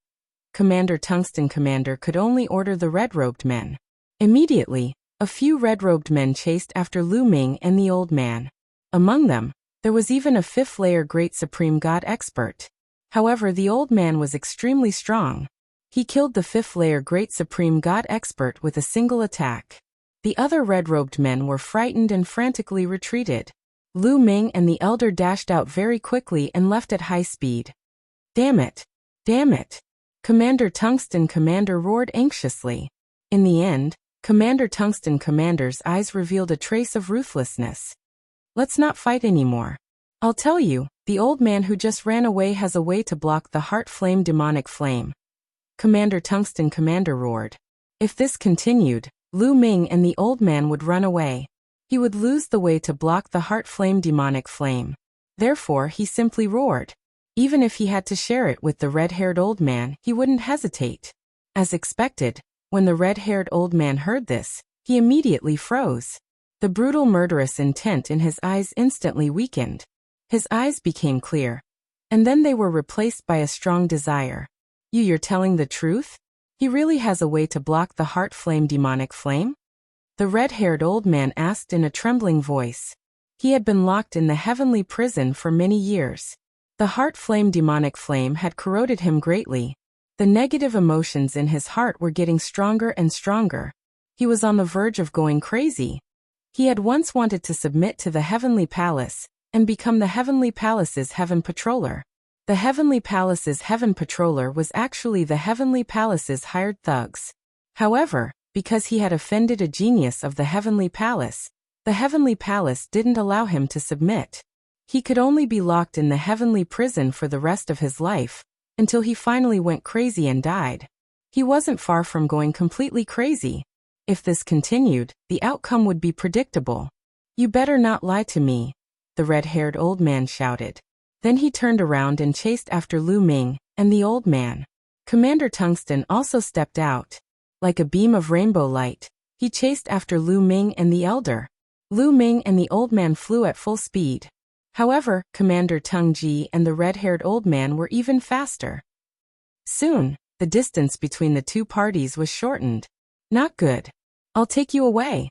Commander Tungsten commander could only order the red-robed men. Immediately, a few red-robed men chased after Lu Ming and the old man. Among them, there was even a 5th-layer Great Supreme God expert. However, the old man was extremely strong. He killed the 5th-layer Great Supreme God expert with a single attack. The other red-robed men were frightened and frantically retreated. Lu Ming and the elder dashed out very quickly and left at high speed. Damn it! Damn it! Commander Tungsten commander roared anxiously. In the end, Commander Tungsten commander's eyes revealed a trace of ruthlessness. Let's not fight anymore. I'll tell you, the old man who just ran away has a way to block the heart flame demonic flame. Commander Tungsten commander roared. If this continued, Lu Ming and the old man would run away. He would lose the way to block the heart flame demonic flame. Therefore, he simply roared. Even if he had to share it with the red-haired old man, he wouldn't hesitate. As expected, when the red-haired old man heard this, he immediately froze. The brutal murderous intent in his eyes instantly weakened. His eyes became clear, and then they were replaced by a strong desire. You're telling the truth? He really has a way to block the heart flame demonic flame? The red-haired old man asked in a trembling voice. He had been locked in the heavenly prison for many years. The heart flame demonic flame had corroded him greatly. The negative emotions in his heart were getting stronger and stronger. He was on the verge of going crazy. He had once wanted to submit to the heavenly palace and become the heavenly palace's heaven patroller. The Heavenly Palace's Heaven Patroller was actually the Heavenly Palace's hired thugs. However, because he had offended a genius of the Heavenly Palace, the Heavenly Palace didn't allow him to submit. He could only be locked in the Heavenly Prison for the rest of his life, until he finally went crazy and died. He wasn't far from going completely crazy. If this continued, the outcome would be predictable. "You better not lie to me," the red-haired old man shouted. Then he turned around and chased after Lu Ming and the old man. Commander Tungsten also stepped out. Like a beam of rainbow light, he chased after Lu Ming and the elder. Lu Ming and the old man flew at full speed. However, Commander Tung Ji and the red-haired old man were even faster. Soon, the distance between the two parties was shortened. "Not good. I'll take you away."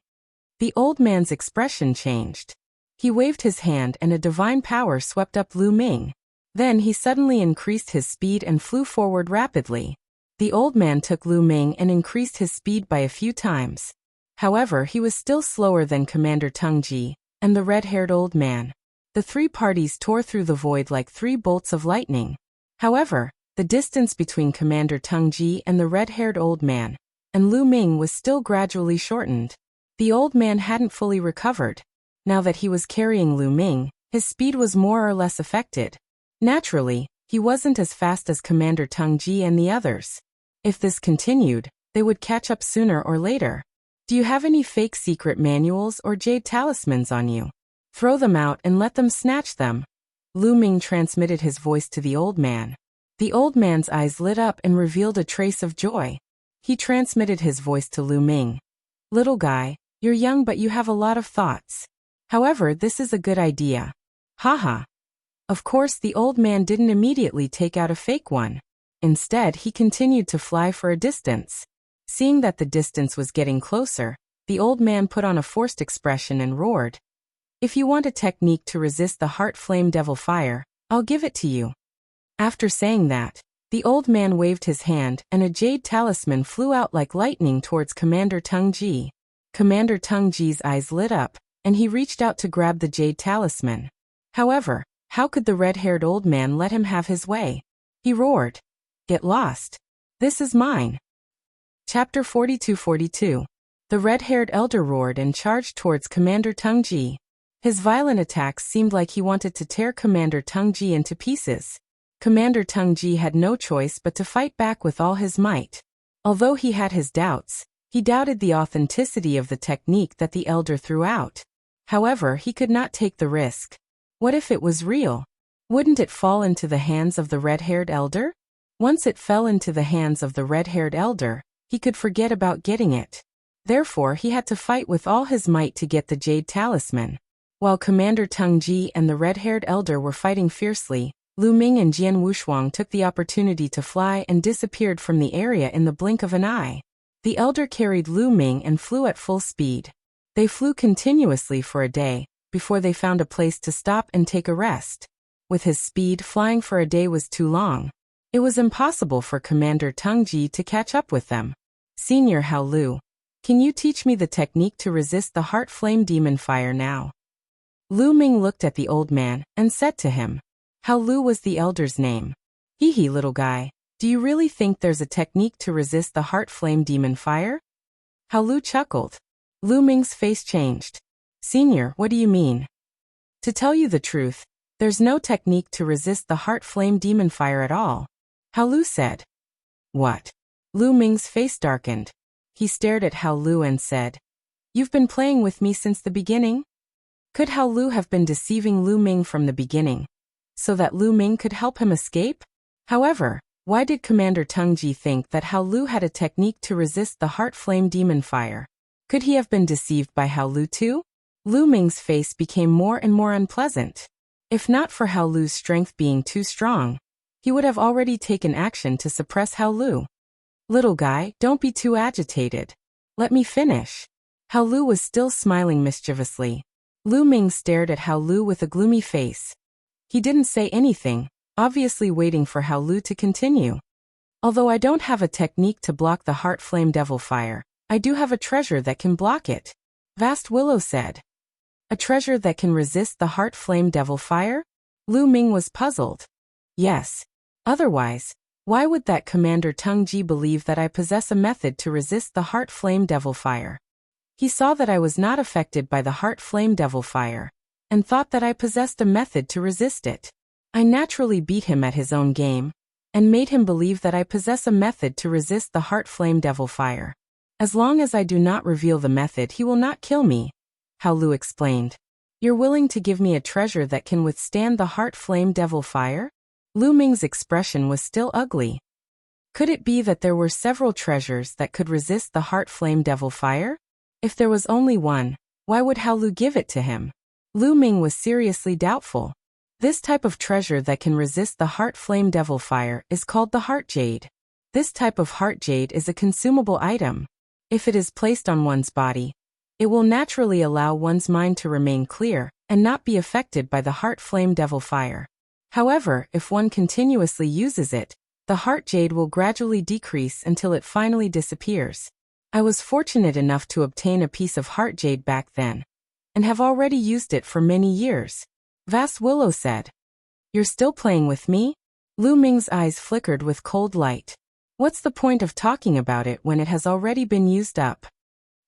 The old man's expression changed. He waved his hand and a divine power swept up Lu Ming. Then he suddenly increased his speed and flew forward rapidly. The old man took Lu Ming and increased his speed by a few times. However, he was still slower than Commander Tung Ji and the red-haired old man. The three parties tore through the void like 3 bolts of lightning. However, the distance between Commander Tung Ji and the red-haired old man and Lu Ming was still gradually shortened. The old man hadn't fully recovered. Now that he was carrying Lu Ming, his speed was more or less affected. Naturally, he wasn't as fast as Commander Tung Ji and the others. If this continued, they would catch up sooner or later. "Do you have any fake secret manuals or jade talismans on you? Throw them out and let them snatch them." Lu Ming transmitted his voice to the old man. The old man's eyes lit up and revealed a trace of joy. He transmitted his voice to Lu Ming. "Little guy, you're young but you have a lot of thoughts. However, this is a good idea. Haha." Of course, the old man didn't immediately take out a fake one. Instead, he continued to fly for a distance. Seeing that the distance was getting closer, the old man put on a forced expression and roared, "If you want a technique to resist the heart flame devil fire, I'll give it to you." After saying that, the old man waved his hand and a jade talisman flew out like lightning towards Commander Tung Ji. Commander Tung Ji's eyes lit up, and he reached out to grab the jade talisman. However, how could the red-haired old man let him have his way? He roared, "Get lost. This is mine." Chapter 42-42. The red-haired elder roared and charged towards Commander Tung Ji. His violent attacks seemed like he wanted to tear Commander Tung Ji into pieces. Commander Tung Ji had no choice but to fight back with all his might. Although he had his doubts, he doubted the authenticity of the technique that the elder threw out. However, he could not take the risk. What if it was real? Wouldn't it fall into the hands of the red-haired elder? Once it fell into the hands of the red-haired elder, he could forget about getting it. Therefore, he had to fight with all his might to get the jade talisman. While Commander Tung Ji and the red-haired elder were fighting fiercely, Lu Ming and Jian Wushuang took the opportunity to fly and disappeared from the area in the blink of an eye. The elder carried Lu Ming and flew at full speed. They flew continuously for a day, before they found a place to stop and take a rest. With his speed, flying for a day was too long. It was impossible for Commander Tung Ji to catch up with them. "Senior Hao Lu, can you teach me the technique to resist the heart flame demon fire now?" Lu Ming looked at the old man and said to him. Hao Lu was the elder's name. "Hee hee, little guy, do you really think there's a technique to resist the heart flame demon fire?" Hao Lu chuckled. Lu Ming's face changed. "Senior, what do you mean?" "To tell you the truth, there's no technique to resist the heart flame demon fire at all," Hao Lu said. "What?" Lu Ming's face darkened. He stared at Hao Lu and said, "You've been playing with me since the beginning?" Could Hao Lu have been deceiving Lu Ming from the beginning, so that Lu Ming could help him escape? However, why did Commander Tung Ji think that Hao Lu had a technique to resist the heart flame demon fire? Could he have been deceived by Hao Lu too? Lu Ming's face became more and more unpleasant. If not for Hao Lu's strength being too strong, he would have already taken action to suppress Hao Lu. "Little guy, don't be too agitated. Let me finish." Hao Lu was still smiling mischievously. Lu Ming stared at Hao Lu with a gloomy face. He didn't say anything, obviously waiting for Hao Lu to continue. "Although I don't have a technique to block the heart flame devil fire, I do have a treasure that can block it," Vast Willow said. "A treasure that can resist the heart flame devil fire?" Lu Ming was puzzled. Yes. Otherwise, why would that Commander Tungji believe that I possess a method to resist the heart flame devil fire? He saw that I was not affected by the heart flame devil fire, and thought that I possessed a method to resist it. I naturally beat him at his own game, and made him believe that I possess a method to resist the heart flame devil fire. As long as I do not reveal the method, he will not kill me, Hao Lu explained. You're willing to give me a treasure that can withstand the heart flame devil fire? Lu Ming's expression was still ugly. Could it be that there were several treasures that could resist the heart flame devil fire? If there was only one, why would Hao Lu give it to him? Lu Ming was seriously doubtful. This type of treasure that can resist the heart flame devil fire is called the heart jade. This type of heart jade is a consumable item. If it is placed on one's body, it will naturally allow one's mind to remain clear and not be affected by the heart flame devil fire. However, if one continuously uses it, the heart jade will gradually decrease until it finally disappears. I was fortunate enough to obtain a piece of heart jade back then, and have already used it for many years. Vast Willow said. You're still playing with me? Lu Ming's eyes flickered with cold light. What's the point of talking about it when it has already been used up?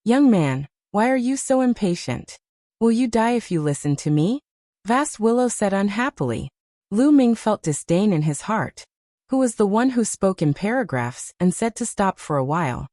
Young man, why are you so impatient? Will you die if you listen to me? Vast Willow said unhappily. Lu Ming felt disdain in his heart. Who was the one who spoke in paragraphs and said to stop for a while?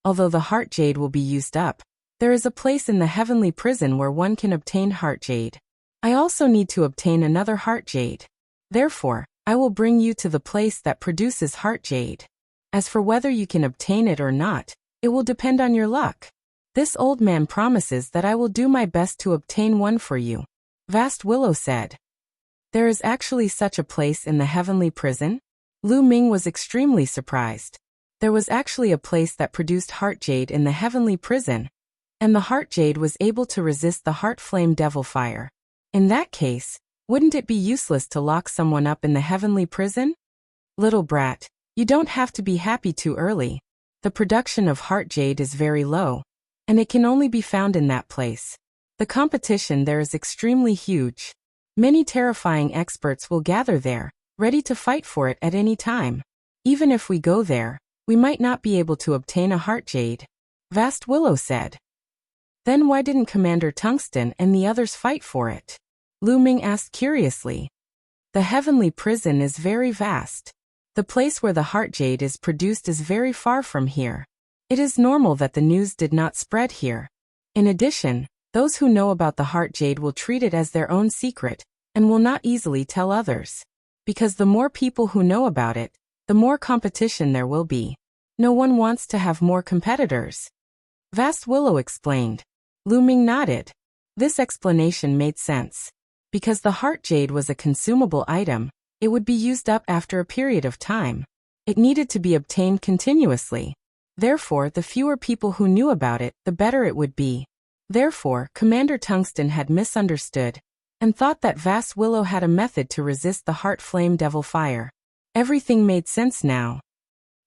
Although the heart jade will be used up, there is a place in the heavenly prison where one can obtain heart jade. I also need to obtain another heart jade. Therefore, I will bring you to the place that produces heart jade. As for whether you can obtain it or not, it will depend on your luck. This old man promises that I will do my best to obtain one for you. Vast Willow said. There is actually such a place in the heavenly prison? Lu Ming was extremely surprised. There was actually a place that produced heart jade in the heavenly prison, and the heart jade was able to resist the heart flame devil fire. In that case, wouldn't it be useless to lock someone up in the heavenly prison? Little brat, you don't have to be happy too early. The production of heart jade is very low, and it can only be found in that place. The competition there is extremely huge. Many terrifying experts will gather there, ready to fight for it at any time. Even if we go there, we might not be able to obtain a heart jade. Vast Willow said. Then why didn't Commander Tungsten and the others fight for it? Lu Ming asked curiously. The heavenly prison is very vast. The place where the heart jade is produced is very far from here. It is normal that the news did not spread here. In addition, those who know about the heart jade will treat it as their own secret, and will not easily tell others. Because the more people who know about it, the more competition there will be. No one wants to have more competitors. Vast Willow explained. Lu Ming nodded. This explanation made sense. Because the heart jade was a consumable item, it would be used up after a period of time. It needed to be obtained continuously. Therefore, the fewer people who knew about it, the better it would be. Therefore, Commander Tungsten had misunderstood, and thought that Vast Willow had a method to resist the heart flame devil fire. Everything made sense now.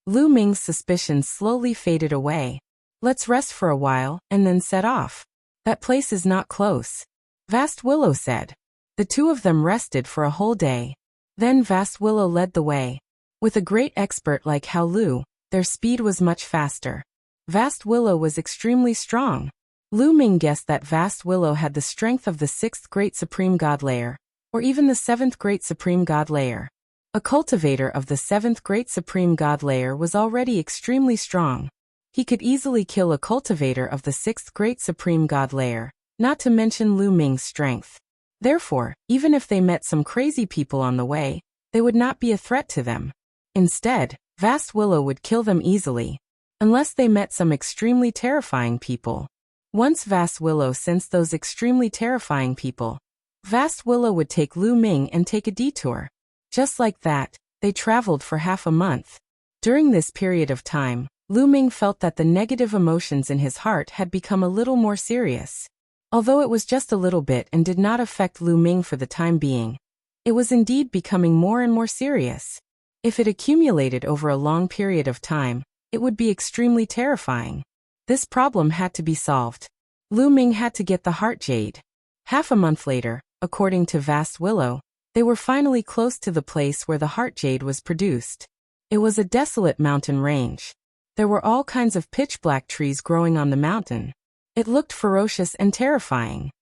Lu Ming's suspicions slowly faded away. Let's rest for a while, and then set off. That place is not close. Vast Willow said. The two of them rested for a whole day. Then Vast Willow led the way. With a great expert like Hao Lu, their speed was much faster. Vast Willow was extremely strong. Lu Ming guessed that Vast Willow had the strength of the 6th Great Supreme God Layer, or even the 7th Great Supreme God Layer. A cultivator of the 7th Great Supreme God Layer was already extremely strong. He could easily kill a cultivator of the 6th Great Supreme God Layer, not to mention Lu Ming's strength. Therefore, even if they met some crazy people on the way, they would not be a threat to them. Instead, Vast Willow would kill them easily, unless they met some extremely terrifying people. Once Vast Willow sensed those extremely terrifying people, Vast Willow would take Lu Ming and take a detour. Just like that, they traveled for half a month. During this period of time, Lu Ming felt that the negative emotions in his heart had become a little more serious. Although it was just a little bit and did not affect Lu Ming for the time being, it was indeed becoming more and more serious. If it accumulated over a long period of time, it would be extremely terrifying. This problem had to be solved. Lu Ming had to get the heart jade. Half a month later, according to Vast Willow, They were finally close to the place where the heart jade was produced. It was a desolate mountain range. There were all kinds of pitch-black trees growing on the mountain. It looked ferocious and terrifying.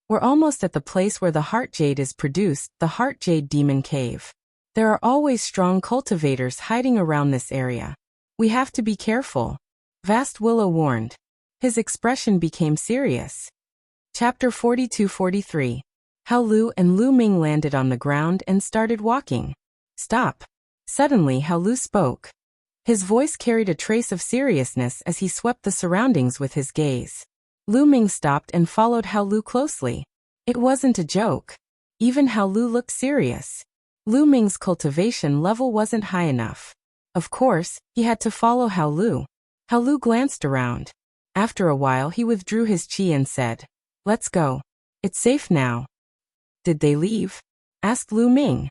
We're almost at the place where the heart jade is produced, the heart jade demon cave. There are always strong cultivators hiding around this area. We have to be careful. Vast Willow warned. His expression became serious. Chapter 42-43. How Lu and Lu Ming landed on the ground and started walking. Stop. Suddenly How Lu spoke. His voice carried a trace of seriousness as he swept the surroundings with his gaze. Lu Ming stopped and followed How Lu closely. It wasn't a joke. Even How Lu looked serious. Lu Ming's cultivation level wasn't high enough. Of course, he had to follow How Lu. How Lu glanced around. After a while he withdrew his chi and said, "Let's go. It's safe now." "Did they leave?" asked Lu Ming.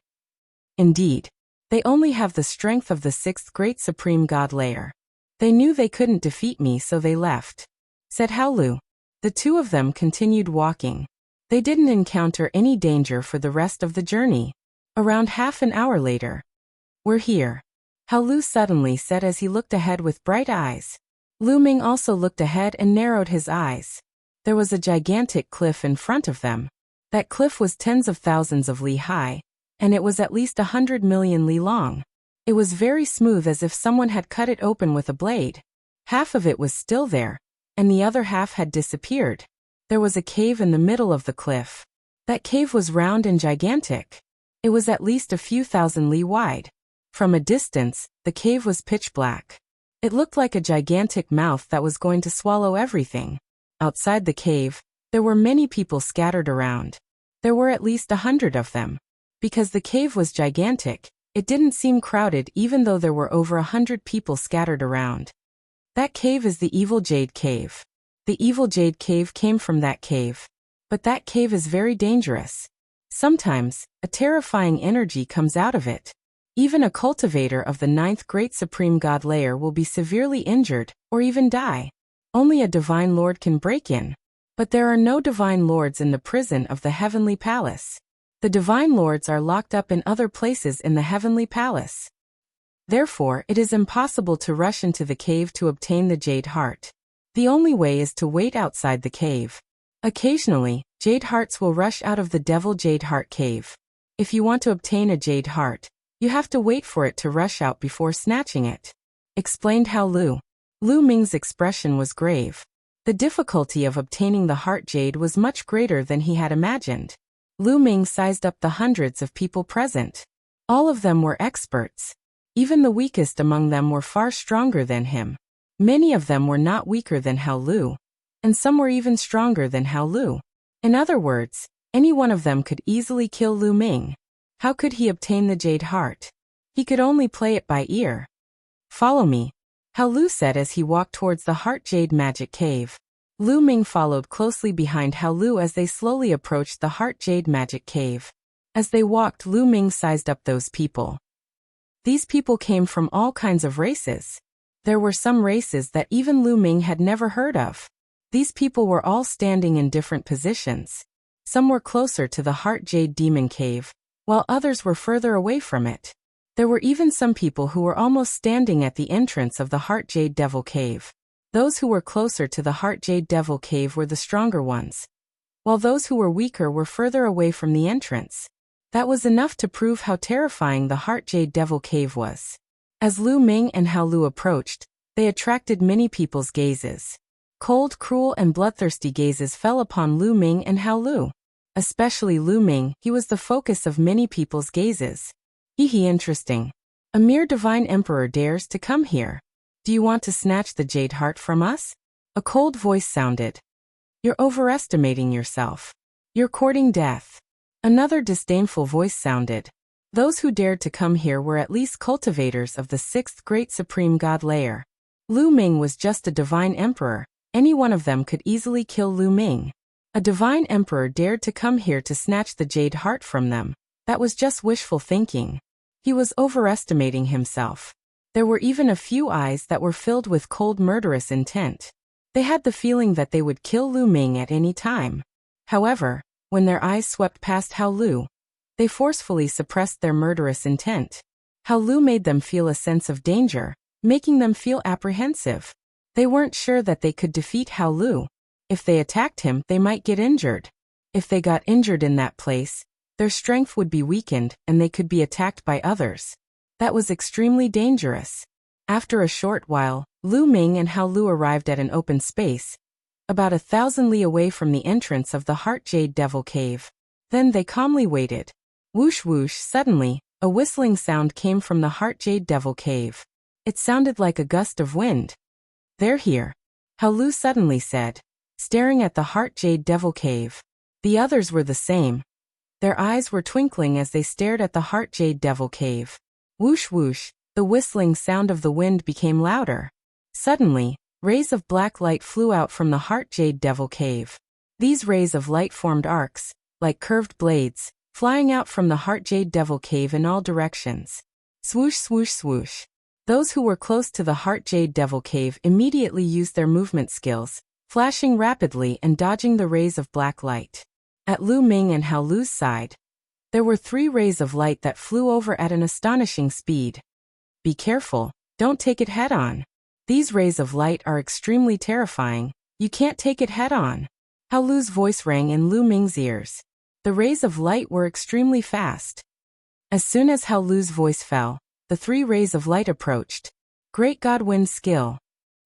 "Indeed. They only have the strength of the sixth great supreme god layer. They knew they couldn't defeat me, so they left," said How Lu. The two of them continued walking. They didn't encounter any danger for the rest of the journey. Around half an hour later. "We're here," How Lu suddenly said as he looked ahead with bright eyes. Lu Ming also looked ahead and narrowed his eyes. There was a gigantic cliff in front of them. That cliff was tens of thousands of li high, and it was at least 100 million li long. It was very smooth, as if someone had cut it open with a blade. Half of it was still there, and the other half had disappeared. There was a cave in the middle of the cliff. That cave was round and gigantic. It was at least a few thousand li wide. From a distance, the cave was pitch black. It looked like a gigantic mouth that was going to swallow everything. Outside the cave, there were many people scattered around. There were at least 100 of them. Because the cave was gigantic, it didn't seem crowded even though there were over 100 people scattered around. That cave is the Evil Jade Cave. The Evil Jade Cave came from that cave. But that cave is very dangerous. Sometimes, a terrifying energy comes out of it. Even a cultivator of the ninth great supreme god layer will be severely injured, or even die. Only a divine lord can break in. But there are no divine lords in the prison of the heavenly palace. The divine lords are locked up in other places in the heavenly palace. Therefore, it is impossible to rush into the cave to obtain the jade heart. The only way is to wait outside the cave. Occasionally, jade hearts will rush out of the devil jade heart cave. If you want to obtain a jade heart, you have to wait for it to rush out before snatching it, explained How Lu. Lu Ming's expression was grave. The difficulty of obtaining the heart jade was much greater than he had imagined. Lu Ming sized up the hundreds of people present. All of them were experts. Even the weakest among them were far stronger than him. Many of them were not weaker than How Lu, and some were even stronger than How Lu. In other words, any one of them could easily kill Lu Ming. How could he obtain the jade heart? He could only play it by ear. "Follow me," How Lu said as he walked towards the heart jade magic cave. Lu Ming followed closely behind How Lu as they slowly approached the heart jade magic cave. As they walked, Lu Ming sized up those people. These people came from all kinds of races. There were some races that even Lu Ming had never heard of. These people were all standing in different positions. Some were closer to the heart jade demon cave, while others were further away from it. There were even some people who were almost standing at the entrance of the heart jade devil cave. Those who were closer to the heart jade devil cave were the stronger ones, while those who were weaker were further away from the entrance. That was enough to prove how terrifying the heart jade devil cave was. As Lu Ming and How Lu approached, they attracted many people's gazes. Cold, cruel, and bloodthirsty gazes fell upon Lu Ming and How Lu. Especially Lu Ming, he was the focus of many people's gazes. Interesting. A mere divine emperor dares to come here. Do you want to snatch the jade heart from us? A cold voice sounded. You're overestimating yourself. You're courting death. Another disdainful voice sounded. Those who dared to come here were at least cultivators of the sixth great supreme god layer. Lu Ming was just a divine emperor. Any one of them could easily kill Lu Ming. A divine emperor dared to come here to snatch the jade heart from them. That was just wishful thinking. He was overestimating himself. There were even a few eyes that were filled with cold, murderous intent. They had the feeling that they would kill Lu Ming at any time. However, when their eyes swept past How Lu, They forcefully suppressed their murderous intent. Hao Lu made them feel a sense of danger, making them feel apprehensive. They weren't sure that they could defeat Hao Lu. If they attacked him, they might get injured. If they got injured in that place, their strength would be weakened and they could be attacked by others. That was extremely dangerous. After a short while, Lu Ming and Hao Lu arrived at an open space, about 1,000 li away from the entrance of the Heart Jade Devil Cave. Then they calmly waited. Whoosh whoosh, suddenly, a whistling sound came from the Heart Jade Devil Cave. It sounded like a gust of wind. "They're here," Hao Lu suddenly said, staring at the Heart Jade Devil Cave. The others were the same. Their eyes were twinkling as they stared at the Heart Jade Devil Cave. Whoosh whoosh, the whistling sound of the wind became louder. Suddenly, rays of black light flew out from the Heart Jade Devil Cave. These rays of light formed arcs, like curved blades, flying out from the Heart Jade Devil Cave in all directions. Swoosh swoosh swoosh. Those who were close to the Heart Jade Devil Cave immediately used their movement skills, flashing rapidly and dodging the rays of black light. At Lu Ming and Hao Lu's side, there were 3 rays of light that flew over at an astonishing speed. "Be careful, don't take it head-on. These rays of light are extremely terrifying, you can't take it head-on." Hao Lu's voice rang in Lu Ming's ears. The rays of light were extremely fast. As soon as Hao Lu's voice fell, the 3 rays of light approached. Great God Wind Skill.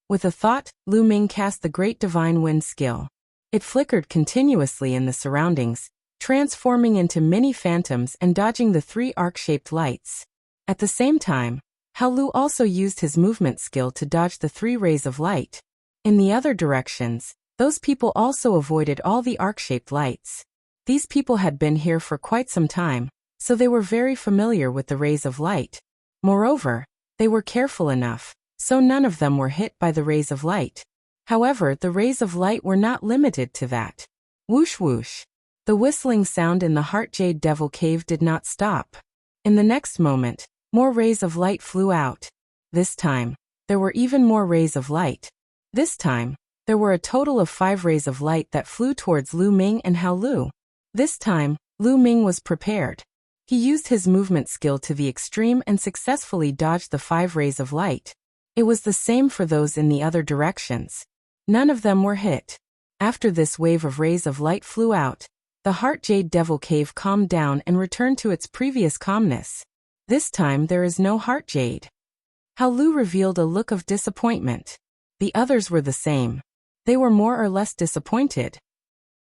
With a thought, Lu Ming cast the Great Divine Wind Skill. It flickered continuously in the surroundings, transforming into many phantoms and dodging the 3 arc-shaped lights. At the same time, Hao Lu also used his movement skill to dodge the 3 rays of light. In the other directions, those people also avoided all the arc-shaped lights. These people had been here for quite some time, so they were very familiar with the rays of light. Moreover, they were careful enough, so none of them were hit by the rays of light. However, the rays of light were not limited to that. Whoosh whoosh. The whistling sound in the Heart Jade Devil Cave did not stop. In the next moment, more rays of light flew out. This time, there were even more rays of light. This time, there were a total of 5 rays of light that flew towards Lu Ming and Hao Lu. This time, Lu Ming was prepared. He used his movement skill to the extreme and successfully dodged the 5 rays of light. It was the same for those in the other directions. None of them were hit. After this wave of rays of light flew out, the Heart Jade Devil Cave calmed down and returned to its previous calmness. This time there is no Heart Jade. Hao Lu revealed a look of disappointment. The others were the same. They were more or less disappointed.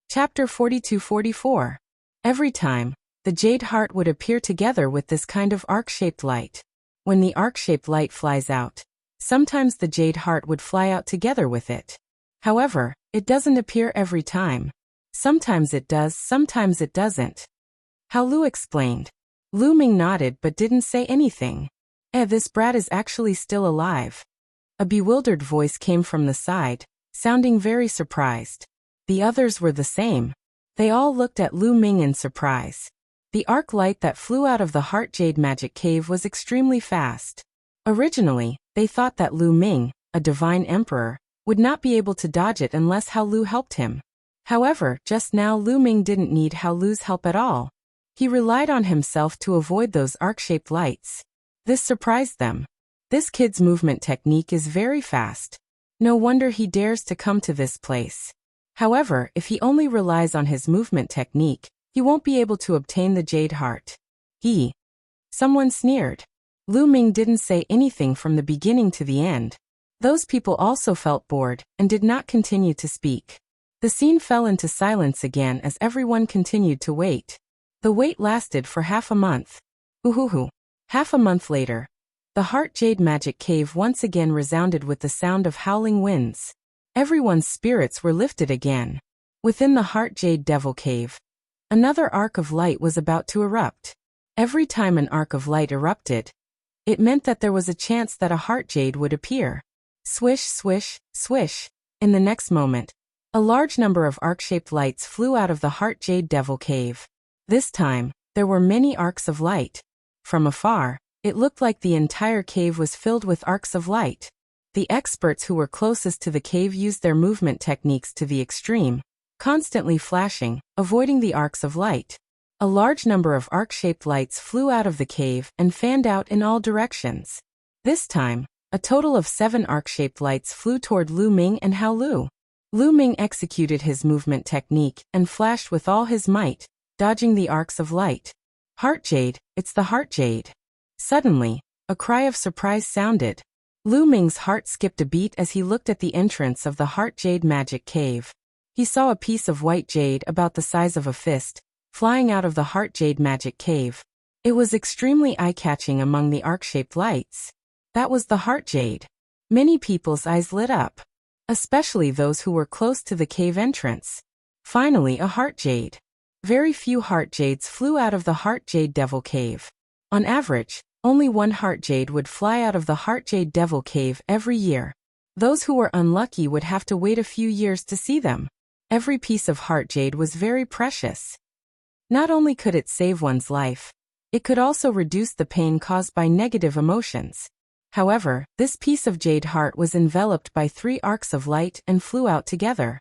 Chapter 42-44. Every time, the Jade Heart would appear together with this kind of arc-shaped light. When the arc-shaped light flies out, sometimes the Jade Heart would fly out together with it. However, it doesn't appear every time. Sometimes it does, sometimes it doesn't. Hao Lu explained. Lu Ming nodded but didn't say anything. This brat is actually still alive. A bewildered voice came from the side, sounding very surprised. The others were the same. They all looked at Lu Ming in surprise. The arc light that flew out of the Heart Jade Magic Cave was extremely fast. Originally, they thought that Lu Ming, a divine emperor, would not be able to dodge it unless Hao Lu helped him. However, just now Lu Ming didn't need Hao Lu's help at all. He relied on himself to avoid those arc-shaped lights. This surprised them. This kid's movement technique is very fast. No wonder he dares to come to this place. However, if he only relies on his movement technique, he won't be able to obtain the Jade Heart. Someone sneered. Lu Ming didn't say anything from the beginning to the end. Those people also felt bored and did not continue to speak. The scene fell into silence again as everyone continued to wait. The wait lasted for half a month. Half a month later, the Heart Jade Magic Cave once again resounded with the sound of howling winds. Everyone's spirits were lifted again. Within the Heart Jade Devil Cave, another arc of light was about to erupt. Every time an arc of light erupted, it meant that there was a chance that a Heart Jade would appear. Swish, swish, swish. In the next moment, a large number of arc-shaped lights flew out of the Heart Jade Devil Cave. This time, there were many arcs of light. From afar, it looked like the entire cave was filled with arcs of light. The experts who were closest to the cave used their movement techniques to the extreme, constantly flashing, avoiding the arcs of light. A large number of arc-shaped lights flew out of the cave and fanned out in all directions. This time, a total of 7 arc-shaped lights flew toward Lu Ming and Hao Lu. Lu Ming executed his movement technique and flashed with all his might, dodging the arcs of light. Heart Jade, it's the Heart Jade. Suddenly, a cry of surprise sounded. Lu Ming's heart skipped a beat as he looked at the entrance of the Heart Jade magic cave. He saw a piece of white jade about the size of a fist, flying out of the Heart Jade magic cave. It was extremely eye-catching among the arc-shaped lights. That was the Heart Jade. Many people's eyes lit up, especially those who were close to the cave entrance. Finally, a Heart Jade. Very few Heart Jades flew out of the Heart Jade Devil Cave. On average, only one Heart Jade would fly out of the Heart Jade Devil Cave every year. Those who were unlucky would have to wait a few years to see them. Every piece of Heart Jade was very precious. Not only could it save one's life, it could also reduce the pain caused by negative emotions. However, this piece of jade heart was enveloped by 3 arcs of light and flew out together.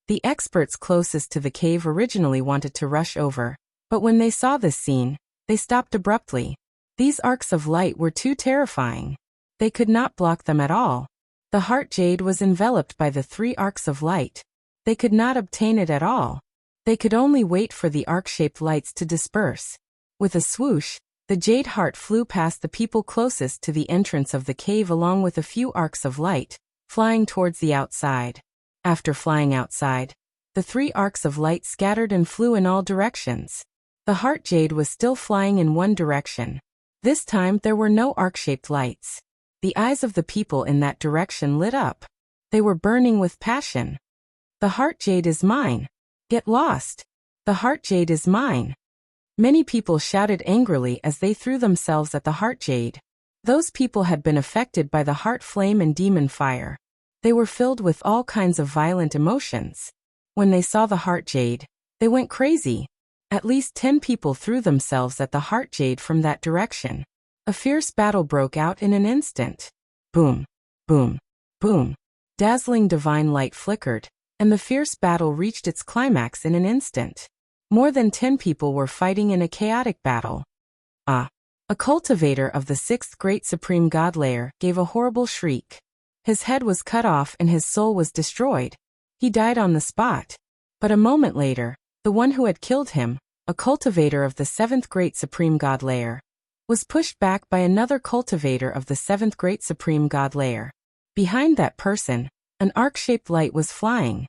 The experts closest to the cave originally wanted to rush over, but when they saw this scene, they stopped abruptly. These arcs of light were too terrifying. They could not block them at all. The Heart Jade was enveloped by the 3 arcs of light. They could not obtain it at all. They could only wait for the arc-shaped lights to disperse. With a swoosh, the jade heart flew past the people closest to the entrance of the cave along with a few arcs of light, flying towards the outside. After flying outside, the 3 arcs of light scattered and flew in all directions. The Heart Jade was still flying in one direction. This time there were no arc-shaped lights. The eyes of the people in that direction lit up. They were burning with passion. The Heart Jade is mine. Get lost. The Heart Jade is mine. Many people shouted angrily as they threw themselves at the Heart Jade. Those people had been affected by the Heart Flame and Demon Fire. They were filled with all kinds of violent emotions. When they saw the Heart Jade, they went crazy. At least 10 people threw themselves at the Heart Jade from that direction. A fierce battle broke out in an instant. Boom, boom, boom. Dazzling divine light flickered, and the fierce battle reached its climax in an instant. More than 10 people were fighting in a chaotic battle. A cultivator of the 6th Great Supreme God Layer gave a horrible shriek. His head was cut off and his soul was destroyed. He died on the spot. But a moment later, the one who had killed him, a cultivator of the 7th Great Supreme God Layer, was pushed back by another cultivator of the 7th Great Supreme God Layer. Behind that person, an arc-shaped light was flying.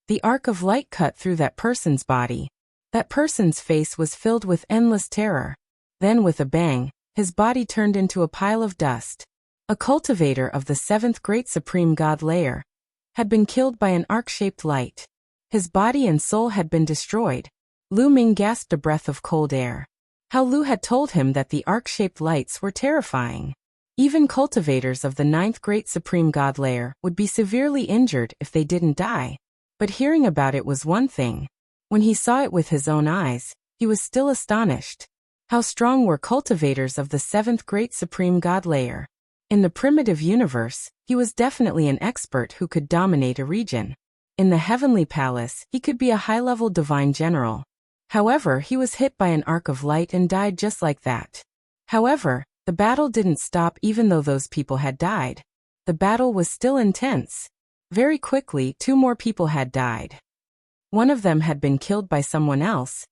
The arc of light cut through that person's body. That person's face was filled with endless terror. Then with a bang, his body turned into a pile of dust. A cultivator of the 7th Great Supreme God Layer had been killed by an arc-shaped light. His body and soul had been destroyed. Lu Ming gasped a breath of cold air. Hao Lu had told him that the arc-shaped lights were terrifying. Even cultivators of the 9th Great Supreme God Layer would be severely injured if they didn't die. But hearing about it was one thing. When he saw it with his own eyes, he was still astonished. How strong were cultivators of the 7th Great Supreme God Layer? In the primitive universe, he was definitely an expert who could dominate a region. In the Heavenly Palace, he could be a high-level divine general. However, he was hit by an arc of light and died just like that. However, the battle didn't stop even though those people had died. The battle was still intense. Very quickly, 2 more people had died. One of them had been killed by someone else,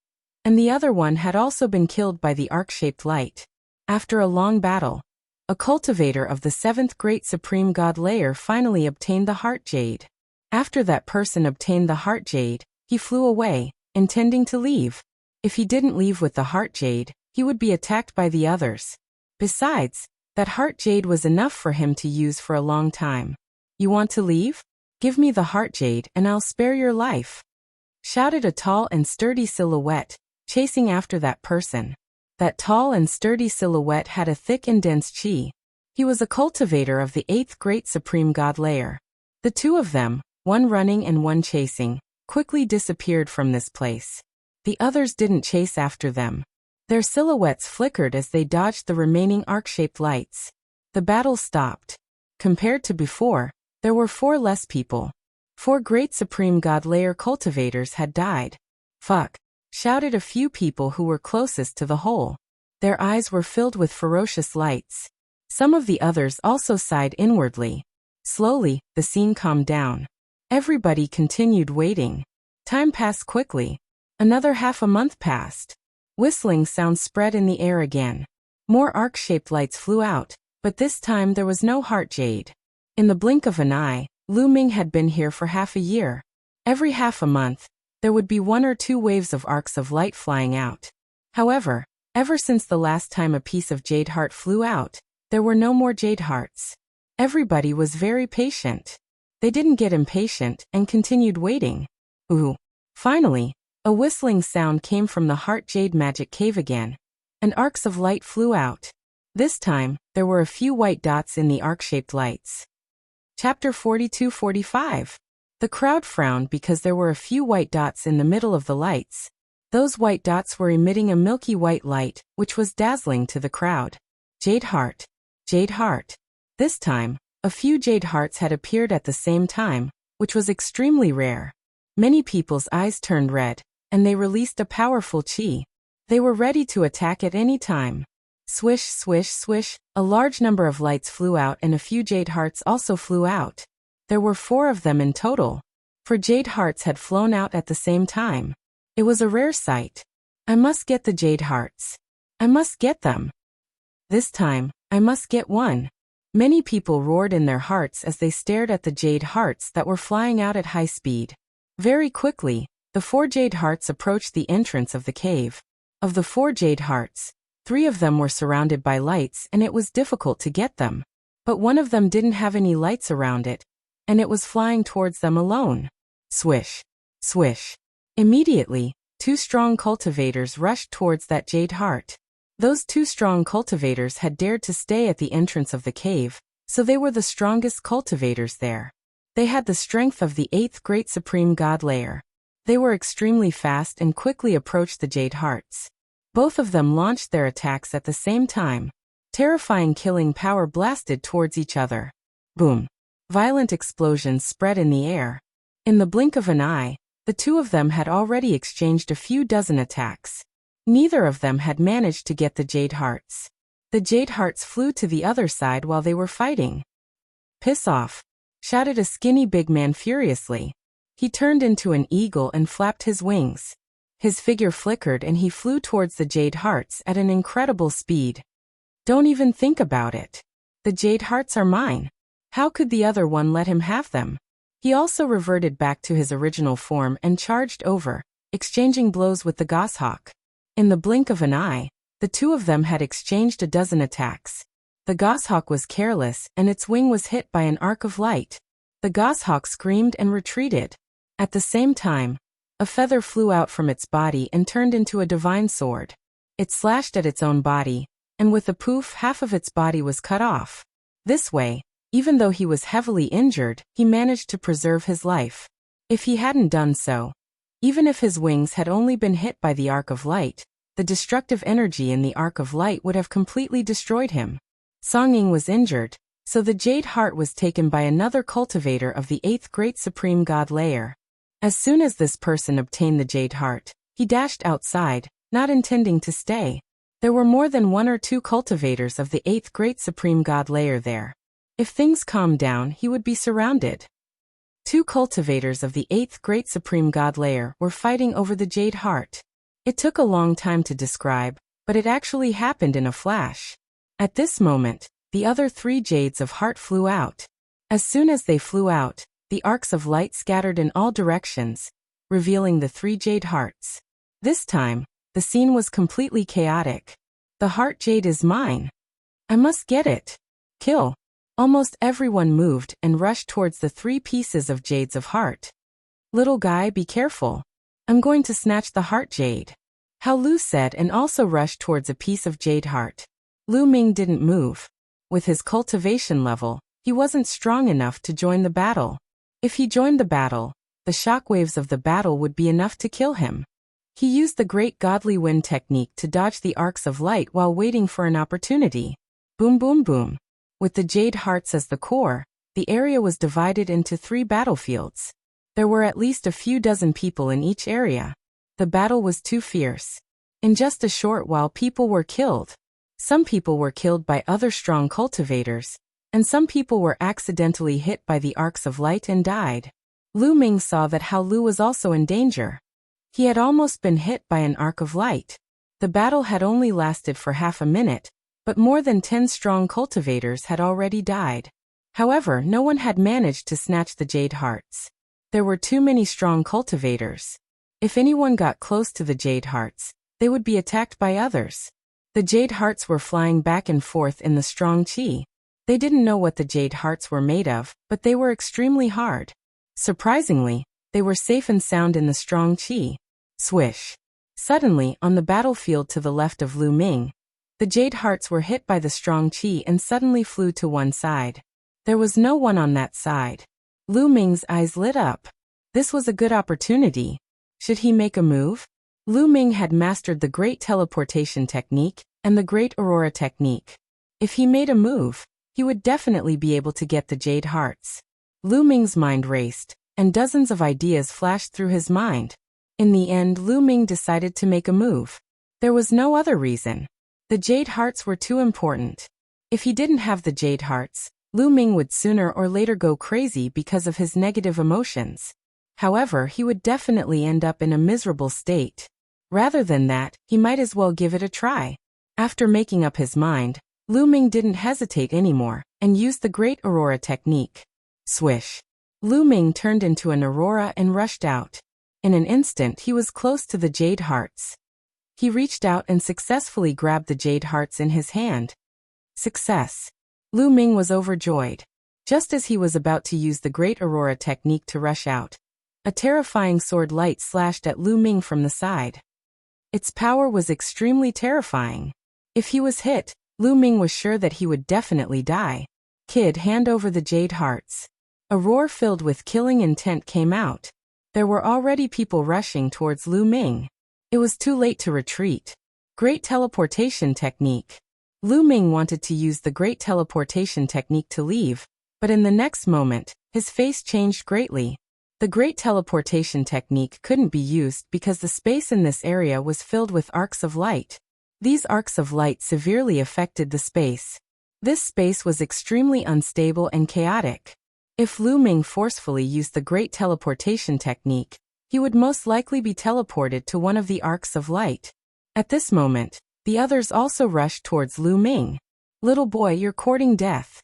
and the other one had also been killed by the arc-shaped light. After a long battle, a cultivator of the 7th Great Supreme God Layer finally obtained the Heart Jade. After that person obtained the Heart Jade, he flew away, intending to leave. If he didn't leave with the Heart Jade, he would be attacked by the others. Besides, that Heart Jade was enough for him to use for a long time. You want to leave? Give me the Heart Jade and I'll spare your life, shouted a tall and sturdy silhouette, chasing after that person. That tall and sturdy silhouette had a thick and dense chi. He was a cultivator of the 8th Great Supreme God Layer. The 2 of them, one running and one chasing, quickly disappeared from this place. The others didn't chase after them. Their silhouettes flickered as they dodged the remaining arc-shaped lights. The battle stopped. Compared to before, there were 4 less people. 4 Great Supreme God Layer cultivators had died. Fuck. shouted a few people who were closest to the hole. Their eyes were filled with ferocious lights. Some of the others also sighed inwardly. Slowly, the scene calmed down. Everybody continued waiting. Time passed quickly. Another half a month passed. Whistling sounds spread in the air again. More arc-shaped lights flew out, but this time there was no heart jade. In the blink of an eye, Lu Ming had been here for half a year. Every half a month, there would be 1 or 2 waves of arcs of light flying out. However, ever since the last time a piece of jade heart flew out, there were no more jade hearts. Everybody was very patient. They didn't get impatient and continued waiting. Ooh. Finally, a whistling sound came from the Heart Jade Magic Cave again, and arcs of light flew out. This time, there were a few white dots in the arc-shaped lights. Chapter 42-45. The crowd frowned because there were a few white dots in the middle of the lights. Those white dots were emitting a milky white light, which was dazzling to the crowd. Jade heart. Jade heart. This time, a few jade hearts had appeared at the same time, which was extremely rare. Many people's eyes turned red, and they released a powerful chi. They were ready to attack at any time. Swish, swish, swish, a large number of lights flew out and a few jade hearts also flew out. There were 4 of them in total. 4 jade hearts had flown out at the same time. It was a rare sight. I must get the jade hearts. I must get them. This time, I must get one. Many people roared in their hearts as they stared at the jade hearts that were flying out at high speed. Very quickly, the 4 jade hearts approached the entrance of the cave. Of the 4 jade hearts, 3 of them were surrounded by lights and it was difficult to get them. But one of them didn't have any lights around it, and it was flying towards them alone. Swish. Swish. Immediately, 2 strong cultivators rushed towards that jade heart. Those 2 strong cultivators had dared to stay at the entrance of the cave, so they were the strongest cultivators there. They had the strength of the 8th Great Supreme God Layer. They were extremely fast and quickly approached the jade hearts. Both of them launched their attacks at the same time. Terrifying killing power blasted towards each other. Boom. Violent explosions spread in the air. In the blink of an eye, the 2 of them had already exchanged a few dozen attacks. Neither of them had managed to get the jade hearts. The jade hearts flew to the other side while they were fighting. Piss off, shouted a skinny big man furiously. He turned into an eagle and flapped his wings. His figure flickered and he flew towards the jade hearts at an incredible speed. Don't even think about it. The jade hearts are mine. How could the other one let him have them? He also reverted back to his original form and charged over, exchanging blows with the goshawk. In the blink of an eye, the 2 of them had exchanged a dozen attacks. The goshawk was careless and its wing was hit by an arc of light. The goshawk screamed and retreated. At the same time, a feather flew out from its body and turned into a divine sword. It slashed at its own body, and with a poof half of its body was cut off. This way, even though he was heavily injured, he managed to preserve his life. If he hadn't done so, even if his wings had only been hit by the arc of light, the destructive energy in the arc of light would have completely destroyed him. Song Ying was injured, so the jade heart was taken by another cultivator of the 8th Great Supreme God Layer. As soon as this person obtained the jade heart, he dashed outside, not intending to stay. There were more than 1 or 2 cultivators of the 8th Great Supreme God Layer there. If things calmed down, he would be surrounded. 2 cultivators of the 8th Great Supreme God Layer were fighting over the jade heart. It took a long time to describe, but it actually happened in a flash. At this moment, the other 3 jades of heart flew out. As soon as they flew out, the arcs of light scattered in all directions, revealing the 3 jade hearts. This time, the scene was completely chaotic. The heart jade is mine. I must get it. Kill. Almost everyone moved and rushed towards the 3 pieces of jades of heart. Little guy, be careful. I'm going to snatch the heart jade. How Lu said and also rushed towards a piece of jade heart. Lu Ming didn't move. With his cultivation level, he wasn't strong enough to join the battle. If he joined the battle, the shockwaves of the battle would be enough to kill him. He used the great godly wind technique to dodge the arcs of light while waiting for an opportunity. Boom boom boom. With the jade hearts as the core, the area was divided into 3 battlefields. There were at least a few dozen people in each area. The battle was too fierce. In just a short while people were killed. Some people were killed by other strong cultivators, and some people were accidentally hit by the arcs of light and died. Lu Ming saw that Hao Lu was also in danger. He had almost been hit by an arc of light. The battle had only lasted for half a minute, but more than 10 strong cultivators had already died. However, no one had managed to snatch the jade hearts. There were too many strong cultivators. If anyone got close to the jade hearts, they would be attacked by others. The jade hearts were flying back and forth in the strong qi. They didn't know what the jade hearts were made of, but they were extremely hard. Surprisingly, they were safe and sound in the strong qi. Swish. Suddenly, on the battlefield to the left of Lu Ming, the jade hearts were hit by the strong qi and suddenly flew to one side. There was no one on that side. Lu Ming's eyes lit up. This was a good opportunity. Should he make a move? Lu Ming had mastered the Great Teleportation Technique and the Great Aurora Technique. If he made a move, he would definitely be able to get the jade hearts. Lu Ming's mind raced, and dozens of ideas flashed through his mind. In the end, Lu Ming decided to make a move. There was no other reason. The jade hearts were too important. If he didn't have the jade hearts, Lu Ming would sooner or later go crazy because of his negative emotions. However, he would definitely end up in a miserable state. Rather than that, he might as well give it a try. After making up his mind, Lu Ming didn't hesitate anymore, and used the Great Aurora Technique. Swish. Lu Ming turned into an aurora and rushed out. In an instant he was close to the jade hearts. He reached out and successfully grabbed the jade hearts in his hand. Success. Lu Ming was overjoyed. Just as he was about to use the Great Aurora Technique to rush out, a terrifying sword light slashed at Lu Ming from the side. Its power was extremely terrifying. If he was hit, Lu Ming was sure that he would definitely die. Kid, hand over the jade hearts. A roar filled with killing intent came out. There were already people rushing towards Lu Ming. It was too late to retreat. Great Teleportation Technique. Lu Ming wanted to use the Great Teleportation Technique to leave, but in the next moment, his face changed greatly. The Great Teleportation Technique couldn't be used because the space in this area was filled with arcs of light. These arcs of light severely affected the space. This space was extremely unstable and chaotic. If Lu Ming forcefully used the Great Teleportation Technique, he would most likely be teleported to one of the arcs of light. At this moment, the others also rushed towards Lu Ming. Little boy, you're courting death.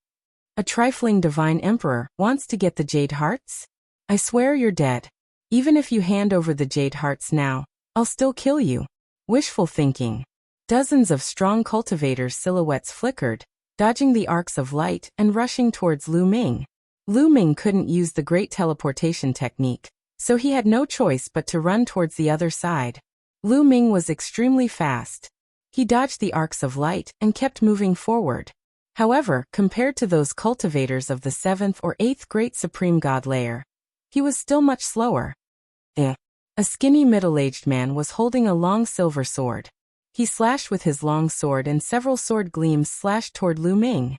A trifling divine emperor wants to get the jade hearts? I swear you're dead. Even if you hand over the jade hearts now, I'll still kill you. Wishful thinking. Dozens of strong cultivators' silhouettes flickered, dodging the arcs of light and rushing towards Lu Ming. Lu Ming couldn't use the Great Teleportation Technique, so he had no choice but to run towards the other side. Lu Ming was extremely fast. He dodged the arcs of light and kept moving forward. However, compared to those cultivators of the 7th or 8th Great Supreme God Layer, he was still much slower. A skinny middle-aged man was holding a long silver sword. He slashed with his long sword and several sword gleams slashed toward Lu Ming.